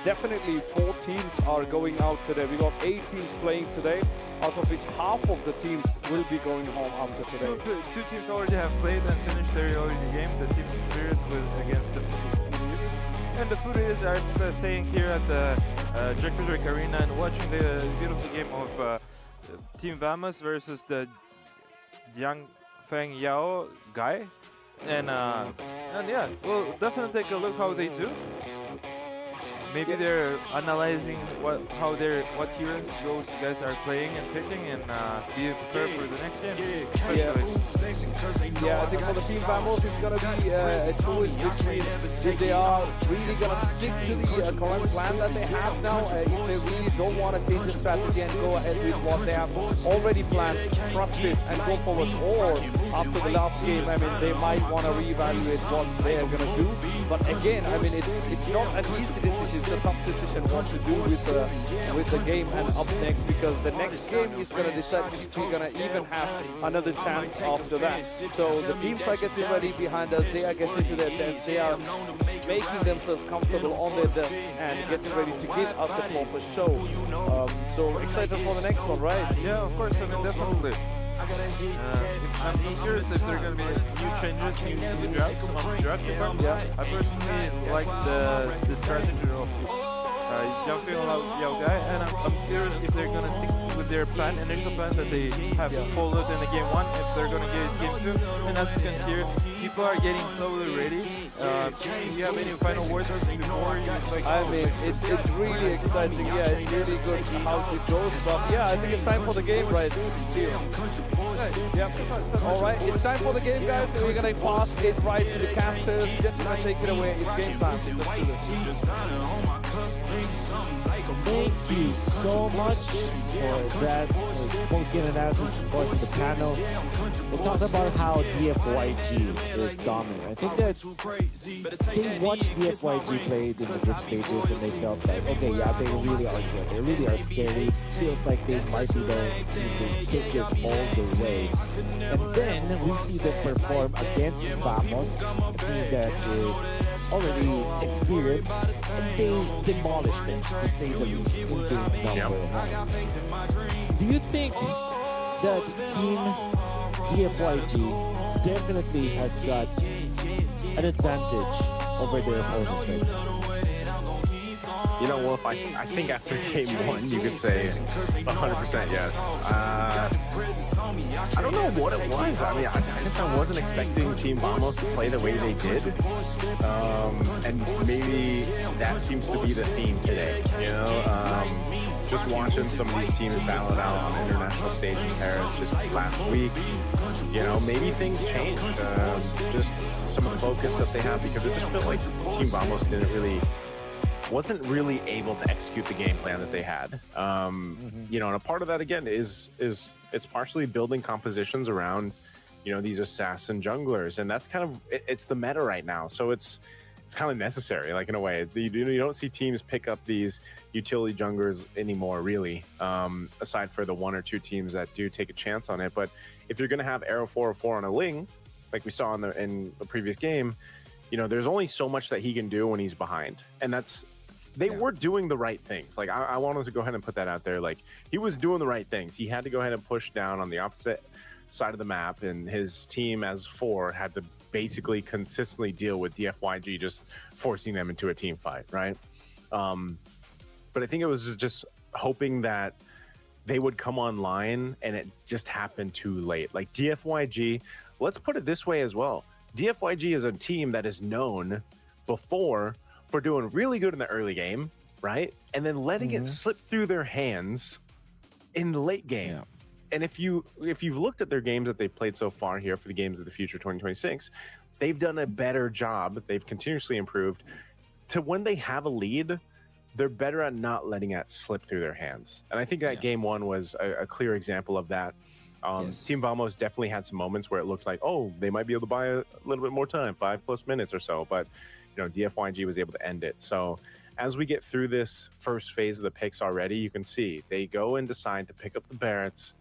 Speaker 4: definitely 4 teams are going out today. We got 8 teams playing today, out of which half of the teams will be going home after today.
Speaker 3: 2 teams already have played and finished their already game. The Team Spirit was against the Foodies. And the Foodies are staying here at the Jack Arena and watching the beautiful game of Team Vamos versus the Yang Feng Yao guy. And yeah, we'll definitely take a look how they do. Maybe they're analyzing what heroes those guys are playing and picking, and be prepared for the next game.
Speaker 4: Yeah, I think for the Team Vamos it's gonna be a choice between if they are really gonna stick to the current plan that they have now, if they really don't want to change the strategy and go ahead with what they have already planned, trust it and go forward, or after the last game, I mean, they might want to reevaluate what they are gonna do. But again, I mean, it's not an easy decision. It's a tough decision what to do with the game and up next, because the next game is going to decide if we're going to even have another chance after that. So the teams are getting ready behind us, they are getting to their desks, they are making themselves comfortable on their desks and getting ready to give us the call for show. So excited for the next one, right?
Speaker 3: Yeah, of course, I mean, definitely. I'm curious if there are going to be new changes in the draft, on the draft department.
Speaker 4: Yeah.
Speaker 3: I personally like the strategy of jumping on Yao guy, and I'm curious if they're going to stick with their initial plan that they have followed in the game 1, if they're going to get game 2. And as you can see here, people are getting slowly ready. Do you have any final words before you like?
Speaker 4: I mean, it's really exciting. Yeah, it's really good how it goes. But yeah, I think it's time for the game, right? See you. Yep. All right, it's time for the game, guys. We're gonna pass it right to the casters. Just gonna take it away. It's game time. Let's do this.
Speaker 14: Thank you so much for that post-game analysis support from the panel. We talked about how DFYG is dominant. I think that they watched DFYG play in the group stages and they felt like, okay, yeah, they really are good. They really are scary. It feels like they might be the team to take this all the way. And then we see them perform against Vamos, a team that is already experienced, and they demolished them, to say the least, in game number 1. Do you think that Team DFYG definitely has got an advantage over their opponents right now?
Speaker 13: You know, Wolf, I think after game 1, you could say 100% yes. I don't know what it was. I mean, I guess I wasn't expecting Team Vamos to play the way they did. And maybe that seems to be the theme today, you know? Just watching some of these teams battle it out on the international stage in Paris just last week, you know, maybe things changed. Just some of the focus that they have, because it just felt like Team Vamos wasn't really able to execute the game plan that they had. You know, and a part of that again is it's partially building compositions around, you know, these assassin junglers, and that's kind of it's the meta right now. So it's kind of necessary, like in a way. You don't see teams pick up these utility junglers anymore, really, aside for the 1 or 2 teams that do take a chance on it. But if you're going to have Arrow 404 on a Ling, like we saw in the previous game, you know, there's only so much that he can do when he's behind, and they were doing the right things. Like, I wanted to go ahead and put that out there. Like, he was doing the right things. He had to go ahead and push down on the opposite side of the map, and his team as 4 had to basically consistently deal with DFYG just forcing them into a team fight, right? But I think it was just hoping that they would come online, and it just happened too late. Like, DFYG, let's put it this way as well. DFYG is a team that is known before for doing really good in the early game, right? And then letting it slip through their hands in the late game. Yeah. And if you've looked at their games that they've played so far here for the Games of the Future 2026, they've done a better job. They've continuously improved to when they have a lead, they're better at not letting it slip through their hands. And I think that game 1 was a clear example of that. Team Vamos definitely had some moments where it looked like, oh, they might be able to buy a little bit more time, 5+ minutes or so. But, you know, DFYG was able to end it. So as we get through this first phase of the picks already, you can see they go and decide to pick up the Barretts,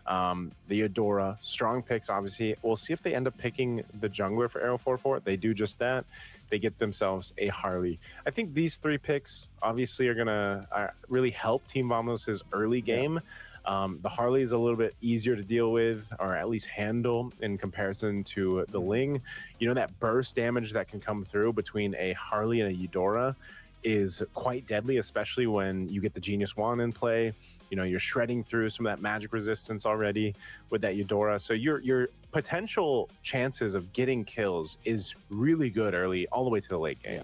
Speaker 13: the Eudora, strong picks, obviously. We'll see if they end up picking the jungler for Arrow 44. They do just that. They get themselves a Harley. I think these 3 picks obviously are going to really help Team Vamos' early game. The Harley is a little bit easier to deal with, or at least handle, in comparison to the Ling. You know, that burst damage that can come through between a Harley and a Eudora is quite deadly, especially when you get the Genius Wand in play. You know, you're shredding through some of that magic resistance already with that Eudora. So your potential chances of getting kills is really good early, all the way to the late game.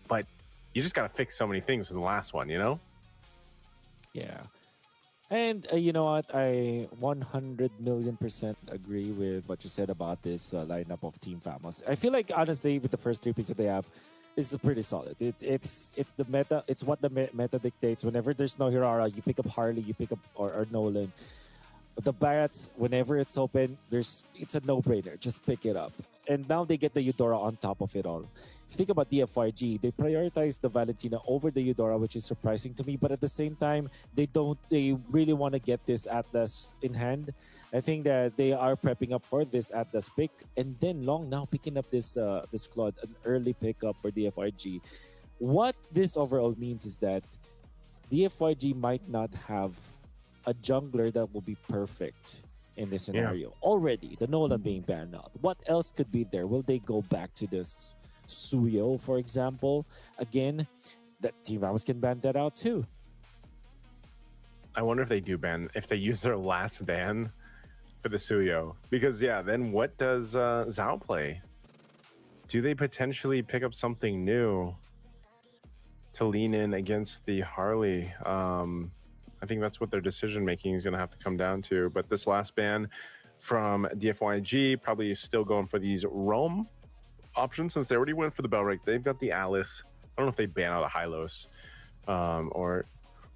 Speaker 13: But you just got to fix so many things in the last one, you know?
Speaker 14: Yeah. And you know what? I 100,000,000% agree with what you said about this lineup of Team Vamos. I feel like, honestly, with the first 3 picks that they have, it's pretty solid. It's the meta. It's what the meta dictates. Whenever there's no Hirara, you pick up Harley, you pick up or Nolan. The Barretts, whenever it's open, it's a no-brainer. Just pick it up. And now they get the Eudora on top of it all. If you think about DFYG, they prioritize the Valentina over the Eudora, which is surprising to me. But at the same time, they really want to get this Atlas in hand. I think that they are prepping up for this Atlas pick. And then Long now picking up this Claude, an early pickup for DFYG. What this overall means is that DFYG might not have a jungler that will be perfect in this scenario. Already, the Nolan being banned out. What else could be there? Will they go back to this Suyo, for example? Again, that Team Vamos can ban that out too.
Speaker 13: I wonder if they do ban, if they use their last ban for the Suyo. Because, then what does Zhao play? Do they potentially pick up something new to lean in against the Harley? I think that's what their decision making is going to have to come down to. But this last ban from DFYG. Probably still going for these roam options since they already went for the Belric. They've got the Alice. I don't know if they ban out a Hylos or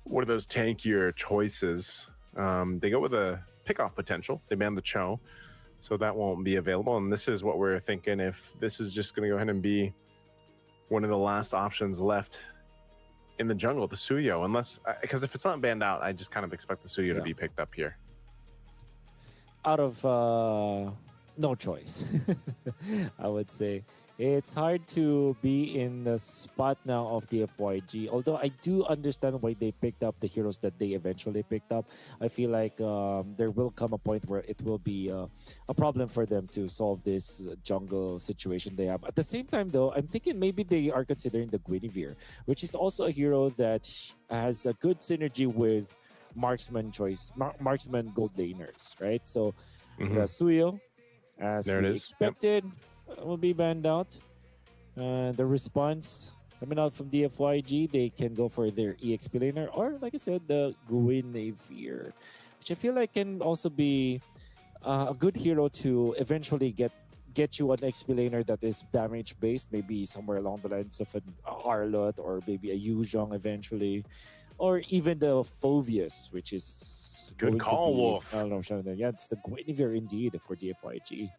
Speaker 13: one of those tankier choices. They go with a pickoff potential. They ban the Cho, so that won't be available. And this is what we're thinking, if this is just going to go ahead and be one of the last options left in the jungle, the Suyo, unless, because if it's not banned out, I just kind of expect the Suyo to be picked up here.
Speaker 14: Out of no choice, I would say. It's hard to be in the spot now of the FYG, although I do understand why they picked up the heroes that they eventually picked up. I feel like there will come a point where it will be a problem for them to solve this jungle situation they have. At the same time, though, I'm thinking maybe they are considering the Guinevere, which is also a hero that has a good synergy with marksman marksman gold laners, right? So the Suyo, as we expected, will be banned out. The response coming out from DFYG, they can go for their EXP laner, or like I said, the Guinevere, which I feel like can also be a good hero to eventually get you an XP laner that is damage based, maybe somewhere along the lines of a Harlot or maybe a Yuzhong eventually, or even the Phoveus, which is
Speaker 13: good call, Wolf.
Speaker 14: I don't know, yeah, it's the Guinevere indeed for DFYG.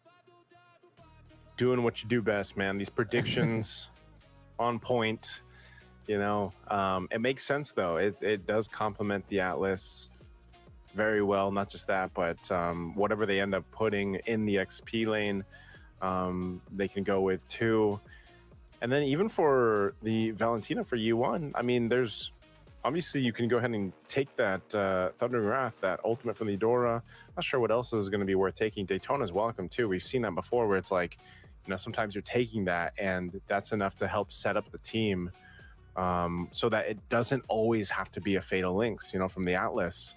Speaker 13: Doing what you do best, man. These predictions on point. You know, it makes sense though. It does complement the Atlas very well. Not just that, but whatever they end up putting in the XP lane, they can go with too. And then even for the Valentina for U1, I mean, there's obviously you can go ahead and take that Thundering Wrath, that ultimate from the Adora. Not sure what else is going to be worth taking. Daytona's welcome too. We've seen that before, where it's like, you know, sometimes you're taking that and that's enough to help set up the team, so that it doesn't always have to be a Fatal Lynx, you know, from the Atlas.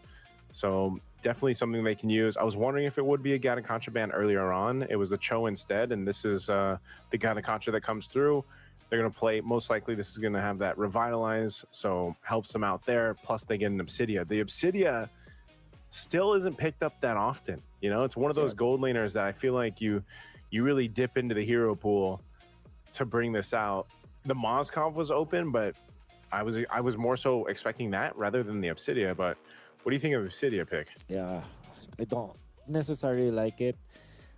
Speaker 13: So definitely something they can use. I was wondering if it would be a Gatacontra ban earlier on. It was the Cho instead, and this is the Gatacontra that comes through. They're going to play, most likely this is going to have that Revitalize, so helps them out there. Plus they get an Obsidia. The Obsidia still isn't picked up that often. You know, it's one of those gold laners that I feel like you really dip into the hero pool to bring this out. The Mozkov was open, but I was more so expecting that rather than the Obsidia. But what do you think of Obsidia pick?
Speaker 14: Yeah, I don't necessarily like it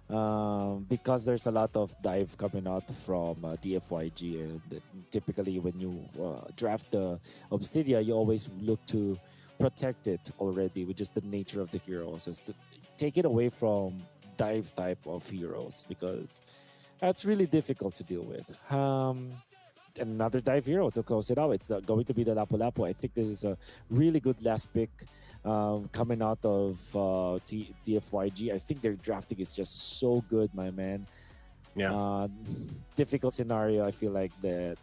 Speaker 14: because there's a lot of dive coming out from DFYG, and typically when you draft the Obsidia, you always look to protect it already with just the nature of the heroes. Just to take it away from dive type of heroes, because that's really difficult to deal with. Another dive hero to close it out. It's going to be the Lapu Lapu. I think this is a really good last pick coming out of DFYG. I think their drafting is just so good, my man.
Speaker 13: Yeah.
Speaker 14: Difficult scenario, I feel like, that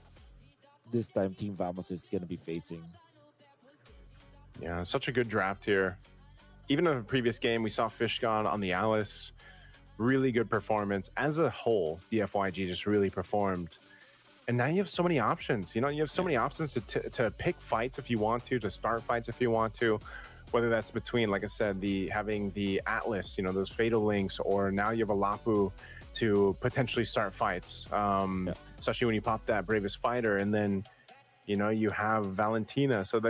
Speaker 14: this time Team Vamos is going to be facing.
Speaker 13: Yeah, such a good draft here. Even in the previous game, we saw Fishgone on the Alice. Really good performance. As a whole, DFYG just really performed. And now you have so many options. You know, you have so many options to pick fights if you want to start fights if you want to. Whether that's between, like I said, having the Atlas, you know, those Fatal Links, or now you have a Lapu to potentially start fights. Especially when you pop that Bravest Fighter, and then, you know, you have Valentina. So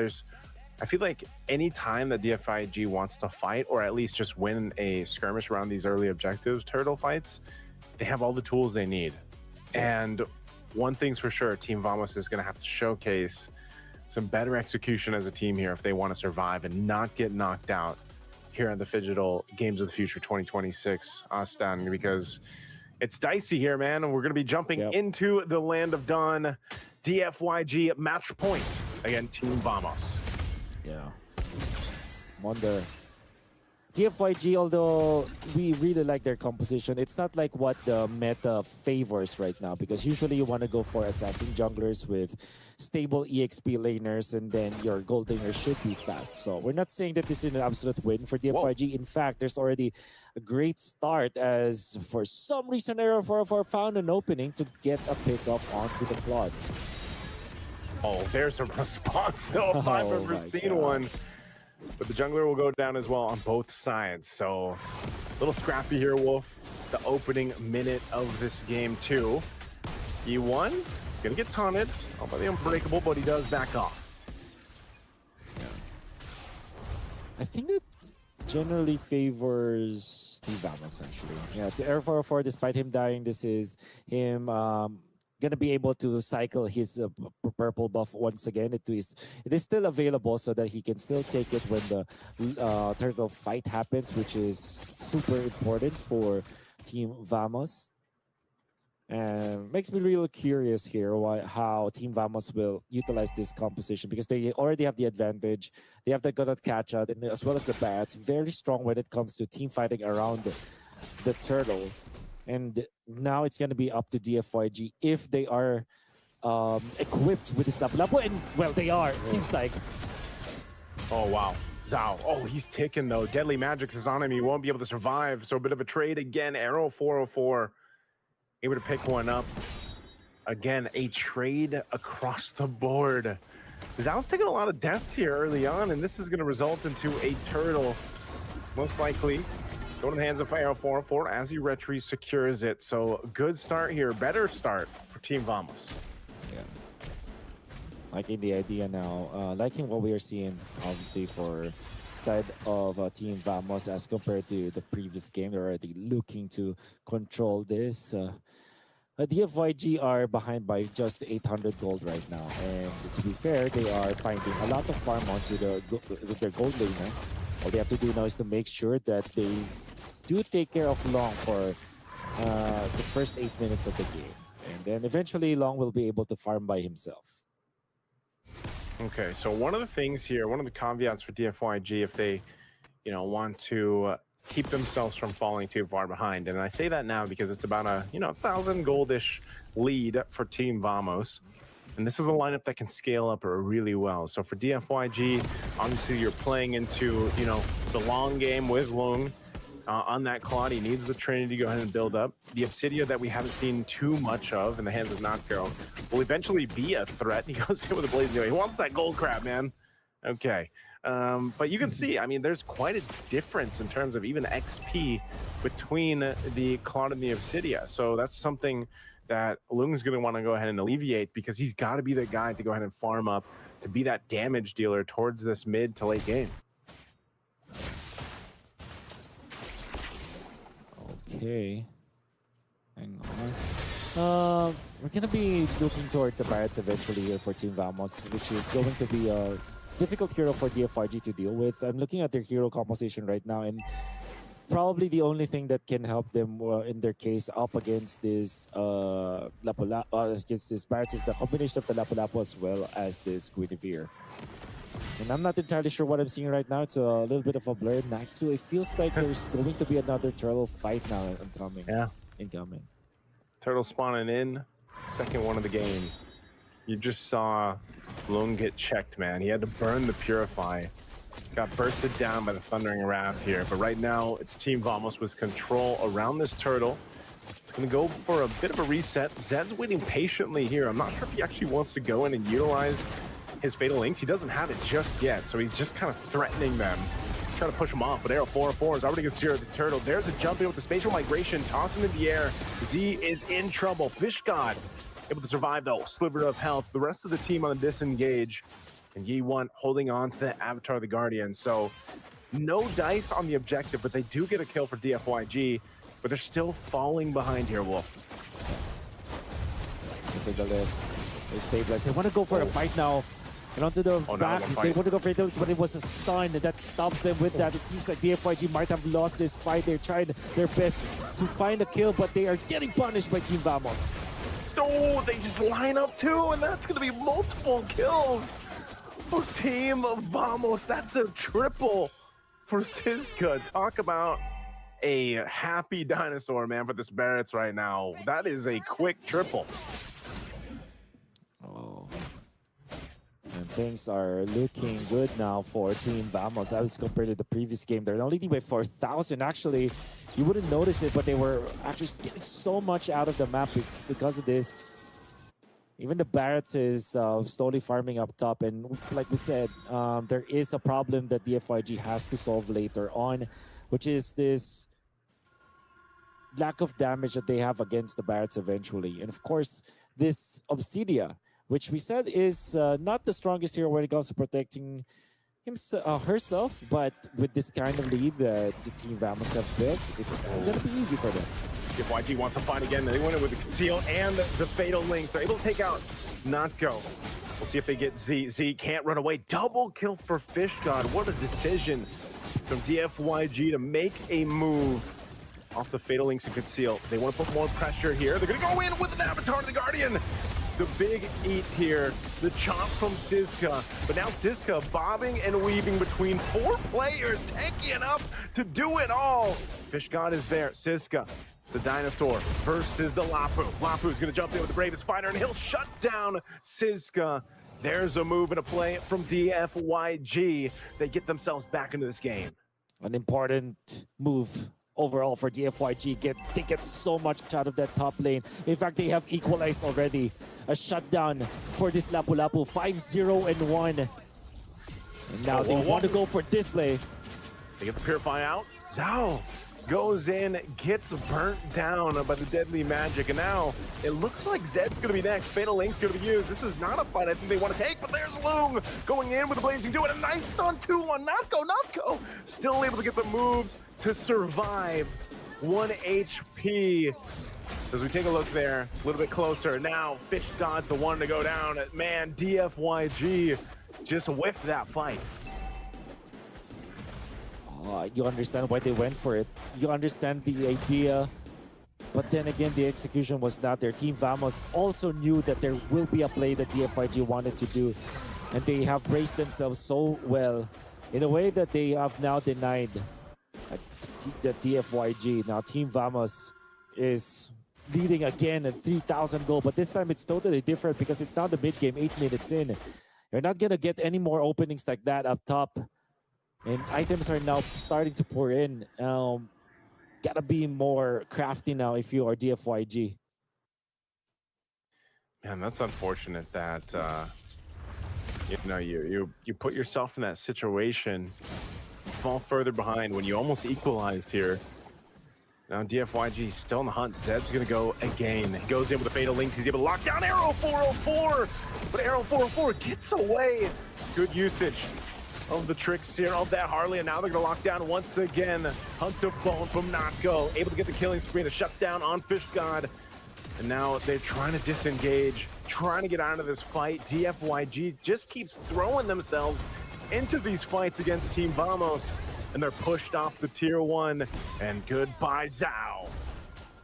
Speaker 13: I feel like any time that DFIG wants to fight, or at least just win a skirmish around these early objectives, turtle fights, they have all the tools they need. And one thing's for sure, Team Vamos is going to have to showcase some better execution as a team here if they want to survive and not get knocked out here at the Phygital Games of the Future 2026 Astana, because it's dicey here, man, and we're going to be jumping into the Land of Dawn. DFYG match point against Team Vamos.
Speaker 14: Yeah. Wonder. DFYG, although we really like their composition, it's not like what the meta favors right now, because usually you want to go for assassin junglers with stable EXP laners, and then your gold laner should be fast. So we're not saying that this is an absolute win for DFYG. In fact, there's already a great start, as for some reason Arrow 404 found an opening to get a pickoff onto the plot.
Speaker 13: Oh, there's a response though, if I've ever seen one. But the jungler will go down as well on both sides. So Little scrappy here, Wolf. The opening minute of this game, too. E1, gonna get taunted by the Unbreakable, but he does back off.
Speaker 14: I think that generally favors Team Vamos, actually. Yeah, to Air 404, despite him dying, this is him gonna be able to cycle his purple buff once again. It is still available so that he can still take it when the turtle fight happens, which is super important for Team Vamos. And makes me real curious here how Team Vamos will utilize this composition, because they already have the advantage. They have the good catch out, and as well as the bats. Very strong when it comes to team fighting around the turtle. And now it's going to be up to DFYG if they are equipped with this Lapu-Lapu. And, well, they are, it seems like.
Speaker 13: Oh, wow. Zhao. Oh, he's ticking, though. Deadly Magics is on him. He won't be able to survive. So a bit of a trade again. Arrow 404. Able to pick one up. Again, a trade across the board. Zhao's taking a lot of deaths here early on, and this is going to result into a turtle. Most likely going to the hands of Arrow 404 as he retries secures it. So good start here. Better start for Team Vamos.
Speaker 14: Yeah. Liking the idea now. Liking what we are seeing, obviously, for side of Team Vamos as compared to the previous game. They're already looking to control this. DFYG are behind by just 800 gold right now, and to be fair, they are finding a lot of farm onto their gold laner. All they have to do now is to make sure that they do take care of Long for the first 8 minutes of the game, and then eventually Long will be able to farm by himself.
Speaker 13: Okay, so one of the things here, one of the caveats for DFYG, if they, want to keep themselves from falling too far behind, and I say that now because it's about a, 1,000 goldish lead for Team Vamos, and this is a lineup that can scale up really well. So for DFYG, obviously you're playing into, the long game with Lung. On that Claude, he needs the Trinity to go ahead and build up. The Obsidia that we haven't seen too much of in the hands of Notfero will eventually be a threat. He goes in with a Blaze. He wants that gold crab, man. Okay. But you can see, there's quite a difference in terms of even XP between the Claude and the Obsidia. So that's something that Lung's going to want to go ahead and alleviate, because he's got to be the guy to go ahead and farm up, to be that damage dealer towards this mid to late game.
Speaker 14: Okay. Hang on. We're going to be looking towards the Pirates eventually here for Team Vamos, which is going to be a difficult hero for DFYG to deal with. I'm looking at their hero composition right now, and probably the only thing that can help them in their case up against this against this Pirates is the combination of the Lapu-Lapu as well as this Guinevere. And I'm not entirely sure what I'm seeing right now. It's a little bit of a blur. Naxu, it feels like there's going to be another turtle fight now incoming.
Speaker 13: Yeah.
Speaker 14: Incoming.
Speaker 13: Turtle spawning in, second one of the game. You just saw Lung get checked, man. He had to burn the Purify. Got bursted down by the Thundering Wrath here. But right now, it's Team Vamos with control around this turtle. It's going to go for a bit of a reset. Zed's waiting patiently here. I'm not sure if he actually wants to go in and utilize his Fatal Links. He doesn't have it just yet, so he's just kind of threatening them, trying to push him off. But Arrow 404 is already going to steer the turtle. There's a jump in with the spatial migration, toss him in the air. Z is in trouble. Fish God able to survive, though. Sliver of health. The rest of the team on the disengage, and Yi1 holding on to the Avatar of the Guardian. So no dice on the objective, but they do get a kill for DFYG, but they're still falling behind here, Wolf.
Speaker 14: Look at this. They stabilize. They want to go for a fight now. And onto the back, they want to go for it, but it was a stun that stops them with that. It seems like DFYG might have lost this fight. They're trying their best to find a kill, but they are getting punished by Team Vamos.
Speaker 13: Oh, they just line up too, and that's going to be multiple kills for Team Vamos. That's a triple for Siska. Talk about a happy dinosaur, man, for this Barretts right now. That is a quick triple.
Speaker 14: Oh. And things are looking good now for Team Vamos as compared to the previous game. They're only leading by 4,000. Actually, you wouldn't notice it, but they were actually getting so much out of the map because of this. Even the Barretts is slowly farming up top. And like we said, there is a problem that DFYG has to solve later on, which is this lack of damage that they have against the Barretts eventually. And of course, this Obsidia, which we said is not the strongest hero when it comes to protecting herself, but with this kind of lead that the Team Vamos have built, it's going to be easy for them.
Speaker 13: If YG wants to fight again, they win it with the Conceal and the Fatal Links. They're able to take out Notco. We'll see if they get Z. Z can't run away. Double kill for Fish God. What a decision from DFYG to make a move off the Fatal Links and Conceal. They want to put more pressure here. They're going to go in with an Avatar to the Guardian. The big eat here, the chomp from Siska. But now Siska bobbing and weaving between 4 players, tanky enough to do it all. Fish God is there. Siska, the dinosaur, versus the Lapu. Lapu's going to jump in with the bravest fighter, and he'll shut down Siska. There's a move and a play from DFYG. They get themselves back into this game.
Speaker 14: An important move overall for DFYG. They get so much out of that top lane. In fact, they have equalized already. A shutdown for this Lapu Lapu. 5-0-1. And now they want to go for display.
Speaker 13: They get the Purify out. Zhao goes in, gets burnt down by the deadly magic, and now it looks like Zed's going to be next. Fatal Link's going to be used. This is not a fight I think they want to take, but there's Loong going in with the Blazing Dew, and a nice stun 2 on Notco. Notco still able to get the moves to survive. 1 HP. As we take a look there, a little bit closer. Now, Fish God's the one to go down. Man, DFYG just whiffed that fight.
Speaker 14: You understand why they went for it. You understand the idea. But then again, the execution was not there. Team Vamos also knew that there will be a play that DFYG wanted to do. And they have braced themselves so well in a way that they have now denied the DFYG. Now, Team Vamos is leading again at 3,000 gold. But this time, it's totally different because it's now the mid-game, 8 minutes in. You're not going to get any more openings like that up top. And items are now starting to pour in. Gotta be more crafty now if you are DFYG.
Speaker 13: Man, that's unfortunate that you know you put yourself in that situation, fall further behind when you almost equalized here. Now DFYG still in the hunt. Zed's gonna go again. He goes in with the Fatal Links. He's able to lock down Arrow 404, but Arrow 404 gets away. Good usage of the tricks here of that Harley, and now they're gonna lock down once again. Hunt of Bone from Notco, able to get the killing spree to shut down on Fish God. And now they're trying to disengage, trying to get out of this fight. DFYG just keeps throwing themselves into these fights against Team Vamos, and they're pushed off the tier 1, and goodbye Zhao.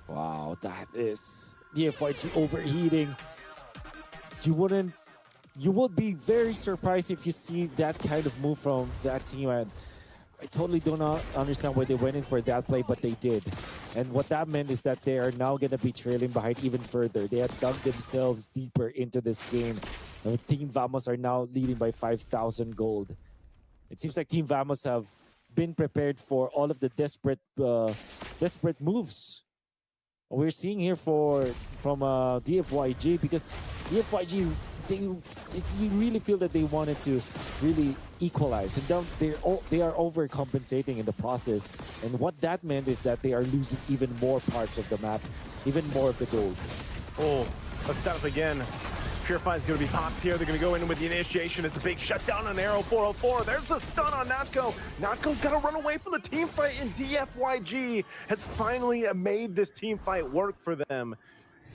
Speaker 14: Wow, that is DFYG overheating. You would be very surprised if you see that kind of move from that team, and I totally do not understand why they went in for that play, but they did. And what that meant is that they are now going to be trailing behind even further. They have dug themselves deeper into this game. And Team Vamos are now leading by 5,000 gold. It seems like Team Vamos have been prepared for all of the desperate moves we're seeing here from DFYG, because DFYG, you really feel that they wanted to really equalize, and they are overcompensating in the process. And what that meant is that they are losing even more parts of the map, even more of the gold.
Speaker 13: Oh, let's set up again. Purify is going to be popped here. They're going to go in with the initiation. It's a big shutdown on Arrow 404. There's a stun on Notco. Notco's got to run away from the team fight, and DFYG has finally made this team fight work for them.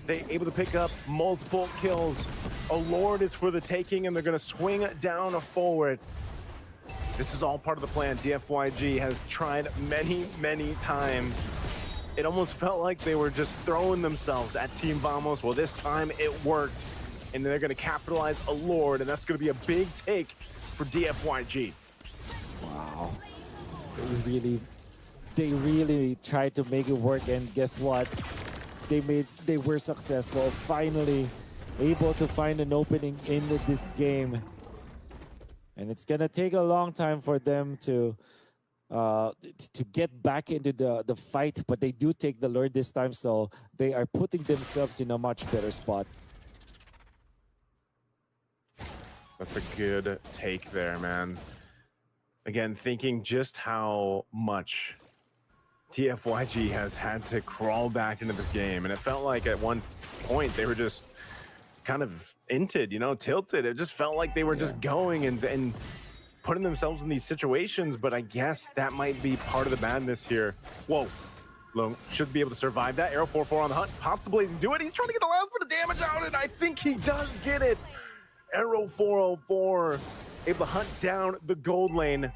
Speaker 13: They're able to pick up multiple kills. A Lord is for the taking, and they're going to swing down forward. This is all part of the plan. DFYG has tried many, many times. It almost felt like they were just throwing themselves at Team Vamos. Well, this time it worked, and they're going to capitalize a Lord, and that's going to be a big take for DFYG.
Speaker 14: Wow. They really tried to make it work, and guess what? They were successful, finally able to find an opening in this game. And it's gonna take a long time for them to get back into the fight, but they do take the Lord this time, so they are putting themselves in a much better spot.
Speaker 13: That's a good take there, man. Again, thinking just how much TFYG has had to crawl back into this game, and it felt like at one point they were just kind of inted, you know, tilted. It just felt like they were just going and putting themselves in these situations, but I guess that might be part of the madness here. Whoa. Lung should be able to survive that. Arrow 4-4 on the hunt. Pops the blazing. Do it. He's trying to get the last bit of damage out, and I think he does get it. Arrow 404 able to hunt down the gold lane. And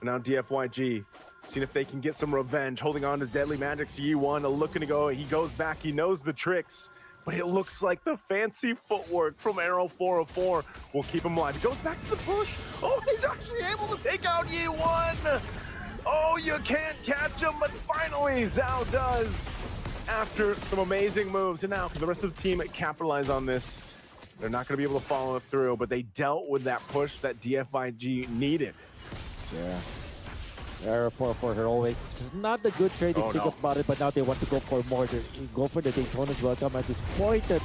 Speaker 13: now DFYG seeing if they can get some revenge, holding on to Deadly Magic's E1, looking to go. He goes back. He knows the tricks, but it looks like the fancy footwork from Arrow 404 will keep him alive. He goes back to the push. Oh, he's actually able to take out E1. Oh, you can't catch him, but finally Zhao does after some amazing moves. And now, can the rest of the team capitalize on this? They're not going to be able to follow through, but they dealt with that push that DFIG needed.
Speaker 14: Yeah. Arrow 4 heroics. Not the good trade if you think about it, but now they want to go for more. They go for the Daytona's welcome at this point. That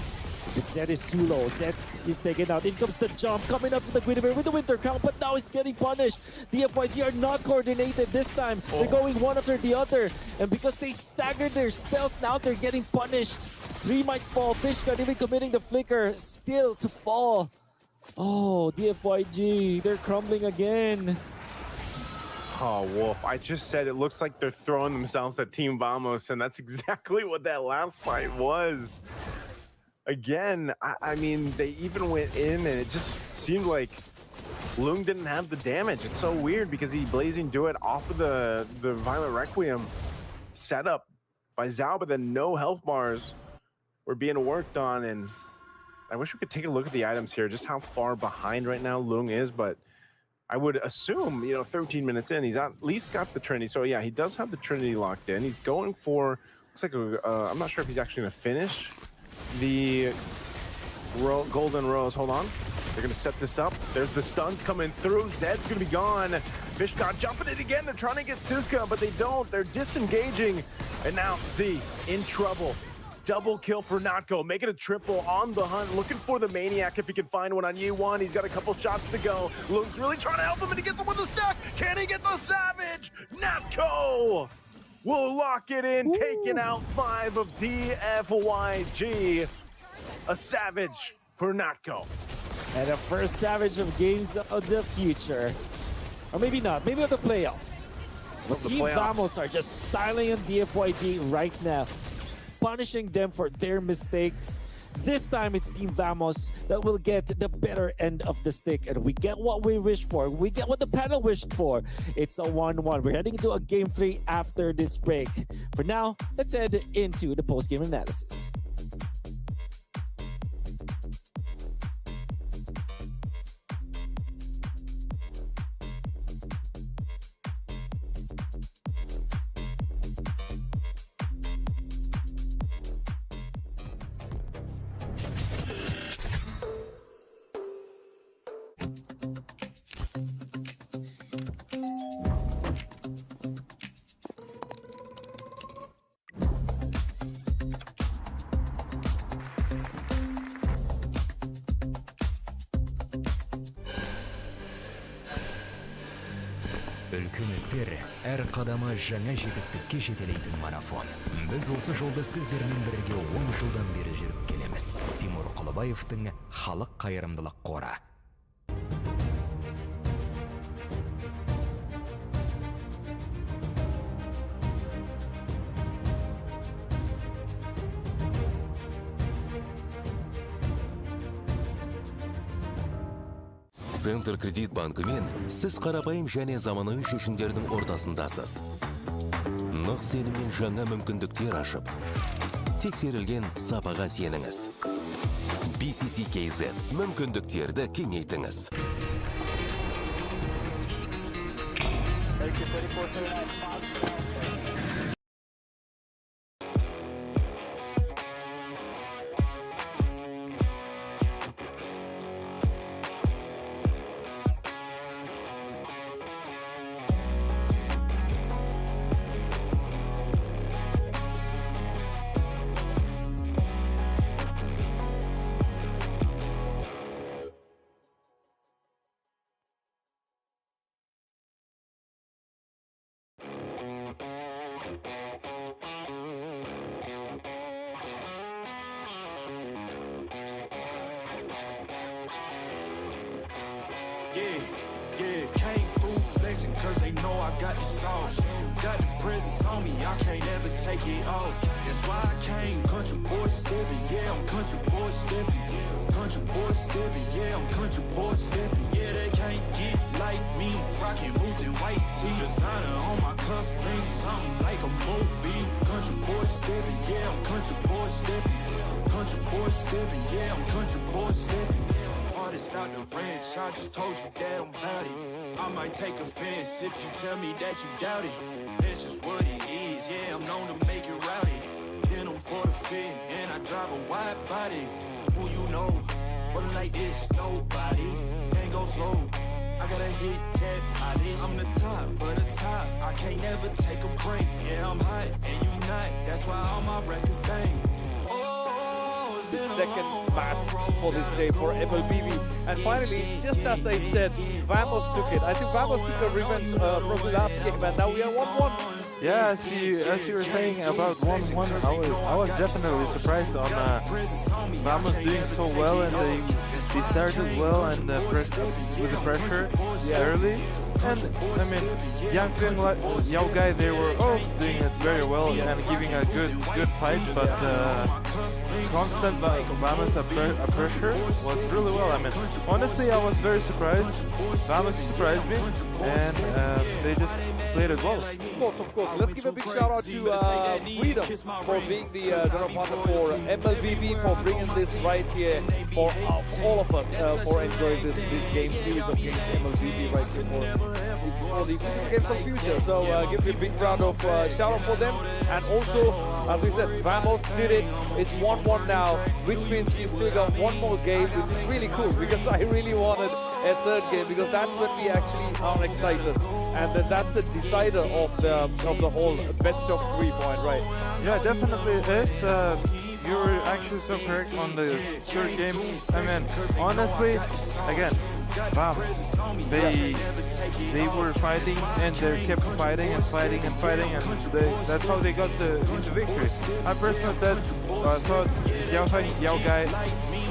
Speaker 14: Zed is too low. Zed is taken out. In comes the jump coming up from the Guinevere with the Winter Crown, but now he's getting punished. The FYG are not coordinated this time. They're going one after the other. And because they staggered their spells, now they're getting punished. 3 might fall. Fishguard even committing the flicker. Still to fall. Oh, DFYG, they're crumbling again.
Speaker 13: Oh, Wolf, I just said it looks like they're throwing themselves at Team Vamos, and that's exactly what that last fight was. Again, I mean, they even went in, and it just seemed like Lung didn't have the damage. It's so weird because he Blazing Duet off of the Violent Requiem setup by Zhao, but then no health bars were being worked on, and I wish we could take a look at the items here, just how far behind right now Lung is, but I would assume, you know, 13 minutes in, he's at least got the Trinity. So yeah, he does have the Trinity locked in. He's going for, looks like I'm not sure if he's actually gonna finish the Golden Rose. Hold on. They're gonna set this up. There's the stuns coming through. Zed's gonna be gone. Fishgod jumping it again. They're trying to get Siska, but they don't. They're disengaging. And now Z in trouble. Double kill for Natko, making a triple on the hunt, looking for the Maniac if he can find one on Yi1. He's got a couple shots to go. Lung's really trying to help him, and he gets him with the stack. Can he get the Savage? Natko will lock it in, taking out 5 of DFYG. A Savage for Natko.
Speaker 14: And the first Savage of games of the future. Or maybe not, maybe of the playoffs. Team Vamos are just styling on DFYG right now, punishing them for their mistakes. This time it's Team Vamos that will get the better end of the stick, and we get what we wished for. We get what the panel wished for. It's a 1-1. We're heading into a Game 3 after this break. For now, let's head into the post-game analysis.
Speaker 16: Үлкеністер әр қадамы жаңа жетістікке жетелейтін марафон. Біз осы жолды сіздермен бірге 10 жылдан бері жүріп келеміз. Тимур Құлыбаевтың халық қайырымдылық қоры.
Speaker 17: Центр кредит банкымен сіз қарапайым және заманауи шешімдердің ортасындасыз. Нық сеніммен жаңа мүмкіндіктер ашып, тексерілген сапаға сеніңіз. BCCKZ мүмкіндіктерді кеңейтіңіз.
Speaker 1: Yeah, came through flexing cause they know I got the sauce. Got the presence on me, I can't ever take it off. That's why I came country boy stepping, yeah, I'm country boy stepping. Country boy stepping, yeah, I'm country boy stepping. Yeah, they can't get like me, rocking boots and white tee. Designer on my cuff, link something like a movie. Country boy stepping, yeah, I'm country boy stepping. Country boy stepping, yeah, I'm country boy stepping. Artist out the ranch, I just told you that I'm about it. I might take offense if you tell me that you doubt it. That's just what it is, yeah, I'm known to make it rowdy. Then I'm for the fit, and I drive a wide body. Who you know, but like this, nobody. Can't go slow, I gotta hit that body. I'm the top for the top, I can't never take a break. Yeah, I'm hot, and you not, that's why all my records bang.
Speaker 4: Second match for this day for MLBB, and finally, just as I said, Vamos took it. I think Vamos took a revenge from the last game, and now we are 1-1.
Speaker 3: Yeah, as you were saying about 1-1, I was definitely surprised on Vamos doing so well, and they started well and with the pressure early. And I mean, Yao Guy, they were all doing it very well and giving a good fight, but constant Vamos pressure was really well. I mean, honestly, I was very surprised. Vamos surprised me, and they just played it well.
Speaker 4: Of course. Let's give a big shout out to Freedom for being the general partner for MLBB, for bringing this right here for all of us, for enjoying this game series of games MLBB right here for the games of future. So give me a big round of shout out for them. And also, as we said, Vamos did it. It's 1-1 now, which means we still got one more game, which is really cool because I really wanted a third game, because that's when we actually are excited, and then that's the decider of the whole best of 3 point, right?
Speaker 3: Yeah, definitely it is. You were actually so correct on the third game. I mean, honestly, again, Vamos, they were fighting, and they kept fighting and fighting and fighting, and that's how they got into victory. I personally thought Yao Guy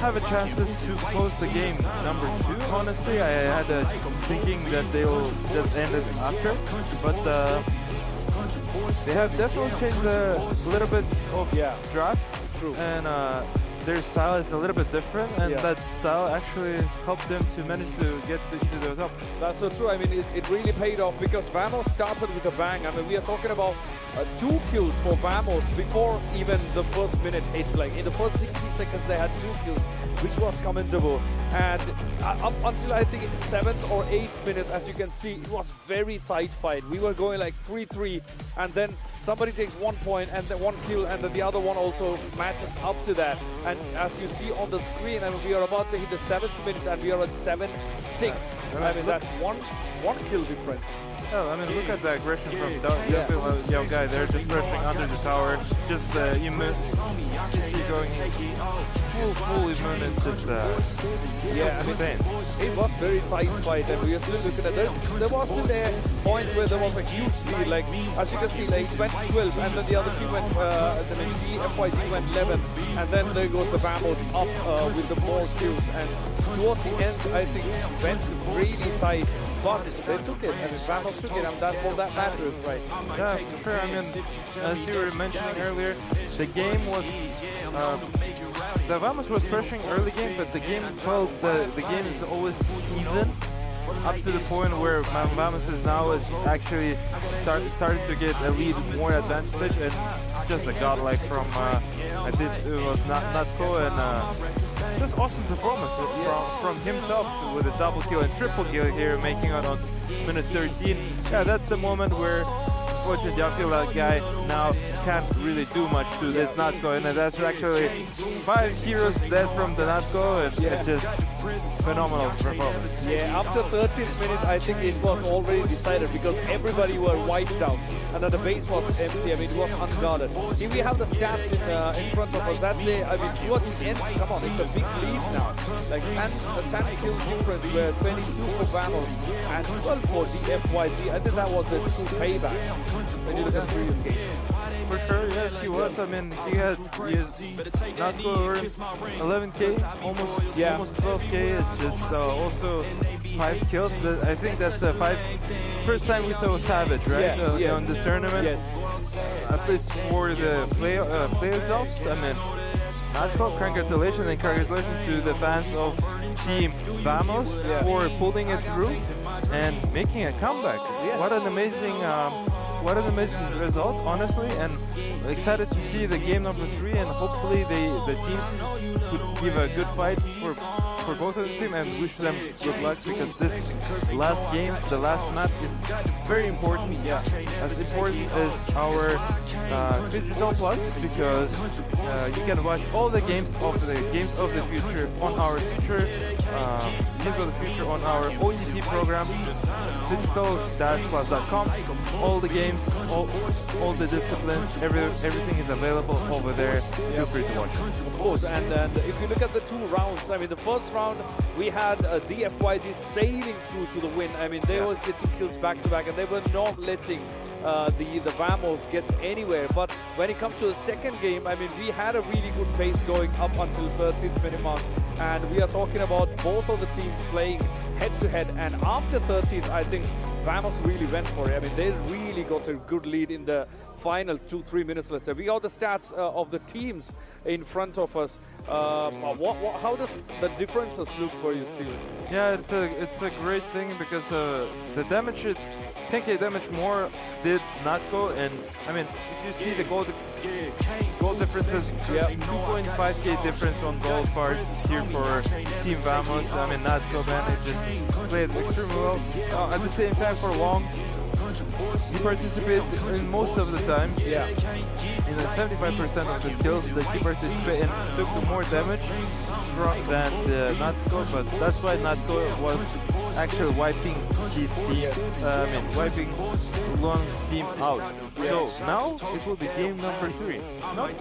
Speaker 3: have a chances to close the game number 2. Honestly, I had a thinking that they'll just end it after, but they have definitely changed a little bit of draft.
Speaker 4: True.
Speaker 3: And their style is a little bit different, and that style actually helped them to manage to get to the top.
Speaker 4: That's so true. I mean, it really paid off because Vamos started with a bang. I mean, we are talking about 2 kills for Vamos before even the first minute hit. Like in the first 60 seconds, they had 2 kills, which was commendable. And up until I think in the 7th or 8th minute, as you can see, it was very tight fight. We were going like 3-3, and then somebody takes 1 point and then 1 kill, and then the other one also matches up to that. And as you see on the screen, I mean, we are about to hit the 7th minute, and we are at 7-6. I mean, that's one kill difference.
Speaker 3: Yeah, I mean, look at the aggression from Yao Guy. They're just rushing under the tower, just immune, going full immune. It's just
Speaker 4: I mean, it was very tight fight, and we are still looking at this. There was still a point where there was a huge lead. Like as you can see, like it went 12, and then the other team went, FYZ went 11, and then there goes the Vamos up with the more kills. And towards the end, I think it went really tight. But they took it, and Vamos took it, and that's all that matters, right?
Speaker 3: Yeah, for sure. I mean, as you were mentioning earlier, the game was, the Vamos was pressuring early game, but the game felt the game is always even, up to the point where Vamos is now actually starting to get a lead more advantage, and just a godlike from, I think it was Natko, and just awesome performance from himself with a double kill and triple kill here, making it on minute 13. Yeah, that's the moment where unfortunately I feel like guy now can't really do much to this Natko, and that's actually 5 heroes dead from the Natko, and it just phenomenal performance.
Speaker 4: Yeah, after 13th minute, I think it was already decided because everybody were wiped out and then the base was empty. I mean, it was unguarded. Here we have the stats in front of us. That day, I mean, towards the end, come on, it's a big lead now. Like 10 kill difference were 22 for Vamos and 12 for the FYG. I think that was a true payback when you look at the previous game.
Speaker 3: For sure, yes, he was. I mean, he has not over 11k, almost 12k. It's just also 5 kills. I think that's the first time we saw Savage, right? On the tournament. At least for the playoffs. I mean, not so congratulations and congratulations to the fans of Team Vamos for pulling it through and making a comeback. What an amazing result, honestly, and excited to see the game number 3, and hopefully the teams could give a good fight for both of the teams, and wish them good luck, because this last game, the last match, is very important. As important as our Digital Plus, because you can watch all the games of the future on our future Games of the Future on our OTT program, digital-plus.com. All the games, all the disciplines, everything is available over there. Feel free to watch.
Speaker 4: Of course, and if you look at the 2 rounds, I mean, the first round we had DFYG sailing through to the win. I mean, they were getting kills back to back, and they were not letting the Vamos get anywhere. But when it comes to the second game, I mean, we had a really good pace going up until 13th minute mark, and we are talking about both of the teams playing head to head. And after 13th, I think Vamos really went for it. I mean, they really got a good lead in the final 2-3 minutes, let's say. We got the stats of the teams in front of us. How does the differences look for you, Steven?
Speaker 3: Yeah, it's a great thing, because the damage is 10k damage more did not go, and I mean, if you see the goal differences, 2.5k difference on goal parts here for Team Vamos. I mean, not so bad. It just played extremely well. At the same time, for Long, he participated in most of the time. In 75% of the kills that he participated in, took more damage than Natko, but that's why Natko was actually wiping his team, wiping Long's team out. So now it will be game number 3. Not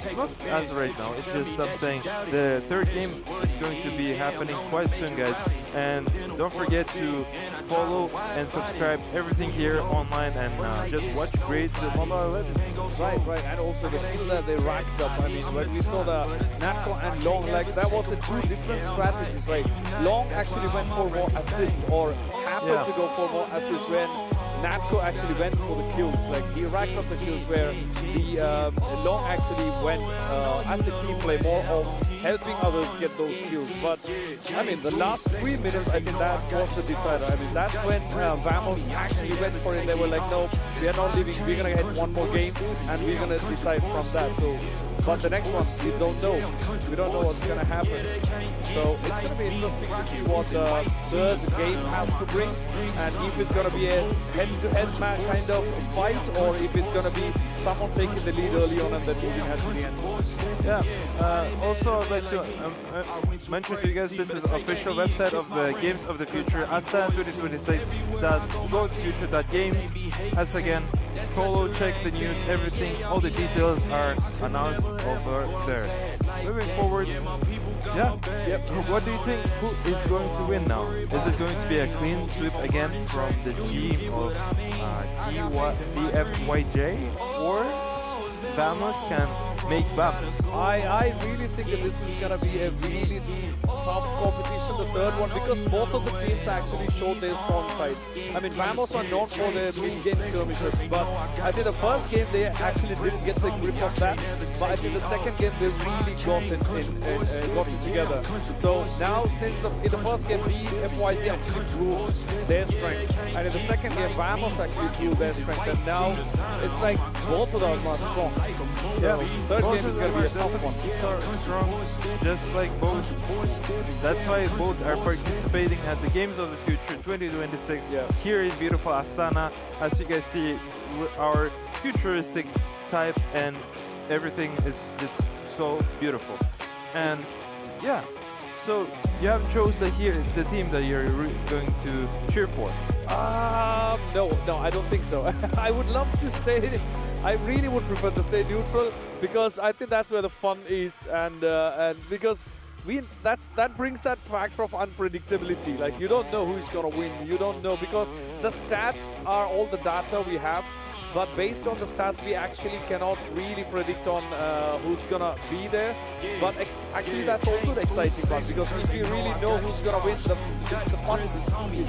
Speaker 3: as right now, it's just something. The third game is going to be happening quite soon, guys. And don't forget to follow and subscribe everything here online, and just watch great Mobile Legends.
Speaker 4: Right, and also the skill that they racked up. I mean, when we saw the Natko and Long, like, that was the 2 different strategies, right? Long actually went for more assists, or happened to go for more assists, when Natko actually went for the kills. Like, he racked up the kills, where the Long actually went as a team play more of helping others get those kills. But I mean, the last 3 minutes, I think that was the decider. I mean, that's when Vamos actually went for it. They were like, no, we are not leaving. We're gonna get one more game, and we're gonna decide from that. So, but the next one, we don't know. We don't know what's gonna happen. So it's gonna be interesting to see what the third game has to bring, and if it's gonna be a head-to-head match kind of fight, or if it's gonna be someone taking the lead early on and then moving ahead to the end.
Speaker 3: Also, I'd like to mention to you guys, this is the official website of the Games of the Future, Astana 2026.gofuture.games. As again, follow, check the news, everything, all the details are announced over there. Moving forward, what do you think, who is going to win now? Is it going to be a clean sweep again from the team of DFYJ, or Vamos can make Vamos?
Speaker 4: I really think that this is gonna be a really tough competition, the third one, because both of the teams actually showed their strong sides. I mean, Vamos are known for their mid-game skirmishes, but I think the first game they actually didn't get the grip of that, but I think the second game they really got it together. So now, since in the first game, FYZ actually proved their strength, and in the second game, Vamos actually proved their strength, and now it's like both of them are strong. So third game is going to be a tough one.
Speaker 3: Strong, just like both. That's why both are participating at the Games of the Future 2026 here in beautiful Astana. As you guys see, our futuristic type and everything is just so beautiful. And So you haven't chose the team that you're going to cheer for?
Speaker 4: No, I don't think so. I would love to stay. I really would prefer to stay neutral because I think that's where the fun is, and because that brings that factor of unpredictability. Like, you don't know who's gonna win. You don't know, because the stats are all the data we have. But based on the stats, we actually cannot really predict on who's gonna be there. But actually, that's also the exciting part, because if you really know who's gonna win, the fun is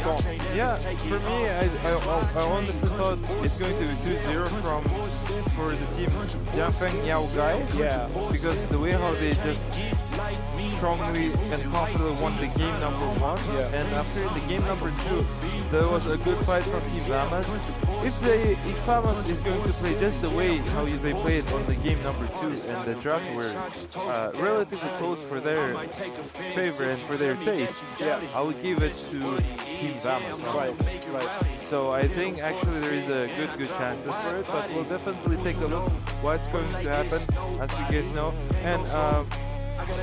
Speaker 4: gone.
Speaker 3: Yeah, for me, I honestly thought it's going to be 2-0 for the team Jangan Yao Guy.
Speaker 4: Yeah,
Speaker 3: because the way how they just strongly and confidently won the game number 1, and after the game number 2, there was a good fight from Ivamas. If Ivamas is going to play just the way how they played on the game number 2, and the draft were relatively close for their favor and for their taste, I would give it to Team Ivamas.
Speaker 4: Right.
Speaker 3: So I think actually there is a good chances for it, but we'll definitely take a look what's going to happen, as you guys know. And would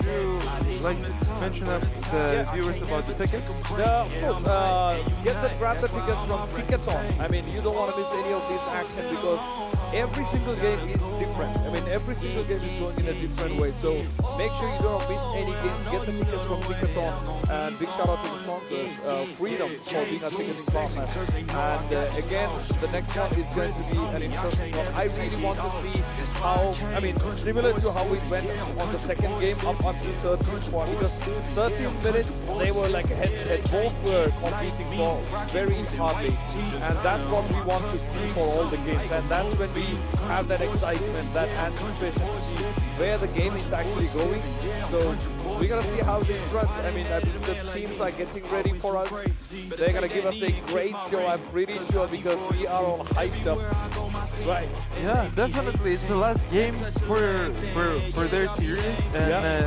Speaker 3: you like to mention up the viewers about the tickets?
Speaker 4: Of course, grab the tickets from Ticketon. I mean, you don't want to miss any of this action, because every single game is different. I mean, every single game is going in a different way. So make sure you don't miss any games. Get the tickets from Ticketon. And big shout out to the sponsors, Freedom, for being a ticketing partner. And again, the next one is going to be an interesting one. I really want to see how, I mean, similar to how it went on the second game up until 13th point, because 13 minutes they were like head-to-head. Both were competing for very hardly, and that's what we want to see for all the games. And that's when we have that excitement, that anticipation to see where the game is actually going. So we're gonna see how this runs. I mean, the teams are getting ready for us. They're gonna give us a great show, I'm pretty sure, because we are all hyped up. Right.
Speaker 3: Yeah, definitely. It's the last game for their series, and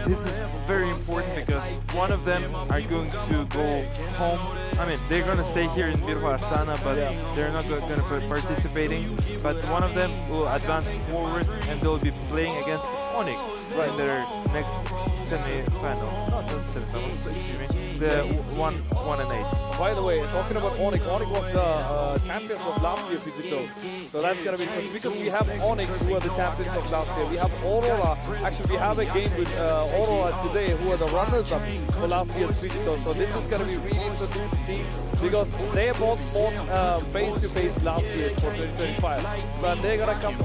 Speaker 3: this is very important because one of them are going to go home. I mean, they're going to stay here in GOTF Astana, but they're not going to be participating. But one of them will advance forward, and they'll be playing against Onyx in their next semi-final. Not semi-final, excuse me. The 1 and 8.
Speaker 4: By the way, talking about Onyx was the champions of last year, Digital. So that's going to be interesting, because we have Onyx, who are the champions of last year. We have Aurora. Actually, we have a game with Aurora today, who are the runners-up for last year's Digital. So this is going to be really interesting to see, because they both fought face-to-face last year for 2025. But they're going to come.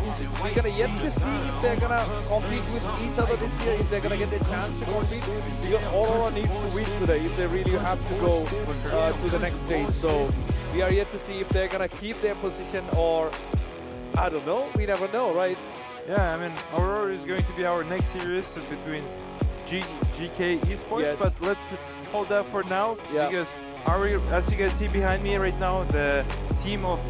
Speaker 4: We're going to yet to see if they're going to compete with each other this year, if they're going to get a chance to compete, because Aurora needs to win today if they really have to go to the next stage. So we are yet to see if they're gonna keep their position, or I don't know. We never know, right?
Speaker 3: Yeah, I mean, Aurora is going to be our next series between GK Esports, but let's hold that for now, because as you guys see behind me right now, the team of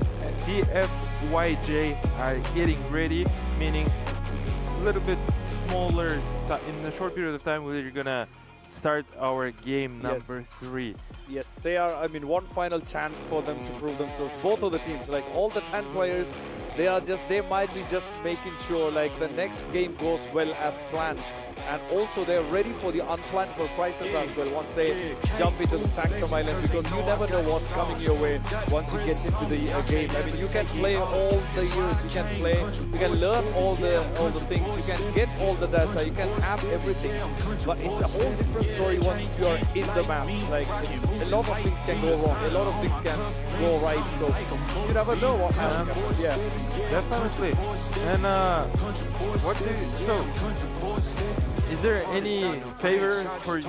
Speaker 3: DFYJ are getting ready, meaning a little bit smaller in a short period of time. We're gonna start our game number 3.
Speaker 4: Yes, they are, I mean, one final chance for them to prove themselves. Both of the teams, like all the 10 players, they might be just making sure like the next game goes well as planned. And also they're ready for the unplanned surprises as well once they jump into the Sanctum Island, because you never know what's coming your way once you get into the game. I mean, you can play all the years, you can learn all the things, you can get all the data, you can have everything, but it's a whole different story once you are in the map. Like, a lot of things can go wrong, a lot of things can go right, so you never know what happens.
Speaker 3: Definitely. And what do you, so is there any favor towards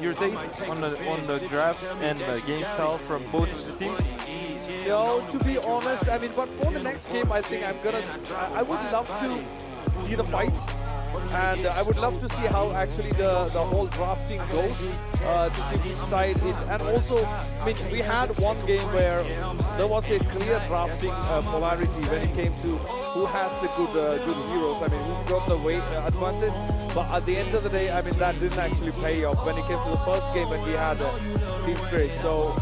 Speaker 3: your taste on the draft and the game style from both of the teams?
Speaker 4: No, to be honest, I mean, but for the next game, I think I would love to see the fights. And I would love to see how actually the whole drafting goes, to see which side it. And also, I mean, we had one game where there was a clear drafting polarity when it came to who has the good heroes. I mean, who got the weight advantage. But at the end of the day, I mean, that didn't actually pay off when it came to the first game when we had a team trade. So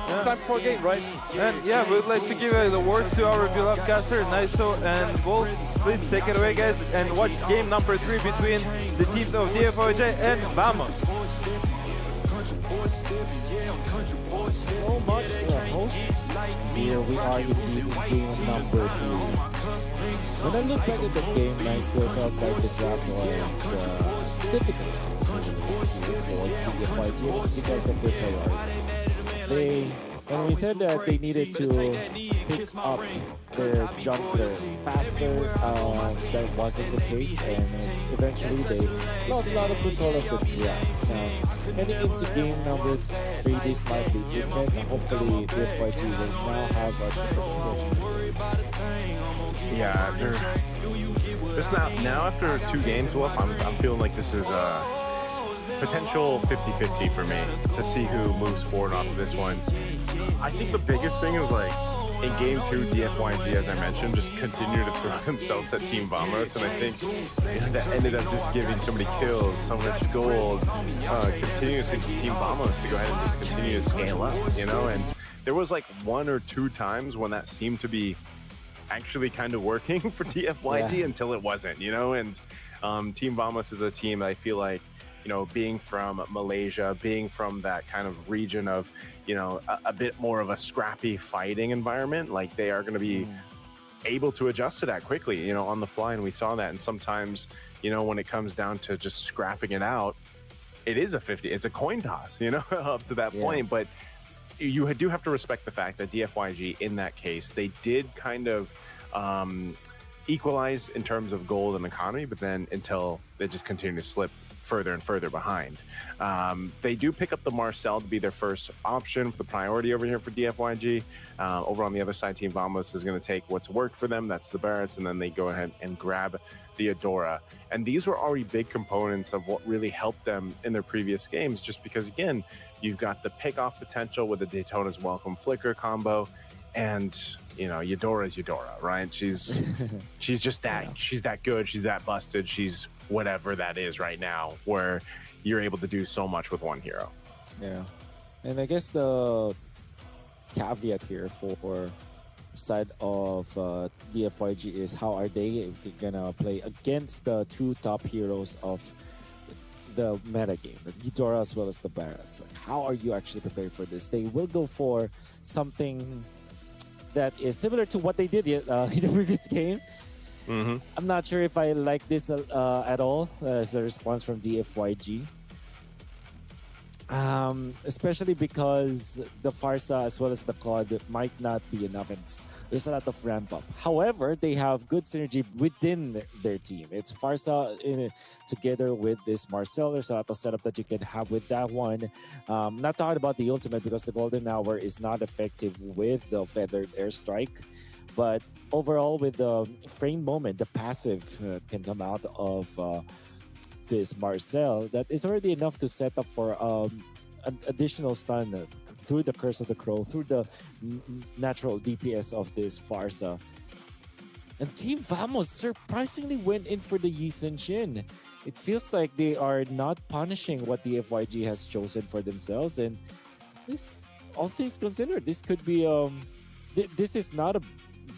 Speaker 4: Time for a game, right?
Speaker 3: And yeah, we'd like to give the words to our beloved caster, Naiso and Wolf. Please take it away, guys, and watch game number 3 between the teams of DFYJ and Vamos.
Speaker 14: So much for the hosts. Here we are indeed in game number 3. When I look back at the game, I still felt like the draft was difficult to say the least here for TFYG. It's because of their priorities. When we said that they needed to pick up their jungler faster, that wasn't the case, and eventually they lost a lot of control of the draft. Now, heading into game number 3, this might be different, and hopefully TFYG will now have a different approach.
Speaker 13: Yeah, now after 2 games, Wolf, I'm feeling like this is potential 50-50 for me to see who moves forward off of this one. I think the biggest thing is like in game 2, DFYG, as I mentioned, just continue to throw themselves at Team Vamos, and I think that ended up just giving so many kills, so much gold, continuously to Team Vamos to go ahead and just continue to scale up, you know. And there was like 1 or 2 times when that seemed to be actually kind of working for DFYG until it wasn't, you know. And Team Vamos is a team that I feel like, you know, being from Malaysia, being from that kind of region of, you know, a bit more of a scrappy fighting environment, like they are going to be able to adjust to that quickly, you know, on the fly. And we saw that. And sometimes, you know, when it comes down to just scrapping it out, it is a 50, it's a coin toss, you know, up to that point. But you do have to respect the fact that DFYG, in that case, they did kind of equalize in terms of gold and economy, but then until they just continue to slip further and further behind. They do pick up the Marcel to be their first option for the priority over here for DFYG. Over on the other side, Team Vamos is going to take what's worked for them. That's the Barretts, and then they go ahead and grab the Adora. And these were already big components of what really helped them in their previous games, just because, again, you've got the pick-off potential with the Daytona's Welcome Flicker combo, and you know, Eudora's Eudora, right? She's just that, she's that good, she's that busted, she's whatever that is right now, where you're able to do so much with one hero.
Speaker 14: Yeah. And I guess the caveat here for side of DFYG is how are they gonna play against the 2 top heroes of the meta game, the Eudora as well as the Barretts. Like, how are you actually prepared for this? They will go for something that is similar to what they did in the previous game. I'm not sure if I like this at all as a response from DFYG. Especially because the Farsa as well as the Claude might not be enough, and there's a lot of ramp up. However, they have good synergy within their team. It's Farsa together with this Marcel. There's a lot of setup that you can have with that one. Not talking about the ultimate because the Golden Hour is not effective with the Feathered Airstrike. But overall, with the frame moment, the passive can come out of this Marcel. That is already enough to set up for an additional stun through the Curse of the Crow, through the natural DPS of this Farsa. And Team Vamos surprisingly went in for the Yi Sun Shin. It feels like they are not punishing what the FYG has chosen for themselves. And this, all things considered, this could be this is not a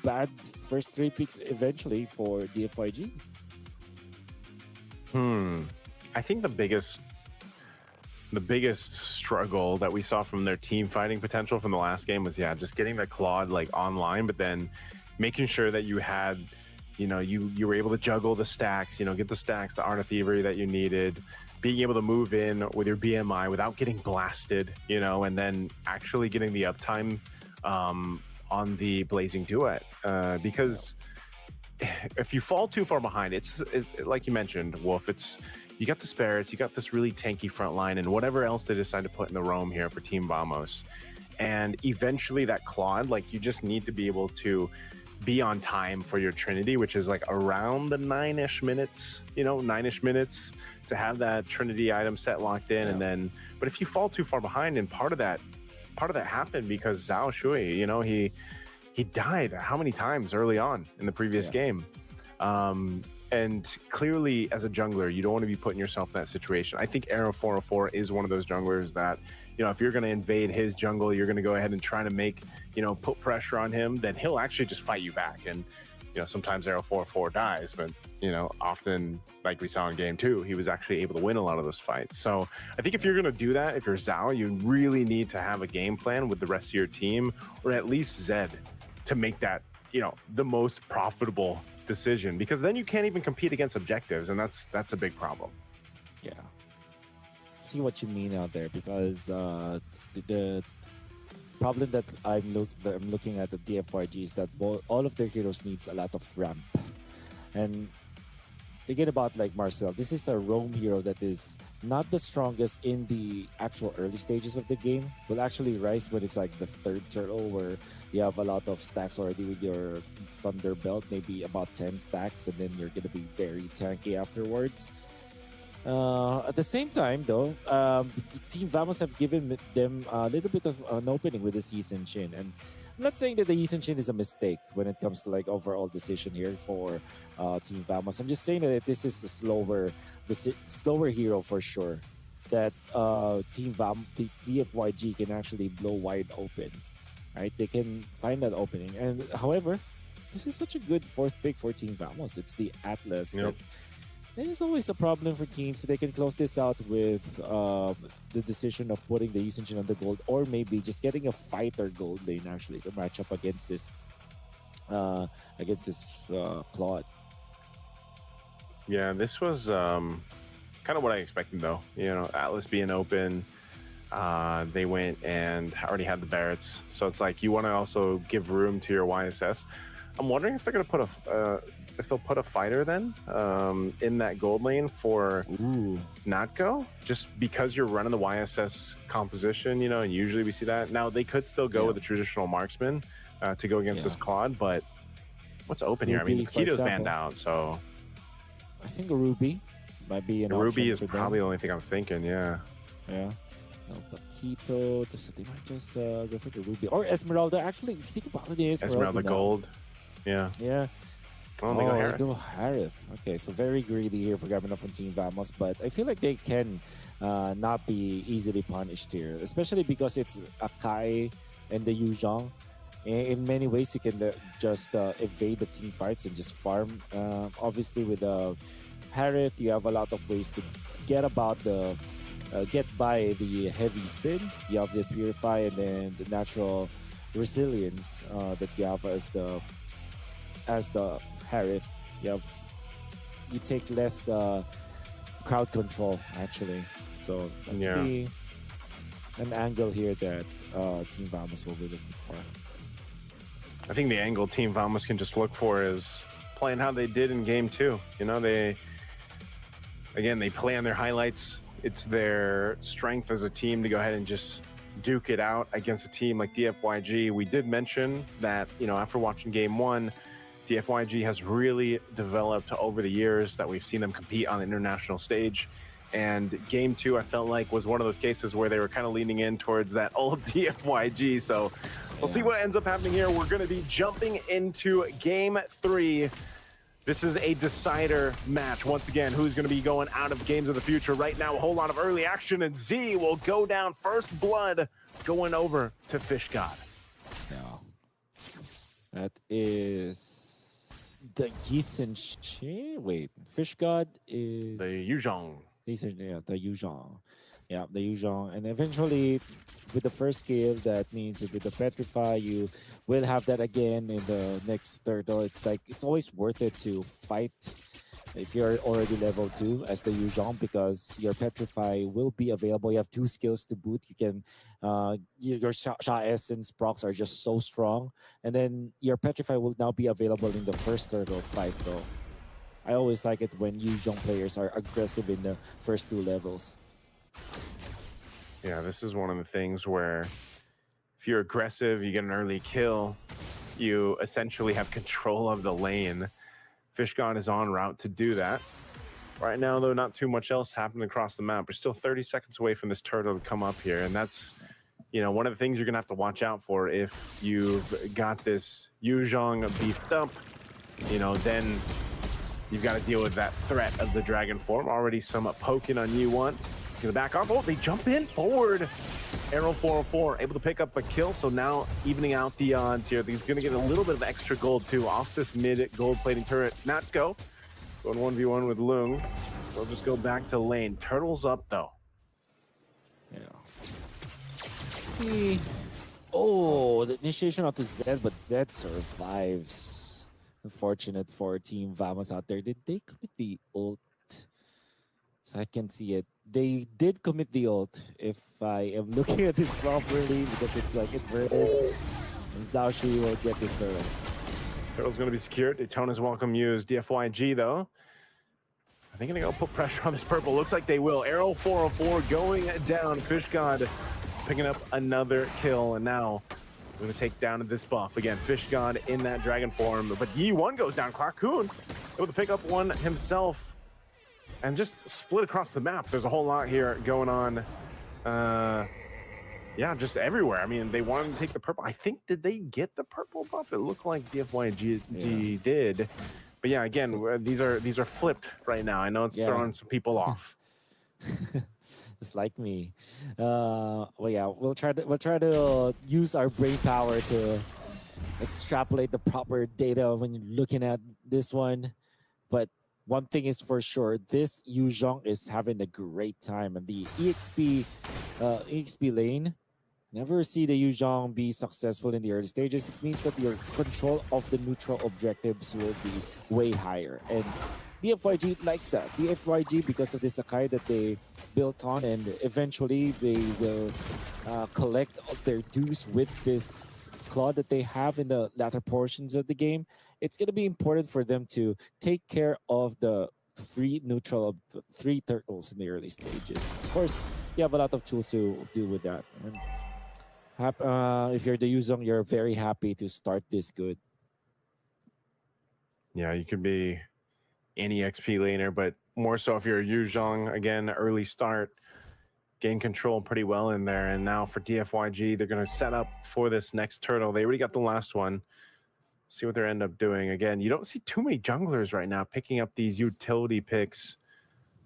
Speaker 14: bad first 3 picks eventually for the FYG.
Speaker 13: I think the biggest struggle that we saw from their team fighting potential from the last game was just getting the Claude like online, but then making sure that you had, you know, you were able to juggle the stacks, you know, get the stacks, the Art of Thievery that you needed, being able to move in with your BMI without getting blasted, you know, and then actually getting the uptime on the Blazing Duet, because if you fall too far behind, it's like you mentioned, Wolf, you got the Sparrows, you got this really tanky front line, and whatever else they decide to put in the roam here for Team Vamos. And eventually that Claude, like, you just need to be able to be on time for your Trinity, which is like around the 9-ish minutes, you know, 9-ish minutes to have that Trinity item set locked in. And then, but if you fall too far behind, and part of that happened because Zhao Shui, you know, he died how many times early on in the previous game. And clearly, as a jungler, you don't want to be putting yourself in that situation. I think Arrow 404 is one of those junglers that, you you know, if you're going to invade his jungle, you're going to go ahead and try to make, you know, put pressure on him, then he'll actually just fight you back. And, you know, sometimes 0-4-4 dies, but, you know, often, like we saw in game 2, he was actually able to win a lot of those fights. So I think if you're going to do that, if you're Zhao, you really need to have a game plan with the rest of your team, or at least Zed, to make that, you know, the most profitable decision, because then you can't even compete against objectives, and that's a big problem.
Speaker 14: Yeah. See what you mean out there, because the problem that I'm looking at the DFYG is that all of their heroes needs a lot of ramp. And thinking about like Marcel, this is a roam hero that is not the strongest in the actual early stages of the game. Will actually rise when it's like the third turtle, where you have a lot of stacks already with your Thunder Belt, maybe about 10 stacks, and then you're going to be very tanky afterwards. At the same time, though, Team Vamos have given them a little bit of an opening with the Season Shin. And I'm not saying that the Season Shin is a mistake when it comes to like overall decision here for Team Vamos. I'm just saying that this is a slower hero for sure. That Team DFYG can actually blow wide open. Right? They can find that opening. And however, this is such a good fourth pick for Team Vamos. It's the Atlas.
Speaker 13: Yep.
Speaker 14: It is always a problem for teams. They can close this out with the decision of putting the Yisun on the gold, or maybe just getting a fighter gold lane actually to match up against this Claude.
Speaker 13: Yeah, this was kind of what I expected, though. You know, Atlas being open, they went and already had the Barretts, so it's like you want to also give room to your YSS. I'm wondering if they're going to put if they'll put a fighter then in that gold lane for Natco, just because you're running the YSS composition, you know, and usually we see that. Now, they could still go with the traditional marksman to go against this Claude, but what's open here? I mean, Keto's banned out, so...
Speaker 14: I think a Ruby might be an option.
Speaker 13: Ruby is probably the only thing I'm thinking, yeah.
Speaker 14: Yeah. No, but Keto, they might just go for the Ruby. Or Esmeralda, actually, if you think about it,
Speaker 13: Esmeralda gold. Yeah.
Speaker 14: Yeah.
Speaker 13: Oh, they go Harith.
Speaker 14: They go Harith. Okay, so very greedy here for grabbing up from Team Vamos, but I feel like they can not be easily punished here, especially because it's Akai and the Yuzhong. In many ways, you can just evade the team fights and just farm. Obviously, with Harith, you have a lot of ways to get by the heavy spin. You have the Purify and then the natural resilience that you have as the Harith. You take less crowd control actually. So that could be an angle here that Team Vamos will be looking for.
Speaker 13: I think the angle Team Vamos can just look for is playing how they did in game 2. You know, they play on their highlights. It's their strength as a team to go ahead and just duke it out against a team like DFYG. We did mention that, you know, after watching game 1, DFYG has really developed over the years that we've seen them compete on the international stage. And game 2, I felt like, was one of those cases where they were kind of leaning in towards that old DFYG. So we'll see what ends up happening here. We're going to be jumping into game 3. This is a decider match. Once again, who's going to be going out of games of the future right now? A whole lot of early action, and Z will go down first blood, going over to Fish God.
Speaker 14: Yeah. That is the Yisun. Wait, Fish God is
Speaker 13: the Yuzhong.
Speaker 14: The Yuzhong. Yeah, the Yuzhong. And eventually, with the first kill, that means that with the Petrify, you will have that again in the next turtle. It's like, it's always worth it to fight if you're already level 2 as the Yuzhong, because your Petrify will be available. You have 2 skills to boot. You can, your Sha Essence procs are just so strong. And then your Petrify will now be available in the first turtle fight. So I always like it when Yuzhong players are aggressive in the first 2 levels.
Speaker 13: Yeah, this is one of the things where if you're aggressive, you get an early kill, you essentially have control of the lane. Fish God is en route to do that. Right now, though, not too much else happening across the map. We're still 30 seconds away from this turtle to come up here, and that's, you know, one of the things you're going to have to watch out for if you've got this Yuzhong beefed up. You know, then you've got to deal with that threat of the dragon form. Already some poking on you one. Gonna back off. Oh, they jump in forward. Arrow 404 able to pick up a kill, so now evening out the odds here. He's going to get a little bit of extra gold too off this mid gold plating turret. Natsko going 1v1 with Lung. We'll just go back to lane. Turtle's up though.
Speaker 14: Yeah. Oh, the initiation onto Zed, but Zed survives. Unfortunate for Team Vamos out there. Did they commit the ult? So I can see it. They did commit the ult, if I am looking at this properly, because it's like inverted. And Zhao Shui will get this turtle.
Speaker 13: Turtle's going to be secured. Daytona's welcome use. DFYG though. I think they're going to go put pressure on this purple. Looks like they will. Arrow 404 going down. Fish God picking up another kill, and now we're going to take down this buff. Again, Fish God in that dragon form, but Yi1 goes down. Clarkoon able to pick up one himself and just split across the map. There's a whole lot here going on. Yeah, just everywhere. I mean, they wanted to take the purple. I think, did they get the purple buff? It looked like DFYG did. But yeah, again, these are flipped right now. I know it's throwing some people off.
Speaker 14: Just like me. Well, yeah, we'll try to use our brain power to extrapolate the proper data when you're looking at this one. But one thing is for sure, this Yu Zhong is having a great time, and the EXP lane. Never see the Yu Zhong be successful in the early stages. It means that your control of the neutral objectives will be way higher. And DFYG likes that. DFYG, because of the Sakai that they built on, and eventually they will collect their dues with this claw that they have in the latter portions of the game. It's going to be important for them to take care of the three turtles in the early stages. Of course, you have a lot of tools to do with that. And if you're the Yu Zhong, you're very happy to start this good.
Speaker 13: Yeah, you could be any XP laner, but more so if you're a Yu Zhong, again, early start, gain control pretty well in there. And now for DFYG, they're going to set up for this next turtle. They already got the last one. See what they end up doing. Again, you don't see too many junglers right now picking up these utility picks,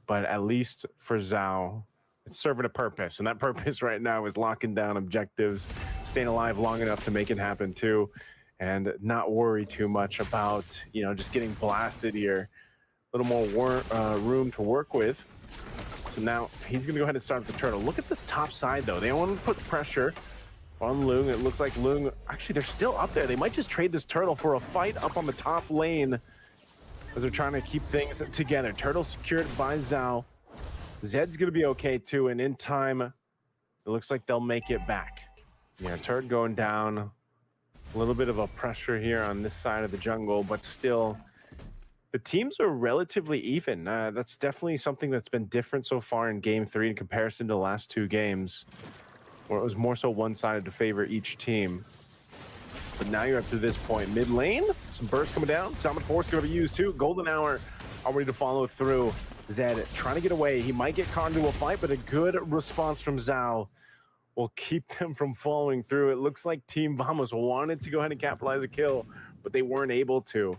Speaker 13: but at least for Zhao, it's serving a purpose, and that purpose right now is locking down objectives, staying alive long enough to make it happen too, and not worry too much about, you know, just getting blasted here. A little more room to work with. So now he's going to go ahead and start with the turtle. Look at this top side, though. They don't want to put pressure on Lung. It looks like Lung, actually, they're still up there. They might just trade this turtle for a fight up on the top lane as they're trying to keep things together. Turtle secured by Zhao. Zed's going to be okay, too, and in time, it looks like they'll make it back. Yeah, turret going down. A little bit of a pressure here on this side of the jungle, but still, the teams are relatively even. That's definitely something that's been different so far in Game 3 in comparison to the last two games, where it was more so one-sided to favor each team. But now you're up to this point. Mid lane, some bursts coming down. Summon Force going to be used, too. Golden Hour already to follow through. Zed trying to get away. He might get caught into a fight, but a good response from Zhao will keep them from following through. It looks like Team Vamos wanted to go ahead and capitalize a kill, but they weren't able to.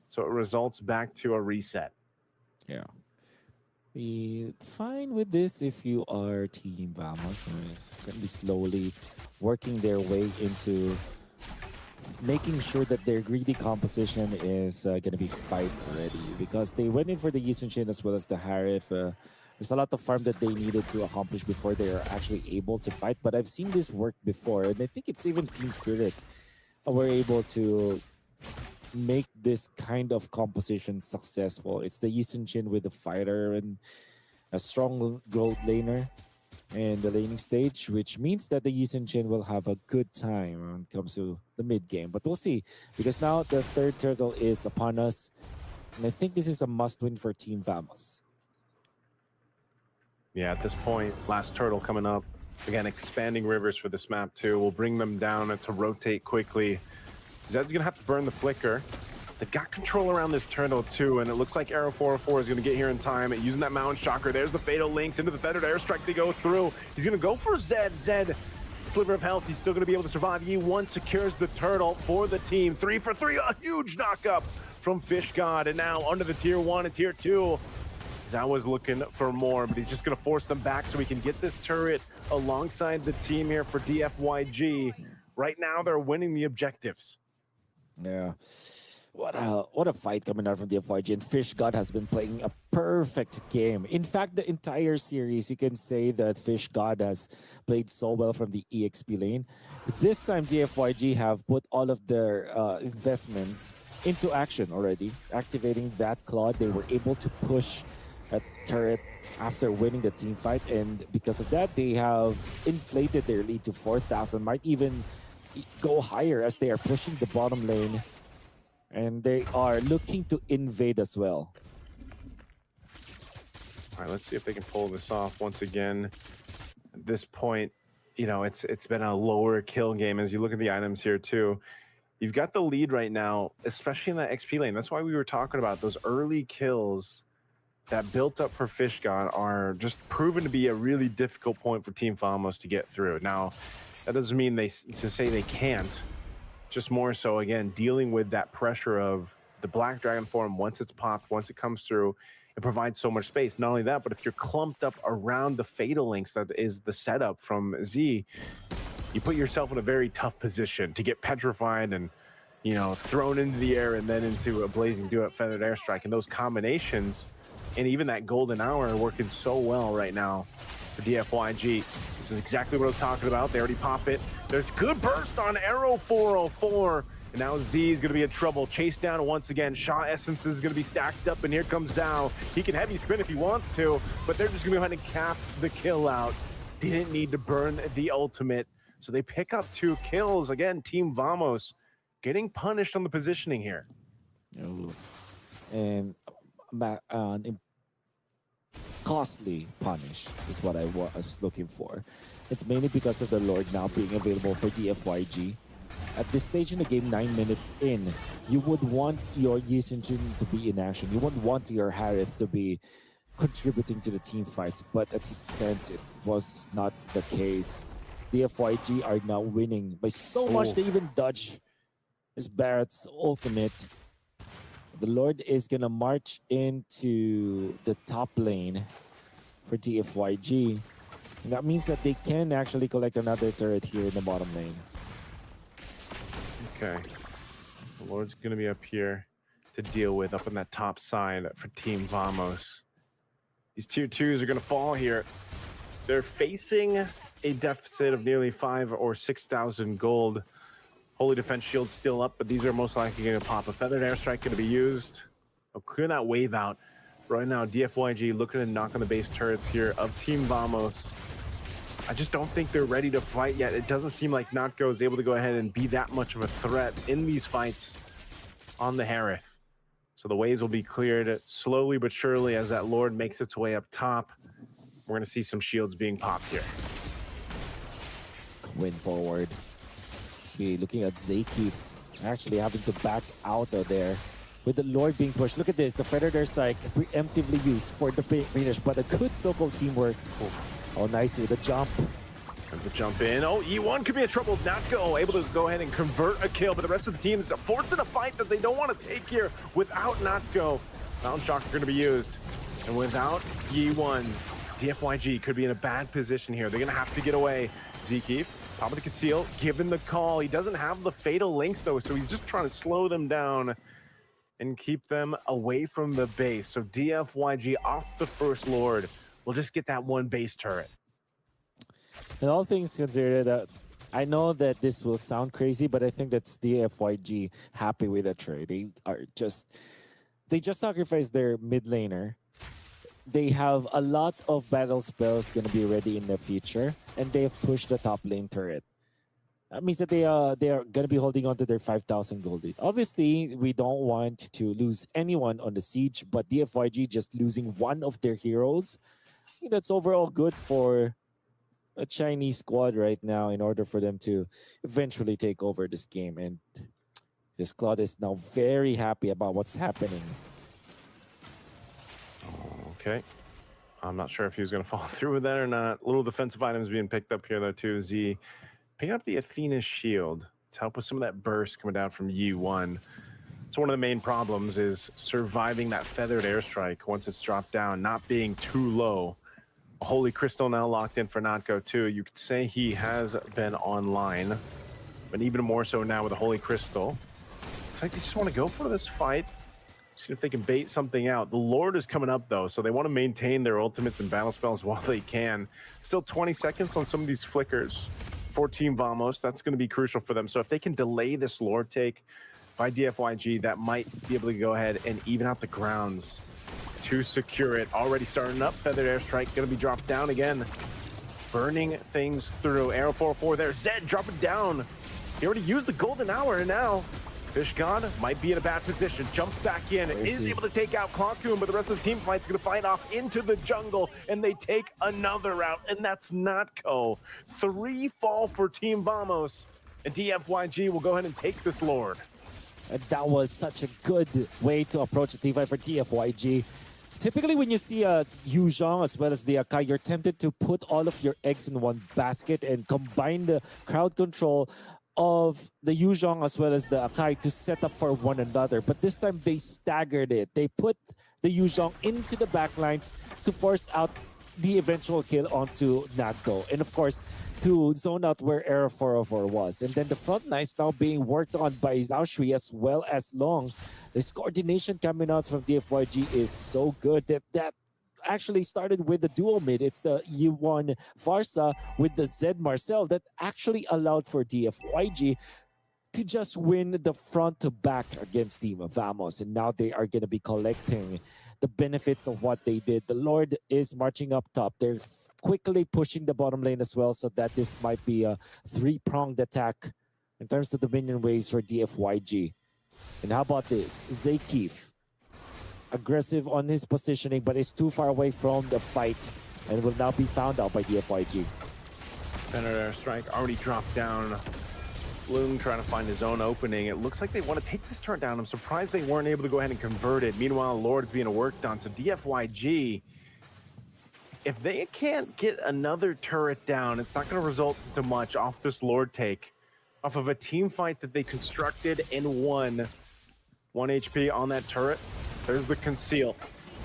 Speaker 13: So it results back to a reset.
Speaker 14: Yeah. Be fine with this if you are Team Vamos. It's going to be slowly working their way into making sure that their greedy composition is going to be fight ready, because they went in for the Yi Sun as well as the Harif. There's a lot of farm that they needed to accomplish before they are actually able to fight, but I've seen this work before, and I think it's even Team Spirit were able to make this kind of composition successful. It's the Yi Sun with the fighter and a strong gold laner in the laning stage, which means that the Yi Sun will have a good time when it comes to the mid game. But we'll see, because now the third turtle is upon us, and I think this is a must-win for Team Vamos.
Speaker 13: Yeah, at this point, last turtle coming up. Again, expanding rivers for this map too. We'll bring them down to rotate quickly. Zed's gonna have to burn the flicker. They've got control around this turtle too, and it looks like Arrow 404 is gonna get here in time, using that Mountain Shocker. There's the Fatal Links into the Feathered Airstrike. They go through. He's gonna go for Zed. Zed, sliver of health. He's still gonna be able to survive. Yi1 secures the turtle for the team. 3 for 3, a huge knockup from Fish God, and now under the tier 1 and tier 2. Zhao was looking for more, but he's just going to force them back so we can get this turret alongside the team here for DFYG. Right now, they're winning the objectives.
Speaker 14: Yeah. What a fight coming out from the FYG, and Fish God has been playing a perfect game. In fact, the entire series, you can say that Fish God has played so well from the EXP lane. This time, DFYG have put all of their investments into action already. Activating that Claude, they were able to push a turret after winning the team fight, and because of that, they have inflated their lead to 4,000, might even go higher as they are pushing the bottom lane. And they are looking to invade as well.
Speaker 13: All right, let's see if they can pull this off once again. At this point, you know, it's been a lower kill game as you look at the items here too. You've got the lead right now, especially in that XP lane. That's why we were talking about those early kills that built up for Fish God are just proven to be a really difficult point for Team Famos to get through. Now, that doesn't mean to say they can't. Just more so, again, dealing with that pressure of the Black Dragon form. Once it's popped, once it comes through, it provides so much space. Not only that, but if you're clumped up around the Fatal Links that is the setup from Z, you put yourself in a very tough position to get petrified and, you know, thrown into the air and then into a Blazing Duet Feathered Airstrike. And those combinations, and even that Golden Hour are working so well right now for DFYG. This is exactly what I was talking about. They already pop it. There's good burst on Arrow 404. And now Z is going to be in trouble. Chased down once again. Shaw Essence is going to be stacked up. And here comes Zhao. He can heavy spin if he wants to. But they're just going to go ahead and cap the kill out. Didn't need to burn the ultimate. So they pick up 2 kills. Again, Team Vamos getting punished on the positioning here.
Speaker 14: And costly punish is what I was looking for. It's mainly because of the Lord now being available for DFYG. At this stage in the game, 9 minutes in, you would want your Yi Jin to be in action. You wouldn't want your Harith to be contributing to the team fights, but as it stands, it was not the case. DFYG are now winning by so much they even dodge Miss Barrett's ultimate. The Lord is gonna march into the top lane for DFYG. And that means that they can actually collect another turret here in the bottom lane.
Speaker 13: Okay. The Lord's gonna be up here to deal with up on that top side for Team Vamos. These tier 2s are gonna fall here. They're facing a deficit of nearly 5,000 or 6,000 gold. Holy Defense Shield still up, but these are most likely going to pop. A Feathered Airstrike going to be used. I'll clear that wave out. Right now, DFYG looking to knock on the base turrets here of Team Vamos. I just don't think they're ready to fight yet. It doesn't seem like Notco is able to go ahead and be that much of a threat in these fights on the Harith. So the waves will be cleared slowly but surely as that Lord makes its way up top. We're going to see some shields being popped here.
Speaker 14: Win forward. Be looking at Zakif actually having to back out of there with the Lord being pushed. Look at this, the Feathered Airstrike preemptively used for the finish, but a good so-called teamwork. Oh, nice with the jump.
Speaker 13: And the jump in. Oh, E1 could be in trouble. Natko able to go ahead and convert a kill, but the rest of the team is forcing a fight that they don't want to take here without Natko. Mountain Shock are going to be used. And without E1, DFYG could be in a bad position here. They're going to have to get away. Zekif, top of the conceal, given the call. He doesn't have the Fatal Links though, so he's just trying to slow them down and keep them away from the base. So DFYG off the first Lord will just get that one base turret.
Speaker 14: And all things considered, I know that this will sound crazy, but I think that's DFYG happy with that trade. They just sacrificed their mid laner. They have a lot of battle spells going to be ready in the future, and they have pushed the top lane turret. That means that they are going to be holding on to their 5,000 gold lead. Obviously, we don't want to lose anyone on the siege, but DFYG just losing one of their heroes, I think that's overall good for a Chinese squad right now in order for them to eventually take over this game. And this squad is now very happy about what's happening.
Speaker 13: Okay. I'm not sure if he was going to follow through with that or not. Little defensive items being picked up here, though, too. Z picking up the Athena shield to help with some of that burst coming down from Yi1. It's one of the main problems is surviving that feathered airstrike once it's dropped down, not being too low. Holy Crystal now locked in for Natko too. You could say he has been online, but even more so now with the Holy Crystal. It's like they just want to go for this fight. See if they can bait something out. The Lord is coming up though, so they want to maintain their ultimates and battle spells while they can. Still 20 seconds on some of these flickers for Team Vamos. That's going to be crucial for them. So if they can delay this Lord take by DFYG, that might be able to go ahead and even out the grounds to secure it. Already starting up. Feathered airstrike going to be dropped down again. Burning things through. Arrow 4-4 there. Zed dropping down. He already used the golden hour, and now Fish God might be in a bad position. Jumps back in. Is able to take out Clockcoon, but the rest of the team fight's going to fight off into the jungle, and they take another route, and that's Natko. 3 fall for Team Vamos, and DFYG will go ahead and take this Lord.
Speaker 14: And that was such a good way to approach the team fight for TFYG. Typically, when you see a Yu Zhang as well as the Akai, you're tempted to put all of your eggs in one basket and combine the crowd control of the Yu Zhang as well as the Akai to set up for one another. But this time, they staggered it. They put the Yu Zhang into the backlines to force out the eventual kill onto Natko. And of course, to zone out where Era 404 was. And then the front lines now being worked on by Zhao Shui as well as Long. This coordination coming out from DFYG is so good that actually started with the dual mid. It's the E1 Farsa with the Z Marcel that actually allowed for DFYG to just win the front to back against Team Vamos. And now they are going to be collecting the benefits of what they did. The Lord is marching up top. They're quickly pushing the bottom lane as well, so that this might be a 3-pronged attack in terms of the minion waves for DFYG. And how about this? Zaykeef, aggressive on his positioning, but is too far away from the fight and will now be found out by DFYG.
Speaker 13: Feather strike already dropped down. Bloom trying to find his own opening. It looks like they want to take this turn down. I'm surprised they weren't able to go ahead and convert it. Meanwhile, Lord's being worked on. So DFYG, if they can't get another turret down, it's not going to result to much off this Lord take. Off of a team fight that they constructed and won. 1 HP on that turret. There's the conceal.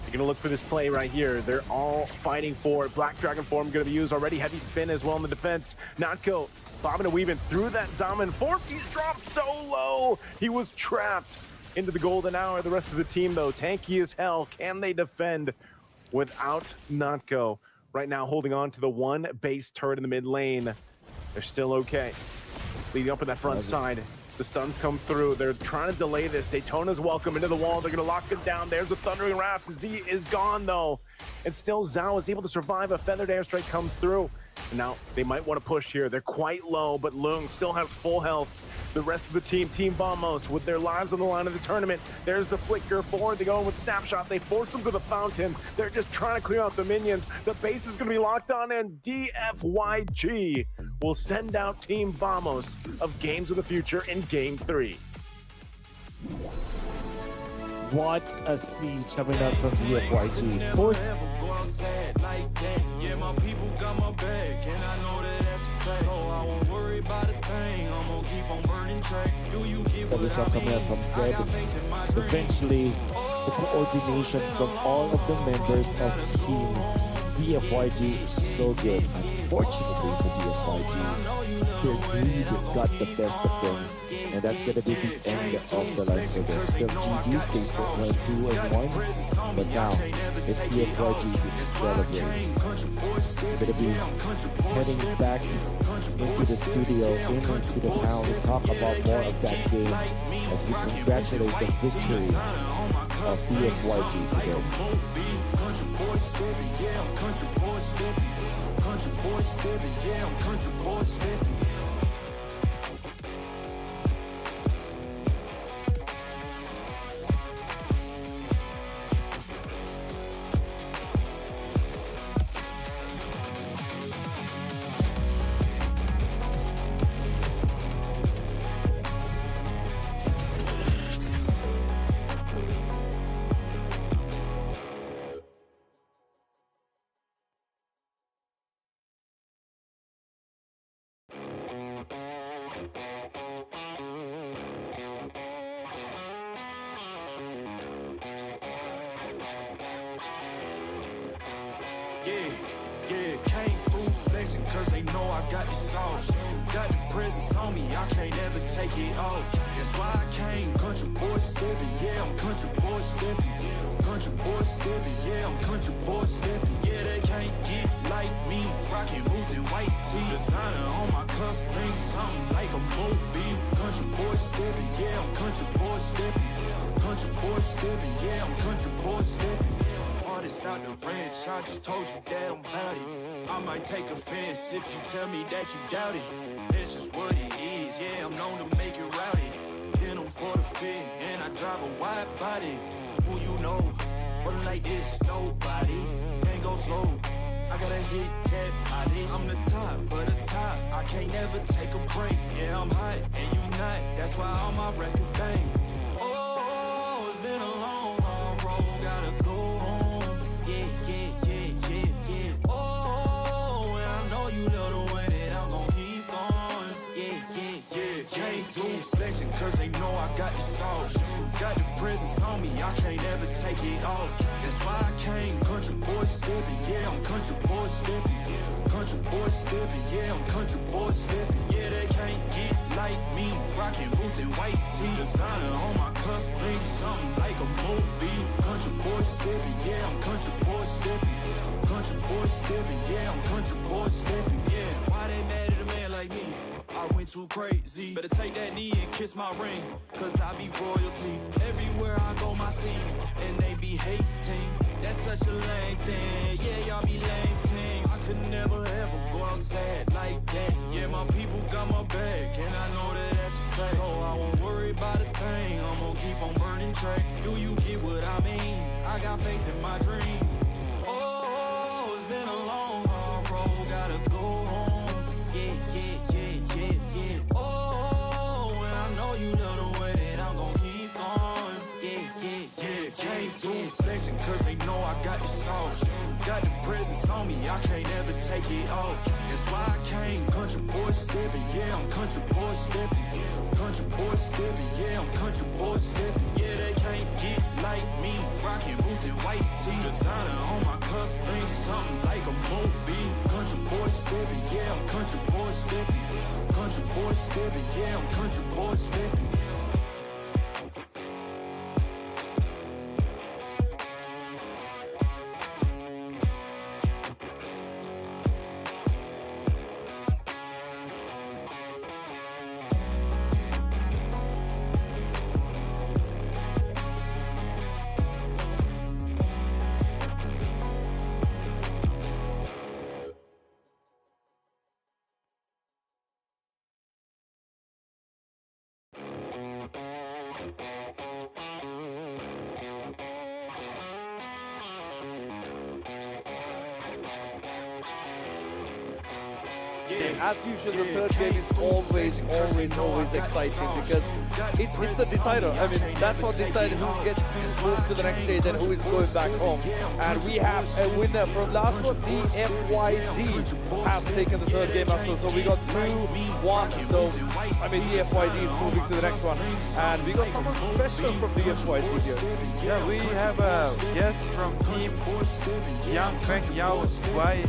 Speaker 13: You're going to look for this play right here. They're all fighting for it. Black Dragon form going to be used already. Heavy spin as well in the defense. Natko bobbing and weaving through that Zaman. Forsky's dropped so low. He was trapped into the golden hour. The rest of the team, though, tanky as hell. Can they defend without Natko? Right now, holding on to the one base turret in the mid lane. They're still okay. Leading up in that front side. The stuns come through. They're trying to delay this. Daytona's welcome into the wall. They're going to lock it down. There's a Thundering Wrath. Z is gone, though. And still, Zhao is able to survive. A feathered airstrike comes through. And now they might want to push here. They're quite low, but Lung still has full health. The rest of the team, Team Vamos, with their lives on the line of the tournament. There's the flicker forward. They go in with Snapshot. They force them to the fountain. They're just trying to clear out the minions. The base is going to be locked on, and DFYG will send out Team Vamos of Games of the Future in Game 3.
Speaker 14: What a siege coming out from DFYG. Forced.
Speaker 1: Yeah, my people got my back, and I know that that's a fact. So I won't worry about a thing. I'm gonna keep on burning track. Do you get what I
Speaker 14: coming out from Zed. Eventually, the coordination from all of the members of Team DFYG is so good. Unfortunately for DFYG, their greed got the best of them. And that's going to be the end of the line for them. Still GG's, they still went 2-1. But now, it's DFYG to celebrate. Going to be heading back into the studio, into the panel to talk about more of that game as we congratulate the victory of DFYG today.
Speaker 1: got the sauce. Got the presence on me, I can't ever take it off. That's why I came, country boy stepping, yeah, I'm country boy stepping. Country boy stepping, yeah, I'm country boy stepping. Yeah, they can't get like me, rocking boots and white tee. Designer on my cuff, ring something like a movie. Country boy stepping, yeah, I'm country boy stepping. Country boy stepping, yeah, I'm country boy stepping. Artist out the ranch, I just told you that I'm bout it. I might take offense if you tell me that you doubt it. That's just what it is, yeah, I'm known to make it rowdy. Then I'm for the fit, and I drive a wide body. Who you know, running like this, nobody. Can't go slow, I gotta hit that body. I'm the top, but the top, I can't never take a break. Yeah, I'm hot, and you not, that's why all my records bang. Oh, it's been a long, hard road, gotta go home. Yeah, yeah, yeah, yeah, yeah. Oh, and I know you love the way that I'm gon' keep going. Yeah, yeah, yeah. Can't do flexing, cause they know I got the sauce. Got the presence on me, I can't ever take it off. That's why I came, country boy stepping, yeah, I'm country boy stepping. Country boy stepping, yeah, I'm country boy stepping. Yeah, they can't get like me, rocking boots and white tee. Designer on my cuff, ring something like a movie. Country boy stepping, yeah, I'm country boy stepping. Country boy stepping, yeah, I'm country boy stepping. Yeah, why they mad at a man like me? I went too crazy. Better take that knee and kiss my ring, cause I be royalty. Everywhere I go, my scene, and they be hating. That's such a lame thing, yeah, y'all be lame teams. I could never ever go outside like that. Yeah, my people got my back, and I know that that's a fact. So I won't worry about a thing, I'm gonna keep on burning track. Do you get what I mean? I got faith in my dream. Oh, it's been a long, hard road, gotta go home. Yeah, yeah, yeah, yeah, yeah. Oh, and I know you love the way that I'm gon' keep going. Yeah, yeah, yeah. Can't do flexing, cause they know I got the sauce. Got the presence on me, I can't ever take it off. That's why I came, country boy stepping, yeah, I'm country boy stepping. Country boy stepping, yeah, I'm country boy stepping. Yeah, they can't get like me, rocking boots and white tee. Designer on my cuff, ring something like a movie. Country boy stepping, yeah, I'm country boy stepping. Country boy stepping, yeah, I'm country boy stepping.
Speaker 4: As usual, the third game is always exciting because it's the decider. I mean, that's what decides who gets to move to the next stage and who is going back home. And we have a winner from last one. The FYG have taken the third game as well. So we got 2-1. So, I mean, the FYG is moving to the next one. And we got someone special from the FYG here.
Speaker 3: Yeah, we have a guest from team Yang Feng Yao Wai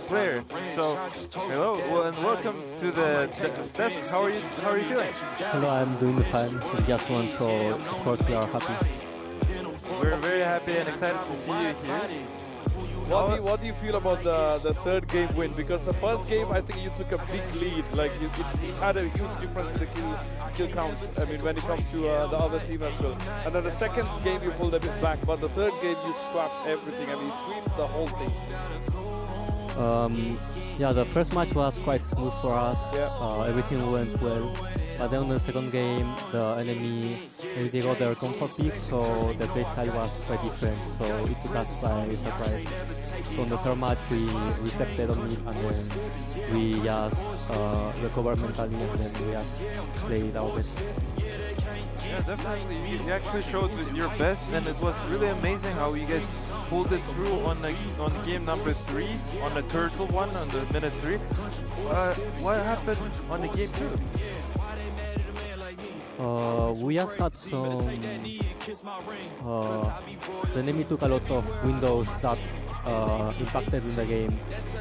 Speaker 3: player. So, hello and welcome to the test. How are you doing?
Speaker 18: Hello, I'm doing fine. It's just one, so of course we are happy.
Speaker 3: We're very happy and excited to see you here.
Speaker 4: What do you feel about the third game win? Because the first game, I think you took a big lead. Like you had a huge difference in the kill count. I mean, when it comes to the other team as well. And then the second game you pulled a bit back, but the third game you swapped everything. I mean, you swept the whole thing.
Speaker 18: Yeah, the first match was quite smooth for us.
Speaker 4: Yeah.
Speaker 18: Everything went well. But then the second game, the enemy, they got their comfort pick, so the play style was quite different. So it took us by surprise. So in the third match, we reflected on it, and then we just recovered mentally, and then we just played our best.
Speaker 3: Yeah, definitely. You actually showed your best, and it was really amazing how you guys pulled it through on game number 3, on the turtle one, on the minute 3. What happened on the game 2?
Speaker 18: We just had some... the enemy took a lot of windows that impacted in the game.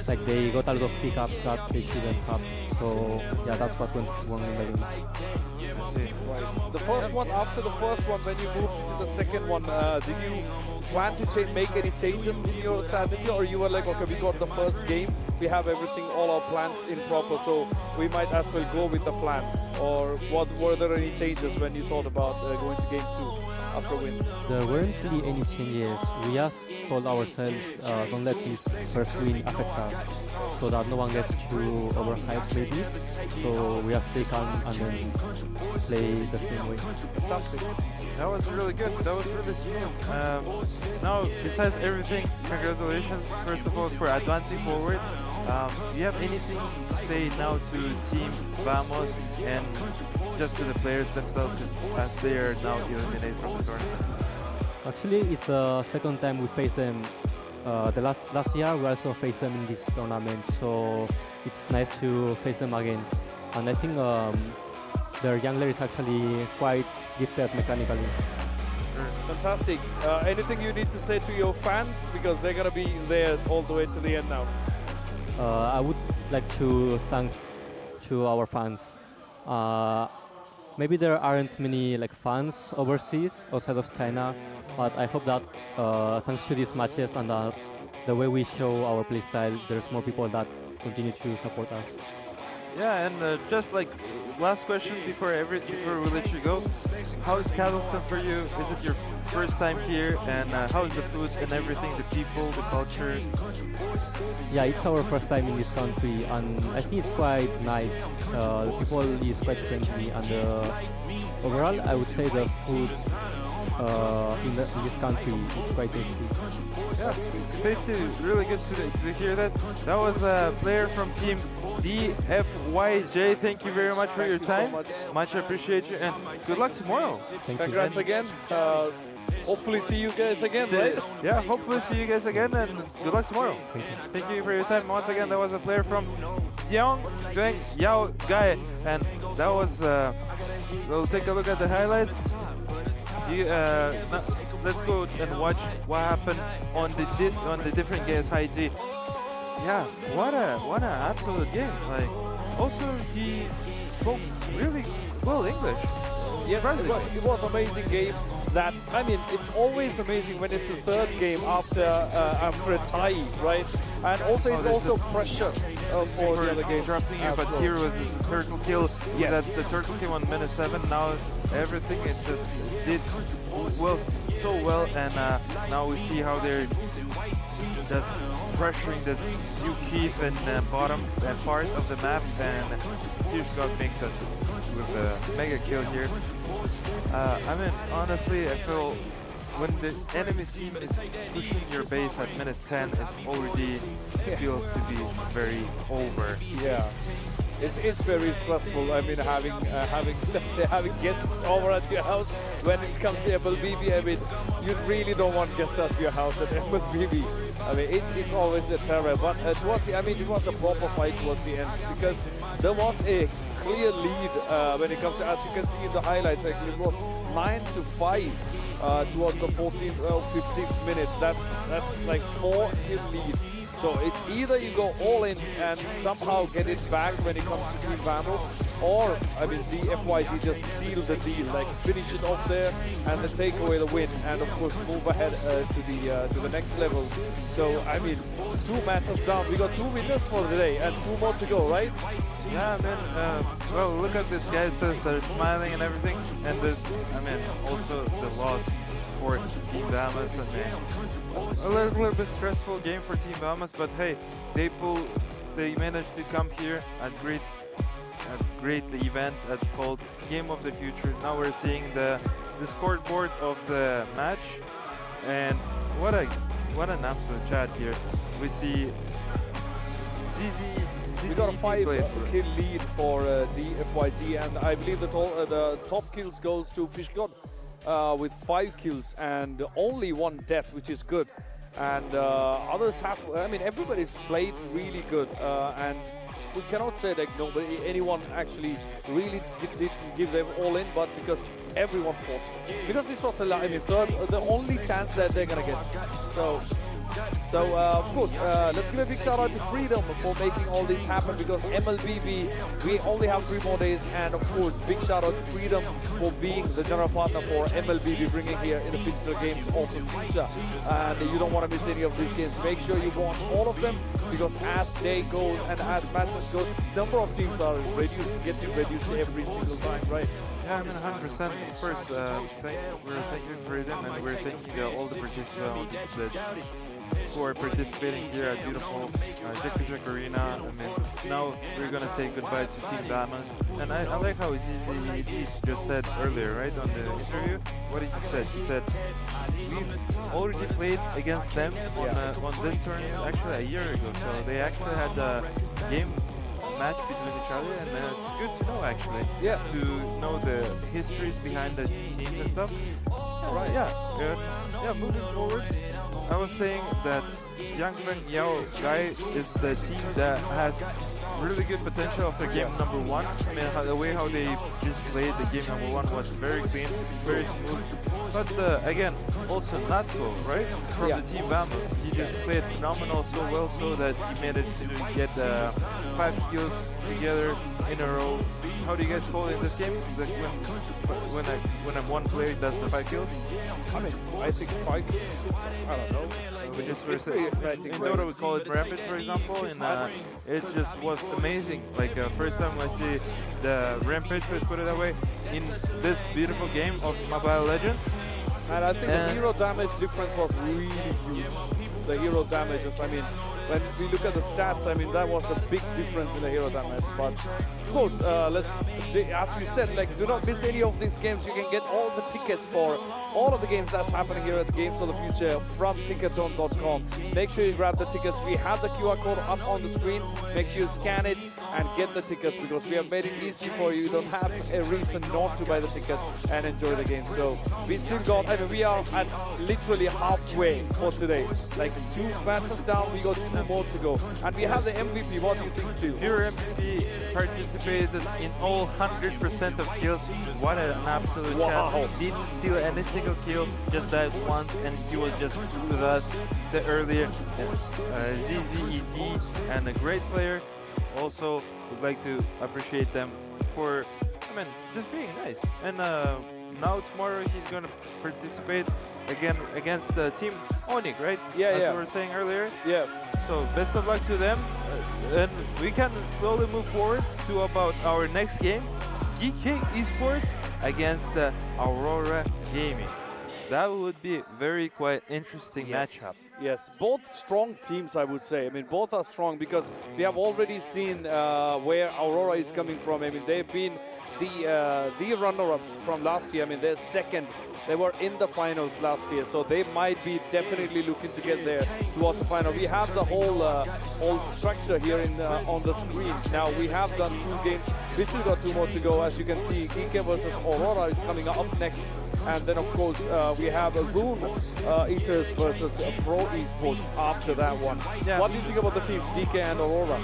Speaker 18: Like they got a lot of pickups that they shouldn't have. So yeah, that's what went wrong in the game.
Speaker 4: Right. The first one, after the first one, when you moved to the second one, did you plan to make any changes in your strategy, or you were like, okay, we got the first game, we have everything, all our plans in proper, so we might as well go with the plan? Or what were there any changes when you thought about going to game 2 after win?
Speaker 18: There weren't really any changes. We just told ourselves, don't let this first win affect us, so that no one gets too overhyped maybe. So we just stay calm and then play the same way.
Speaker 4: Fantastic.
Speaker 3: That was really good. That was really smooth. Now, besides everything, congratulations first of all for advancing forward. Do you have anything to say now to Team Vamos and just to the players themselves as they are now eliminated from the tournament?
Speaker 18: Actually, it's the second time we face them. The last year we also faced them in this tournament, so it's nice to face them again. And I think their jungler is actually quite gifted mechanically.
Speaker 4: Fantastic. Anything you need to say to your fans, because they're gonna be there all the way to the end now?
Speaker 18: I would like to thank to our fans. Maybe there aren't many fans overseas outside of China, but I hope that thanks to these matches and the way we show our playstyle, there's more people that continue to support us.
Speaker 3: Yeah, and just last question before we let you go, how is Kazakhstan for you? Is it your first time here? And how is the food and everything, the people, the culture?
Speaker 18: Yeah, it's our first time in this country, and I think it's quite nice. The people is quite friendly, and overall, I would say the food in this country is quite tasty.
Speaker 3: Yeah, tasty. Really good to hear that. That was a player from Team DFYJ. Thank you very much for your time.
Speaker 4: So
Speaker 3: much appreciate you, and good luck tomorrow.
Speaker 4: Congrats again. Hopefully see you guys again, right?
Speaker 3: Yeah, hopefully see you guys again, and good luck tomorrow. Thank you for your time. Once again, that was a player from Yao Guy, and that was, we'll take a look at the highlights. Let's go and watch what happened on the different games. Hi G. Yeah, what an absolute game. Also he spoke really well English.
Speaker 4: Yes, it was amazing game. It's always amazing when it's the third game after a tie, right? And also it's also pressure for the other game.
Speaker 3: Interrupting you, but here was the turtle kill.
Speaker 4: Yes.
Speaker 3: That's the turtle kill on minute 7. Now everything it just did so well, and now we see how they're just pressuring the new keep and bottom part of the map, and Huge God makes us with a mega kill here. Honestly, I feel when the enemy team is pushing your base at minute 10, it already feels to be very over.
Speaker 4: Yeah. It's very stressful. Having guests over at your house when it comes to MLBB. You really don't want guests at your house at MLBB. It's always a terror. But it was a proper fight towards the end, because there was a clear lead when it comes to, as you can see in the highlights. It was 9-5 towards the 14th or 15th minute. That's like 4 kill lead. So it's either you go all in and somehow get it back when it comes to Team Vamos, or the FYG just seal the deal, finish it off there and then take away the win, and of course move ahead to the next level. So 2 matches down. We got 2 winners for today and 2 more to go, right?
Speaker 3: Yeah, man. Well, look at this guys. They're smiling and everything, and also the loss for Team Vamos. A little bit stressful game for Team Vamos, but hey, they managed to come here at great event called Game of the Future. Now we're seeing the scoreboard of the match, and what an absolute chat here. We see ZZ.
Speaker 4: We got a 5 kill lead for DFYG, and I believe the top kills goes to Fishgod with 5 kills and only 1 death, which is good. And others have, everybody's played really good, and we cannot say that anyone actually really did give them all in, but because everyone fought. Because this was the only chance that they're gonna get. So So, of course, let's give a big shout out to Freedom for making all this happen, because MLBB, we only have 3 more days. And of course, big shout out to Freedom for being the general partner for MLBB, bringing here in the physical games of the future. And you don't want to miss any of these games. Make sure you watch all of them, because as day goes and as matches go, number of teams are getting reduced every single time, right?
Speaker 3: Yeah, I mean 100%. First, we're thanking Freedom, and we're thanking all the participants who are participating here at beautiful Czech Arena. I mean, now we're gonna say goodbye to Team Damas, and I like how he just said earlier, right, on the interview. What did he say? He said we've already played against them on this tournament actually a year ago, so they actually had a match between each other, and it's good to know actually.
Speaker 4: Yeah.
Speaker 3: To know the histories behind the teams and stuff.
Speaker 4: Right.
Speaker 3: Yeah. Moving forward, I was saying that Jangan Yao Guy is the team that has really good potential after game number 1. I mean, the way how they just played the game number 1 was very clean, very smooth. But again, also not so, right? From the team Vamos, he just played phenomenal so well, so that he managed to get 5 kills together in a row. How do you guys call it in this game? Like when one player does the 5 kills?
Speaker 4: I mean, I think 5 kills. I don't know.
Speaker 3: It's pretty exciting. In Dota we call it Rampage, for example, and it just was amazing. Like first time I see the Rampage, let's put it that way, in this beautiful game of Mobile Legends.
Speaker 4: And I think the hero damage difference was really huge. The hero damages, I mean, when we look at the stats, I mean, that was a big difference in the hero damage. But of course, as we said, like, do not miss any of these games. You can get all the tickets for all of the games that's happening here at Games of the Future from ticketon.com. Make sure you grab the tickets. We have the QR code up on the screen. Make sure you scan it and get the tickets, because we have made it easy for you. You don't have a reason not to buy the tickets and enjoy the game. So we still got, I mean, we are at literally halfway for today. Like 2 matches down, we got 2 more to go. And we have the MVP. What do you think, Stu?
Speaker 3: Your MVP participated in all 100% of kills. What an absolute champ. Didn't steal any single kill, just died once, and he was just with us the earlier. ZZED, and a great player. Also would like to appreciate them for, I mean, just being nice. And now tomorrow he's gonna participate again against the team Onyx, right? As we were saying earlier.
Speaker 4: Yeah.
Speaker 3: So best of luck to them, and we can slowly move forward to about our next game, GK Esports against Aurora Gaming. That would be very quite interesting matchup.
Speaker 4: Yes, both strong teams, I would say. I mean, both are strong, because we have already seen where Aurora is coming from. I mean, they've been the runner-ups from last year. I mean, they're second. They were in the finals last year, so they might be definitely looking to get there towards the final. We have the whole structure here on the screen. Now we have done 2 games. We still got 2 more to go. As you can see, GK versus Aurora is coming up next. And then, of course, we have a Rune Eaters versus Pro Esports after that one.
Speaker 3: Yeah.
Speaker 4: What do you think about the teams, DK and Aurora?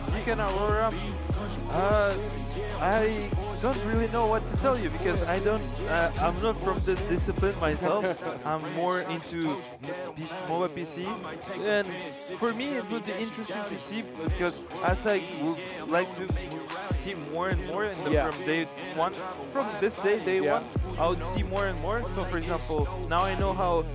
Speaker 3: DK and Aurora, I don't really know what to tell you, because I'm not from this discipline myself. I'm more into mobile PC, and for me it would be interesting to see, because as I would like to see more and more from day 1, from this day 1, I would see more and more. So for example, now I know how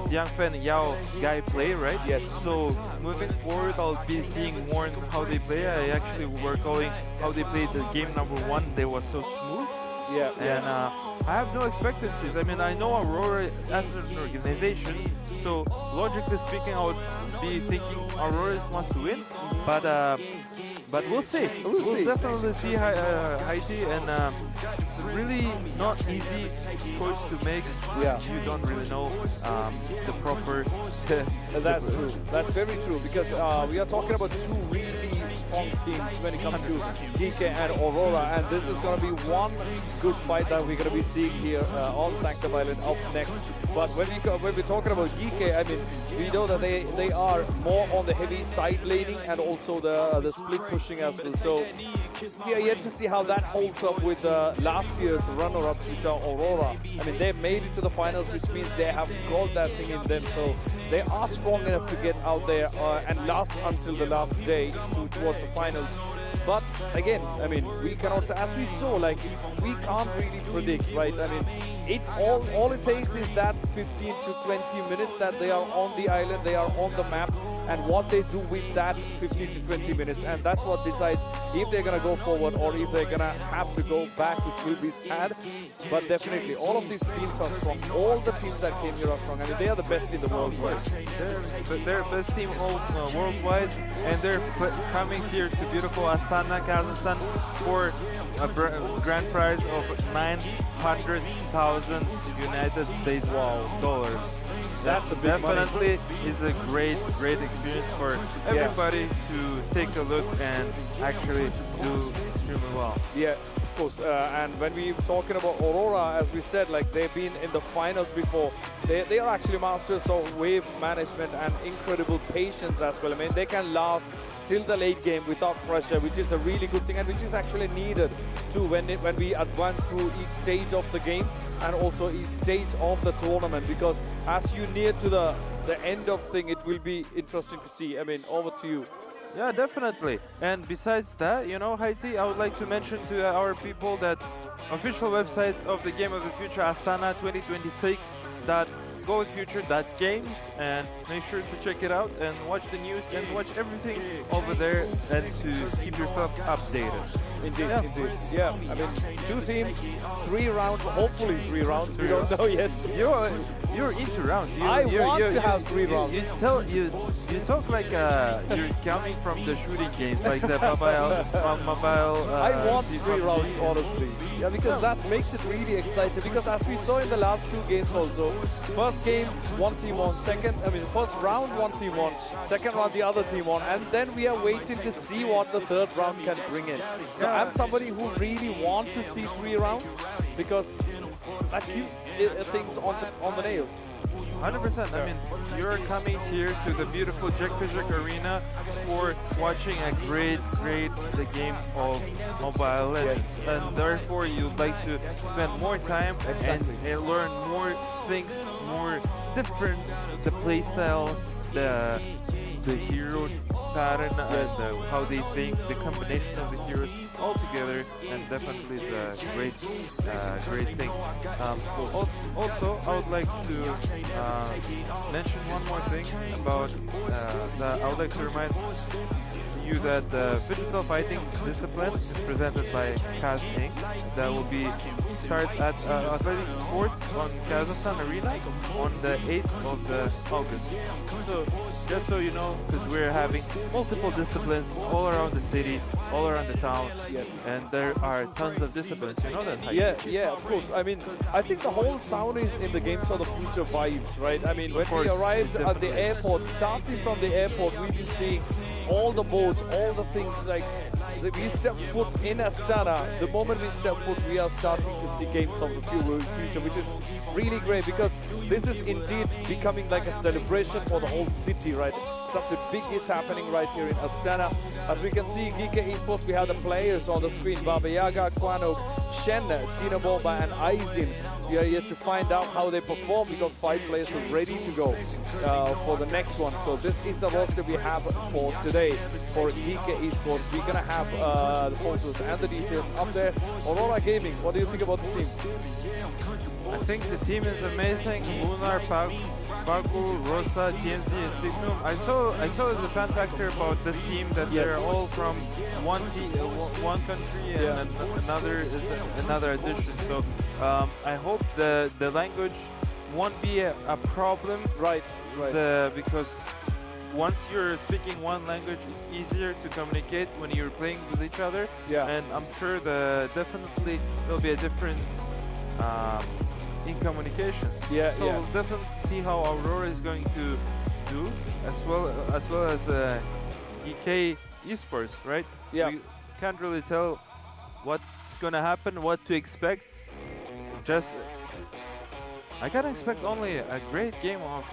Speaker 3: Jiangfen Yao Guy play, right?
Speaker 4: Yes.
Speaker 3: So moving forward, I'll be seeing more how they play. I actually were calling how they played the game number 1. They were so smooth.
Speaker 4: Yeah.
Speaker 3: And I have no expectancies. I mean, I know Aurora as an organization, so logically speaking, I would be thinking Aurora must win. But we'll see. We'll definitely see Haiti, and it's really not easy choice to make if you don't really know the proper.
Speaker 4: That's true. That's very true, because we are talking about 2 really strong teams when it comes to GK and Aurora, and this is going to be one good fight that we're going to be seeing here on Sanctum Island up next. But when we're talking about GK, I mean, we know that they are more on the heavy side laning and also the split pushing as well. So we are yet to see how that holds up with last year's runner-ups, which are Aurora. I mean, they made it to the finals, which means they have got that thing in them. So they are strong enough to get out there and last until the last day towards the finals. But again, I mean, we can also, as we saw, like, we can't really predict, right? I mean, it's all it takes is that 15 to 20 minutes that they are on the island, they are on the map, and what they do with that 15 to 20 minutes, and that's what decides if they're gonna go forward or if they're gonna have to go back, which will be sad. But definitely, all of these teams are strong. All the teams that came here are strong. I mean, they are the best in the world, right?
Speaker 3: They're best team worldwide, and they're coming here to beautiful Astana, Kazakhstan for a grand prize of 900,000 United States dollars.
Speaker 4: That's a big
Speaker 3: definitely is a great experience for everybody to take a look and actually do extremely well.
Speaker 4: Yeah, of course. And when we're talking about Aurora, as we said, like, they've been in the finals before. They are actually masters of wave management and incredible patience as well. I mean, they can last till the late game without pressure, which is a really good thing and which is actually needed too when we advance through each stage of the game and also each stage of the tournament, because as you near to the end of thing, it will be interesting to see. I mean, over to you.
Speaker 3: Yeah, definitely. And besides that, you know, Haiti, I would like to mention to our people that official website of the Game of the Future Astana 2026 GoFuture.games, and make sure to check it out and watch the news and watch everything over there and to keep yourself updated.
Speaker 4: Indeed, indeed. Yeah, I mean, 2 teams, 3 rounds, hopefully 3 rounds. We don't know yet.
Speaker 3: You're into rounds.
Speaker 4: I want to have 3 rounds.
Speaker 3: You talk like you're coming from the shooting games, like the mobile.
Speaker 4: I want 3 rounds, honestly. Yeah, because that makes it really exciting. Because as we saw in the last 2 games also, first game, one team won. First round, one team won. Second round, the other team won. And then we are waiting to see what the third round can bring in. So I'm somebody who really wants to see 3 rounds because that keeps things on the nail.
Speaker 3: 100%. I mean, you're coming here to the beautiful Jack Arena for watching a great the game of Mobile Legends, and therefore you'd like to spend more time and learn more things, more different, the playstyle, the hero pattern, how they think, the combination of the heroes all together, and definitely the great thing. Also, I would like to mention one more thing about I would like to remind you that the physical fighting discipline is presented by Kaz Inc. That will be start at Athletic Sports on Kazakhstan Arena on the 8th of August. So just so you know, because we're having multiple disciplines all around the city, all around the town, and there are tons of disciplines. You know that?
Speaker 4: Yeah, of course. I mean, I think the whole town is in the Games of the Future vibes, right? I mean, when we arrived at the airport, starting from the airport, we've been seeing all the boats, all the things, like we step foot in Astana. The moment we step foot, we are starting to see Games of the Future, which is really great because this is indeed becoming like a celebration for the whole city, right? Something big is happening right here in Astana. As we can see, GK Esports, we have the players on the screen: Baba Yaga, Kwano, Shen, Sinabomba, and Aizin. We are yet to find out how they perform because 5 players are ready to go for the next one. So this is the roster we have for today for GK Esports. We're gonna have the photos and the details up there. Aurora Gaming, what do you think about the team?
Speaker 3: I think the team is amazing. Lunar, Paku, Rosa, TNC, and Signum. I saw the fan factor about this team that they're all from one country and another is another addition. So I hope the language won't be a problem.
Speaker 4: Right.
Speaker 3: Because once you're speaking one language, it's easier to communicate when you're playing with each other.
Speaker 4: Yeah.
Speaker 3: And I'm sure definitely there'll be a difference in communications. So we'll definitely see how Aurora is going to do, as well as GK esports, right?
Speaker 4: Yeah.
Speaker 3: We can't really tell what's gonna happen, what to expect. Just I can expect only a great game of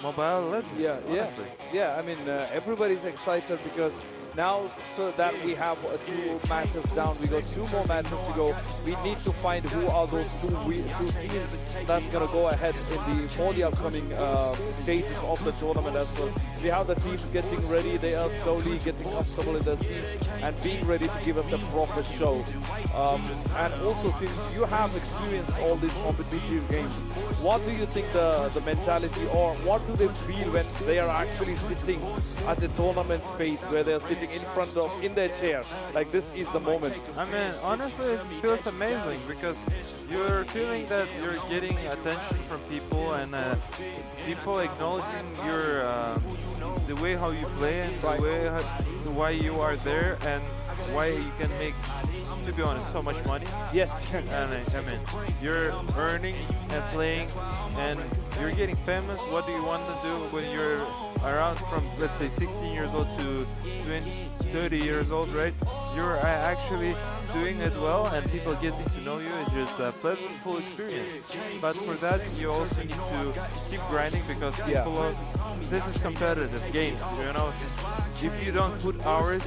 Speaker 3: Mobile Legends.
Speaker 4: Yeah,
Speaker 3: honestly.
Speaker 4: yeah. I mean, everybody's excited because now, so that we have 2 matches down, we got 2 more matches to go. We need to find who are those two teams that's gonna go ahead for the upcoming stages of the tournament as well. We have the teams getting ready; they are slowly getting comfortable in their seats and being ready to give us a proper show. And also, since you have experienced all these competitive games, what do you think the mentality, or what do they feel when they are actually sitting at the tournament space where they are sitting in their chair, like this is the moment?
Speaker 3: I mean, honestly, it feels amazing because you're feeling that you're getting attention from people and people acknowledging your the way how you play and the way why you are there and why you can make, to be honest, so much money.
Speaker 4: Yes.
Speaker 3: And I mean, you're earning and playing and you're getting famous. What do you want to do when you're around from, let's say, 16 years old to 30 years old, right? You're actually doing it well and people getting to know you. It's just a pleasantful experience. But for that, you also need to keep grinding because people are, this is competitive games, you know. If you don't put hours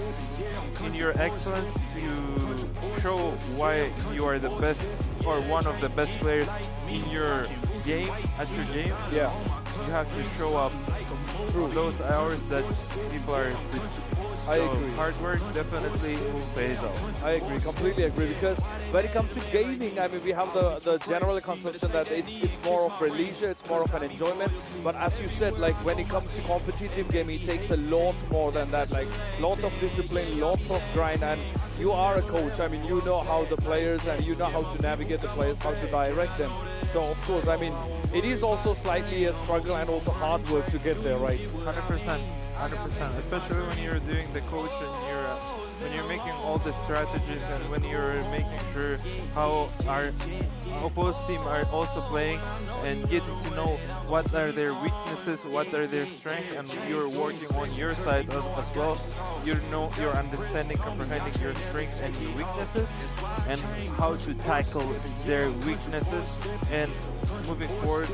Speaker 3: in your excellence to show why you are the best or one of the best players in your game, at your game, you have to show up through those hours that people are sleeping.
Speaker 4: I agree.
Speaker 3: Hard work definitely will pay off.
Speaker 4: I agree, completely agree, because when it comes to gaming, I mean, we have the general conception that it's more of a leisure, it's more of an enjoyment, but as you said, like when it comes to competitive gaming, it takes a lot more than that, like lot of discipline, lots of grind, and you are a coach. I mean, you know how the players and you know how to navigate the players, how to direct them. So of course, I mean, it is also slightly a struggle and also hard work to get there, right?
Speaker 3: 100%. 100%, especially when you're doing the coach and when you're making all the strategies and when you're making sure how our opposed team are also playing and getting to know what are their weaknesses, what are their strengths, and you're working on your side as well. You know, you're understanding, comprehending your strengths and your weaknesses and how to tackle their weaknesses, and moving forward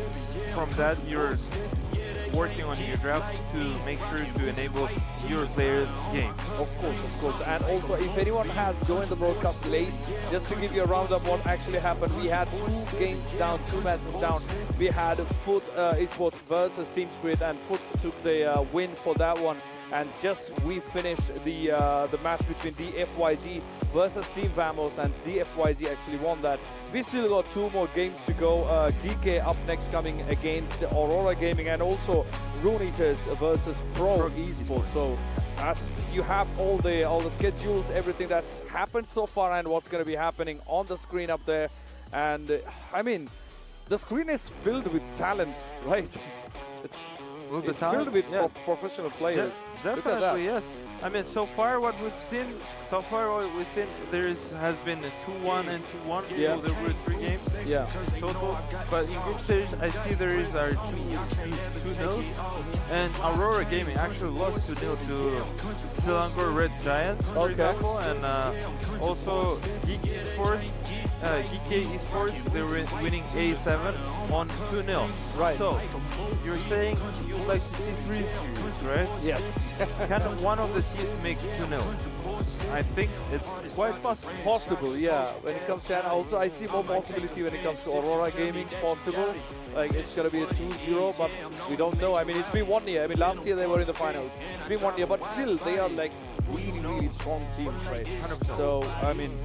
Speaker 3: from that, you're working on your draft to make sure to enable your players' game.
Speaker 4: Of course. And also, if anyone has joined the broadcast late, just to give you a roundup what actually happened, we had 2 games down, 2 matches down. We had Foot Esports versus Team Spirit, and Foot took the win for that one. And just we finished the match between DFYG versus Team Vamos, and DFYG actually won that. We still got 2 more games to go. GK up next, coming against Aurora Gaming, and also Rune Eaters versus Pro Esports. So as you have all the schedules, everything that's happened so far and what's going to be happening on the screen up there. And I mean, the screen is filled with talent, right? It's filled with professional players.
Speaker 3: Definitely, yes. I mean, so far what we've seen, there has been a 2-1 and 2-1.
Speaker 4: Yeah.
Speaker 3: So there were 3 games total. But in group stage, I see there is our 2-0. And Aurora Gaming actually lost 2-0 to Selangor Red Giants, for example. And also GK Esports, they were winning A7 on 2-0.
Speaker 4: Right.
Speaker 3: So you're saying you'd like to see 3 series, right?
Speaker 4: Yes.
Speaker 3: Can one of the teams make 2-0? I think it's quite
Speaker 4: possible, yeah. When it comes to, and also I see more possibility when it comes to Aurora Gaming, possible. Like it's gonna be a 2-0, but we don't know. I mean, it's been 1 year. I mean, last year they were in the finals. It's been 1 year, but still they are like really strong teams, right?
Speaker 3: 100%.
Speaker 4: So I mean,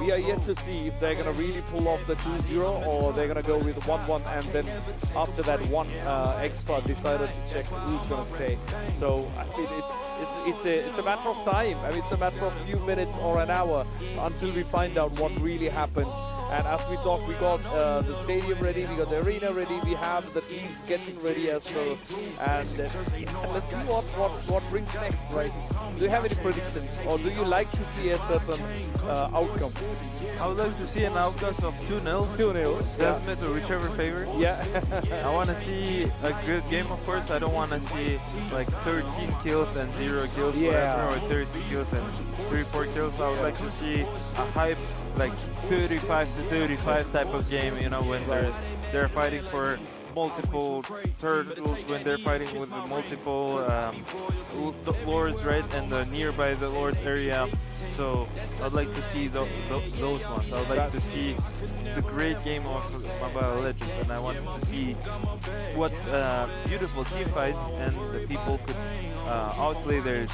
Speaker 4: we are yet to see if they're gonna really pull off the 2-0 or they're gonna go with 1-1, and then after that 1 extra decided to check who's gonna stay. So I mean, it's a matter of time. I mean, it's a matter of a few minutes or an hour until we find out what really happens. And as we talk, we got the stadium ready, we got the arena ready, we have the teams getting ready as well. And let's see what brings next, right? Do you have any predictions, or do you like to see a certain outcome?
Speaker 3: I would like to see an outcome of 2-0.
Speaker 4: 2-0.
Speaker 3: Definitely, whichever favor.
Speaker 4: Yeah.
Speaker 3: I want to see a good game, of course. I don't want to see like 13 kills and 0 kills,
Speaker 4: Yeah.
Speaker 3: whatever, or 30 kills and 3-4 kills. I would like to see a hype, like 35 to 35 type of game, you know, when they're fighting for multiple turtles, when they're fighting with the multiple lords, right, and nearby the lords area. So I'd like to see those ones. I'd like to see the great game of Mobile Legends, and I want to see what beautiful team fights and the people could outplay their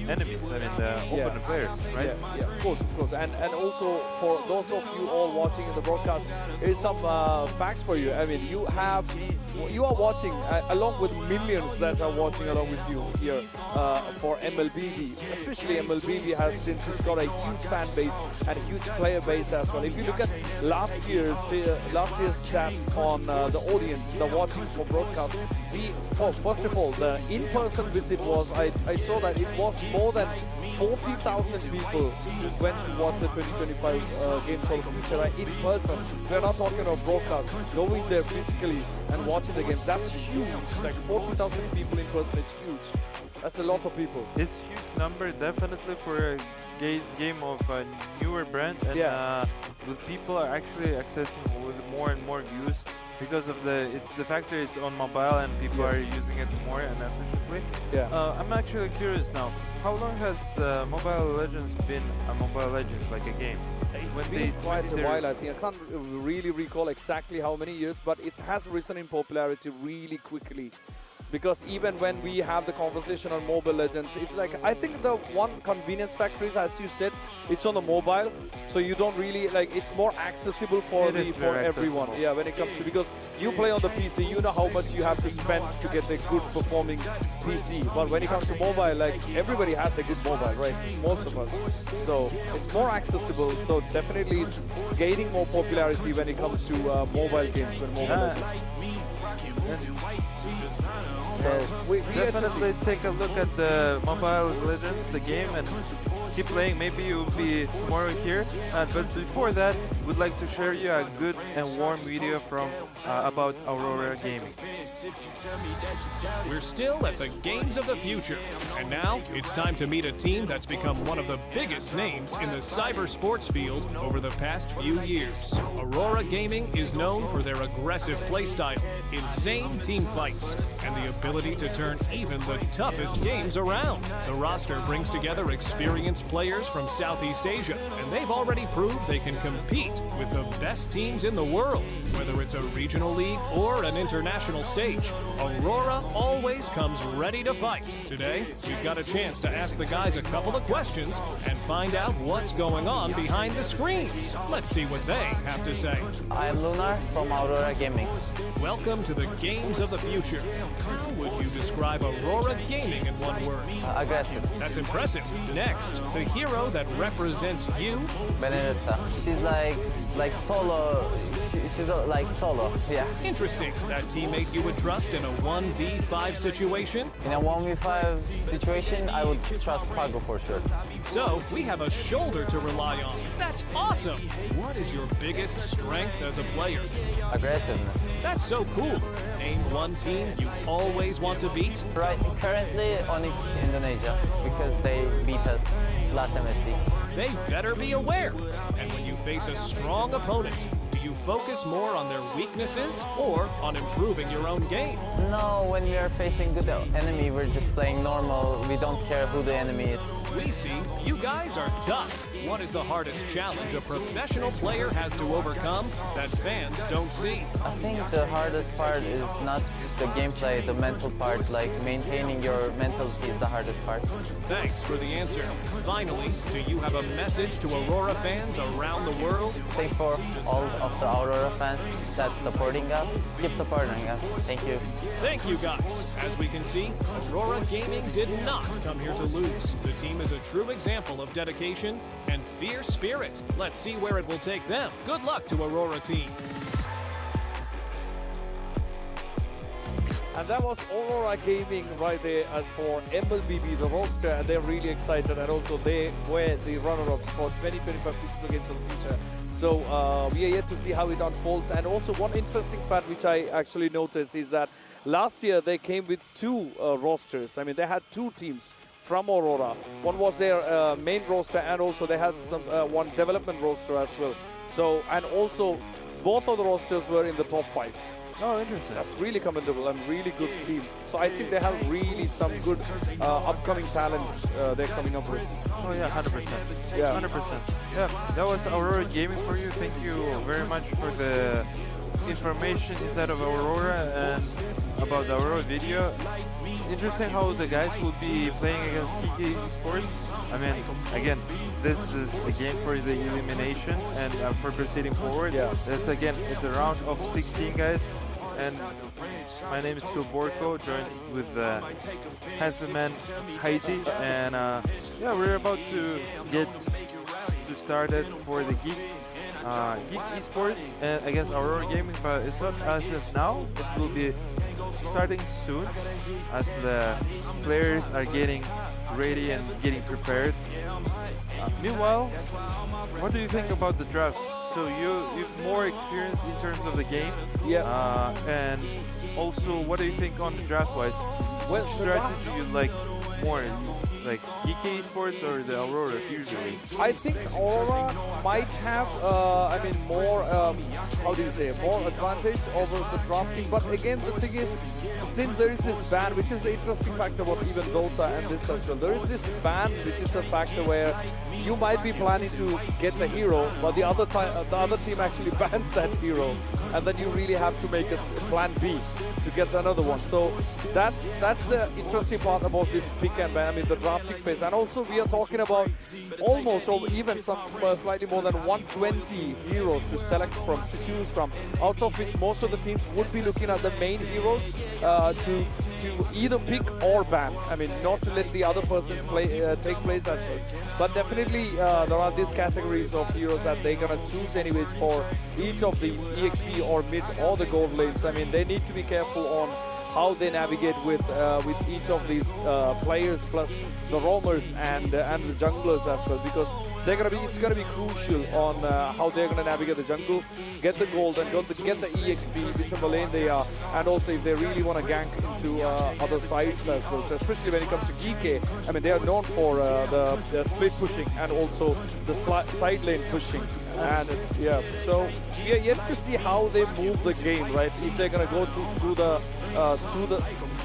Speaker 3: enemies. I mean, the opponent players, right?
Speaker 4: Yeah, of course. And also for those of you all watching in the broadcast, here's some facts for you. I mean, you are watching along with millions that are watching along with you here for MLBB. Especially MLBB has, since it's got a huge fan base and a huge player base as well. If you look at last year's stats on the audience, the watching for broadcast, first of all, the in-person visit was, I saw that it was more than 40,000 people who went to watch the 2025 games for the future in person. We're not talking about broadcast, going there physically and watching the game. That's huge. Like 40,000 people in person is huge. That's a lot of people.
Speaker 3: It's a huge number, definitely, for a game of a newer brand, and the people are actually accessing with more and more views because of the fact that it's on mobile and people are using it more and efficiently. I'm actually curious now, how long has Mobile Legends been a Mobile Legends, like a game?
Speaker 4: It's been quite a while, I think. I can't really recall exactly how many years, but it has risen in popularity really quickly. Because even when we have the conversation on Mobile Legends, it's like, I think the one convenience factor is, as you said, it's on the mobile, so you don't really, like, it's more accessible for everyone. Yeah, when it comes to, because you play on the PC, you know how much you have to spend to get a good performing PC. But when it comes to mobile, like, everybody has a good mobile, right? Most of us. So it's more accessible. So definitely it's gaining more popularity when it comes to mobile games and Mobile Legends.
Speaker 3: So we definitely take a look at the Mobile Legends, the game, and keep playing. Maybe you'll be tomorrow here. But before that, we'd like to share you a good and warm video from about Aurora Gaming.
Speaker 5: We're still at the Games of the Future, and now it's time to meet a team that's become one of the biggest names in the cyber sports field over the past few years. Aurora Gaming is known for their aggressive playstyle, insane team fights, and the ability to turn even the toughest games around. The roster brings together experienced players from Southeast Asia, and they've already proved they can compete with the best teams in the world, whether it's a regional league or an international stage. Aurora always comes ready to fight. Today, we've got a chance to ask the guys a couple of questions and find out what's going on behind the screens. Let's see what they have to say.
Speaker 19: I'm Lunar from Aurora Gaming.
Speaker 5: Welcome to the Games of the Future. How would you describe Aurora Gaming in one word?
Speaker 19: Aggressive.
Speaker 5: That's impressive. Next, the hero that represents you.
Speaker 19: Benedetta. She's like solo. She's like solo. Yeah.
Speaker 5: Interesting. That teammate you would trust in a 1v5 situation?
Speaker 19: In a 1v5 situation, I would trust Pago for sure.
Speaker 5: So, we have a shoulder to rely on. That's awesome! What is your biggest strength as a player?
Speaker 19: Aggressiveness.
Speaker 5: That's so cool. Name one team you always want to beat?
Speaker 19: Right, currently only Indonesia, because they beat us last MSC.
Speaker 5: They better be aware. And when you face a strong opponent, do you focus more on their weaknesses or on improving your own game?
Speaker 19: No, when we are facing good enemy, we're just playing normal. We don't care who the enemy is.
Speaker 5: We see you guys are tough. What is the hardest challenge a professional player has to overcome that fans don't see?
Speaker 19: I think the hardest part is not the gameplay, the mental part, like maintaining your mentality is the hardest part.
Speaker 5: Thanks for the answer. Finally, do you have a message to Aurora fans around the world?
Speaker 19: Thanks for all of the Aurora fans that's supporting us. Keep supporting us. Thank you.
Speaker 5: Thank you guys. As we can see, Aurora Gaming did not come here to lose. The team is is a true example of dedication and fierce spirit. Let's see where it will take them. Good luck to Aurora team.
Speaker 4: And that was Aurora Gaming right there for MLBB, the roster, and they're really excited. And also they were the runner-ups for 2025 Physical Games of the Future. So we are yet to see how it unfolds. And also one interesting fact which I actually noticed is that last year they came with two rosters. I mean, they had two teams from Aurora. One was their main roster, and also they had some one development roster as well. So, and also both of the rosters were in the top 5.
Speaker 3: Oh, interesting.
Speaker 4: That's really commendable and really good team. So I think they have really some good upcoming talents they're coming up with.
Speaker 3: Oh yeah, 100%.
Speaker 4: Yeah,
Speaker 3: 100%. Yeah, that was Aurora Gaming for you. Thank you very much for the information inside of Aurora and about the Aurora video. Interesting how the guys will be playing against Kiki Esports. I mean, again, this is a game for the elimination and for proceeding forward.
Speaker 4: Yeah.
Speaker 3: It's a round of 16 guys. And my name is Phil Borko, joined with handsome man Haiti, and yeah, we're about to get started for the Geek Esports against Aurora Gaming, but it's not as of now. It will be starting soon as the players are getting ready and getting prepared. Meanwhile, what do you think about the draft? So you've more experience in terms of the game.
Speaker 4: Yeah.
Speaker 3: And also, what do you think on the draft-wise? What strategy do you like more? Like GK Esports or the Aurora usually?
Speaker 4: I think Aurora might have, more, how do you say, more advantage over the drafting. But again, the thing is, since there is this ban, which is the interesting factor about even Dota and this as well, there is this ban, which is a factor where you might be planning to get a hero, but the other team actually bans that hero, and then you really have to make a plan B to get another one. So that's the interesting part about this pick and ban, the drafting phase. And also we are talking about almost, or even some slightly more than 120 heroes to select from, to choose from, out of which most of the teams would be looking at the main heroes to either pick or ban. Not to let the other person take place as well. But definitely there are these categories of heroes that they're gonna choose anyways for each of the EXP or mid or the gold lanes. They need to be careful on how they navigate with each of these players, plus the roamers and the junglers as well, because it's gonna be crucial on how they're gonna navigate the jungle, get the gold and get the EXP, whichever lane they are, and also if they really want to gank into other sides as well. So especially when it comes to GK, they are known for the split pushing and also the side lane pushing. And yeah, so we are yet to see how they move the game, right? If they're gonna go through the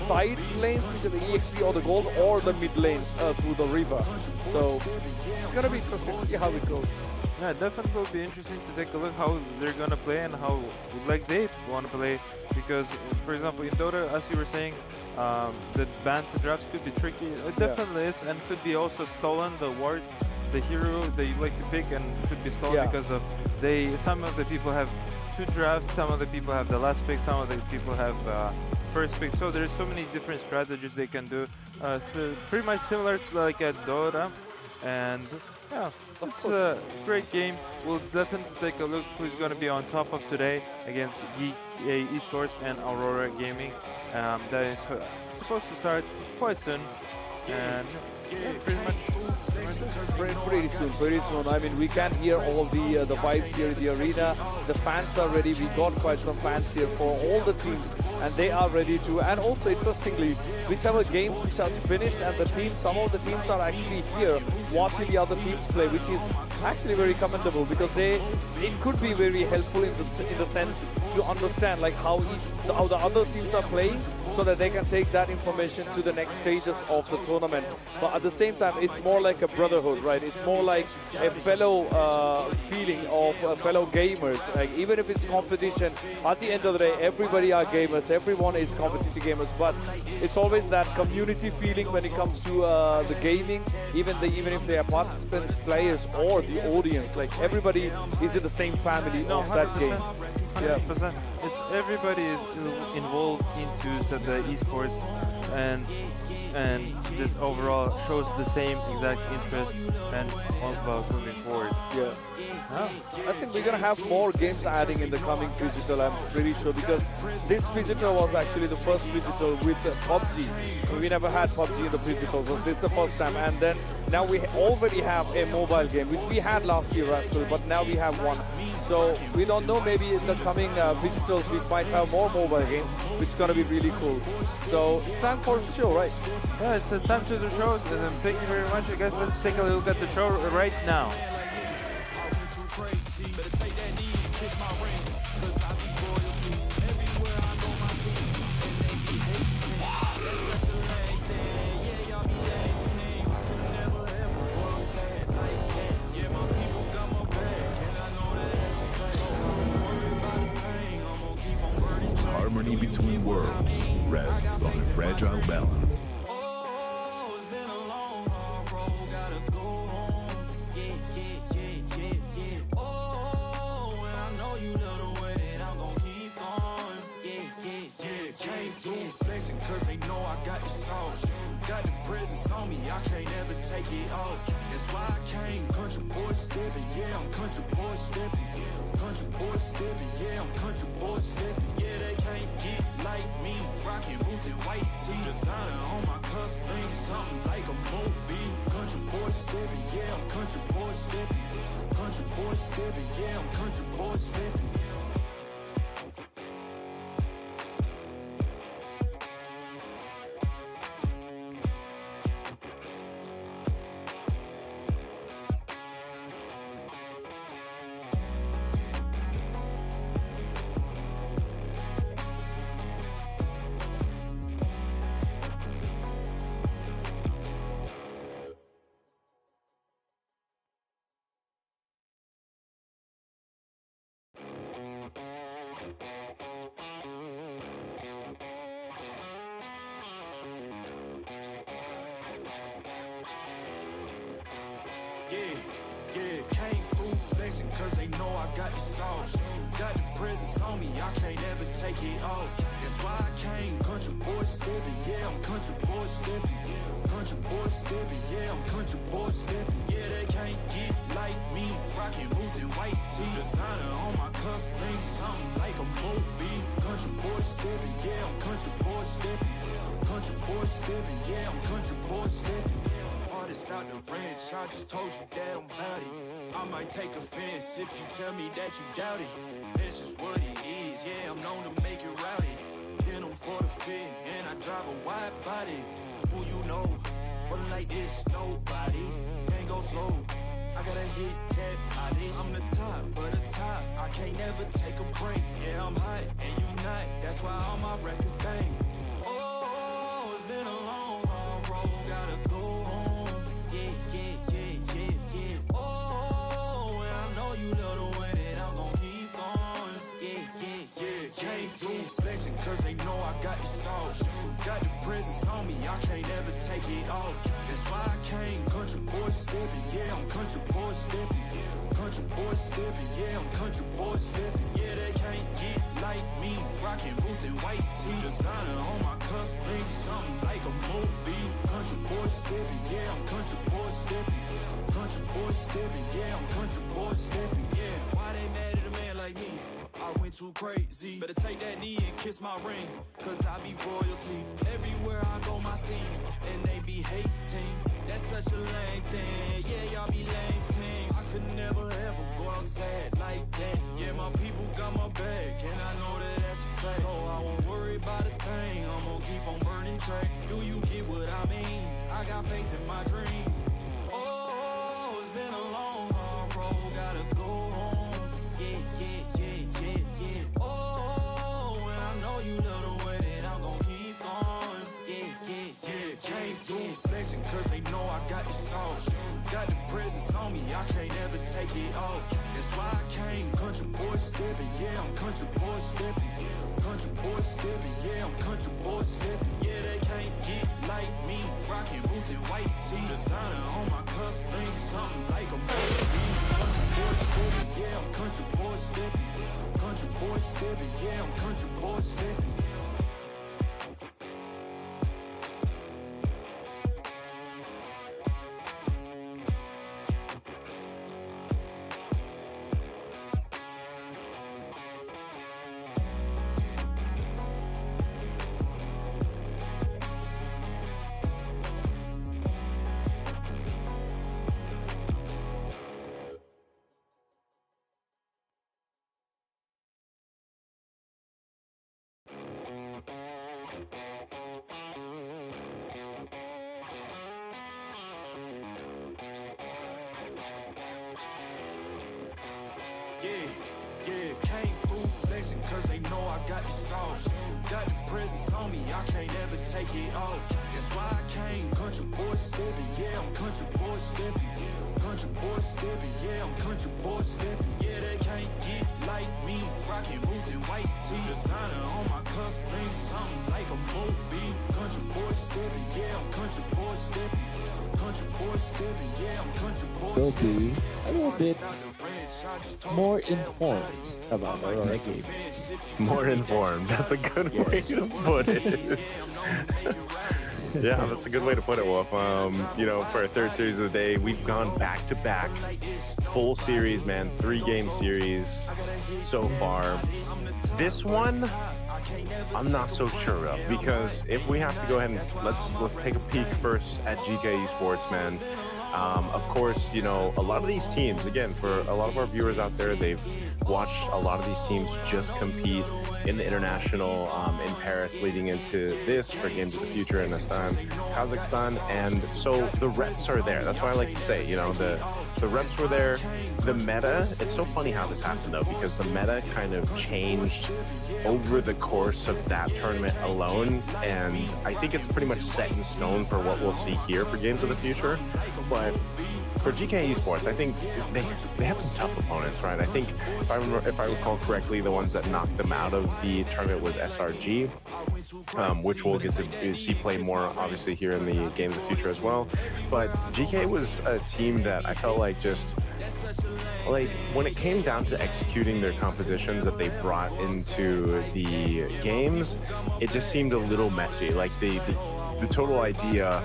Speaker 4: side lanes into the EXP or the gold, or the mid lanes through the river. So it's gonna be interesting to see how it goes.
Speaker 3: Yeah, definitely will be interesting to take a look how they're gonna play and how they want to play. Because, for example, in Dota, as you were saying, the bans and drafts could be tricky. It definitely is, and could be also stolen. The hero that you like to pick, and could be stolen because of some of the people have 2 drafts, some of the people have the last pick, some of the people have first pick. So there's so many different strategies they can do. So pretty much similar to like at Dota. And yeah, it's a great game. We'll definitely take a look who's going to be on top of today against Geek Esports and Aurora Gaming. That is supposed to start quite soon. And yeah, pretty much
Speaker 4: pretty soon. We can hear all the vibes here in the arena. The fans are ready. We got quite some fans here for all the teams, and they are ready to. And also, interestingly, whichever games which are finished, and some of the teams are actually here watching the other teams play, which is actually very commendable, because it could be very helpful in the sense to understand how the other teams are playing, so that they can take that information to the next stages of the tournament. But at the same time, it's more like a brotherhood, right? It's more like a fellow feeling of fellow gamers. Even if it's competition, at the end of the day, everybody are gamers. Everyone is competitive gamers. But it's always that community feeling when it comes to the gaming. Even if they are participants, players, or the audience, everybody is in the same family of that game.
Speaker 3: 100%. Everybody is involved into the esports, and and this overall shows the same exact interest and all about moving forward.
Speaker 4: Yeah. I think we're going to have more games adding in the coming digital, I'm pretty sure, because this digital was actually the first digital with PUBG. We never had PUBG in the digital, so this is the first time. And then now we already have a mobile game, which we had last year as well, but now we have one. So we don't know, maybe in the coming digitals we might have more mobile games, which is going to be really cool. So it's time for the show, right?
Speaker 3: Yeah, it's time to the show, and thank you very much, guys. Let's take a look at the show right now.
Speaker 9: Harmony between worlds rests on a fragile balance.
Speaker 1: Got the presence on me, I can't ever take it off. That's why I came, country boy stepping, yeah, I'm country boy stepping. Country boy stepping, yeah, I'm country boy stepping. Yeah, they can't get like me, rocking boots and white tee. Designer on my cuff, ain't something like a movie. Country boy stepping, yeah, I'm country boy stepping. Country boy stepping, yeah, I'm country boy stepping. Yeah, came through flexing cause they know I got the sauce. Got the presence on me, I can't ever take it off. That's why I came, country boy stepping, yeah, I'm country boy stepping. Country boy stepping, yeah, I'm country boy stepping. Yeah, they can't get like me, rocking boots and white tee. Designer on my cuff, ain't something like a movie. Country boy stepping, yeah, I'm country boy stepping. Country boy stepping, yeah, I'm country boy stepping. Artist out the ranch, I just told you that I'm bout it. I might take offense if you tell me that you doubt it. That's just what it is, yeah, I'm known to make it rowdy. Then I'm for the fit, and I drive a wide body. Who you know, but like this, nobody. Can't go slow, I gotta hit that body. I'm the top, but the top, I can't never take a break. Yeah, I'm hot, and you not, that's why all my records bang. Oh, it's been a long, hard road, gotta go home. Yeah. Oh, and I know you love the way that I'm gon' keep going. Yeah. Came through flexing cause they know I got the sauce. Got the presence on me, I can't ever take it off. That's why I came, country boy stepping, yeah, I'm country boy stepping. Country boy stepping, yeah, I'm country boy stepping. Yeah, they can't get like me, rocking boots and white tee. Designer on my cuff, ain't something like a movie. Country boy stepping, yeah, I'm country boy stepping. Country boy stepping, yeah, I'm country boy stepping. Yeah, why they mad at a man like me? I went too crazy. Better take that knee and kiss my ring, cause I be royalty. Everywhere I go, my scene, and they be hating. That's such a lame thing, yeah, y'all be lame team. I could never ever go outside like that. Yeah, my people got my back, and I know that that's a fact. So I won't worry about a thing, I'm gonna keep on burning track. Do you get what I mean? I got faith in my dream. Oh, it's been a long, hard road, gotta go home. Yeah. Oh, and I know you love the way that I'm gon' keep going. Yeah. Came through flexing cause they know I got the sauce. Got the presence on me, I can't ever take it off. That's why I came, country boy stepping, yeah, I'm country boy stepping. Country boy stepping, yeah, I'm country boy stepping. Yeah, they can't get like me, rocking boots and white tee. Designer on my cuff, ain't something like a movie. Country boy stepping, yeah, I'm country boy stepping. Country boy stepping, yeah, I'm country boy stepping. Yeah, came through flexing cause they know I got the sauce. Got the presence on me, I can't ever take it off. That's why I came, country boy stepping, yeah, I'm country boy stepping. Country boy stepping, yeah, I'm country boy stepping. Yeah, they can't get like me, rocking boots and white tee. Designer on my cuff, bring something like a movie. Country boy stepping, yeah, I'm country boy stepping. Country boy stepping, yeah, I'm country boy
Speaker 14: Will be a little bit more informed about Aurora Gaming.
Speaker 13: More informed. That's a good way to put it. Yeah, that's a good way to put it, Wolf. You know, for our third series of the day, we've gone back to back, full series, man, 3-game series so far. This one, I'm not so sure of, because if we have to go ahead and let's take a peek first at GK Esports, man. Of course, you know, a lot of these teams, again, for a lot of our viewers out there, they've watched a lot of these teams just compete in the international in Paris leading into this for Games of the Future in Astana, Kazakhstan, and so the reps are there. That's why I like to say, you know, the reps were there. The meta, it's so funny how this happened though, because the meta kind of changed over the course of that tournament alone, and I think it's pretty much set in stone for what we'll see here for Games of the Future. But for GK Esports, I think they had some tough opponents, right? I think if I recall correctly, the ones that knocked them out of the tournament was SRG, which we'll get to see play more obviously here in the Games of the Future as well. But GK was a team that I felt like just like when it came down to executing their compositions that they brought into the games, it just seemed a little messy. Like the total idea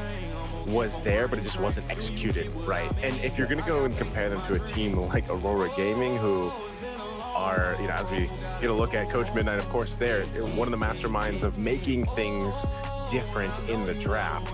Speaker 13: was there, but it just wasn't executed right. And if you're going to go and compare them to a team like Aurora Gaming, who are, you know, as we get a look at Coach Midnight, of course, they're one of the masterminds of making things different in the draft.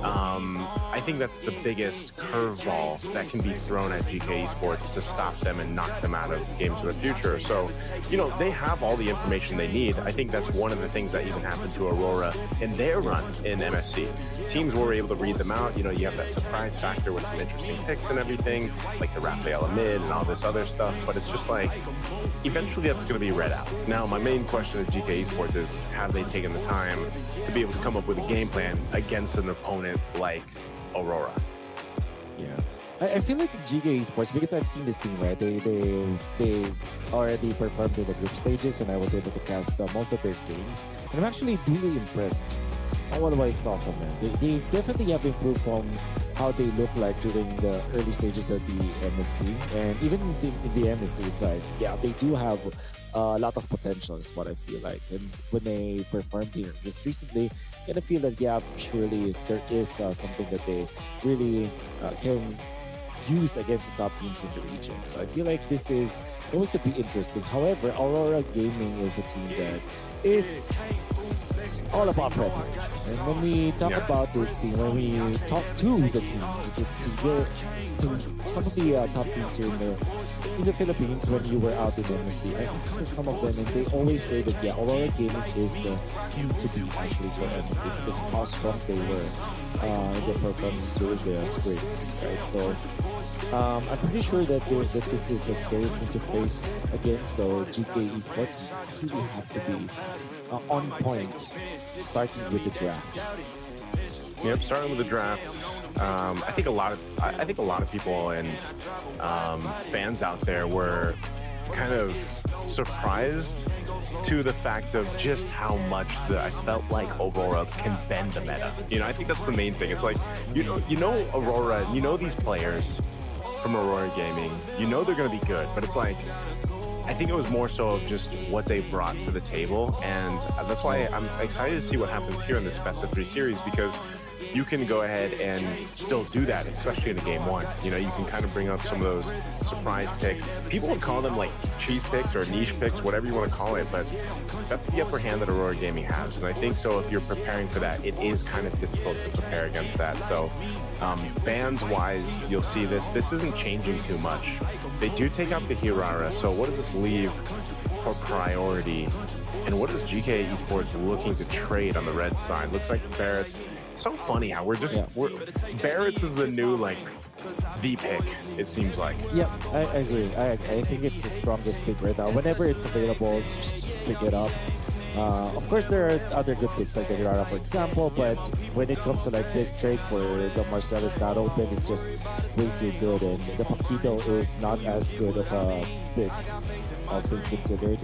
Speaker 13: I think that's the biggest curveball that can be thrown at GK Esports to stop them and knock them out of Games of the Future. So, you know, they have all the information they need. I think that's one of the things that even happened to Aurora in their run in MSC. Teams were able to read them out. You know, you have that surprise factor with some interesting picks and everything, like the Raphael Amid and all this other stuff, but it's just like, eventually that's going to be read out. Now, my main question at GK Esports is, have they taken the time to be able to come up with a game plan against an opponent like Aurora?
Speaker 14: Yeah, I feel like GK Esports, because I've seen this team, right? They already performed in the group stages, and I was able to cast most of their games. And I'm actually duly impressed on what I saw from them. They definitely have improved from how they look like during the early stages of the MSC, and even in the MSC, it's like, yeah, they do have a lot of potential, is what I feel like. And when they performed here just recently, I kind of feel that, yeah, surely there is something that they really can use against the top teams in the region. So I feel like this is going to be interesting. However, Aurora Gaming is a team that is all about preparation. And when we talk about this team, when we talk to the team, to some of the top teams here in the Philippines, when you were out in MSC, I think some of them, and they always say that, yeah, Aurora Gaming is the team to beat actually for MSC because of how strong they were in their performance during the scrims, right? So I'm pretty sure that this is a scary team to face against. So GK Esports really have to be on point, starting with the draft.
Speaker 13: Yep, starting with the draft. I think a lot of people and fans out there were kind of surprised to the fact of just how much I felt like Aurora can bend the meta. You know, I think that's the main thing. It's like, you know Aurora, you know these players from Aurora Gaming, you know they're going to be good, but it's like, I think it was more so of just what they brought to the table, and that's why I'm excited to see what happens here in this Best of 3 series, because you can go ahead and still do that, especially in the game one. You know, you can kind of bring up some of those surprise picks. People would call them like cheese picks or niche picks, whatever you want to call it, but that's the upper hand that Aurora Gaming has. And I think so if you're preparing for that, it is kind of difficult to prepare against that. So bans wise, you'll see this isn't changing too much. They do take out the Hirara, so what does this leave for priority? And what is GK Esports looking to trade on the red side? Looks like Barrett's. So funny how Barrett's is the new the pick, it seems like.
Speaker 14: Yeah, I agree. I think it's the strongest pick right now. Whenever it's available, just pick it up. Of course, there are other good picks like the Hirara, for example, but when it comes to this trade where the Marcel is not open, it's just way too good, and the Paquito is not as good of a pick. All things considered,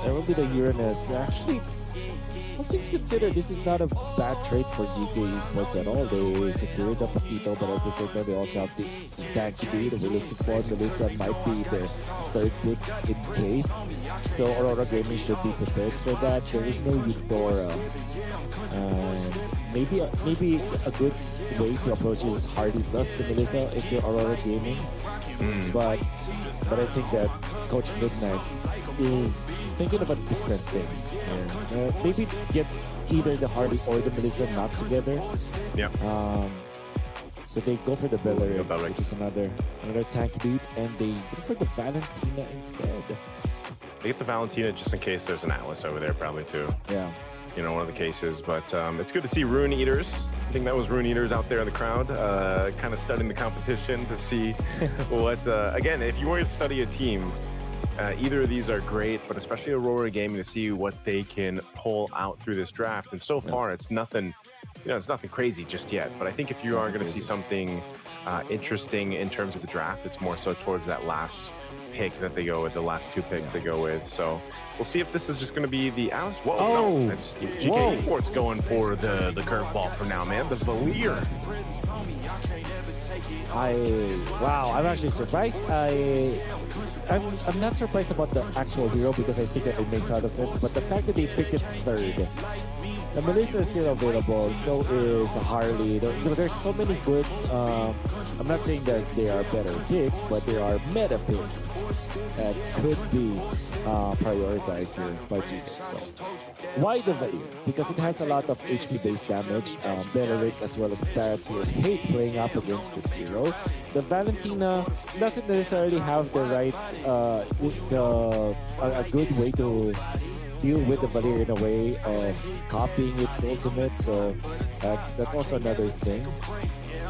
Speaker 14: there will be the Uranus. Actually, all things considered, this is not a bad trade for GK Esports at all. They secured the Paquito, but at the same time, they also have the tanky dude that we're looking for. Melissa might be the third pick in case. So Aurora Gaming should be prepared for that. There is no Eudora. Maybe a good way to approach is Hardy plus the Melissa if you're Aurora Gaming. But I think that Coach Midnight is thinking of a different thing. Maybe get either the Hardy or the Melissa not together.
Speaker 13: Yeah.
Speaker 14: So they go for the Bellerin, which is another tank dude, and they go for the Valentina instead.
Speaker 13: They get the Valentina just in case there's an Atlas over there, probably too.
Speaker 14: Yeah.
Speaker 13: One of the cases, but it's good to see Rune Eaters. I think that was Rune Eaters out there in the crowd, kind of studying the competition to see what, again, if you were to study a team, either of these are great, but especially Aurora Gaming to see what they can pull out through this draft. And so far, it's nothing, it's nothing crazy just yet. But I think if you are going to see something interesting in terms of the draft, it's more so towards that last pick that they go with, the last two picks they go with. So we'll see if this is just going to be the Alice. Whoa, no, it's GK Esports going for the curveball for now, man. The Valier.
Speaker 14: Wow, I'm actually surprised. I'm not surprised about the actual hero because I think that it makes a lot of sense, but the fact that they picked it third. The Melissa is still available, so is Harley. There's so many good, I'm not saying that they are better picks, but there are meta picks that could be prioritized here by GK. So, why the Valier? Because it has a lot of HP-based damage, Beleric as well as Barrett's will hate playing up against this hero. The Valentina doesn't necessarily have the right, a good way to deal with the Valier in a way of copying its ultimate, so that's also another thing.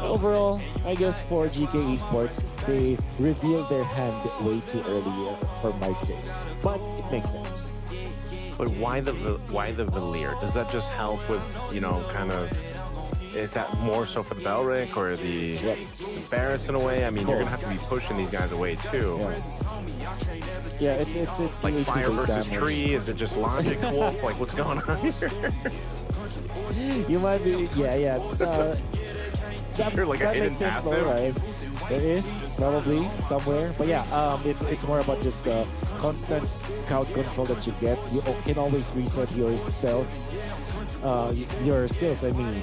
Speaker 14: Overall, I guess for GK Esports, they revealed their hand way too early for my taste, but it makes sense.
Speaker 13: But why the Valier? Does that just help with, kind of, is that more so for the Belric or the Barretts in a way? I mean, you're going to have to be pushing these guys away too.
Speaker 14: Yeah, it's
Speaker 13: like fire versus
Speaker 14: damage.
Speaker 13: tree. Is it just logic, Wolf? Like, what's going on here?
Speaker 14: You might be, yeah. That makes sense, though, guys. There is probably somewhere, but yeah, it's more about just the constant crowd control that you get. You can always reset your spells, your skills. I mean,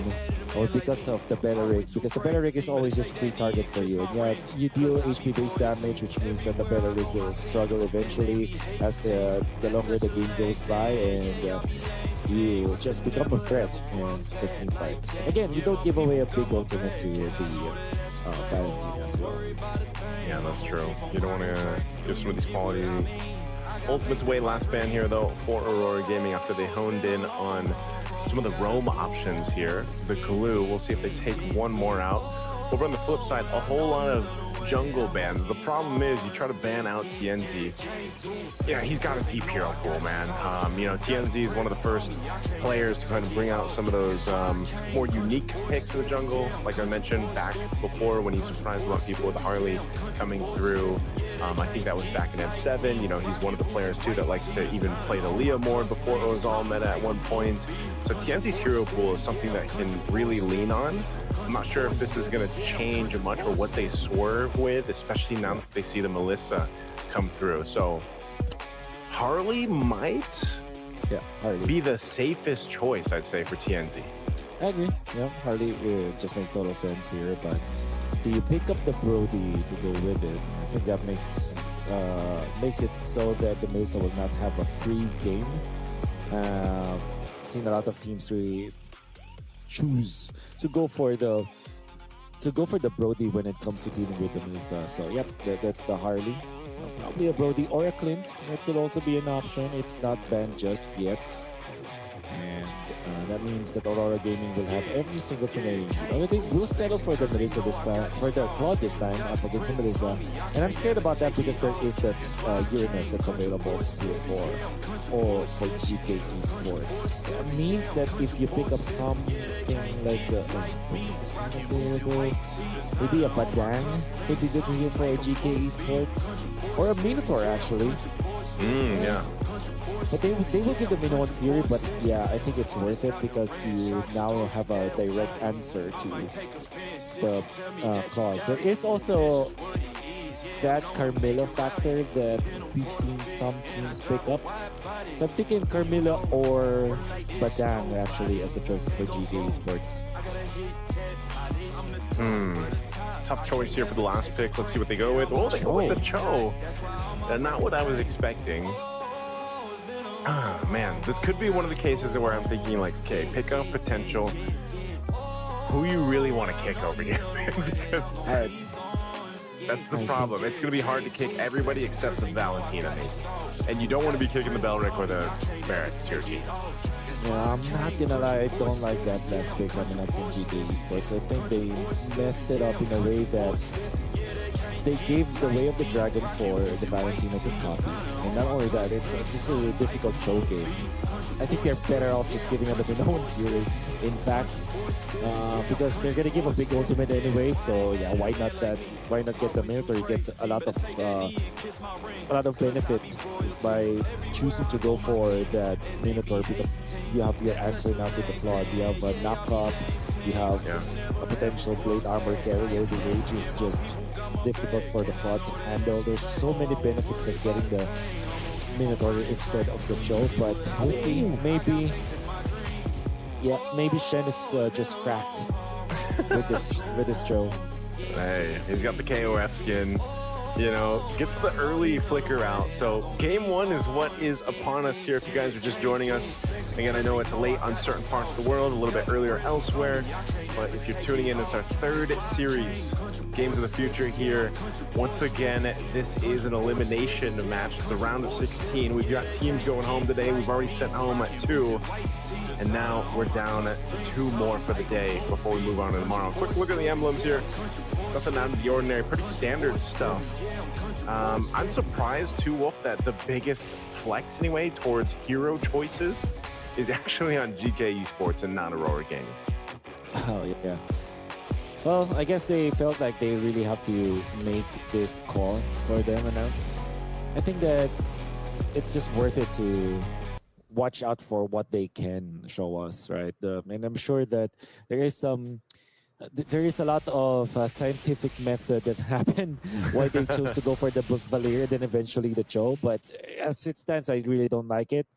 Speaker 14: or because of the Beleric, because the Beleric is always just free target for you. And yeah, you deal HP-based damage, which means that the Beleric will struggle eventually as the longer the game goes by, and you just become a threat in the team fights. Again, you don't give away a big ultimate to the Valentina as well.
Speaker 13: Yeah, that's true. You don't want to give some of these quality ultimates away. Last ban here, though, for Aurora Gaming after they honed in on some of the roam options here. The Kalu, we'll see if they take one more out. Over on the flip side, a whole lot of jungle bans. The problem is you try to ban out TNZ. Yeah, he's got a deep hero pool, man. TNZ is one of the first players to kind of bring out some of those more unique picks in the jungle. Like I mentioned back before when he surprised a lot of people with the Harley coming through. I think that was back in M7. He's one of the players too that likes to even play the Leah more before it was all meta at one point. So TNZ's hero pool is something that can really lean on. I'm not sure if this is going to change much or what they swerve with, especially now that they see the Melissa come through. So Harley might be the safest choice, I'd say, for TNZ.
Speaker 14: I agree. Yeah, Harley just makes total sense here, but do you pick up the Brody to go with it? I think that makes it so that the Melissa will not have a free game. Seen a lot of teams really choose to go for the Brody when it comes to dealing with the Melissa. So yep, that's the Harley. Probably a Brody or a Clint. That could also be an option. It's not banned just yet. And that means that Aurora Gaming will have every single thing they need. I think we'll settle for the Melissa this time, for the Claude this time up against the Melissa. And I'm scared about that because there is that Uranus that's available here for GK Esports. That means that if you pick up something like maybe a Badang could be good here for GK Esports. Or a Minotaur actually.
Speaker 13: Yeah.
Speaker 14: But they will give the Minoan Fury, but yeah, I think it's worth it because you now have a direct answer to the Claude. There is also that Carmilla factor that we've seen some teams pick up. So I'm thinking Carmilla or Badang actually as the choices for GK Esports.
Speaker 13: Tough choice here for the last pick. Let's see what they go with. Oh, they go with the Cho. Not what I was expecting. Man, this could be one of the cases where I'm thinking like, okay, pick up potential. Who you really want to kick over here? Because that's the problem. It's going to be hard to kick everybody except the Valentina. And you don't want to be kicking the Belric or the Barrett to your team.
Speaker 14: Yeah, I'm not gonna lie, I don't like that last pick coming up from GK Esports. I think they messed it up in a way that they gave the Way of the Dragon for the Valentino to copy. And not only that, it's just a difficult choke game. I think they're better off just giving up the Minoan Fury, in fact, because they're gonna give a big ultimate anyway. So yeah, why not that? Why not get the Minotaur? You get a lot of benefit by choosing to go for that Minotaur because you have your answer now to the Claude. You have a knockup. You have a potential blade armor carrier. The rage is just difficult for the Claude to handle. There's so many benefits of getting the Minotaur instead of the Cho, but we'll see. Maybe Shen is just cracked with this Cho.
Speaker 13: Hey, he's got the KOF skin. You know, gets the early flicker out. So game one is what is upon us here. If you guys are just joining us, again, I know it's late on certain parts of the world, a little bit earlier elsewhere, but if you're tuning in, it's our third series, Games of the Future here. Once again, this is an elimination match. It's a round of 16. We've got teams going home today. We've already sent home 2. And now we're down to 2 more for the day before we move on to tomorrow. Quick look at the emblems here. Nothing out of the ordinary, pretty standard stuff. I'm surprised too, Wolf, that the biggest flex anyway towards hero choices is actually on GK Esports and not Aurora Gaming.
Speaker 14: Oh yeah. Well, I guess they felt like they really have to make this call for them, and I think that it's just worth it to watch out for what they can show us, right? And I'm sure that there is a lot of scientific method that happened why they chose to go for the Valir and then eventually the Cho. But as it stands, I really don't like it.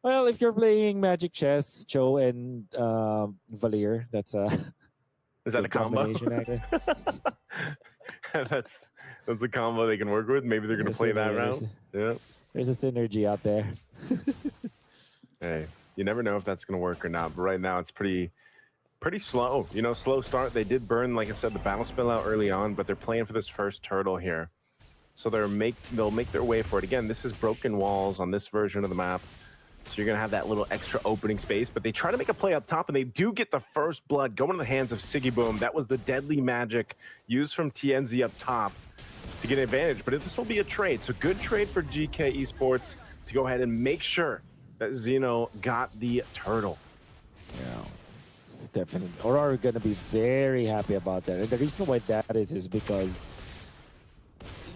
Speaker 14: Well, if you're playing Magic Chess, Cho and Valir, that's a
Speaker 13: is that a combo? That's a combo they can work with. Maybe they're going to play that round. Yeah.
Speaker 14: There's a synergy out there.
Speaker 13: Hey, you never know if that's going to work or not. But right now, it's pretty slow. You know, slow start. They did burn, like I said, the battle spell out early on, but they're playing for this first turtle here. So they'll make their way for it. Again, this is broken walls on this version of the map. So you're going to have that little extra opening space, but they try to make a play up top, and they do get the first blood going to the hands of Siggy Boom. That was the deadly magic used from TNZ up top to get an advantage, but this will be a trade. So good trade for GK Esports to go ahead and make sure that Xeno got the turtle.
Speaker 14: Yeah, definitely. Aurora are going to be very happy about that. And the reason why that is because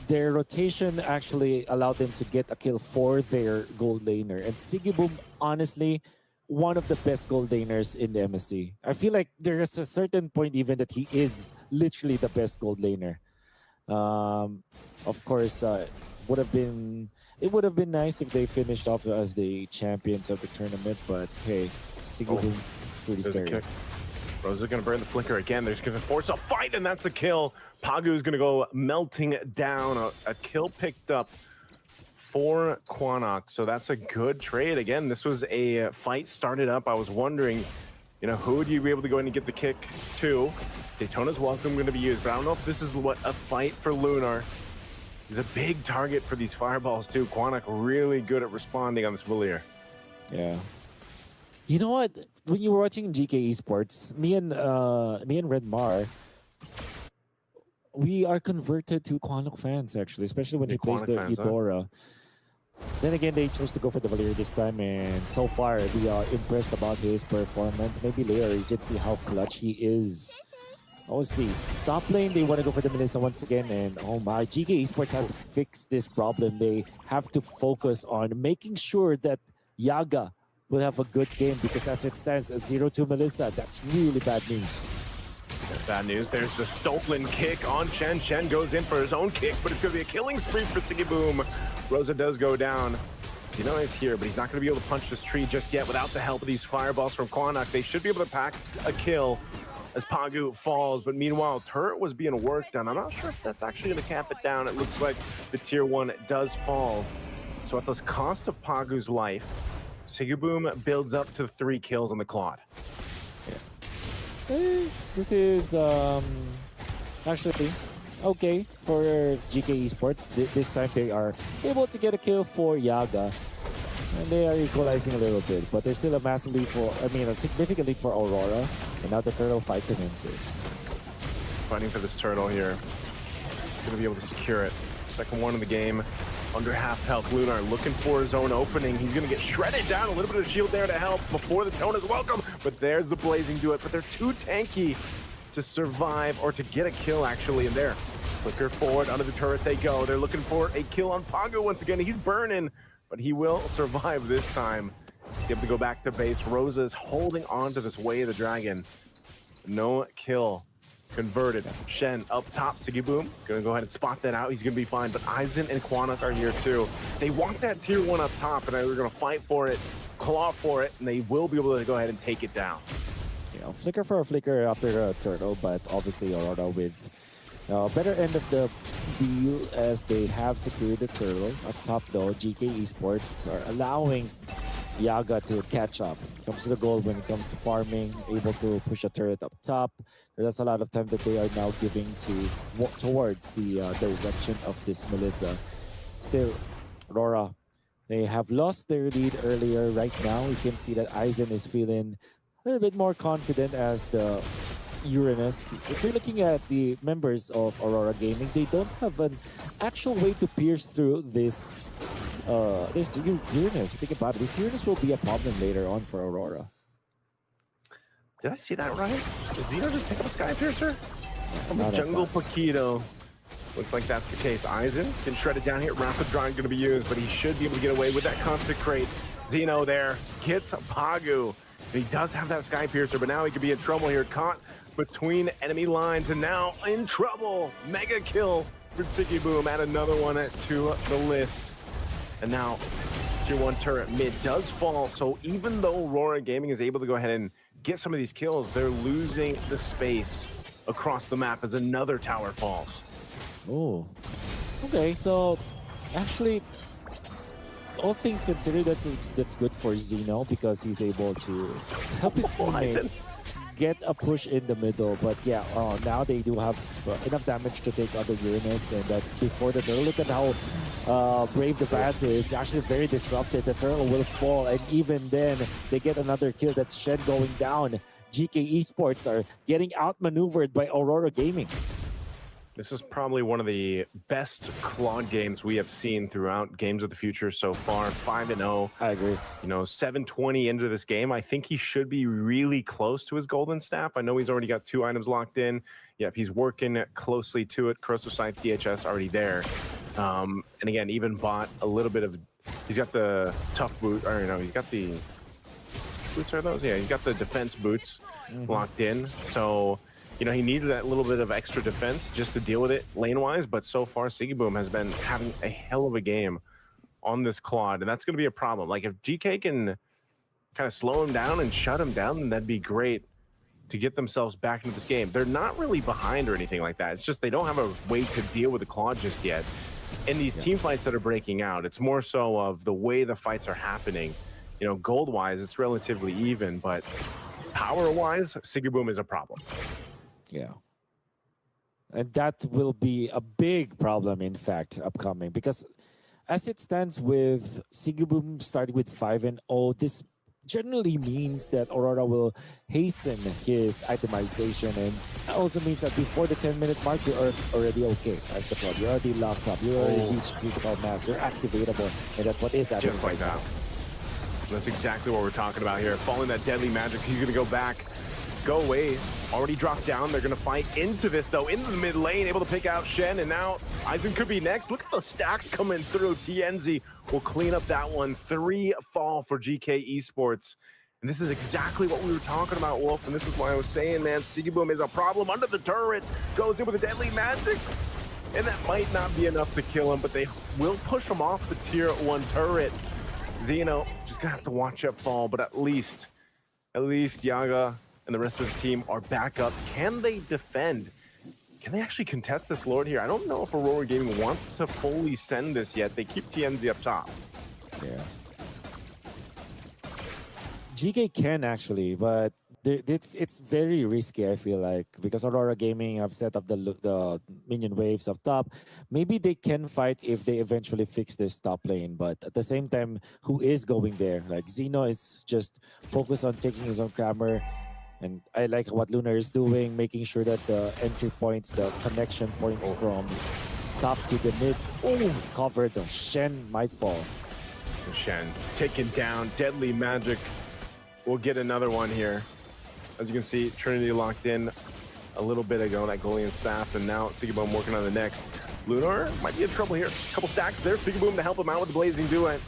Speaker 14: their rotation actually allowed them to get a kill for their gold laner. And Sigiboom, honestly, one of the best gold laners in the MSC. I feel like there is a certain point even that he is literally the best gold laner. Of course, it would have been nice if they finished off as the champions of the tournament, but hey, Sigiboom is pretty scary.
Speaker 13: Rose is going to burn the flicker again. They're just going to force a fight, and that's a kill. Pagu is going to go melting down. A kill picked up for Quanok, so that's a good trade. Again, this was a fight started up. I was wondering, you know, who would you be able to go in and get the kick to? Daytona's welcome going to be used, but I don't know if this is what a fight for Lunar. He's a big target for these fireballs too. Quanok really good at responding on this Valier.
Speaker 14: Yeah. You know what? When you were watching GK Esports, me and Redmar, we are converted to Quanok fans actually, especially when he plays the Eudora. Then again, they chose to go for the Valier this time, and so far we are impressed about his performance. Maybe later you can see how clutch he is. Oh, see. Top lane, they want to go for the Melissa once again, and oh my, GK Esports has to fix this problem. They have to focus on making sure that Yaga will have a good game, because as it stands, a 0-2 Melissa, that's really bad news.
Speaker 13: Bad news. There's the Stolen kick on Chen. Chen goes in for his own kick, but it's going to be a killing spree for Sigiboom. Rosa does go down. Zeno is here, but he's not going to be able to punch this tree just yet without the help of these fireballs from Quanok. They should be able to pack a kill as Pagu falls, but meanwhile, turret was being worked on. I'm not sure if that's actually going to cap it down. It looks like the tier 1 does fall. So at the cost of Pagu's life, Sigiboom builds up to 3 kills on the Claude.
Speaker 14: This is actually okay for GK Esports. This time they are able to get a kill for Yaga, and they are equalizing a little bit, but there's still a massive lead for, a significant lead for Aurora, and now the turtle fight commences.
Speaker 13: Fighting for this turtle here. Gonna be able to secure it. Second one in the game. Under half health, Lunar looking for his own opening. He's gonna get shredded down. A little bit of shield there to help before the tone is welcome. But there's the blazing do it. But they're too tanky to survive or to get a kill actually in there. Flicker forward, under the turret they go. They're looking for a kill on Pagu once again. He's burning, but he will survive this time. He's able to go back to base. Rosa is holding on to this Way of the Dragon. No kill. Converted. Shen up top. Sigiboom gonna go ahead and spot that out. He's gonna be fine. But Aizen and Quanok are here too. They want that tier 1 up top, and they're gonna fight for it, claw for it, and they will be able to go ahead and take it down.
Speaker 14: Yeah, flicker for a flicker after the turtle, but obviously Aurora with better end of the deal as they have secured the turtle. Up top though, GK Esports are allowing Yaga to catch up. Comes to the goal when it comes to farming, able to push a turret up top. That's a lot of time that they are now giving towards the direction of this Melissa. Still, Aurora, they have lost their lead earlier. Right now, you can see that Aizen is feeling a little bit more confident as the Uranus. If you're looking at the members of Aurora Gaming, they don't have an actual way to pierce through this Uranus. Think about it. This Uranus will be a problem later on for Aurora.
Speaker 13: Did I see that right? Did Zeno just pick up a Sky Piercer? From the Jungle Paquito. Looks like that's the case. Aizen can shred it down here. Rapid Draw going to be used, but he should be able to get away with that Consecrate. Zeno there gets Pagu. He does have that Sky Piercer, but now he could be in trouble here. Caught between enemy lines and now in trouble. Mega kill for Sigiboom. Add another one to the list. And now tier 1 turret mid does fall. So even though Aurora Gaming is able to go ahead and get some of these kills, they're losing the space across the map as another tower falls.
Speaker 14: Oh, okay. So actually, all things considered, that's good for Zeno because he's able to help his teammate get a push in the middle. But yeah, now they do have enough damage to take out the Uranus, and that's before the turtle. Look at how brave the Bats is. Actually very disrupted. The turtle will fall, and even then they get another kill. That's Shen going down. GK Esports are getting outmaneuvered by Aurora Gaming.
Speaker 13: This is probably one of the best Claude games we have seen throughout Games of the Future so far. 5-0.
Speaker 14: I agree.
Speaker 13: You know, 720 into this game. I think he should be really close to his golden staff. I know he's already got 2 items locked in. Yep, he's working closely to it. Corrosive Scythe DHS already there. And again, even bought a little bit of... He's got the tough boot. Or no, he's got the... Boots are those? Yeah, he's got the defense boots locked in. So... You know, he needed that little bit of extra defense just to deal with it lane-wise, but so far, Sigiboom has been having a hell of a game on this Claude, and that's going to be a problem. Like, if GK can kind of slow him down and shut him down, then that'd be great to get themselves back into this game. They're not really behind or anything like that. It's just they don't have a way to deal with the Claude just yet. In these team fights that are breaking out, it's more so of the way the fights are happening. You know, gold-wise, it's relatively even, but power-wise, Sigiboom is a problem.
Speaker 14: Yeah. And that will be a big problem, in fact, upcoming. Because as it stands with Sigiboom starting with 5-0, this generally means that Aurora will hasten his itemization, and that also means that before the 10-minute mark, you're already okay as the club. You're already locked up. You're already reached critical mass. You're activatable, and that's what is happening.
Speaker 13: Just like that. That's exactly what we're talking about here. Following that deadly magic, he's going to go back, go away. Already dropped down. They're going to fight into this, though, into the mid lane, able to pick out Shen, and now Aizen could be next. Look at the stacks coming through. TNZ will clean up that one. 3 fall for GK Esports. And this is exactly what we were talking about, Wolf, and this is why I was saying, man, Sigiboom is a problem under the turret. Goes in with the deadly magic. And that might not be enough to kill him, but they will push him off the tier 1 turret. Xeno just gonna have to watch it fall, but at least Yaga and the rest of the team are back up. Can they defend? Can they actually contest this Lord here? I don't know if Aurora Gaming wants to fully send this yet. They keep TNZ up top.
Speaker 14: Yeah. GK can actually, but it's very risky, I feel like, because Aurora Gaming have set up the minion waves up top. Maybe they can fight if they eventually fix this top lane, but at the same time, who is going there? Like, Xeno is just focused on taking his own camera, and I like what Lunar is doing, making sure that the entry points, the connection points from top to the mid, is covered. The Shen might fall.
Speaker 13: Shen taken down, deadly magic. We'll get another one here. As you can see, Trinity locked in a little bit ago, that Golian staff, and now Sigiboom working on the next. Lunar might be in trouble here. Couple stacks there, Sigiboom to help him out with the Blazing Duet.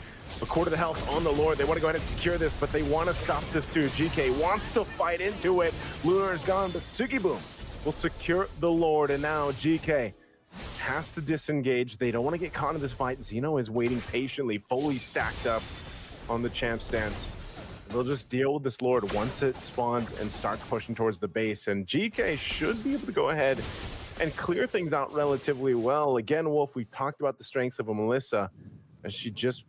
Speaker 13: A quarter of the health on the Lord. They want to go ahead and secure this, but they want to stop this too. GK wants to fight into it. Lunar is gone, but Sigiboom will secure the Lord, and now GK has to disengage. They don't want to get caught in this fight. Xeno is waiting patiently, fully stacked up on the champ stance. They'll just deal with this Lord once it spawns and starts pushing towards the base. And GK should be able to go ahead and clear things out relatively well. Again, Wolf, we talked about the strengths of a Melissa, as she just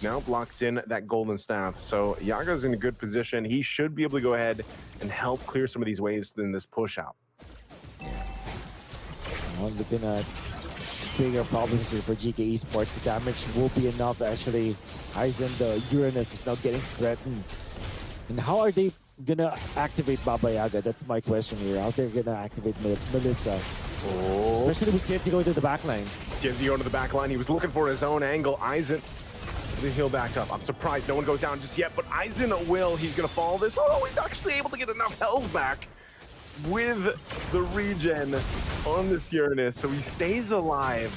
Speaker 13: now blocks in that golden staff. So Yaga's in a good position. He should be able to go ahead and help clear some of these waves in this push out.
Speaker 14: Well, looking at bigger problems here for GK Esports. The damage will be enough, actually. Aizen, the Uranus, is now getting threatened. And how are they gonna activate Baba Yaga? That's my question here. How they're gonna activate Melissa? Especially with TNZ going to the backlines.
Speaker 13: TNZ going to the backline. He was looking for his own angle. Aizen, the heal back up. I'm surprised no one goes down just yet, but Aizen will. He's gonna follow this. Oh, he's actually able to get enough health back with the regen on this Uranus, so he stays alive.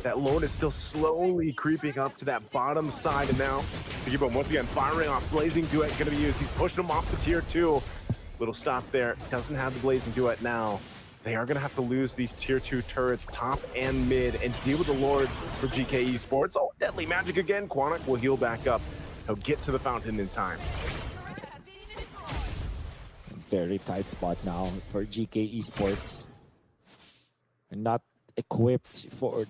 Speaker 13: That Lord is still slowly creeping up to that bottom side, and now Sigiboom once again firing off. Blazing Duet gonna be used. He's pushing him off the tier 2. Little stop there. Doesn't have the Blazing Duet now. They are gonna have to lose these tier 2 turrets, top and mid, and deal with the Lord for GK Esports. Oh, deadly magic again. Quanok will heal back up. He'll get to the fountain in time.
Speaker 14: Very tight spot now for GK Esports. And not equipped for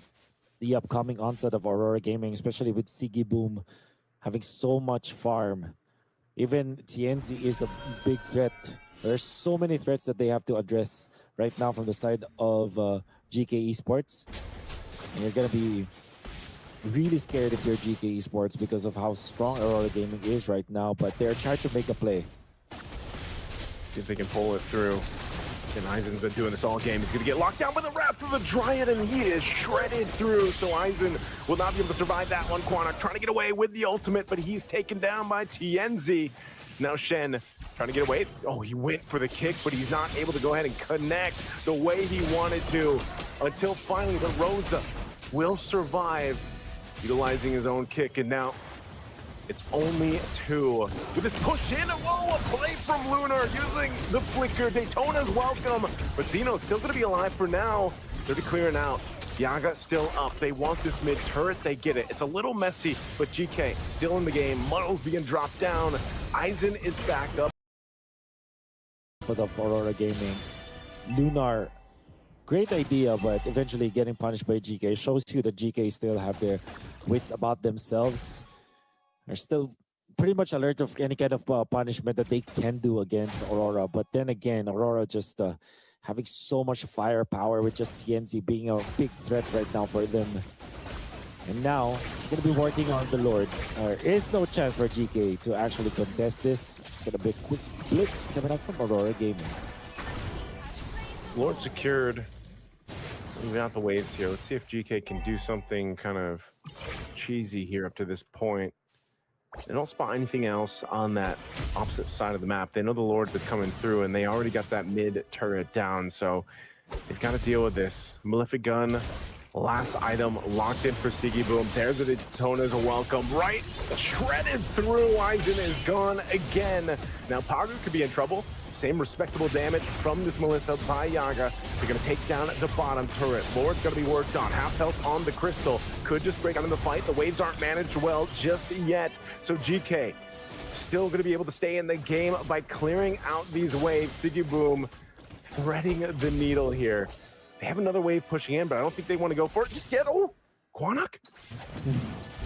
Speaker 14: the upcoming onset of Aurora Gaming, especially with Sigiboom having so much farm. Even TNZ is a big threat. There's so many threats that they have to address right now from the side of GK Esports. And you're going to be really scared if you're GK Esports because of how strong Aurora Gaming is right now, but they're trying to make a play.
Speaker 13: See if they can pull it through. And Aizen's been doing this all game. He's going to get locked down by the Wrath of the Dryad, and he is shredded through. So Aizen will not be able to survive that one. Quanok trying to get away with the ultimate, but he's taken down by TNZ. Now Shen trying to get away. Oh, he went for the kick, but he's not able to go ahead and connect the way he wanted to until finally the Rosa will survive, utilizing his own kick. And now it's only 2. With this push in, whoa, a play from Lunar using the flicker. Daytona's welcome, but Xeno's still going to be alive for now. They're clearing out. Yaga still up. They want this mid turret. They get it. It's a little messy, but GK still in the game. Muddles being dropped down. Aizen is back up.
Speaker 14: For the Aurora Gaming, Lunar, great idea, but eventually getting punished by GK shows you that GK still have their wits about themselves. They're still pretty much alert of any kind of punishment that they can do against Aurora. But then again, Aurora just having so much firepower with just TNC being a big threat right now for them. And now, going to be working on the Lord. There is no chance for GK to actually contest this. It's going to be a quick blitz coming up from Aurora Gaming.
Speaker 13: Lord secured. Even out the waves here. Let's see if GK can do something kind of cheesy here up to this point. They don't spot anything else on that opposite side of the map. They know the Lords are coming through, and they already got that mid turret down, so they've got to deal with this. Malefic Gun, last item locked in for Siggy Boom. There's the Daytona's welcome. Right, shredded through. Aizen is gone again. Now Pagu could be in trouble. Same respectable damage from this Melissa by Yaga. They're going to take down the bottom turret. Lord's going to be worked on. Half health on the Crystal. Could just break out in the fight. The waves aren't managed well just yet. So GK still going to be able to stay in the game by clearing out these waves. Siggy Boom threading the needle here. They have another wave pushing in, but I don't think they want to go for it just yet. Oh, Quanok?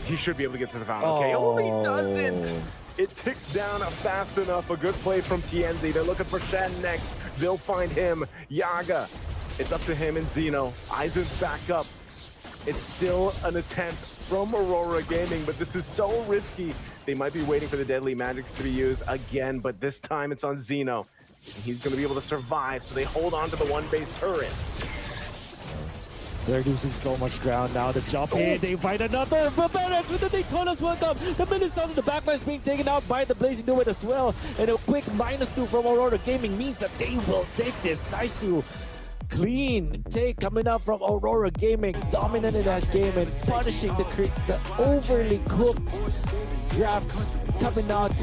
Speaker 13: He should be able to get to the fountain. Okay, oh, he doesn't. It ticks down fast enough. A good play from TNZ. They're looking for Shen next. They'll find him. Yaga. It's up to him and Zeno. Aizen's back up. It's still an attempt from Aurora Gaming, but this is so risky. They might be waiting for the deadly magics to be used again, but this time it's on Zeno. He's going to be able to survive, so they hold on to the one base turret.
Speaker 14: They're losing so much ground now. The jump in, they find another. Barbaras with the Daytona's welcome. The Minnesota, the backline is being taken out by the Blazing Duet as well. And a quick -2 from Aurora Gaming means that they will take this. Naisu, clean take coming up from Aurora Gaming. Dominant in that game and punishing the overly cooked draft coming out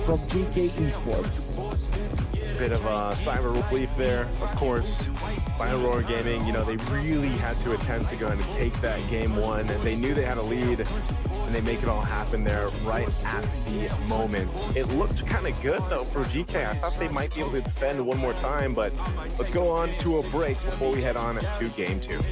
Speaker 14: from GK Esports.
Speaker 13: Bit of a cyber relief there, of course, by Aurora Gaming. You know, they really had to attempt to go ahead and take that game one. They knew they had a lead, and they make it all happen there right at the moment. It looked kind of good, though, for GK. I thought they might be able to defend one more time, but let's go on to a break before we head on to game 2.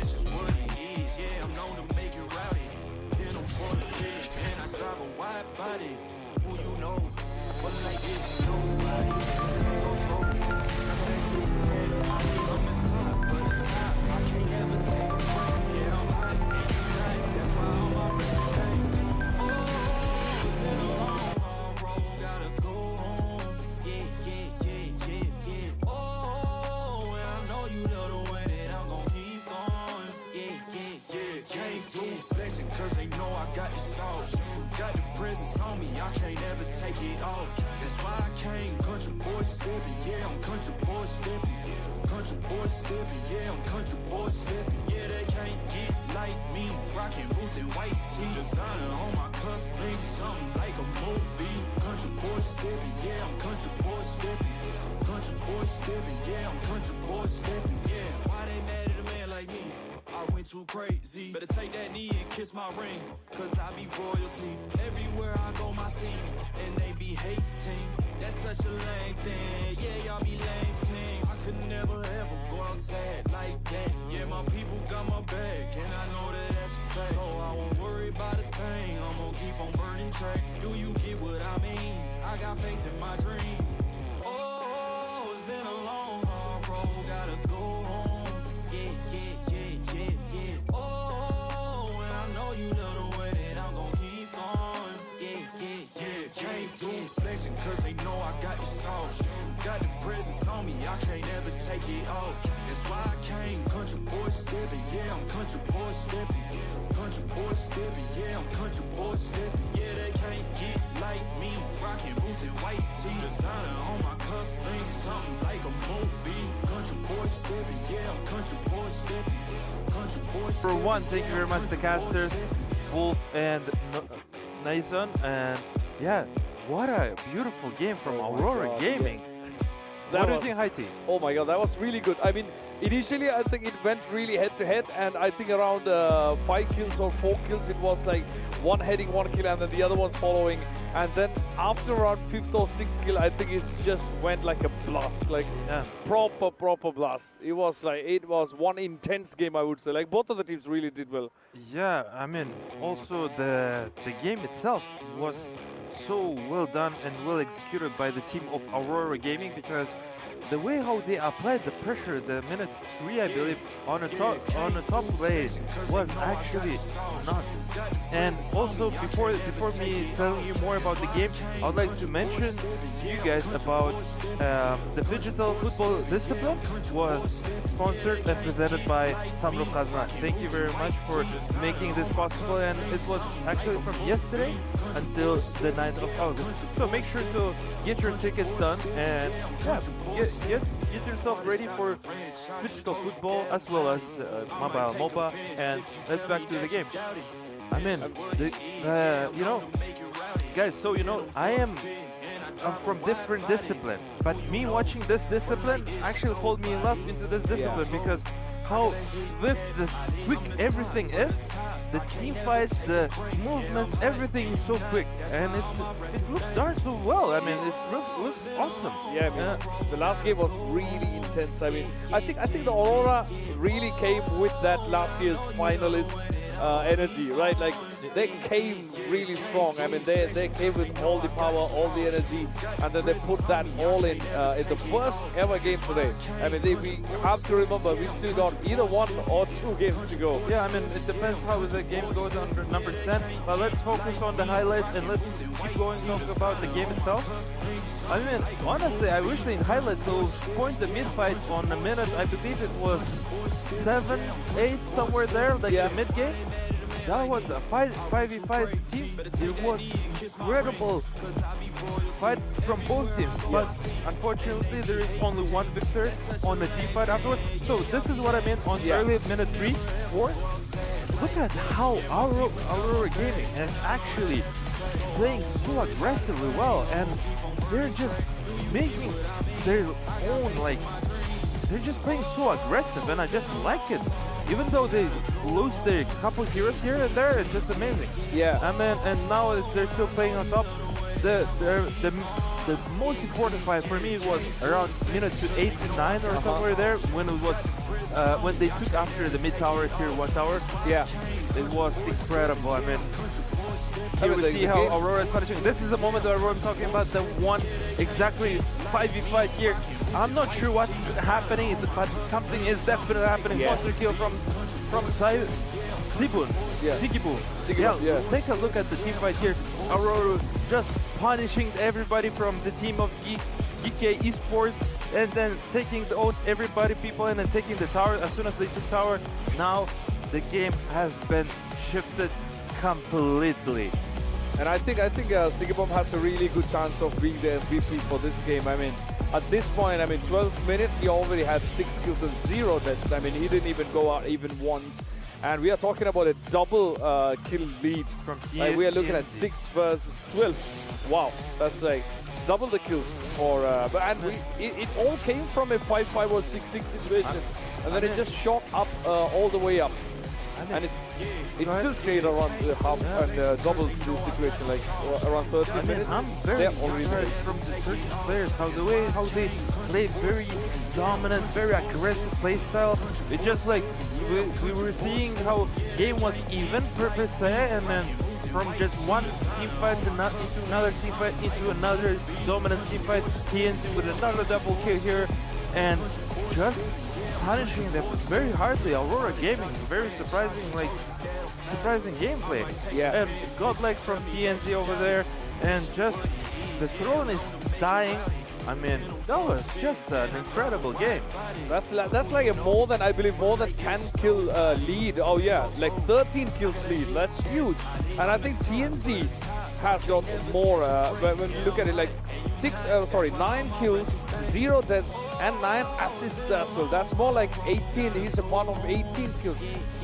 Speaker 1: Got the presence on me, I can't ever take it off. That's why I came, country boy stepping, yeah, I'm country boy stepping. Country boy stepping, yeah, I'm country boy stepping. Yeah, they can't get like me, rocking boots and white tee. Designer on my cuff, links, something like a movie. Country boy stepping, yeah, I'm country boy stepping. Country boy stepping, yeah, I'm country boy stepping. Yeah, why they mad at a man like me? I went too crazy. Better take that knee and kiss my ring, cause I be royalty. Everywhere I go, my scene, and they be hating. That's such a lame thing. Yeah, y'all be lame teams. I could never ever go outside like that. Yeah, my people got my back, and I know that that's a fact. So I won't worry about a thing. I'm gonna keep on burning track. Do you get what I mean? I got faith in my dream. Oh, it's been a long, hard road. Gotta go home. Yeah, yeah, yeah, yeah, yeah. Oh, and I know you love the way that I'm gonna keep going. Yeah, yeah, yeah. Can't do flexing cause they know I got the sauce. Got the presence on me, I can't ever take it off. That's why I came, country boy stepping. Yeah, I'm country boy stepping. Country boy stepping, yeah, I'm country boy stepping. Yeah, they can't get like me, rocking boots and white tee. Designer on my cuff, links, something like a movie. Country boy stepping, yeah, I'm country boy stepping. Country boy stepping.
Speaker 3: For one, thank you very much, the casters, Wolf and Nason, and yeah, what a beautiful game from Aurora Gaming. What do you think, Haiti?
Speaker 4: Oh my god, that was really good. I mean, initially I think it went really head to head, and I think around 5 kills or 4 kills it was like one heading, one kill, and then the other one's following. And then after around 5th or 6th kill, I think it just went like a blast, like proper blast. It was one intense game, I would say. Like both of the teams really did well.
Speaker 3: Yeah, I mean, also the game itself was so well done and well executed by the team of Aurora Gaming, because the way how they applied the pressure, the minute 3, I believe, on a top play was actually nuts. And also, before me telling you more about the game, I would like to mention to you guys about the digital football discipline was sponsored and presented by Samro Kazan. Thank you very much for making this possible, and it was actually from yesterday until the 9th of August. So make sure to get your tickets done and yeah, get yourself ready for digital football as well as mobile MOBA, and let's back to the game. I mean, you know, guys, so you know, I'm from different discipline, but me watching this discipline actually pulled me in love into this discipline because how swift, quick everything is, the team fights, the movements, everything is so quick, and it looks darn so well. I mean, it looks awesome.
Speaker 4: Yeah, I mean, the last game was really intense. I mean, I think the Aurora really came with that last year's finalist energy, right? Like they came really strong. I mean, they came with all the power, all the energy, and then they put that all in the first ever game today. I mean, we have to remember we still got either 1 or 2 games to go.
Speaker 3: Yeah, I mean, it depends how the game goes under number 10. But let's focus on the highlights and let's keep going to talk about the game itself. I mean, honestly, I wish in highlights they'll point the mid fight on a minute. I believe it was 7, 8 somewhere there, like the mid game. That was a 5v5 team. It was incredible fight from both teams, but unfortunately there is only one victor on the team fight afterwards. So this is what I meant on the early minute 3, 4. Look at how Aurora Gaming is actually playing so aggressively well, and they're just making their own, like, they're just playing so aggressive, and I just like it. Even though they lose their couple heroes here and there, it's just amazing.
Speaker 4: Yeah.
Speaker 3: I mean, and now they're still playing on top. The most important fight for me was around minute 8 to 9 or somewhere there, when it was when they took after the mid tower, tier 1 tower.
Speaker 4: Yeah.
Speaker 3: It was incredible. I mean, you will see how Aurora is punishing. This is the moment where I'm talking about, the one exactly 5v5 here. I'm not sure what's happening, but something is definitely happening.
Speaker 4: Yeah.
Speaker 3: Monster kill from Sibun.
Speaker 4: Yeah.
Speaker 3: Sigibun.
Speaker 4: Yeah.
Speaker 3: Take a look at the team fight here. Aurora just punishing everybody from the team of GK Esports, and then taking everybody people and then taking the tower. As soon as they took tower, now the game has been shifted completely.
Speaker 4: And I think Sigibom has a really good chance of being the MVP for this game. I mean, at this point, I mean, 12 minutes, he already had 6 kills and 0 deaths. I mean, he didn't even go out even once. And we are talking about a double kill lead. From we are looking at 6 versus 12. Wow, that's like double the kills for. It all came from a 5-5 or 6-6 situation, and then it just shot up all the way up. And it still stayed around the half and double kill situation, like around 30 minutes.
Speaker 3: I'm very impressed from the Turkish players, how they play very dominant, very aggressive play style. It's just like we were seeing how game was even per se, and then from just one team fight into another team fight into another dominant team fight, he ends with another double kill here, and just punishing them very hardly. Aurora Gaming, very surprising gameplay.
Speaker 4: Yeah.
Speaker 3: And godlike from TNZ over there, and just the throne is dying. I mean, that was just an incredible game.
Speaker 4: That's like a more than 10 kill lead. Oh yeah, like 13 kills lead. That's huge. And I think TNZ has got more. When you look at it, like 9 kills, 0 deaths, and 9 assists as well. That's more like 18. He's a part of 18 kills.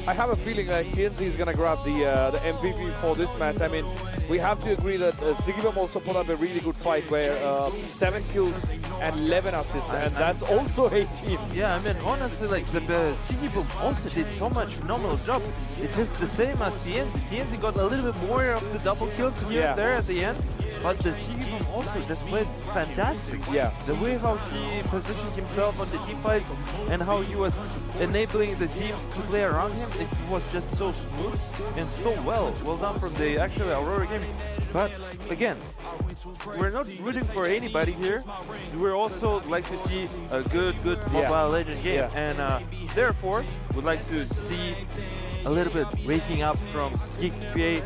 Speaker 4: I have a feeling like TNZ is gonna grab the MVP for this match. I mean, we have to agree that Sigibom also put up a really good fight where 7 kills and 11 assists, and that's also 18.
Speaker 3: Yeah, I mean, honestly, like the Sigibom also did so much phenomenal job. It's just the same as TNZ. TNZ got a little bit more of the double kills here and there at the end, but the Sigibum also just played fantastic.
Speaker 4: Yeah.
Speaker 3: The way how he positioned himself on the team fight and how he was enabling the teams to play around him, it was just so smooth and so well done from the actual Aurora game. But again, we're not rooting for anybody here. We're also like to see a good Mobile Legends game, and therefore would like to see a little bit waking up from Geekway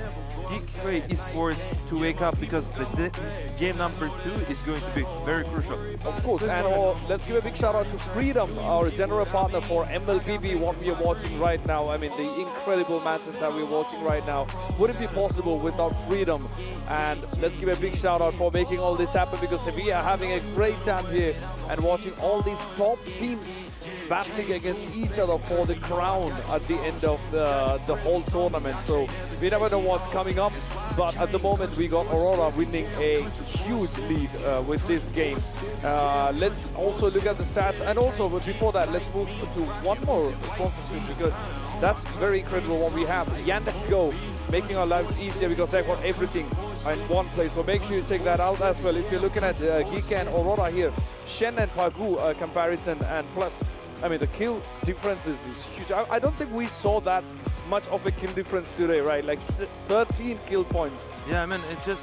Speaker 3: Esports to wake up, because the game number 2 is going to be very crucial.
Speaker 4: Of course, and let's give a big shout out to Freedom, our general partner for MLBB, what we are watching right now. I mean, the incredible matches that we're watching right now wouldn't be possible without Freedom. And let's give a big shout out for making all this happen, because we are having a great time here and watching all these top teams battling against each other for the crown at the end of the whole tournament. So we never know what's coming up, but at the moment we got Aurora winning a huge lead with this game. Let's also look at the stats, and also before that, let's move to one more sponsorship, because that's very incredible what we have. Yandex Go, making our lives easier because they've got everything in one place. So make sure you check that out as well. If you're looking at Geek and Aurora here, Shen and Pagu comparison, and plus, I mean, the kill differences is huge. I don't think we saw that much of a kill difference today, right? Like 13 kill points.
Speaker 3: Yeah, I mean, it's just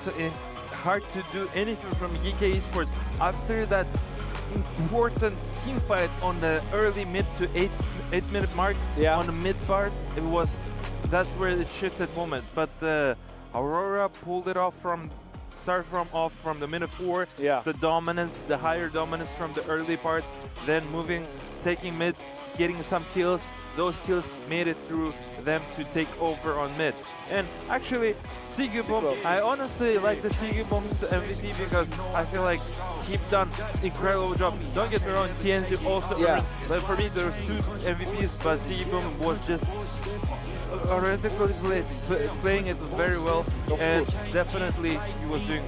Speaker 3: hard to do anything from GK Esports after that important team fight on the early mid to 8 minute mark.
Speaker 4: Yeah.
Speaker 3: On the mid part, that's where it shifted moment. But Aurora pulled it off from the minute 4.
Speaker 4: Yeah.
Speaker 3: The dominance, the higher dominance from the early part, then moving, taking mid, getting some kills. Those kills made it through them to take over on mid. And actually, Sigibum, I honestly like the Sigibum's MVP because I feel like he's done incredible job. Don't get me wrong, TNG also earned, but for me there were 2 MVPs, but Sigibum was just playing it very well, and definitely he was doing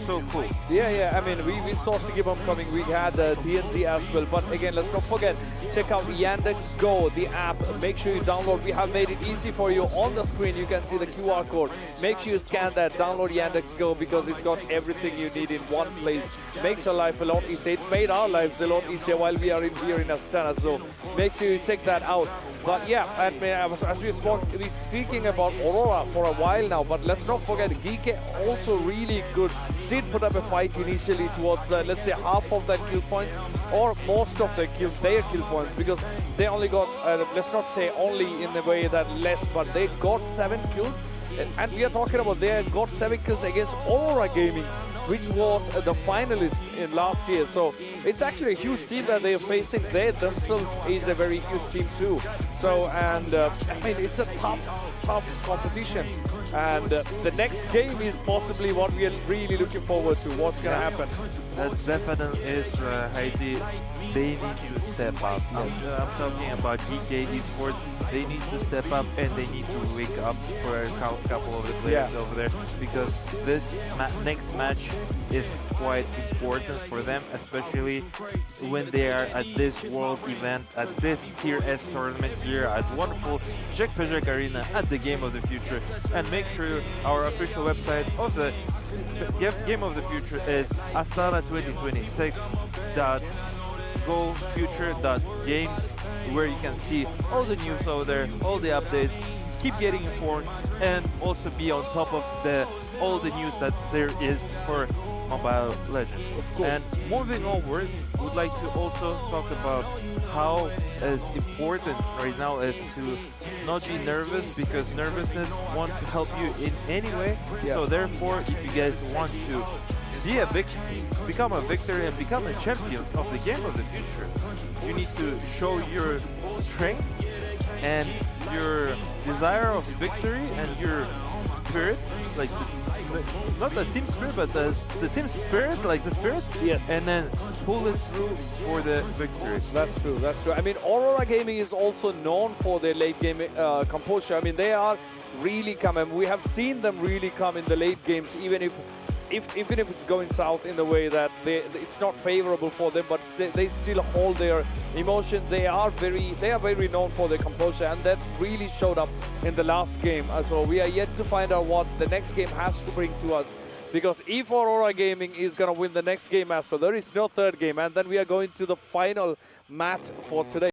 Speaker 3: so cool.
Speaker 4: Yeah, I mean, we saw Sigibum coming, we had TNT as well, but again, let's not forget, check out Yandex Go, the app, make sure you download. We have made it easy for you. On the screen you can see the QR code. Make sure you scan that, download Yandex Go, because it's got everything you need in one place. Makes your life a lot easier. It made our lives a lot easier while we are here in Astana, so make sure you check that out. But yeah, I mean, as we speaking about Aurora for a while now, but let's not forget, Geek also really good. Did put up a fight initially towards, let's say, half of that kill points, or most of their kill points, because they only got, let's not say only in the way that less, but they got 7 kills. And we are talking about they got 7 kills against Aurora Gaming, which was the finalist in last year. So it's actually a huge team that they are facing. They themselves is a very huge team too. So, and I mean, it's a tough competition. And the next game is possibly what we are really looking forward to. What's going to happen?
Speaker 3: That definitely is, Heidi. They need to step up. I'm talking about GK Esports. They need to step up, and they need to wake up for a couple of the players over there, because this next match is quite important for them, especially when they are at this world event, at this Tier S tournament here at wonderful Czech Pejek Arena at the Game of the Future. And make sure our official website of the Game of the Future is astana2026.gofuture.games, where you can see all the news over there, all the updates, keep getting informed, and also be on top of all the news that there is for Mobile Legends.
Speaker 4: Of course.
Speaker 3: And moving onward, would like to also talk about how as important right now is to not be nervous, because nervousness won't help you in any way. So therefore, if you guys want to become a victor and become a champion of the Game of the Future, you need to show your strength and your desire of victory and your spirit, like not the team spirit, but the team spirit, like the spirit.
Speaker 4: Yes.
Speaker 3: And then pull it through for the victory.
Speaker 4: That's true. I mean, Aurora Gaming is also known for their late game composure. I mean, they are really coming. We have seen them really come in the late games, even if it's going south in the way that it's not favorable for them, but they still hold their emotion. They are very known for their composure, and that really showed up in the last game. So we are yet to find out what the next game has to bring to us. because E4 Aura Gaming is going to win the next game as well. There is no third game, and then we are going to the final match for today.